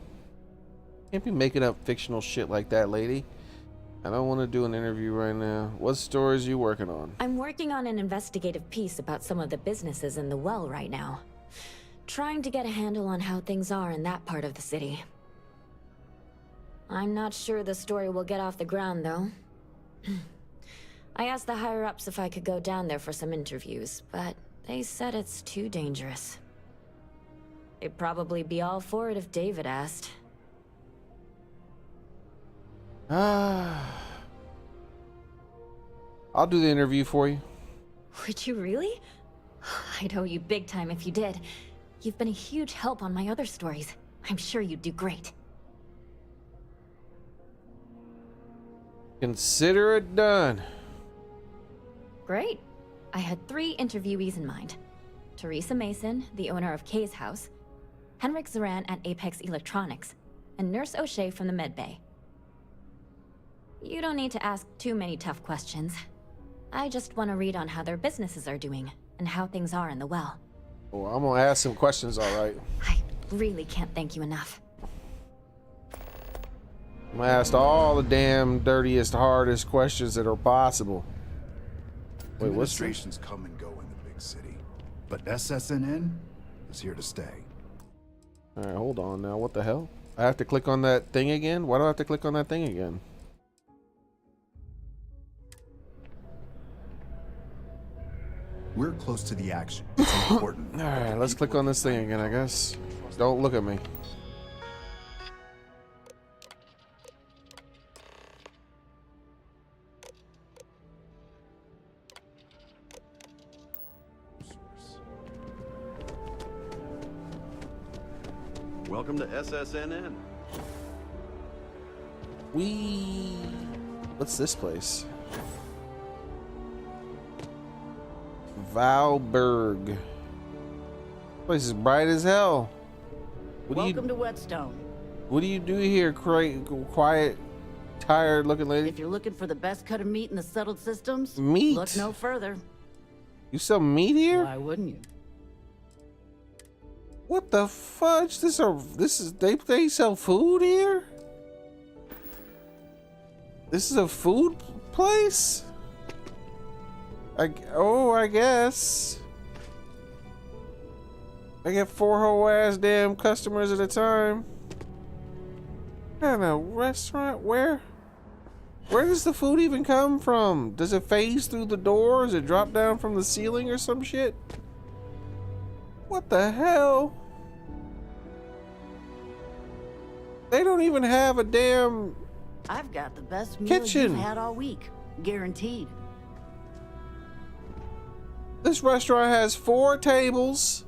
A: Can't be making up fictional shit like that, lady. I don't want to do an interview right now. What stories are you working on?
K: I'm working on an investigative piece about some of the businesses in the well right now. Trying to get a handle on how things are in that part of the city. I'm not sure the story will get off the ground, though. I asked the higher-ups if I could go down there for some interviews, but they said it's too dangerous. They'd probably be all for it if David asked.
A: I'll do the interview for you.
K: Would you really? I'd owe you big time if you did. You've been a huge help on my other stories. I'm sure you'd do great.
A: Consider it done.
K: Great. I had 3 interviewees in mind. Teresa Mason, the owner of Kay's house, Henrik Zoran at Apex Electronics, and Nurse O'Shea from the Med Bay. You don't need to ask too many tough questions. I just want to read on how their businesses are doing, and how things are in the well.
A: Oh, I'm gonna ask some questions, alright.
K: Really can't thank you enough.
A: I'm gonna ask all the damn dirtiest, hardest questions that are possible. Wait, what's this?
L: Administrations come and go in the big city, but SSNN is here to stay.
A: Alright, hold on now. What the hell? I have to click on that thing again? Why do I have to click on that thing again?
L: We're close to the action. It's important.
A: Alright, let's click on this thing again, I guess. Don't look at me.
C: Welcome to SSNN.
A: What's this place? Valberg. Place is bright as hell.
E: Welcome to Whetstone.
A: What do you do here, quiet, tired looking lady?
E: If you're looking for the best cut of meat in the settled systems,
A: Meat?
E: look no further.
A: You sell meat here?
E: Why wouldn't you?
A: What the fudge? They sell food here? This is a food place? I guess. I get 4 whole ass damn customers at a time. And a restaurant? Where does the food even come from? Does it phase through the door? Does it drop down from the ceiling or some shit? What the hell? They don't even have a damn
E: I've got the best meal
A: kitchen.
E: you've had all week, guaranteed.
A: This restaurant has 4 tables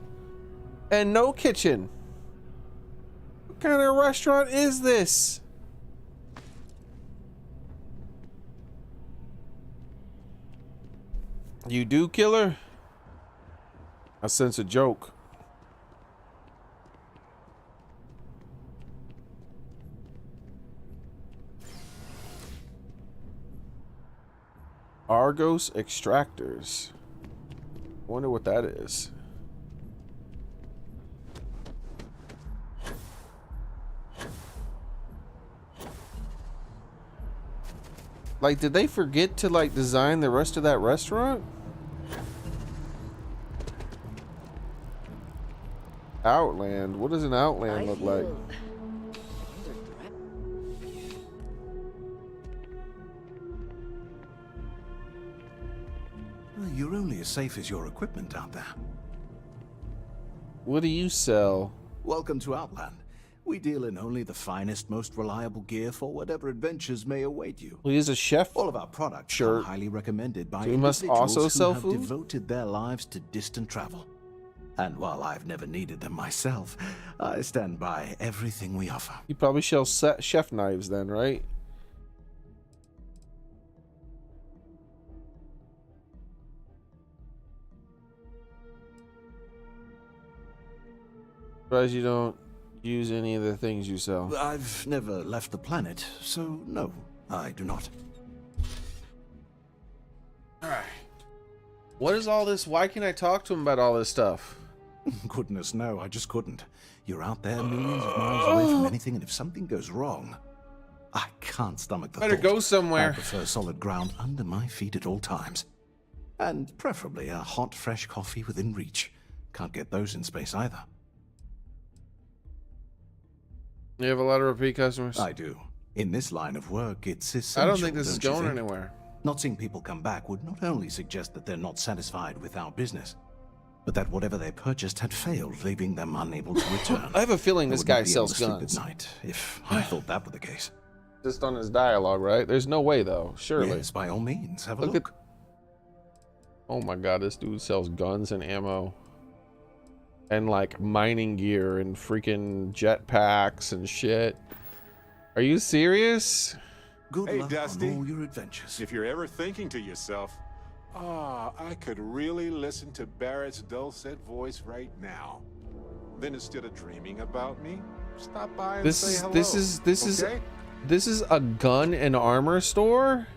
A: and no kitchen. What kind of restaurant is this? You do, killer? I sense a joke. Argos extractors. Wonder what that is. Like, did they forget to like design the rest of that restaurant? Outland. What does an outland look like?
C: You're only as safe as your equipment out there.
A: What do you sell?
C: Welcome to Outland. We deal in only the finest, most reliable gear for whatever adventures may await you.
A: Well, he's a chef.
C: All of our products
A: Sure.
C: are highly recommended by
A: So we must
C: individuals
A: also
C: who
A: sell
C: have
A: food?
C: devoted their lives to distant travel. And while I've never needed them myself, I stand by everything we offer.
A: You probably sell chef knives then, right? Surprised you don't use any of the things you sell.
C: I've never left the planet, so no, I do not.
A: Alright. What is all this? Why can't I talk to him about all this stuff?
C: Goodness, no, I just couldn't. You're out there millions of miles away from anything, and if something goes wrong, I can't stomach the
A: Better
C: thought.
A: go somewhere.
C: I prefer solid ground under my feet at all times. And preferably a hot, fresh coffee within reach. Can't get those in space either.
A: You have a lot of repeat customers?
C: I do. In this line of work, it's essential.
A: I don't think this is
C: don't you
A: going
C: think?
A: anywhere.
C: Not seeing people come back would not only suggest that they're not satisfied with our business, but that whatever they purchased had failed, leaving them unable to return.
A: I have a feeling this guy
C: wouldn't be able
A: sells
C: to sleep
A: guns.
C: at night if I thought that were the case.
A: Just on his dialogue, right? There's no way though, surely.
C: Yes, by all means, have a look.
A: Oh my god, this dude sells guns and ammo. And like mining gear and freaking jetpacks and shit. Are you serious?
C: Good
D: Hey,
C: luck
D: Dusty.
C: on all your adventures.
D: If you're ever thinking to yourself, I could really listen to Barrett's dulcet voice right now. Then instead of dreaming about me, stop by and say hello.
A: This is a gun and armor store?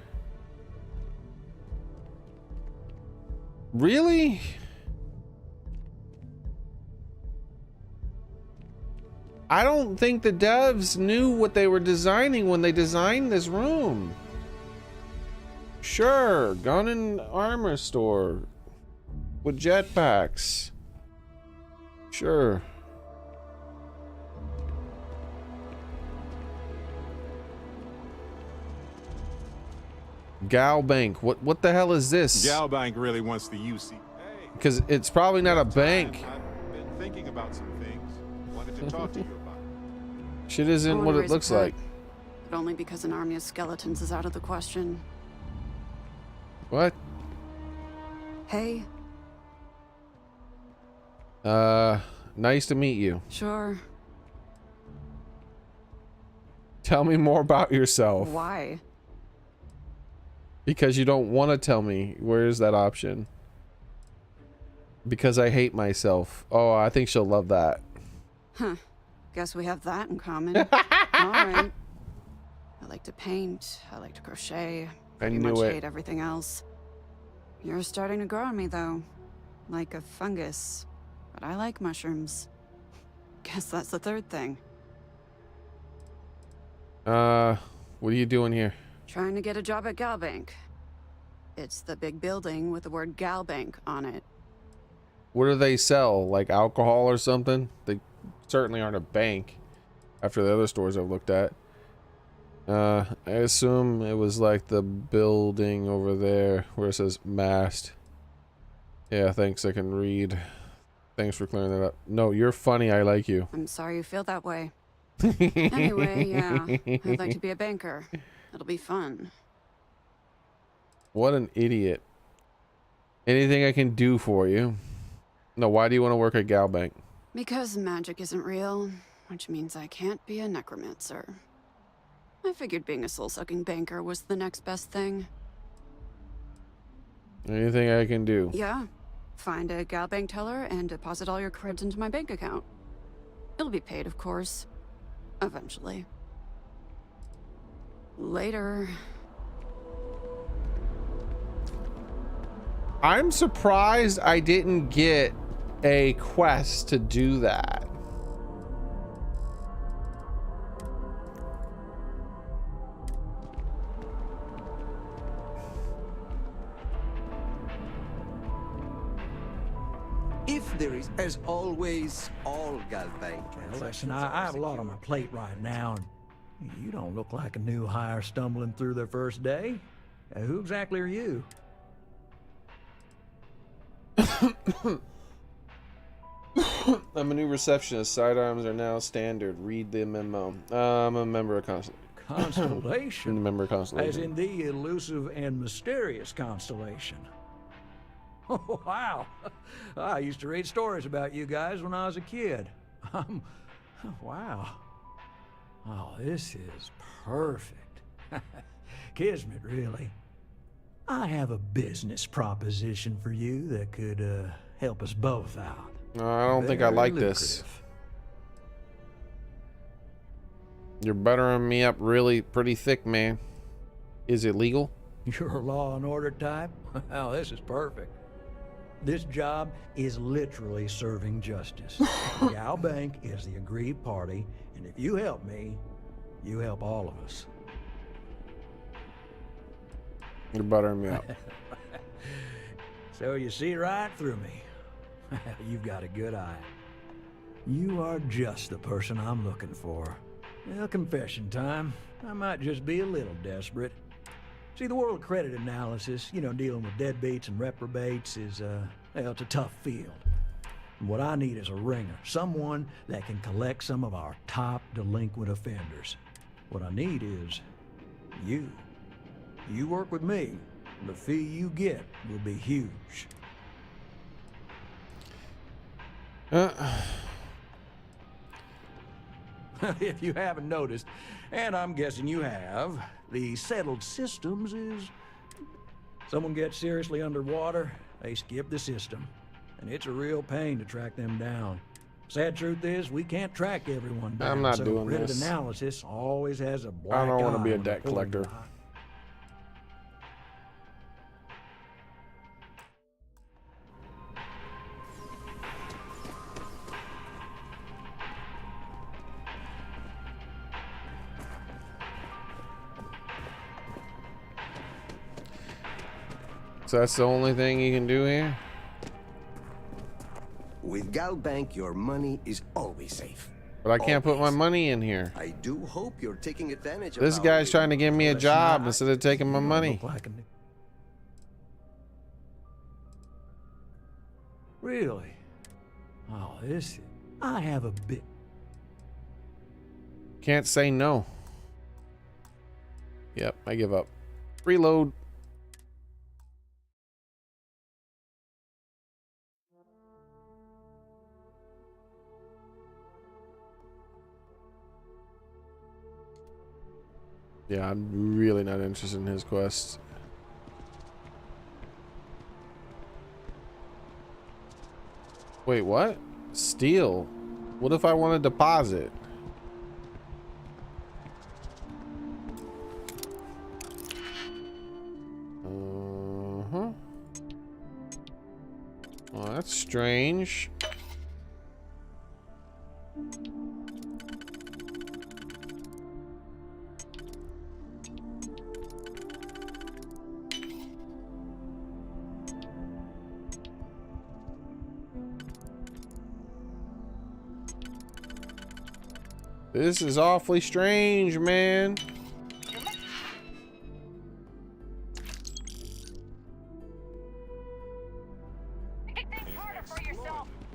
A: Really? I don't think the devs knew what they were designing when they designed this room. Sure, gun and armor store with jetpacks. Sure. Galbank. What the hell is this?
D: Galbank really wants the UC.
A: Because it's probably not a bank.
D: I've been thinking about some things. Wanted to talk to you about it.
A: Shit isn't what it looks like.
I: But only because an army of skeletons is out of the question.
A: What?
I: Hey,
A: Nice to meet you.
I: sure.
A: Tell me more about yourself.
I: Why?
A: Because you don't want to tell me. Where's that option? Because I hate myself. Oh, I think she'll love that.
I: Huh. Guess we have that in common. All right. I like to paint. I like to crochet. Pretty much hate everything else. You're starting to grow on me, though. Like a fungus. But I like mushrooms. Guess that's the third thing.
A: What are you doing here?
I: Trying to get a job at Galbank. It's the big building with the word Galbank on it.
A: What do they sell? Like alcohol or something? They certainly aren't a bank after the other stores I've looked at. I assume it was like the building over there where it says mast. Yeah, thanks, I can read. Thanks for clearing that up. No, you're funny, I like you.
I: I'm sorry you feel that way. Anyway, yeah, I'd like to be a banker. It'll be fun.
A: What an idiot. Anything I can do for you? No, why do you want to work at Galbank?
I: Because magic isn't real, which means I can't be a necromancer. I figured being a soul-sucking banker was the next best thing.
A: Anything I can do?
I: Yeah. Find a Galbank teller and deposit all your creds into my bank account. It'll be paid, of course. Eventually. Later.
A: I'm surprised I didn't get a quest to do that.
P: If there is, as always, all Galbank.
Q: Listen, I have a lot on my plate right now, and you don't look like a new hire stumbling through their first day. Who exactly are you?
A: I'm a new receptionist. Sidearms are now standard. Read the memo. I'm a member of
Q: Constellation?
A: I'm a member of Constellation.
Q: As in the elusive and mysterious Constellation. Oh, wow. I used to read stories about you guys when I was a kid. Wow. Oh, this is perfect. Kismet, really. I have a business proposition for you that could help us both out.
A: I don't think I like this. You're buttering me up really pretty thick, man. Is it legal?
Q: You're a law and order type? Well, this is perfect. This job is literally serving justice. Galbank is the aggrieved party, and if you help me, you help all of us.
A: You're buttering me up.
Q: So you see right through me. You've got a good eye. You are just the person I'm looking for. Well, confession time. I might just be a little desperate. See, the world of credit analysis, you know, dealing with deadbeats and reprobates is, well, it's a tough field. And what I need is a ringer, someone that can collect some of our top delinquent offenders. What I need is you. You work with me, the fee you get will be huge. If you haven't noticed, and I'm guessing you have, the settled systems is someone gets seriously underwater, they skip the system. And it's a real pain to track them down. Sad truth is, we can't track everyone down.
A: I'm not
Q: so
A: doing
Q: credit
A: this.
Q: analysis always has a black
A: I don't want to be
Q: eye
A: a
Q: on
A: debt
Q: the
A: collector.
Q: eye.
A: So that's the only thing you can do here?
M: With Galbank, your money is always safe.
A: But I can't put my money in here.
M: I do hope you're taking advantage of
A: This
M: our
A: guy's trying to give me a
M: Let's
A: job
M: not-
A: instead of taking my money.
Q: Really? Oh, this is... I have a bit...
A: Can't say no. Yep, I give up. Reload. Yeah, I'm really not interested in his quest. Wait, what? Steal? What if I want to deposit? Uh-huh. Well, that's strange. This is awfully strange, man.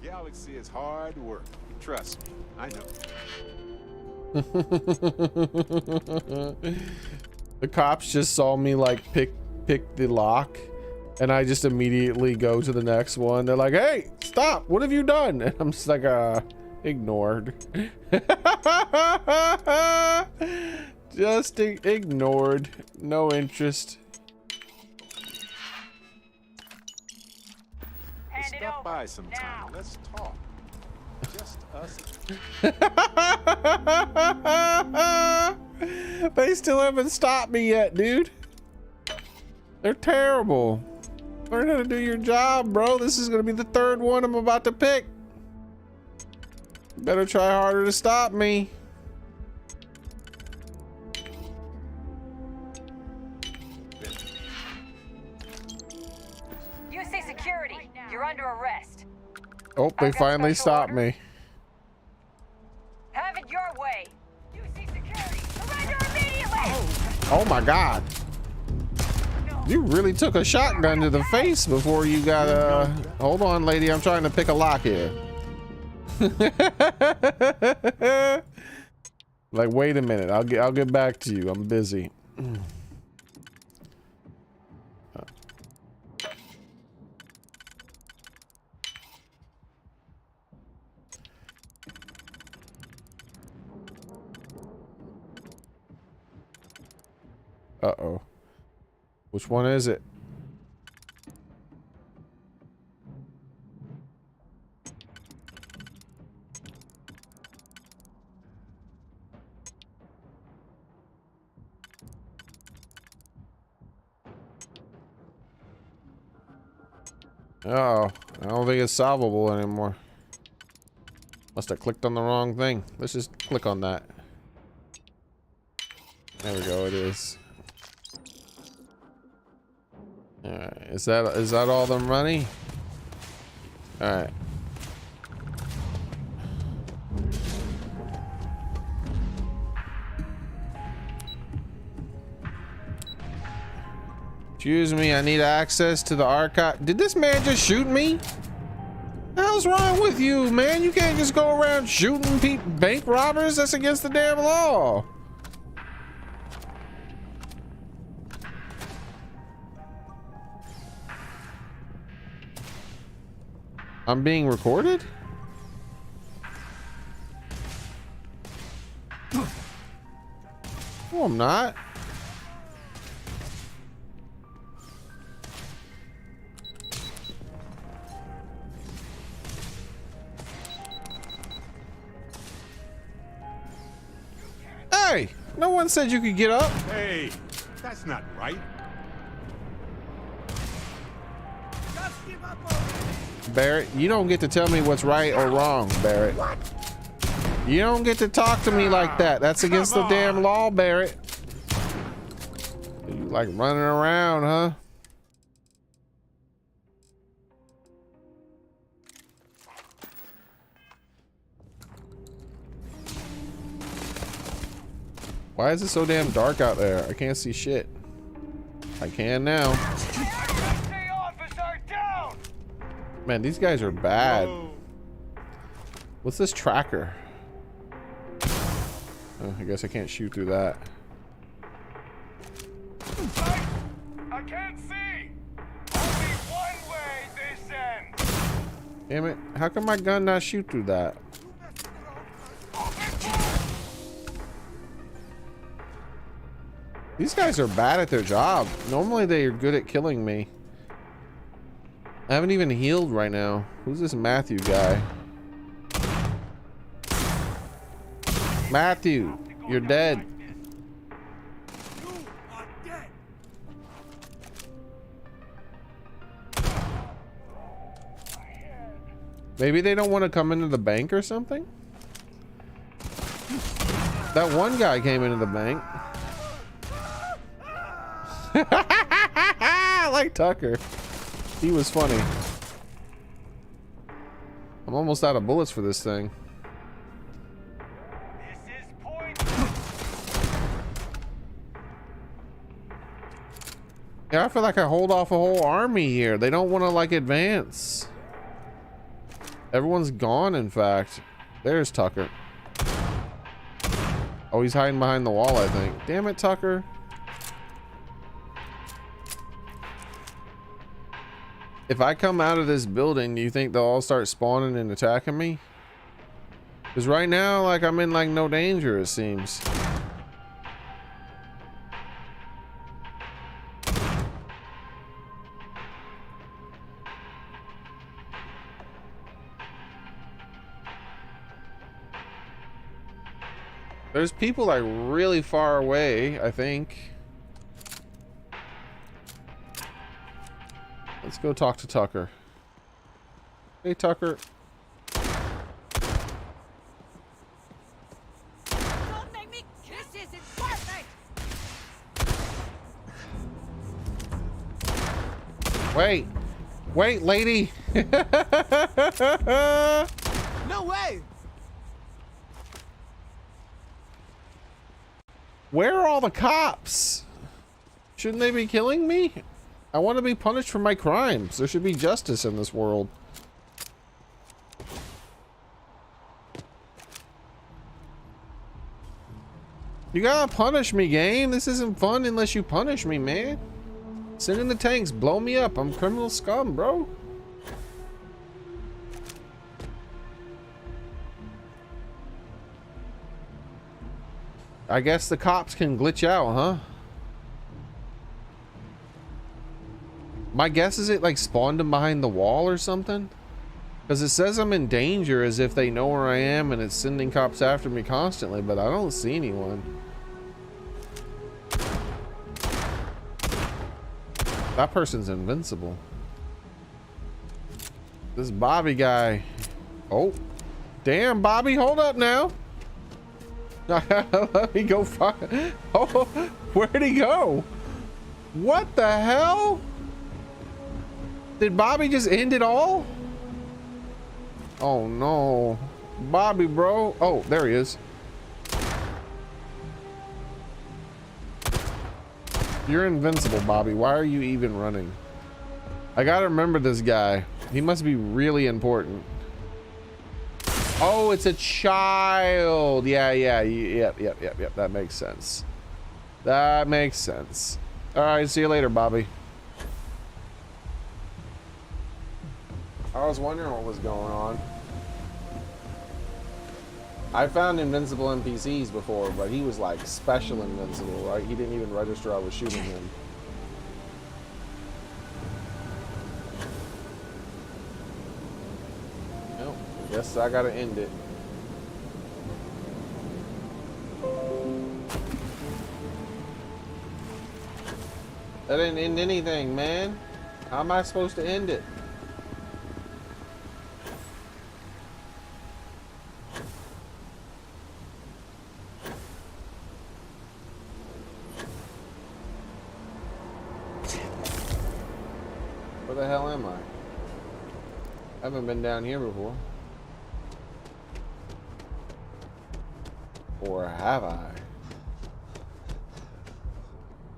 D: Galaxy is hard work. Trust me, I know.
A: The cops just saw me like pick the lock, and I just immediately go to the next one. They're like, "Hey, stop! What have you done?" And I'm just like, ignored. Just ignored. No interest.
D: Stop by sometime. Let's talk. Just us.
A: They still haven't stopped me yet, dude. They're terrible. Learn how to do your job, bro. This is gonna be the third one I'm about to pick. You better try harder to stop me.
G: UC security, you're under arrest.
A: Oh, they finally stopped me.
G: Have it your way. UC security, surrender immediately.
A: Oh my God. You really took a shotgun to the face before you got hold on, lady. I'm trying to pick a lock here. Like, wait a minute. I'll get back to you. I'm busy. Uh-oh. Which one is it? Oh, I don't think it's solvable anymore. Must have clicked on the wrong thing. Let's just click on that. There we go, it is. Alright, is that all the money? Alright. Excuse me, I need access to the archive. Did this man just shoot me? What the hell's wrong with you, man? You can't just go around shooting bank robbers. That's against the damn law. I'm being recorded? No, I'm not. Hey, no one said you could get up.
D: Hey, that's not right.
A: Barrett, you don't get to tell me what's right or wrong, Barrett. You don't get to talk to me like that. That's against the damn law, Barrett. You like running around, huh? Why is it so damn dark out there? I can't see shit. I can now. Man, these guys are bad. What's this tracker? Oh, I guess I can't shoot through that.
B: I can't see. Only one way this ends.
A: Damn it. How come my gun not shoot through that? These guys are bad at their job. Normally they are good at killing me. I haven't even healed right now. Who's this Matthew guy? Matthew, you're dead. Maybe they don't want to come into the bank or something? That one guy came into the bank. I like Tucker. He was funny. I'm almost out of bullets for this thing. Yeah, I feel like I hold off a whole army here. They don't want to like advance. Everyone's gone, in fact. There's Tucker. Oh, he's hiding behind the wall, I think. Damn it, Tucker. If I come out of this building, do you think they'll all start spawning and attacking me? Because right now, like, I'm in, like, no danger, it seems. There's people like really far away, I think. Let's go talk to Tucker. Hey, Tucker.
J: Don't make me kiss this, it's perfect.
A: Wait. Wait, lady.
J: No way.
A: Where are all the cops? Shouldn't they be killing me? I want to be punished for my crimes. There should be justice in this world. You gotta punish me, game. This isn't fun unless you punish me, man. Send in the tanks. Blow me up. I'm criminal scum, bro. I guess the cops can glitch out, huh? My guess is it like spawned them behind the wall or something? Because it says I'm in danger as if they know where I am and it's sending cops after me constantly, but I don't see anyone. That person's invincible. This Bobby guy. Oh, damn, Bobby, hold up now. Let me go find. Oh, where'd he go? What the hell? Did Bobby just end it all? Oh no, Bobby, bro. Oh, there he is. You're invincible, Bobby. Why are you even running? I gotta remember this guy. He must be really important. Oh, it's a child. Yep. That makes sense. That makes sense. All right, see you later, Bobby. I was wondering what was going on. I found invincible NPCs before, but he was like special invincible, right? He didn't even register I was shooting him. Nope. Guess I gotta end it. That didn't end anything, man. How am I supposed to end it? Where the hell am I? I haven't been down here before. Or have I?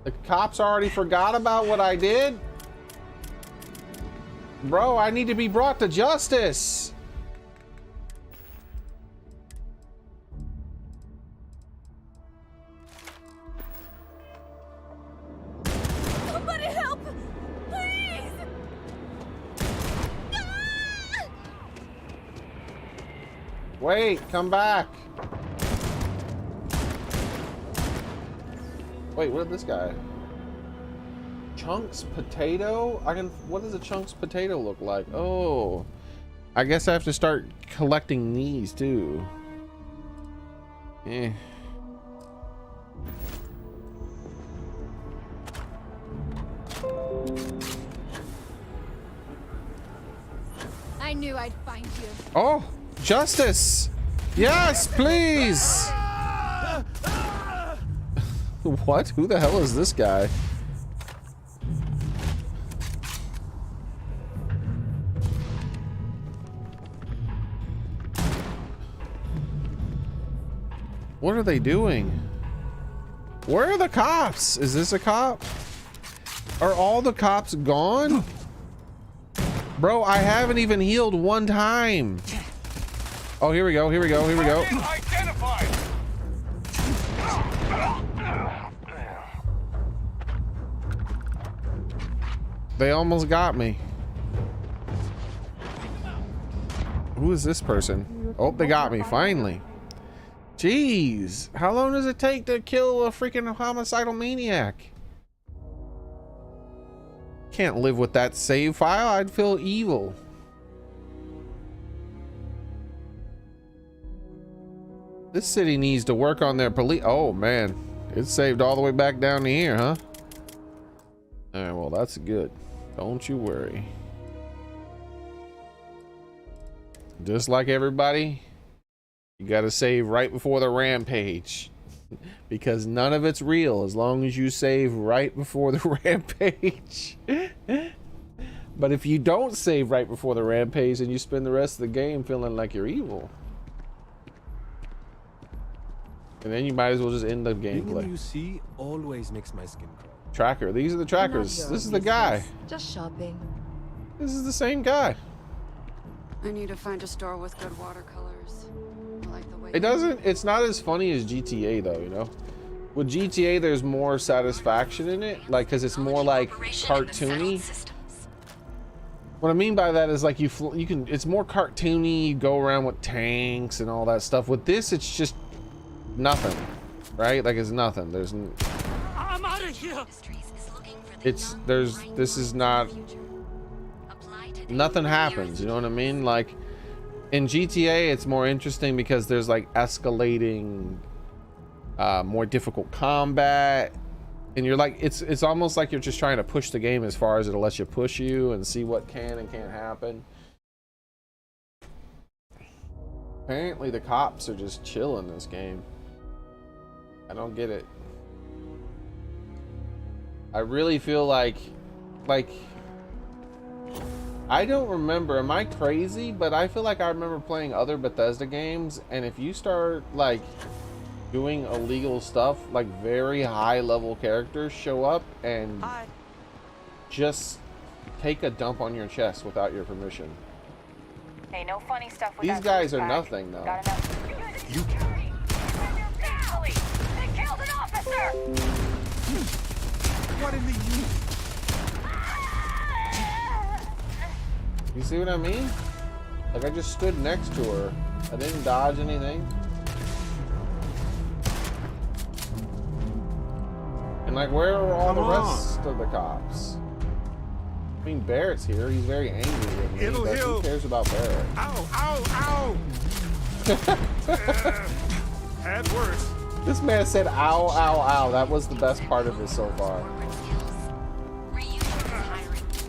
A: The cops already forgot about what I did? Bro, I need to be brought to justice.
J: Somebody help! Please!
A: Wait, come back. Wait, what did this guy? Chunks potato? What does a chunks potato look like? Oh, I guess I have to start collecting these too. Eh.
J: I knew I'd find you.
A: Oh, justice! Yes, please! What? Who the hell is this guy? What are they doing? Where are the cops? Is this a cop? Are all the cops gone? Bro, I haven't even healed one time. Oh, here we go, here we go, here we go. They almost got me. Who is this person? Oh, they got me, finally. Jeez, how long does it take to kill a freaking homicidal maniac? Can't live with that save file. I'd feel evil. This city needs to work on their police. Oh man, it's saved all the way back down to here, huh? All right, well that's good. Don't you worry. Just like everybody, you gotta save right before the rampage. Because none of it's real as long as you save right before the rampage. But if you don't save right before the rampage and you spend the rest of the game feeling like you're evil, and then you might as well just end the gameplay.
R: You see always makes my skin crawl.
A: Tracker. These are the trackers. This is the guy.
K: Just shopping.
A: This is the same guy.
I: I need to find a store with good watercolors. I like the way
A: It doesn't, it's not as funny as GTA though, you know? With GTA, there's more satisfaction in it, like, cause it's more like cartoony. What I mean by that is like you can, it's more cartoony, you go around with tanks and all that stuff. With this, it's just nothing, right? Like it's nothing. There's,
J: I'm out of here.
A: this is not, nothing happens, you know what I mean? Like in GTA, it's more interesting because there's like escalating, more difficult combat, and you're like, it's almost like you're just trying to push the game as far as it'll let you push you and see what can and can't happen. Apparently the cops are just chill in this game. I don't get it. I really feel like I don't remember, am I crazy? But I feel like I remember playing other Bethesda games, and if you start like doing illegal stuff, like very high level characters show up and just take a dump on your chest without your permission.
G: Hey, no funny stuff with
A: These guys are nothing though.
G: You they killed an officer!
R: What in the
A: You see what I mean? Like I just stood next to her. I didn't dodge anything. And like, where are all the rest of the cops? I mean, Barrett's here. He's very angry with me.
D: It'll
A: but
D: heal.
A: who cares about Barrett?
D: Ow, ow, ow! Had worse.
A: This man said, ow, ow, ow. That was the best part of this so far.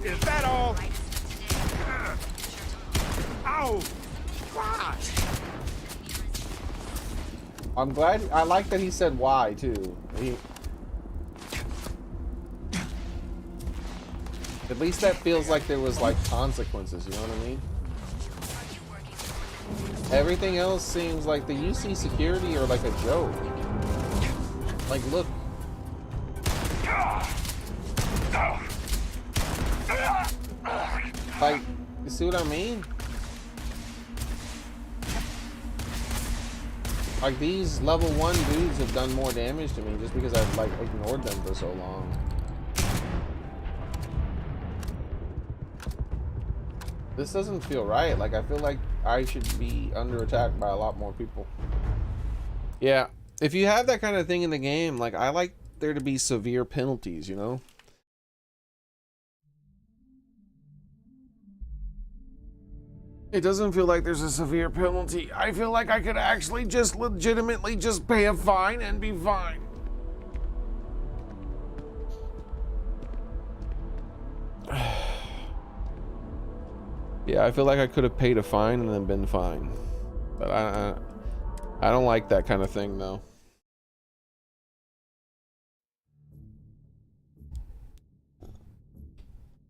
D: Is that all? Ow! Why?
A: I'm glad. I like that he said why too. At least that feels like there was like consequences. You know what I mean? Everything else seems like the UC security are like a joke. Like, look. Like, you see what I mean? Like, these level 1 dudes have done more damage to me just because I've like ignored them for so long. This doesn't feel right. Like, I feel like I should be under attack by a lot more people. Yeah, if you have that kind of thing in the game, like, I like there to be severe penalties, you know? It doesn't feel like there's a severe penalty. I feel like I could actually just legitimately just pay a fine and be fine. Yeah, I feel like I could have paid a fine and then been fine. But I don't like that kind of thing, though.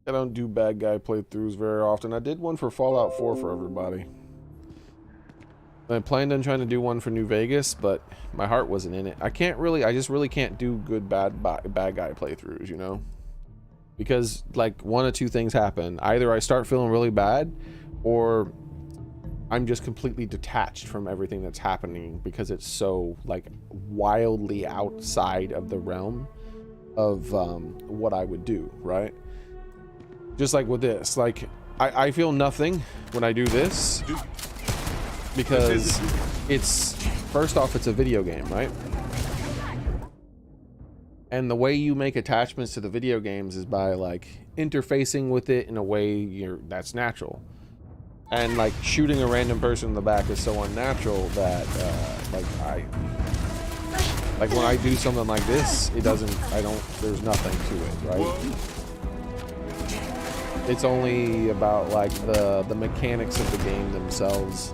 A: I don't do bad guy playthroughs very often. I did one for Fallout 4 for everybody. I planned on trying to do one for New Vegas, but my heart wasn't in it. I just really can't do good bad guy playthroughs, you know? Because, like, one of two things happen. Either I start feeling really bad, or I'm just completely detached from everything that's happening because it's so, like, wildly outside of the realm of what I would do, right? Just like with this, like, I feel nothing when I do this because it's, first off, it's a video game, right? And the way you make attachments to the video games is by, like, interfacing with it in a way that's natural. And, like, shooting a random person in the back is so unnatural that, like when I do something like this, there's nothing to it, right? It's only about, like, the mechanics of the game themselves.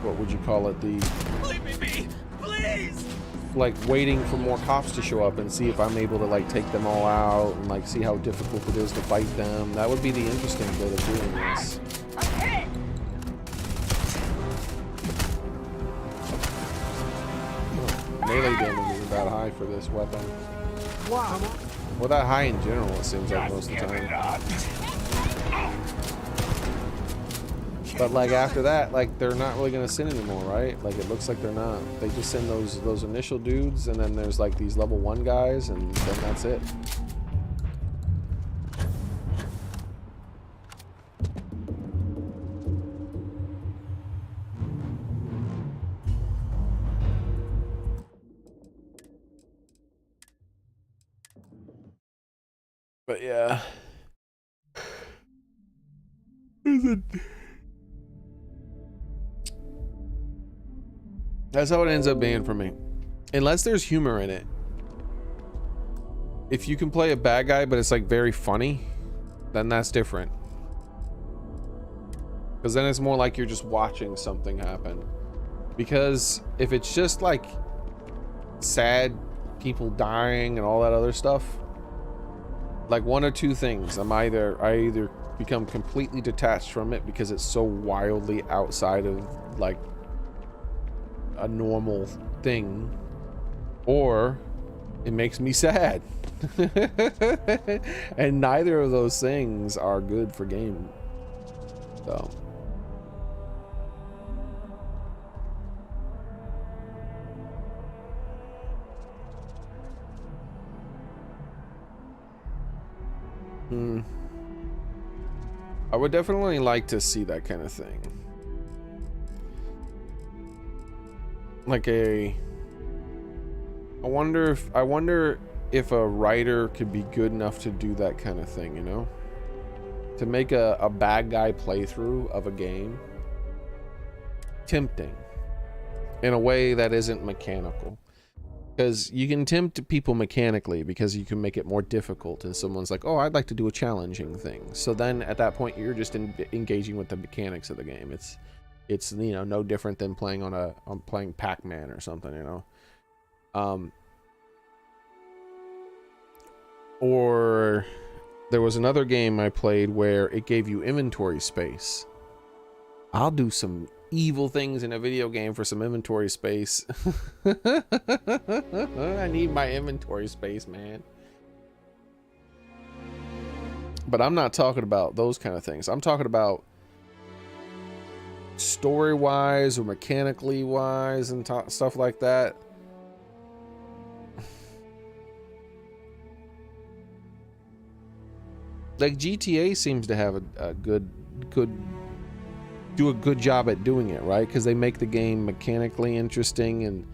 A: What would you call it?
J: Leave me be, please!
A: Like, waiting for more cops to show up and see if I'm able to, like, take them all out and, like, see how difficult it is to fight them. That would be the interesting bit of doing this. Melee damage isn't that high for this weapon.
J: Wow.
A: Well, that high in general, it seems like most of the time. But, like, after that, like, they're not really gonna send anymore, right? Like, it looks like they're not. They just send those initial dudes, and then there's, like, these level 1 guys, and then that's it. But yeah. That's how it ends up being for me. Unless there's humor in it. If you can play a bad guy, but it's, like, very funny, then that's different. Because then it's more like you're just watching something happen. Because if it's just, like, sad people dying and all that other stuff, like, one or two things. I either become completely detached from it because it's so wildly outside of, like, a normal thing, or it makes me sad. And neither of those things are good for game. So I would definitely like to see that kind of thing. Like I wonder if a writer could be good enough to do that kind of thing, you know? To make a bad guy playthrough of a game tempting in a way that isn't mechanical. Because you can tempt people mechanically because you can make it more difficult, and someone's like, oh, I'd like to do a challenging thing. So then at that point you're just engaging with the mechanics of the game. It's you know, no different than playing playing Pac-Man or something, you know. Or there was another game I played where it gave you inventory space. I'll do some evil things in a video game for some inventory space. I need my inventory space, man. But I'm not talking about those kind of things. I'm talking about story-wise or mechanically wise and stuff like that. Like GTA seems to have a good do a good job at doing it, right? Because they make the game mechanically interesting, and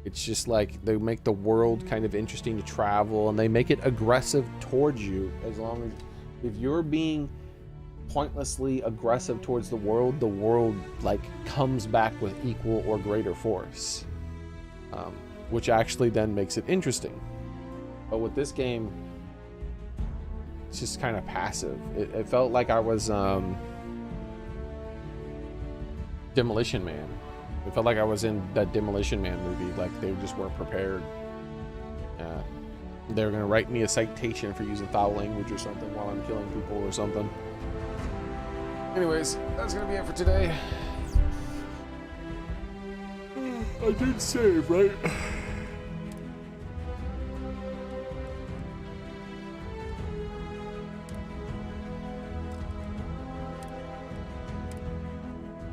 A: It's just like they make the world kind of interesting to travel, and they make it aggressive towards you. As long as if you're being pointlessly aggressive towards the world like comes back with equal or greater force, which actually then makes it interesting. But with this game, it's just kind of passive. It felt like I was Demolition Man. It felt like I was in that Demolition Man movie. Like they just weren't prepared. They were gonna write me a citation for using foul language or something while I'm killing people or something. Anyways, that's gonna be it for today. I did save, right?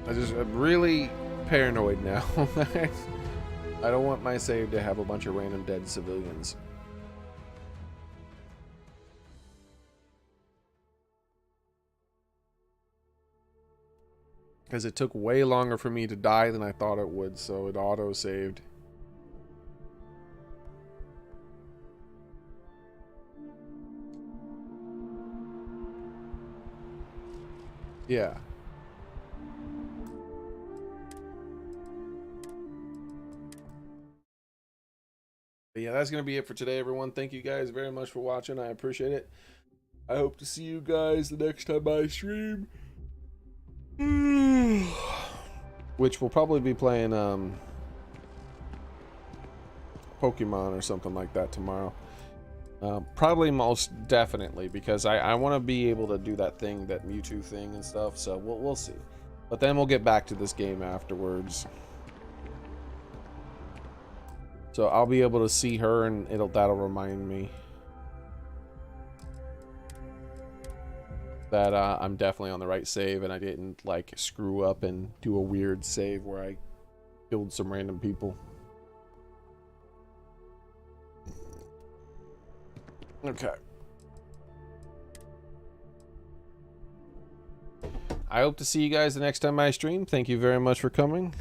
A: I'm really paranoid now. I don't want my save to have a bunch of random dead civilians. Because it took way longer for me to die than I thought it would, so it auto-saved. Yeah. But yeah, that's going to be it for today, everyone. Thank you guys very much for watching. I appreciate it. I hope to see you guys the next time I stream. Which will probably be playing Pokemon or something like that tomorrow. Probably most definitely, because I want to be able to do that thing, that Mewtwo thing and stuff, so we'll see. But then we'll get back to this game afterwards. So I'll be able to see her, and that'll remind me that I'm definitely on the right save, and I didn't like screw up and do a weird save where I killed some random people. Okay. I hope to see you guys the next time I stream. Thank you very much for coming.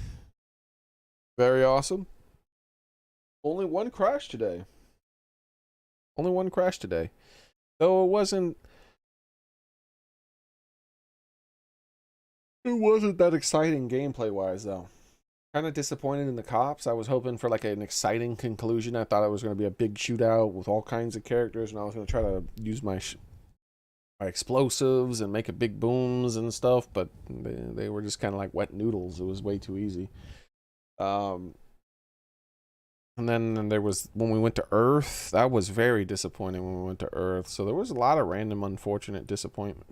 A: Very awesome. Only one crash today. Only one crash today. Though it wasn't that exciting gameplay wise though. Kind of disappointed in the cops. I was hoping for like an exciting conclusion. I thought it was going to be a big shootout with all kinds of characters, and I was going to try to use my explosives and make a big booms and stuff, but they were just kind of like wet noodles. It was way too easy. And then there was when we went to Earth. That was very disappointing when we went to Earth. So there was a lot of random unfortunate disappointing.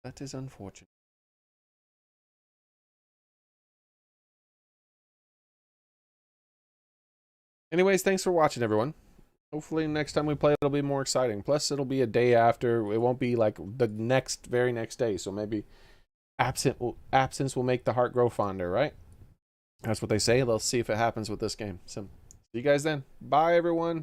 A: That is unfortunate. Anyways, thanks for watching, everyone. Hopefully next time we play it'll be more exciting. Plus it'll be a day after. It won't be like the very next day. So maybe absence will make the heart grow fonder, right? That's what they say. Let's see if it happens with this game. So see you guys then. Bye, everyone.